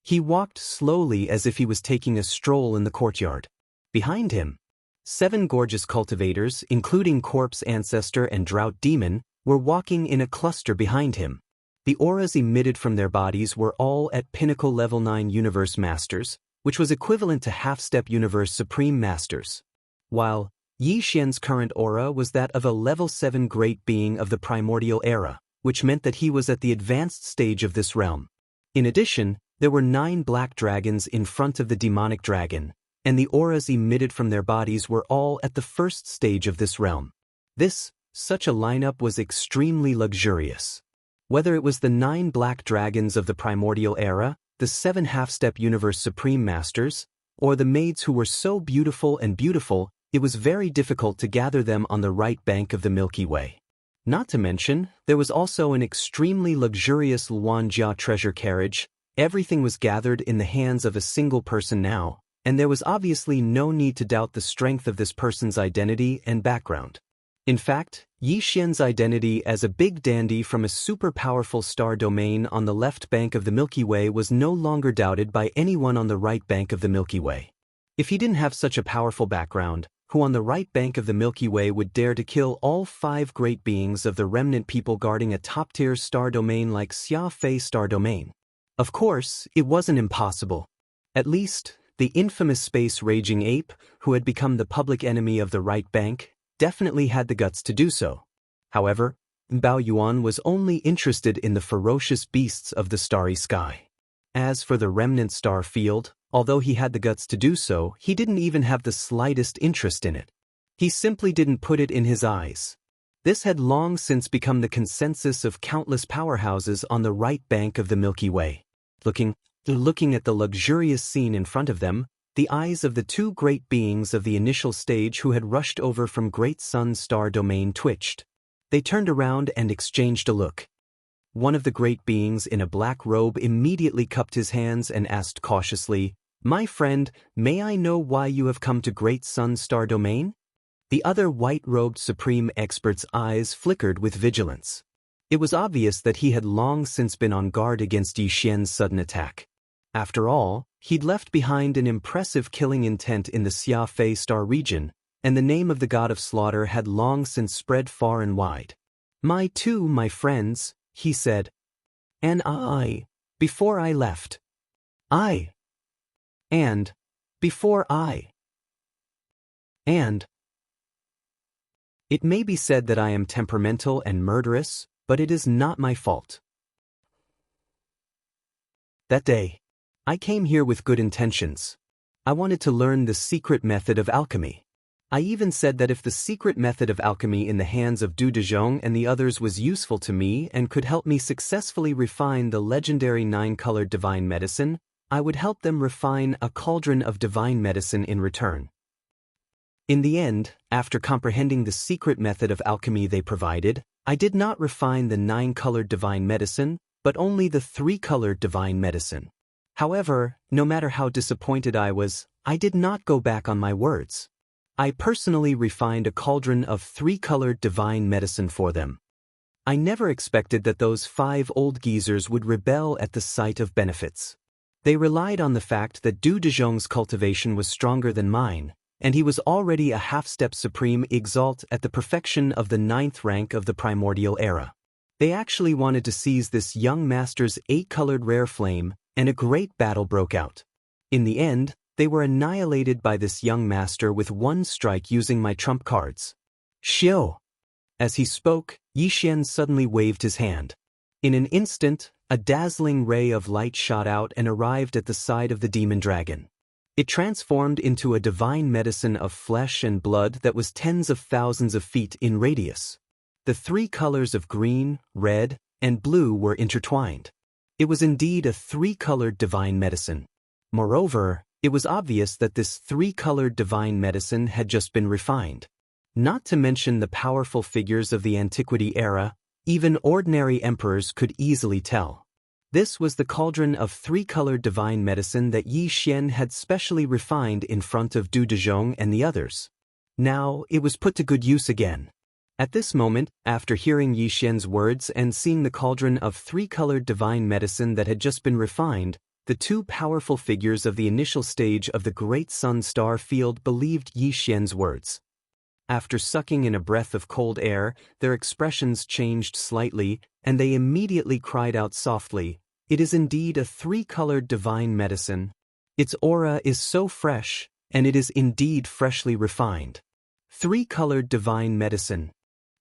He walked slowly as if he was taking a stroll in the courtyard. Behind him, 7 gorgeous cultivators, including Corpse Ancestor and Drought Demon, were walking in a cluster behind him. The auras emitted from their bodies were all at Pinnacle Level 9 Universe Masters, which was equivalent to Half-Step Universe Supreme Masters, while Yi Xian's current aura was that of a Level 7 Great Being of the Primordial Era, which meant that he was at the advanced stage of this realm. In addition, there were 9 black dragons in front of the demonic dragon, and the auras emitted from their bodies were all at the first stage of this realm. Such a lineup was extremely luxurious. Whether it was the 9 black dragons of the Primordial Era, the 7 half-step Universe Supreme Masters, or the maids who were so beautiful, it was very difficult to gather them on the right bank of the Milky Way. Not to mention, there was also an extremely luxurious Luanjia treasure carriage. Everything was gathered in the hands of a single person now, and there was obviously no need to doubt the strength of this person's identity and background. In fact, Yi Xian's identity as a big dandy from a super-powerful star domain on the left bank of the Milky Way was no longer doubted by anyone on the right bank of the Milky Way. If he didn't have such a powerful background, who on the right bank of the Milky Way would dare to kill all 5 great beings of the remnant people guarding a top-tier star domain like Xianxia star domain? Of course, it wasn't impossible. At least, the infamous space-raging ape, who had become the public enemy of the right bank, definitely had the guts to do so. However, Bao Yuan was only interested in the ferocious beasts of the starry sky. As for the remnant star field, although he had the guts to do so, he didn't even have the slightest interest in it. He simply didn't put it in his eyes. This had long since become the consensus of countless powerhouses on the right bank of the Milky Way. Looking at the luxurious scene in front of them, the eyes of the 2 great beings of the initial stage who had rushed over from Great Sun star domain twitched. They turned around and exchanged a look. One of the great beings in a black robe immediately cupped his hands and asked cautiously, "My friend, may I know why you have come to Great Sun star domain?" The other white-robed supreme expert's eyes flickered with vigilance. It was obvious that he had long since been on guard against Yi Xian's sudden attack. After all, he'd left behind an impressive killing intent in the Xianxia star region, and the name of the god of slaughter had long since spread far and wide. My friends," he said. "And before I left. It may be said that I am temperamental and murderous, but it is not my fault. That day, I came here with good intentions. I wanted to learn the secret method of alchemy. I even said that if the secret method of alchemy in the hands of Du Dezhong and the others was useful to me and could help me successfully refine the legendary 9-colored divine medicine, I would help them refine a cauldron of divine medicine in return. In the end, after comprehending the secret method of alchemy they provided, I did not refine the 9-colored divine medicine, but only the 3-colored divine medicine. However, no matter how disappointed I was, I did not go back on my words. I personally refined a cauldron of 3-colored divine medicine for them. I never expected that those 5 old geezers would rebel at the sight of benefits. They relied on the fact that Du Dezhong's cultivation was stronger than mine, and he was already a half-step supreme exalt at the perfection of the 9th rank of the Primordial Era. They actually wanted to seize this young master's 8-colored rare flame, and a great battle broke out. In the end, they were annihilated by this young master with 1 strike using my trump cards. Xiao! As he spoke, Yi Xian suddenly waved his hand. In an instant, a dazzling ray of light shot out and arrived at the side of the demon dragon. It transformed into a divine medicine of flesh and blood that was tens of thousands of feet in radius. The 3 colors of green, red, and blue were intertwined. It was indeed a 3-colored divine medicine. Moreover, it was obvious that this 3-colored divine medicine had just been refined. Not to mention the powerful figures of the Antiquity era, Even ordinary emperors could easily tell. This was the cauldron of three-colored divine medicine that Yi Xian had specially refined in front of Du Dezhong and the others. Now, it was put to good use again. At this moment, after hearing Yi Xian's words and seeing the cauldron of three-colored divine medicine that had just been refined, the two powerful figures of the initial stage of the Great Sun Star Field believed Yi Xian's words. After sucking in a breath of cold air, their expressions changed slightly, and they immediately cried out softly, "It is indeed a three-colored divine medicine. Its aura is so fresh, and it is indeed freshly refined." Three-colored divine medicine.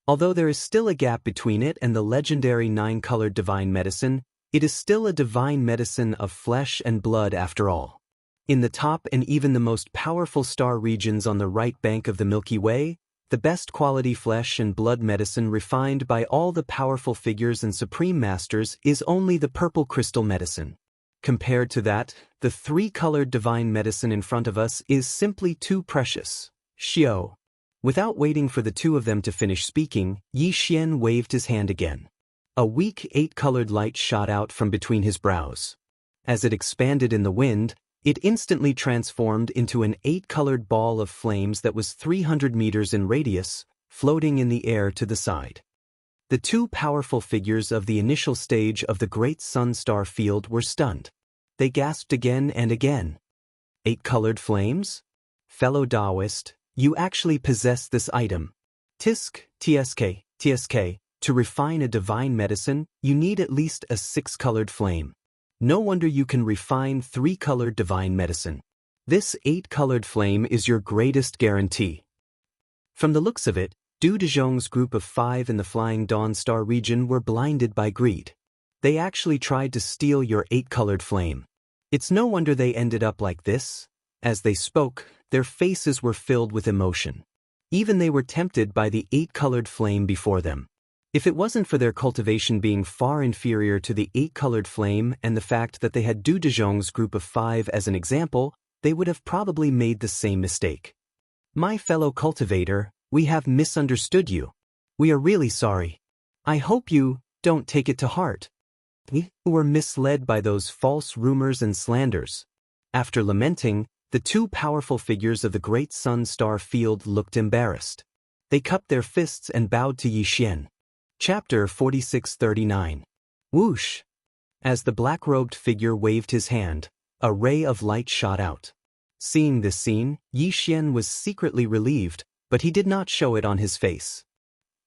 Although there is still a gap between it and the legendary nine-colored divine medicine, it is still a divine medicine of flesh and blood after all. In the top and even the most powerful star regions on the right bank of the Milky Way, the best quality flesh and blood medicine refined by all the powerful figures and supreme masters is only the purple crystal medicine. Compared to that, the three-colored divine medicine in front of us is simply too precious. Xiao. Without waiting for the two of them to finish speaking, Yi Xian waved his hand again. A weak eight-colored light shot out from between his brows. As it expanded in the wind, it instantly transformed into an eight-colored ball of flames that was 300 meters in radius, floating in the air to the side. The two powerful figures of the initial stage of the Great Sun Star Field were stunned. They gasped again and again. Eight-colored flames? Fellow Taoist, you actually possess this item. TSK. To refine a divine medicine, you need at least a six-colored flame. No wonder you can refine three-colored divine medicine. This eight-colored flame is your greatest guarantee. From the looks of it, Du Dezhong's group of 5 in the Flying Dawn Star region were blinded by greed. They actually tried to steal your eight-colored flame. It's no wonder they ended up like this. As they spoke, their faces were filled with emotion. Even they were tempted by the eight-colored flame before them. If it wasn't for their cultivation being far inferior to the eight-colored flame and the fact that they had Du Dezhong's group of 5 as an example, they would have probably made the same mistake. My fellow cultivator, we have misunderstood you. We are really sorry. I hope you don't take it to heart. We were misled by those false rumors and slanders. After lamenting, the two powerful figures of the Great Sun Star Field looked embarrassed. They cupped their fists and bowed to Yi Xian. Chapter 4639. Whoosh! As the black-robed figure waved his hand, a ray of light shot out. Seeing this scene, Yi Xian was secretly relieved, but he did not show it on his face.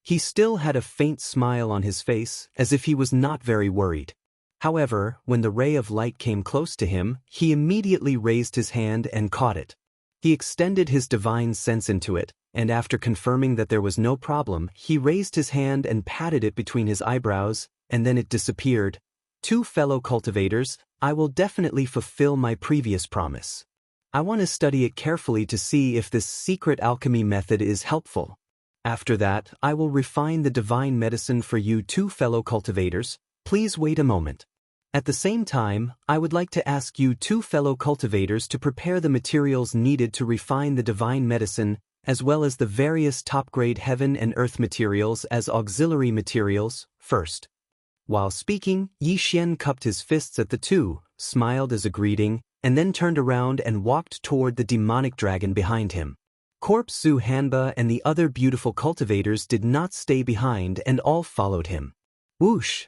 He still had a faint smile on his face, as if he was not very worried. However, when the ray of light came close to him, he immediately raised his hand and caught it. He extended his divine sense into it, and after confirming that there was no problem, he raised his hand and patted it between his eyebrows, and then it disappeared. Two fellow cultivators, I will definitely fulfill my previous promise. I want to study it carefully to see if this secret alchemy method is helpful. After that, I will refine the divine medicine for you two fellow cultivators. Please wait a moment. At the same time, I would like to ask you two fellow cultivators to prepare the materials needed to refine the divine medicine, as well as the various top-grade heaven and earth materials as auxiliary materials, first. While speaking, Yi Xian cupped his fists at the two, smiled as a greeting, and then turned around and walked toward the demonic dragon behind him. Corpse Su Hanba and the other beautiful cultivators did not stay behind and all followed him. Whoosh!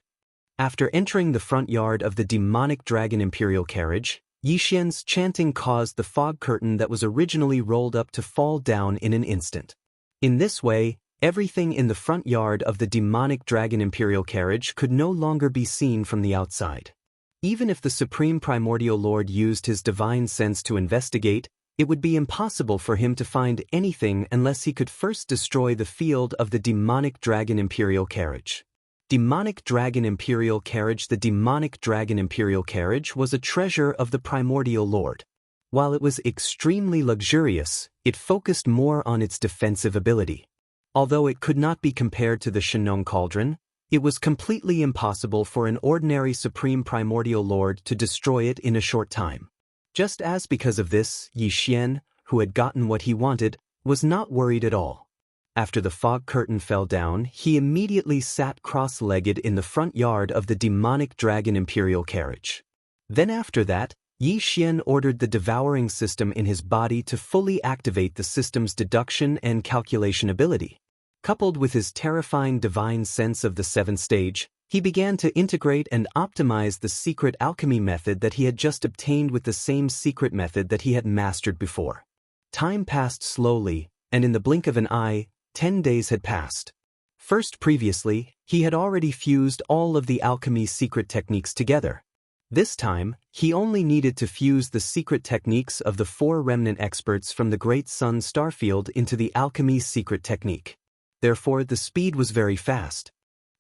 After entering the front yard of the demonic dragon imperial carriage, Yi Xian's chanting caused the fog curtain that was originally rolled up to fall down in an instant. In this way, everything in the front yard of the demonic dragon imperial carriage could no longer be seen from the outside. Even if the Supreme Primordial Lord used his divine sense to investigate, it would be impossible for him to find anything unless he could first destroy the field of the demonic dragon imperial carriage. Demonic Dragon Imperial Carriage. The Demonic Dragon Imperial Carriage was a treasure of the Primordial Lord. While it was extremely luxurious, it focused more on its defensive ability. Although it could not be compared to the Shenong Cauldron, it was completely impossible for an ordinary Supreme Primordial Lord to destroy it in a short time. Just as because of this, Yi Xian, who had gotten what he wanted, was not worried at all. After the fog curtain fell down, he immediately sat cross-legged in the front yard of the demonic dragon imperial carriage. Then after that, Yi Xian ordered the devouring system in his body to fully activate the system's deduction and calculation ability. Coupled with his terrifying divine sense of the seventh stage, he began to integrate and optimize the secret alchemy method that he had just obtained with the same secret method that he had mastered before. Time passed slowly, and in the blink of an eye, 10 days had passed. First, previously, he had already fused all of the alchemy's secret techniques together. This time, he only needed to fuse the secret techniques of the 4 remnant experts from the Great Sun Starfield into the alchemy's secret technique. Therefore, the speed was very fast.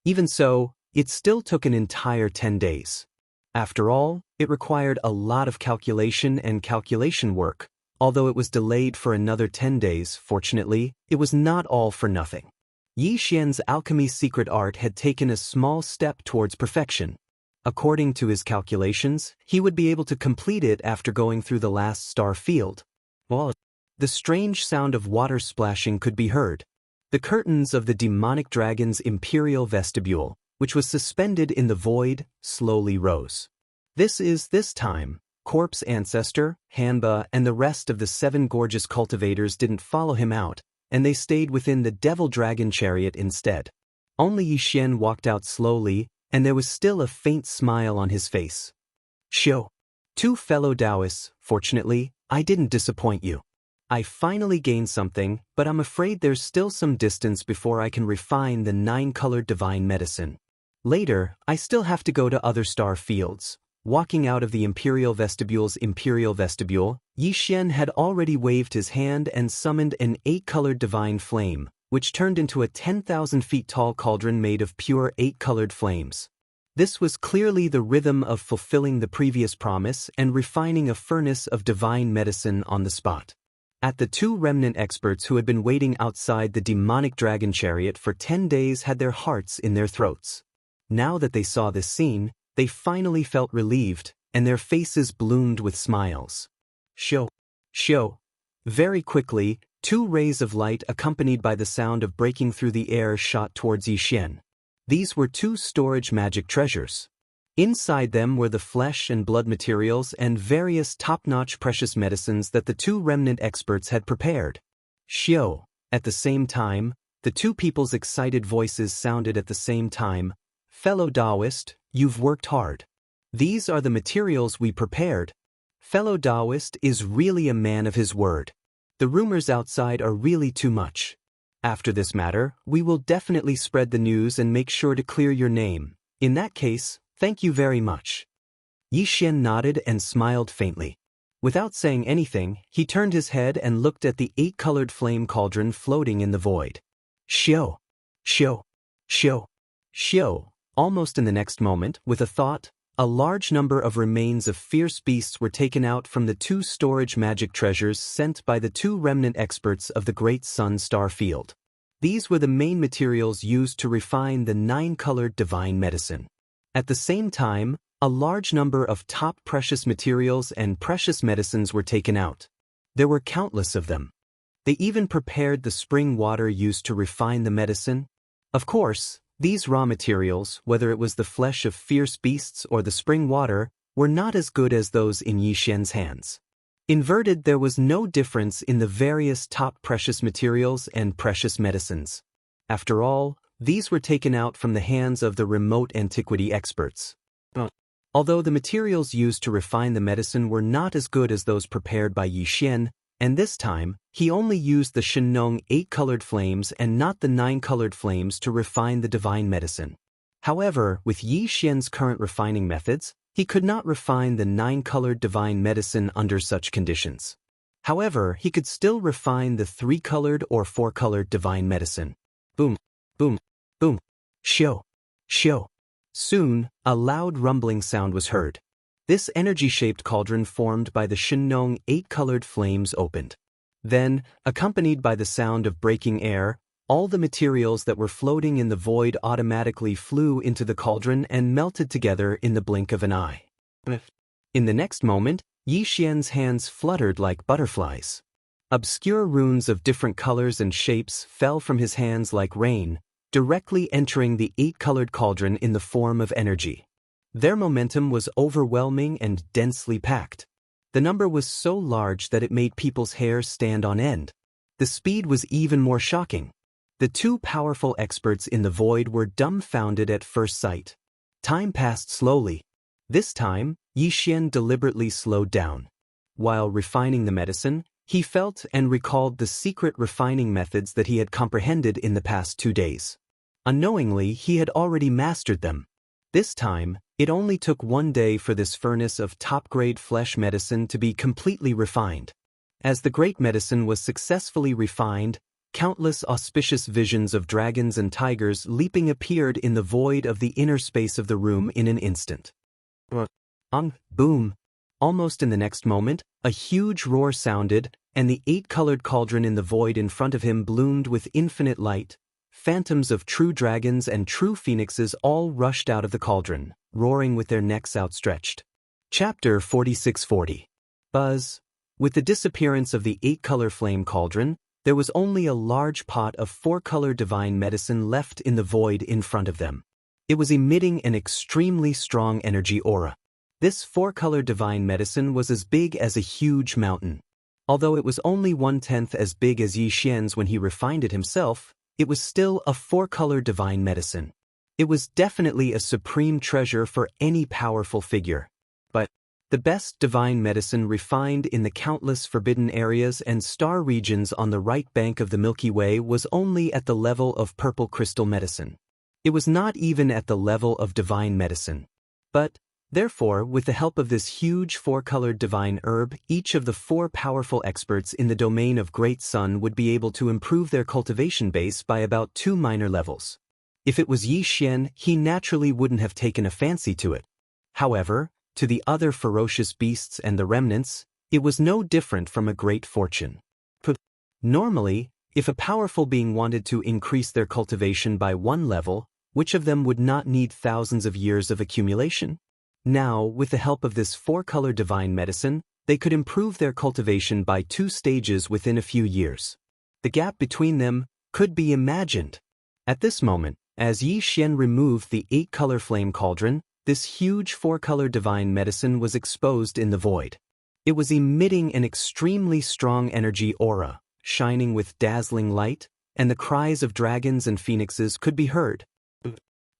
Even so, it still took an entire 10 days. After all, it required a lot of calculation and calculation work. Although it was delayed for another 10 days, fortunately, it was not all for nothing. Yi Xian's alchemy's secret art had taken a small step towards perfection. According to his calculations, he would be able to complete it after going through the last star field. The strange sound of water splashing could be heard. The curtains of the demonic dragon's imperial vestibule, which was suspended in the void, slowly rose. This time, Corpse Ancestor, Hanba, and the rest of the 7 gorgeous cultivators didn't follow him out, and they stayed within the devil dragon chariot instead. Only Yi Xian walked out slowly, and there was still a faint smile on his face. Shio. 2 fellow Taoists, fortunately, I didn't disappoint you. I finally gained something, but I'm afraid there's still some distance before I can refine the 9-colored divine medicine. Later, I still have to go to other star fields. Walking out of the imperial vestibule's imperial vestibule, Yi Xian had already waved his hand and summoned an 8-colored divine flame, which turned into a 10,000 feet tall cauldron made of pure 8-colored flames. This was clearly the rhythm of fulfilling the previous promise and refining a furnace of divine medicine on the spot. At the 2 remnant experts who had been waiting outside the demonic dragon chariot for 10 days had their hearts in their throats. Now that they saw this scene, they finally felt relieved, and their faces bloomed with smiles. Shio. Very quickly, 2 rays of light accompanied by the sound of breaking through the air shot towards Yi Xian. These were 2 storage magic treasures. Inside them were the flesh and blood materials and various top-notch precious medicines that the 2 remnant experts had prepared. Shio. At the same time, the 2 people's excited voices sounded at the same time. Fellow Taoist, you've worked hard. These are the materials we prepared. Fellow Taoist is really a man of his word. The rumors outside are really too much. After this matter, we will definitely spread the news and make sure to clear your name. In that case, thank you very much. Yi Xian nodded and smiled faintly. Without saying anything, he turned his head and looked at the 8-colored flame cauldron floating in the void. Shio. Almost in the next moment, with a thought, a large number of remains of fierce beasts were taken out from the 2 storage magic treasures sent by the 2 remnant experts of the Great Sun Star Field. These were the main materials used to refine the 9-colored divine medicine. At the same time, a large number of top precious materials and precious medicines were taken out. There were countless of them. They even prepared the spring water used to refine the medicine. Of course, these raw materials, whether it was the flesh of fierce beasts or the spring water, were not as good as those in Yi Xian's hands. Inverted, there was no difference in the various top precious materials and precious medicines. After all, these were taken out from the hands of the remote antiquity experts. Although the materials used to refine the medicine were not as good as those prepared by Yi Xian, and this time, he only used the Shenong 8-colored flames and not the 9-colored flames to refine the divine medicine. However, with Yi Xian's current refining methods, he could not refine the 9-colored divine medicine under such conditions. However, he could still refine the 3-colored or 4-colored divine medicine. Boom, boom, boom. Shio. Soon, a loud rumbling sound was heard. This energy-shaped cauldron formed by the Shenong 8-colored flames opened. Then, accompanied by the sound of breaking air, all the materials that were floating in the void automatically flew into the cauldron and melted together in the blink of an eye. In the next moment, Yi Xian's hands fluttered like butterflies. Obscure runes of different colors and shapes fell from his hands like rain, directly entering the 8-colored cauldron in the form of energy. Their momentum was overwhelming and densely packed. The number was so large that it made people's hair stand on end. The speed was even more shocking. The two powerful experts in the void were dumbfounded at first sight. Time passed slowly. This time, Xian deliberately slowed down. While refining the medicine, he felt and recalled the secret refining methods that he had comprehended in the past 2 days. Unknowingly, he had already mastered them. This time, it only took 1 day for this furnace of top-grade flesh medicine to be completely refined. As the great medicine was successfully refined, countless auspicious visions of dragons and tigers leaping appeared in the void of the inner space of the room in an instant. Boom! Almost in the next moment, a huge roar sounded, and the 8-colored cauldron in the void in front of him bloomed with infinite light. Phantoms of true dragons and true phoenixes all rushed out of the cauldron, roaring with their necks outstretched. Chapter 4640. Buzz. With the disappearance of the 8-color flame cauldron, there was only a large pot of 4-color divine medicine left in the void in front of them. It was emitting an extremely strong energy aura. This 4-color divine medicine was as big as a huge mountain. Although it was only 1/10 as big as Xian's when he refined it himself, it was still a 4-color divine medicine. It was definitely a supreme treasure for any powerful figure. But the best divine medicine refined in the countless forbidden areas and star regions on the right bank of the Milky Way was only at the level of purple crystal medicine. It was not even at the level of divine medicine. But therefore, with the help of this huge 4-colored divine herb, each of the 4 powerful experts in the domain of Great Sun would be able to improve their cultivation base by about 2 minor levels. If it was Xian, he naturally wouldn't have taken a fancy to it. However, to the other ferocious beasts and the remnants, it was no different from a great fortune. Normally, if a powerful being wanted to increase their cultivation by 1 level, which of them would not need thousands of years of accumulation? Now, with the help of this 4-color divine medicine, they could improve their cultivation by 2 stages within a few years. The gap between them could be imagined. At this moment, as Xian removed the 8-color flame cauldron, this huge 4-color divine medicine was exposed in the void. It was emitting an extremely strong energy aura, shining with dazzling light, and the cries of dragons and phoenixes could be heard.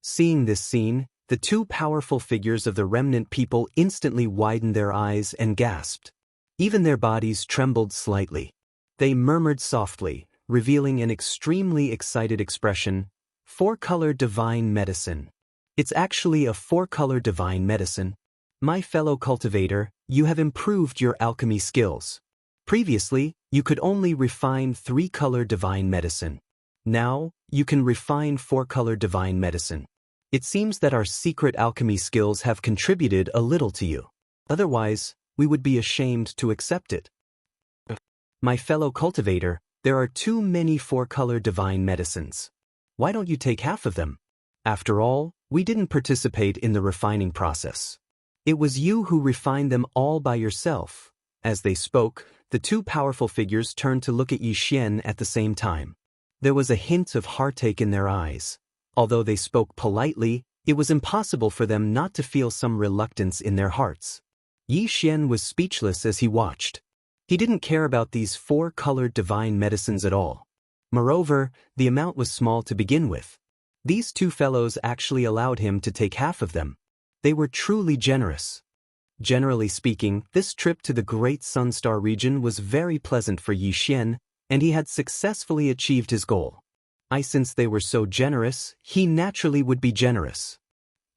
Seeing this scene, the 2 powerful figures of the remnant people instantly widened their eyes and gasped. Even their bodies trembled slightly. They murmured softly, revealing an extremely excited expression. 4-color divine medicine. It's actually a 4-color divine medicine. My fellow cultivator, you have improved your alchemy skills. Previously, you could only refine 3-color divine medicine. Now, you can refine 4-color divine medicine. It seems that our secret alchemy skills have contributed a little to you. Otherwise, we would be ashamed to accept it. My fellow cultivator, there are too many 4-color divine medicines. Why don't you take half of them? After all, we didn't participate in the refining process. It was you who refined them all by yourself. As they spoke, the 2 powerful figures turned to look at Xian at the same time. There was a hint of heartache in their eyes. Although they spoke politely, it was impossible for them not to feel some reluctance in their hearts. Xian was speechless as he watched. He didn't care about these 4-colored divine medicines at all. Moreover, the amount was small to begin with. These 2 fellows actually allowed him to take half of them. They were truly generous. Generally speaking, this trip to the Great Sunstar region was very pleasant for Xian, and he had successfully achieved his goal. Since they were so generous, he naturally would be generous.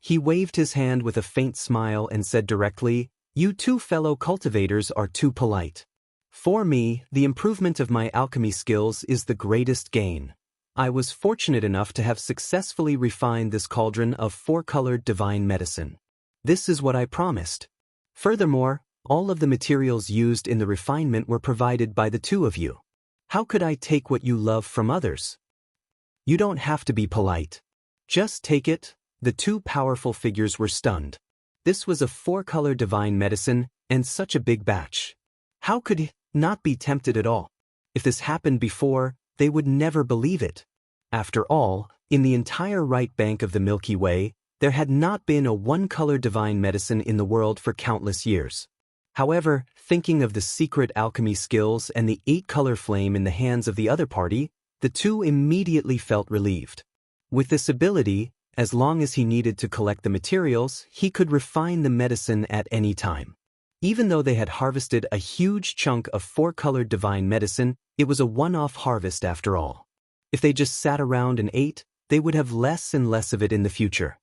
He waved his hand with a faint smile and said directly, "You 2 fellow cultivators are too polite. For me, the improvement of my alchemy skills is the greatest gain. I was fortunate enough to have successfully refined this cauldron of 4-colored divine medicine. This is what I promised. Furthermore, all of the materials used in the refinement were provided by the 2 of you. How could I take what you love from others? You don't have to be polite. Just take it." The 2 powerful figures were stunned. This was a 4-color divine medicine, and such a big batch. How could he not be tempted at all? If this happened before, they would never believe it. After all, in the entire right bank of the Milky Way, there had not been a one-color divine medicine in the world for countless years. However, thinking of the secret alchemy skills and the 8-color flame in the hands of the other party, the two immediately felt relieved. With this ability, as long as he needed to collect the materials, he could refine the medicine at any time. Even though they had harvested a huge chunk of 4-colored divine medicine, it was a one-off harvest after all. If they just sat around and ate, they would have less and less of it in the future.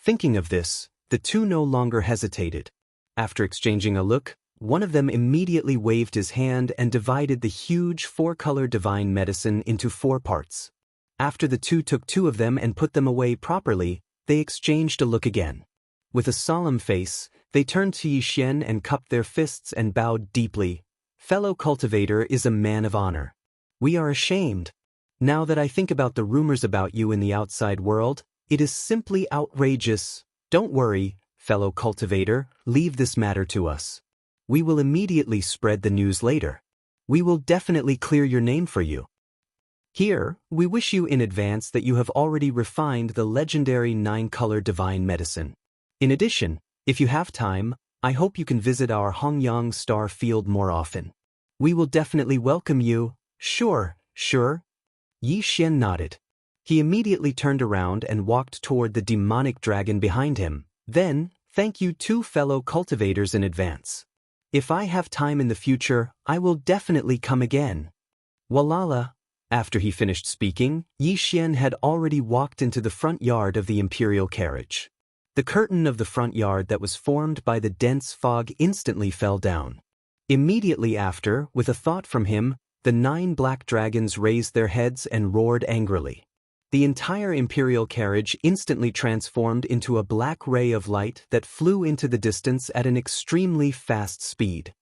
Thinking of this, the two no longer hesitated. After exchanging a look, one of them immediately waved his hand and divided the huge 4-color divine medicine into 4 parts. After the two took 2 of them and put them away properly, they exchanged a look again. With a solemn face, they turned to Xianxia and cupped their fists and bowed deeply. "Fellow cultivator is a man of honor. We are ashamed. Now that I think about the rumors about you in the outside world, it is simply outrageous. Don't worry, fellow cultivator, leave this matter to us. We will immediately spread the news later. We will definitely clear your name for you. Here, we wish you in advance that you have already refined the legendary 9-color divine medicine. In addition, if you have time, I hope you can visit our Hongyang Star Field more often. We will definitely welcome you." Sure. Xianxia nodded. He immediately turned around and walked toward the demonic dragon behind him. "Then, thank you 2 fellow cultivators in advance. If I have time in the future, I will definitely come again." Walala. After he finished speaking, Xianxia had already walked into the front yard of the imperial carriage. The curtain of the front yard that was formed by the dense fog instantly fell down. Immediately after, with a thought from him, the 9 black dragons raised their heads and roared angrily. The entire imperial carriage instantly transformed into a black ray of light that flew into the distance at an extremely fast speed.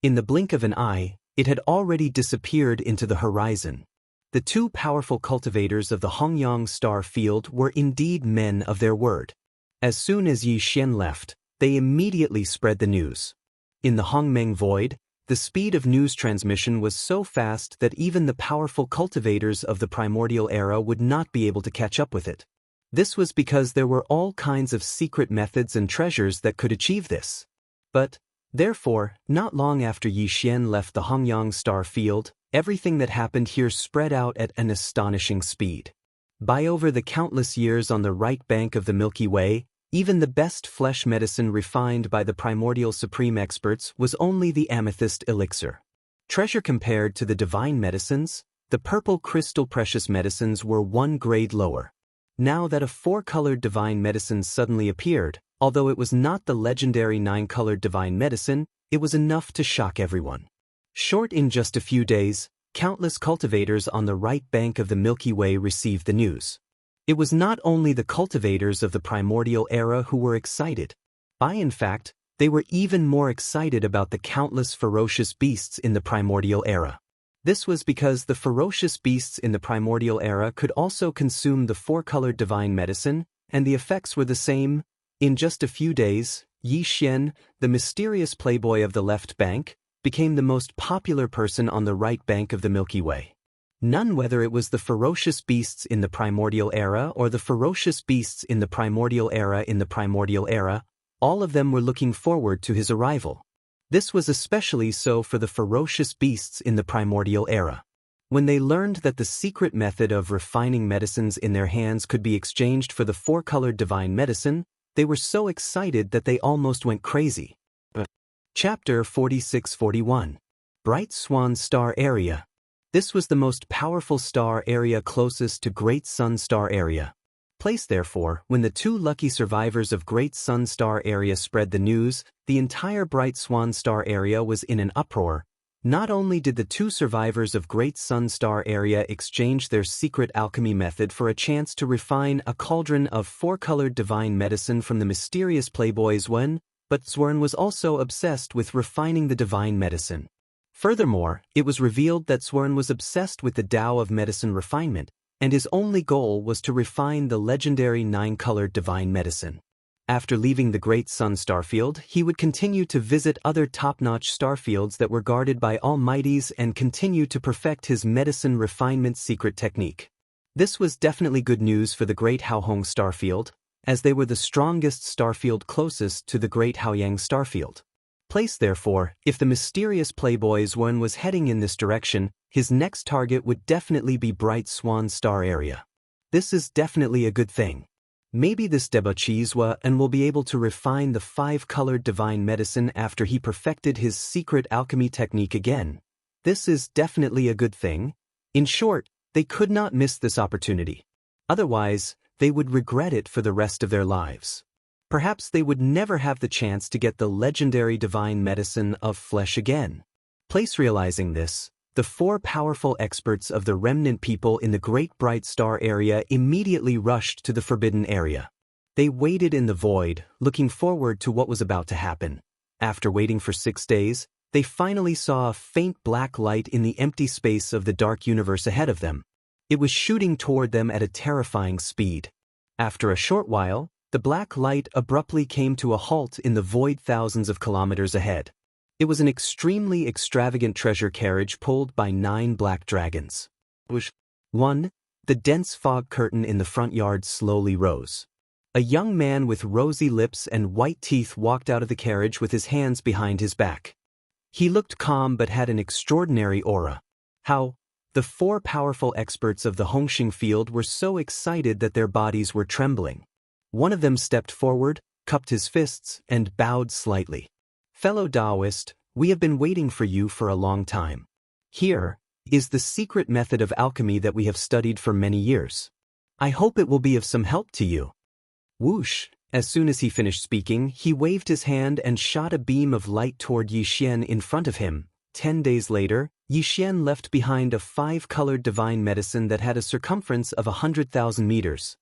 In the blink of an eye, it had already disappeared into the horizon. The 2 powerful cultivators of the Hongyang Star Field were indeed men of their word. As soon as Xianxia left, they immediately spread the news. In the Hongmeng Void, the speed of news transmission was so fast that even the powerful cultivators of the primordial era would not be able to catch up with it. This was because there were all kinds of secret methods and treasures that could achieve this. But, therefore, not long after Xianxia left the Hongyang Star Field, everything that happened here spread out at an astonishing speed. By over the countless years on the right bank of the Milky Way, even the best flesh medicine refined by the primordial supreme experts was only the amethyst elixir. Treasure compared to the divine medicines, the purple crystal precious medicines were 1 grade lower. Now that a 4-colored divine medicine suddenly appeared, although it was not the legendary 9-colored divine medicine, it was enough to shock everyone. Short in just a few days, countless cultivators on the right bank of the Milky Way received the news. It was not only the cultivators of the primordial era who were excited. In fact, they were even more excited about the countless ferocious beasts in the primordial era. This was because the ferocious beasts in the primordial era could also consume the 4-colored divine medicine, and the effects were the same. In just a few days, Xianxia, the mysterious playboy of the left bank, became the most popular person on the right bank of the Milky Way. None, whether it was the ferocious beasts in the primordial era or the ferocious beasts in the primordial era, all of them were looking forward to his arrival. This was especially so for the ferocious beasts in the primordial era. When they learned that the secret method of refining medicines in their hands could be exchanged for the 4-colored divine medicine, they were so excited that they almost went crazy. Chapter 46-41. Bright Swan Star Area. This was the most powerful star area closest to Great Sun Star Area. Place therefore, when the 2 lucky survivors of Great Sun Star Area spread the news, the entire Bright Swan Star Area was in an uproar. Not only did the 2 survivors of Great Sun Star Area exchange their secret alchemy method for a chance to refine a cauldron of 4-colored divine medicine from the mysterious playboys but Swern was also obsessed with refining the divine medicine. Furthermore, it was revealed that Swern was obsessed with the Tao of medicine refinement, and his only goal was to refine the legendary 9-colored divine medicine. After leaving the Great Sun Starfield, he would continue to visit other top-notch starfields that were guarded by Almighties and continue to perfect his medicine refinement secret technique. This was definitely good news for the Great Haohong Starfield, as they were the strongest starfield closest to the Great Haoyang Starfield. Place therefore, if the mysterious Playboy's one was heading in this direction, his next target would definitely be Bright Swan Star area. This is definitely a good thing. Maybe this Debachizwa and will be able to refine the 5-colored divine medicine after he perfected his secret alchemy technique again. This is definitely a good thing. In short, they could not miss this opportunity. Otherwise, they would regret it for the rest of their lives. Perhaps they would never have the chance to get the legendary divine medicine of flesh again. Place realizing this, the 4 powerful experts of the remnant people in the Great Bright Star area immediately rushed to the forbidden area. They waited in the void, looking forward to what was about to happen. After waiting for 6 days, they finally saw a faint black light in the empty space of the dark universe ahead of them. It was shooting toward them at a terrifying speed. After a short while, the black light abruptly came to a halt in the void thousands of kilometers ahead. It was an extremely extravagant treasure carriage pulled by 9 black dragons. 1. The dense fog curtain in the front yard slowly rose. A young man with rosy lips and white teeth walked out of the carriage with his hands behind his back. He looked calm but had an extraordinary aura. The 4 powerful experts of the Hongxing field were so excited that their bodies were trembling. One of them stepped forward, cupped his fists, and bowed slightly. Fellow Taoist, we have been waiting for you for a long time. Here is the secret method of alchemy that we have studied for many years. I hope it will be of some help to you. Whoosh! As soon as he finished speaking, he waved his hand and shot a beam of light toward Yixian in front of him. 10 days later, Yixian left behind a 5-colored divine medicine that had a circumference of 100,000 meters.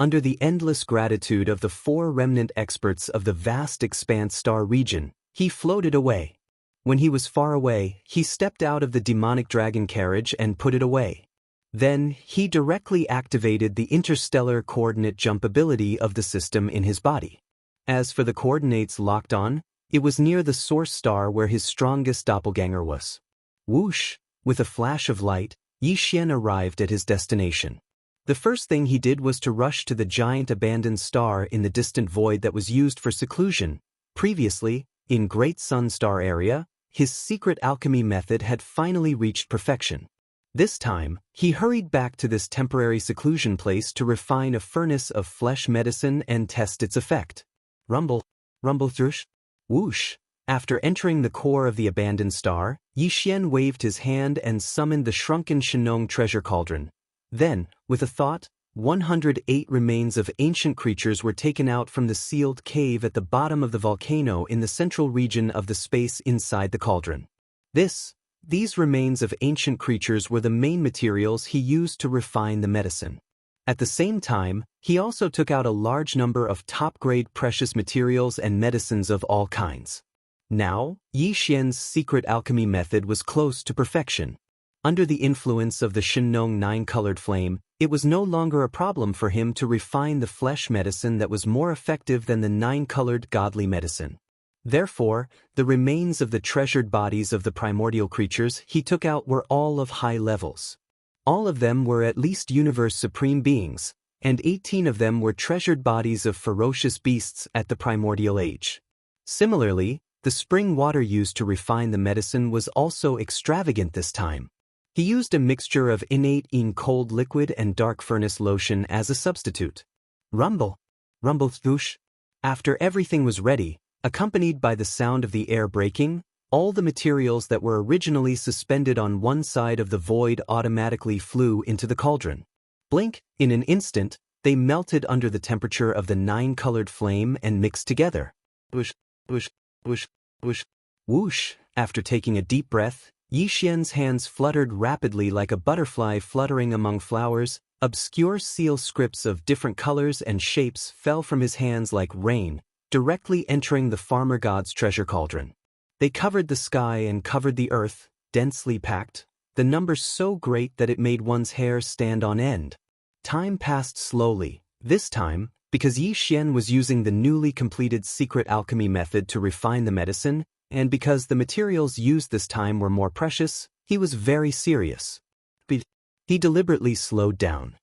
Under the endless gratitude of the 4 remnant experts of the vast expanse star region, he floated away. When he was far away, he stepped out of the demonic dragon carriage and put it away. Then, he directly activated the interstellar coordinate jump ability of the system in his body. As for the coordinates locked on, it was near the source star where his strongest doppelganger was. Whoosh! With a flash of light, Yixian arrived at his destination. The first thing he did was to rush to the giant abandoned star in the distant void that was used for seclusion. Previously, in Great Sun Star area, his secret alchemy method had finally reached perfection. This time, he hurried back to this temporary seclusion place to refine a furnace of flesh medicine and test its effect. Rumble, rumble thrush, whoosh. After entering the core of the abandoned star, Yixian waved his hand and summoned the shrunken Shenong treasure cauldron. Then, with a thought, 108 remains of ancient creatures were taken out from the sealed cave at the bottom of the volcano in the central region of the space inside the cauldron. These remains of ancient creatures were the main materials he used to refine the medicine. At the same time, he also took out a large number of top-grade precious materials and medicines of all kinds. Now, Yixian's secret alchemy method was close to perfection. Under the influence of the Shenong 9-colored flame, it was no longer a problem for him to refine the flesh medicine that was more effective than the 9-colored godly medicine. Therefore, the remains of the treasured bodies of the primordial creatures he took out were all of high levels. All of them were at least universe supreme beings, and 18 of them were treasured bodies of ferocious beasts at the primordial age. Similarly, the spring water used to refine the medicine was also extravagant this time. He used a mixture of innate cold liquid and dark furnace lotion as a substitute. Rumble, rumble thwoosh. After everything was ready, accompanied by the sound of the air breaking, all the materials that were originally suspended on one side of the void automatically flew into the cauldron. Blink, in an instant, they melted under the temperature of the 9-colored flame and mixed together. Whoosh, whoosh, whoosh, whoosh, whoosh. After taking a deep breath, Yixian's hands fluttered rapidly like a butterfly fluttering among flowers. Obscure seal scripts of different colors and shapes fell from his hands like rain, directly entering the farmer god's treasure cauldron. They covered the sky and covered the earth, densely packed, the number so great that it made one's hair stand on end. Time passed slowly, this time, Because Yi Xian was using the newly completed secret alchemy method to refine the medicine, and because the materials used this time were more precious, he was very serious. But he deliberately slowed down.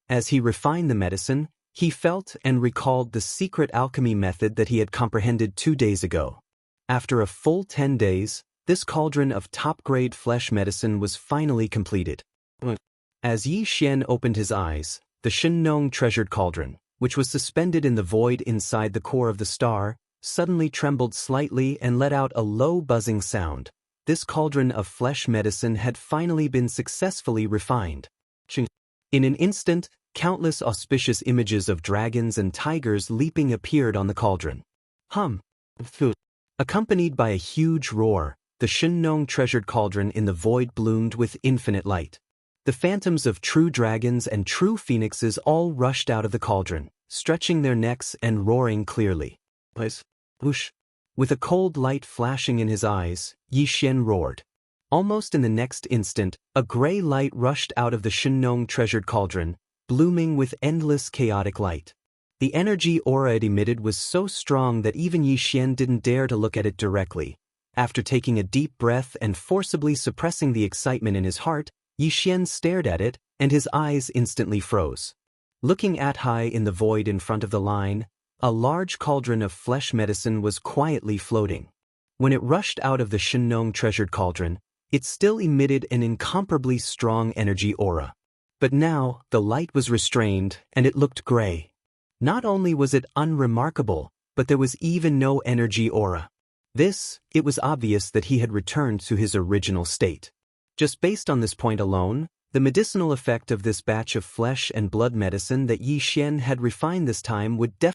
As he refined the medicine, he felt and recalled the secret alchemy method that he had comprehended 2 days ago. After a full 10 days, this cauldron of top-grade flesh medicine was finally completed. As Yi Xian opened his eyes, the Shenong treasured cauldron, which was suspended in the void inside the core of the star, suddenly trembled slightly and let out a low buzzing sound. This cauldron of flesh medicine had finally been successfully refined. In an instant, countless auspicious images of dragons and tigers leaping appeared on the cauldron. Accompanied by a huge roar, the Shenong treasured cauldron in the void bloomed with infinite light. The phantoms of true dragons and true phoenixes all rushed out of the cauldron, stretching their necks and roaring clearly. Whoosh! With a cold light flashing in his eyes, Yi Xian roared. Almost in the next instant, a gray light rushed out of the Shenong treasured cauldron, blooming with endless chaotic light. The energy aura it emitted was so strong that even Yi Xian didn't dare to look at it directly. After taking a deep breath and forcibly suppressing the excitement in his heart, Yi Xian stared at it, and his eyes instantly froze. Looking at high in the void in front of the line, a large cauldron of flesh medicine was quietly floating. When it rushed out of the Shenong treasured cauldron, it still emitted an incomparably strong energy aura. But now, the light was restrained, and it looked gray. Not only was it unremarkable, but there was even no energy aura. It was obvious that he had returned to his original state. Just based on this point alone, the medicinal effect of this batch of flesh and blood medicine that Yi Xian had refined this time would definitely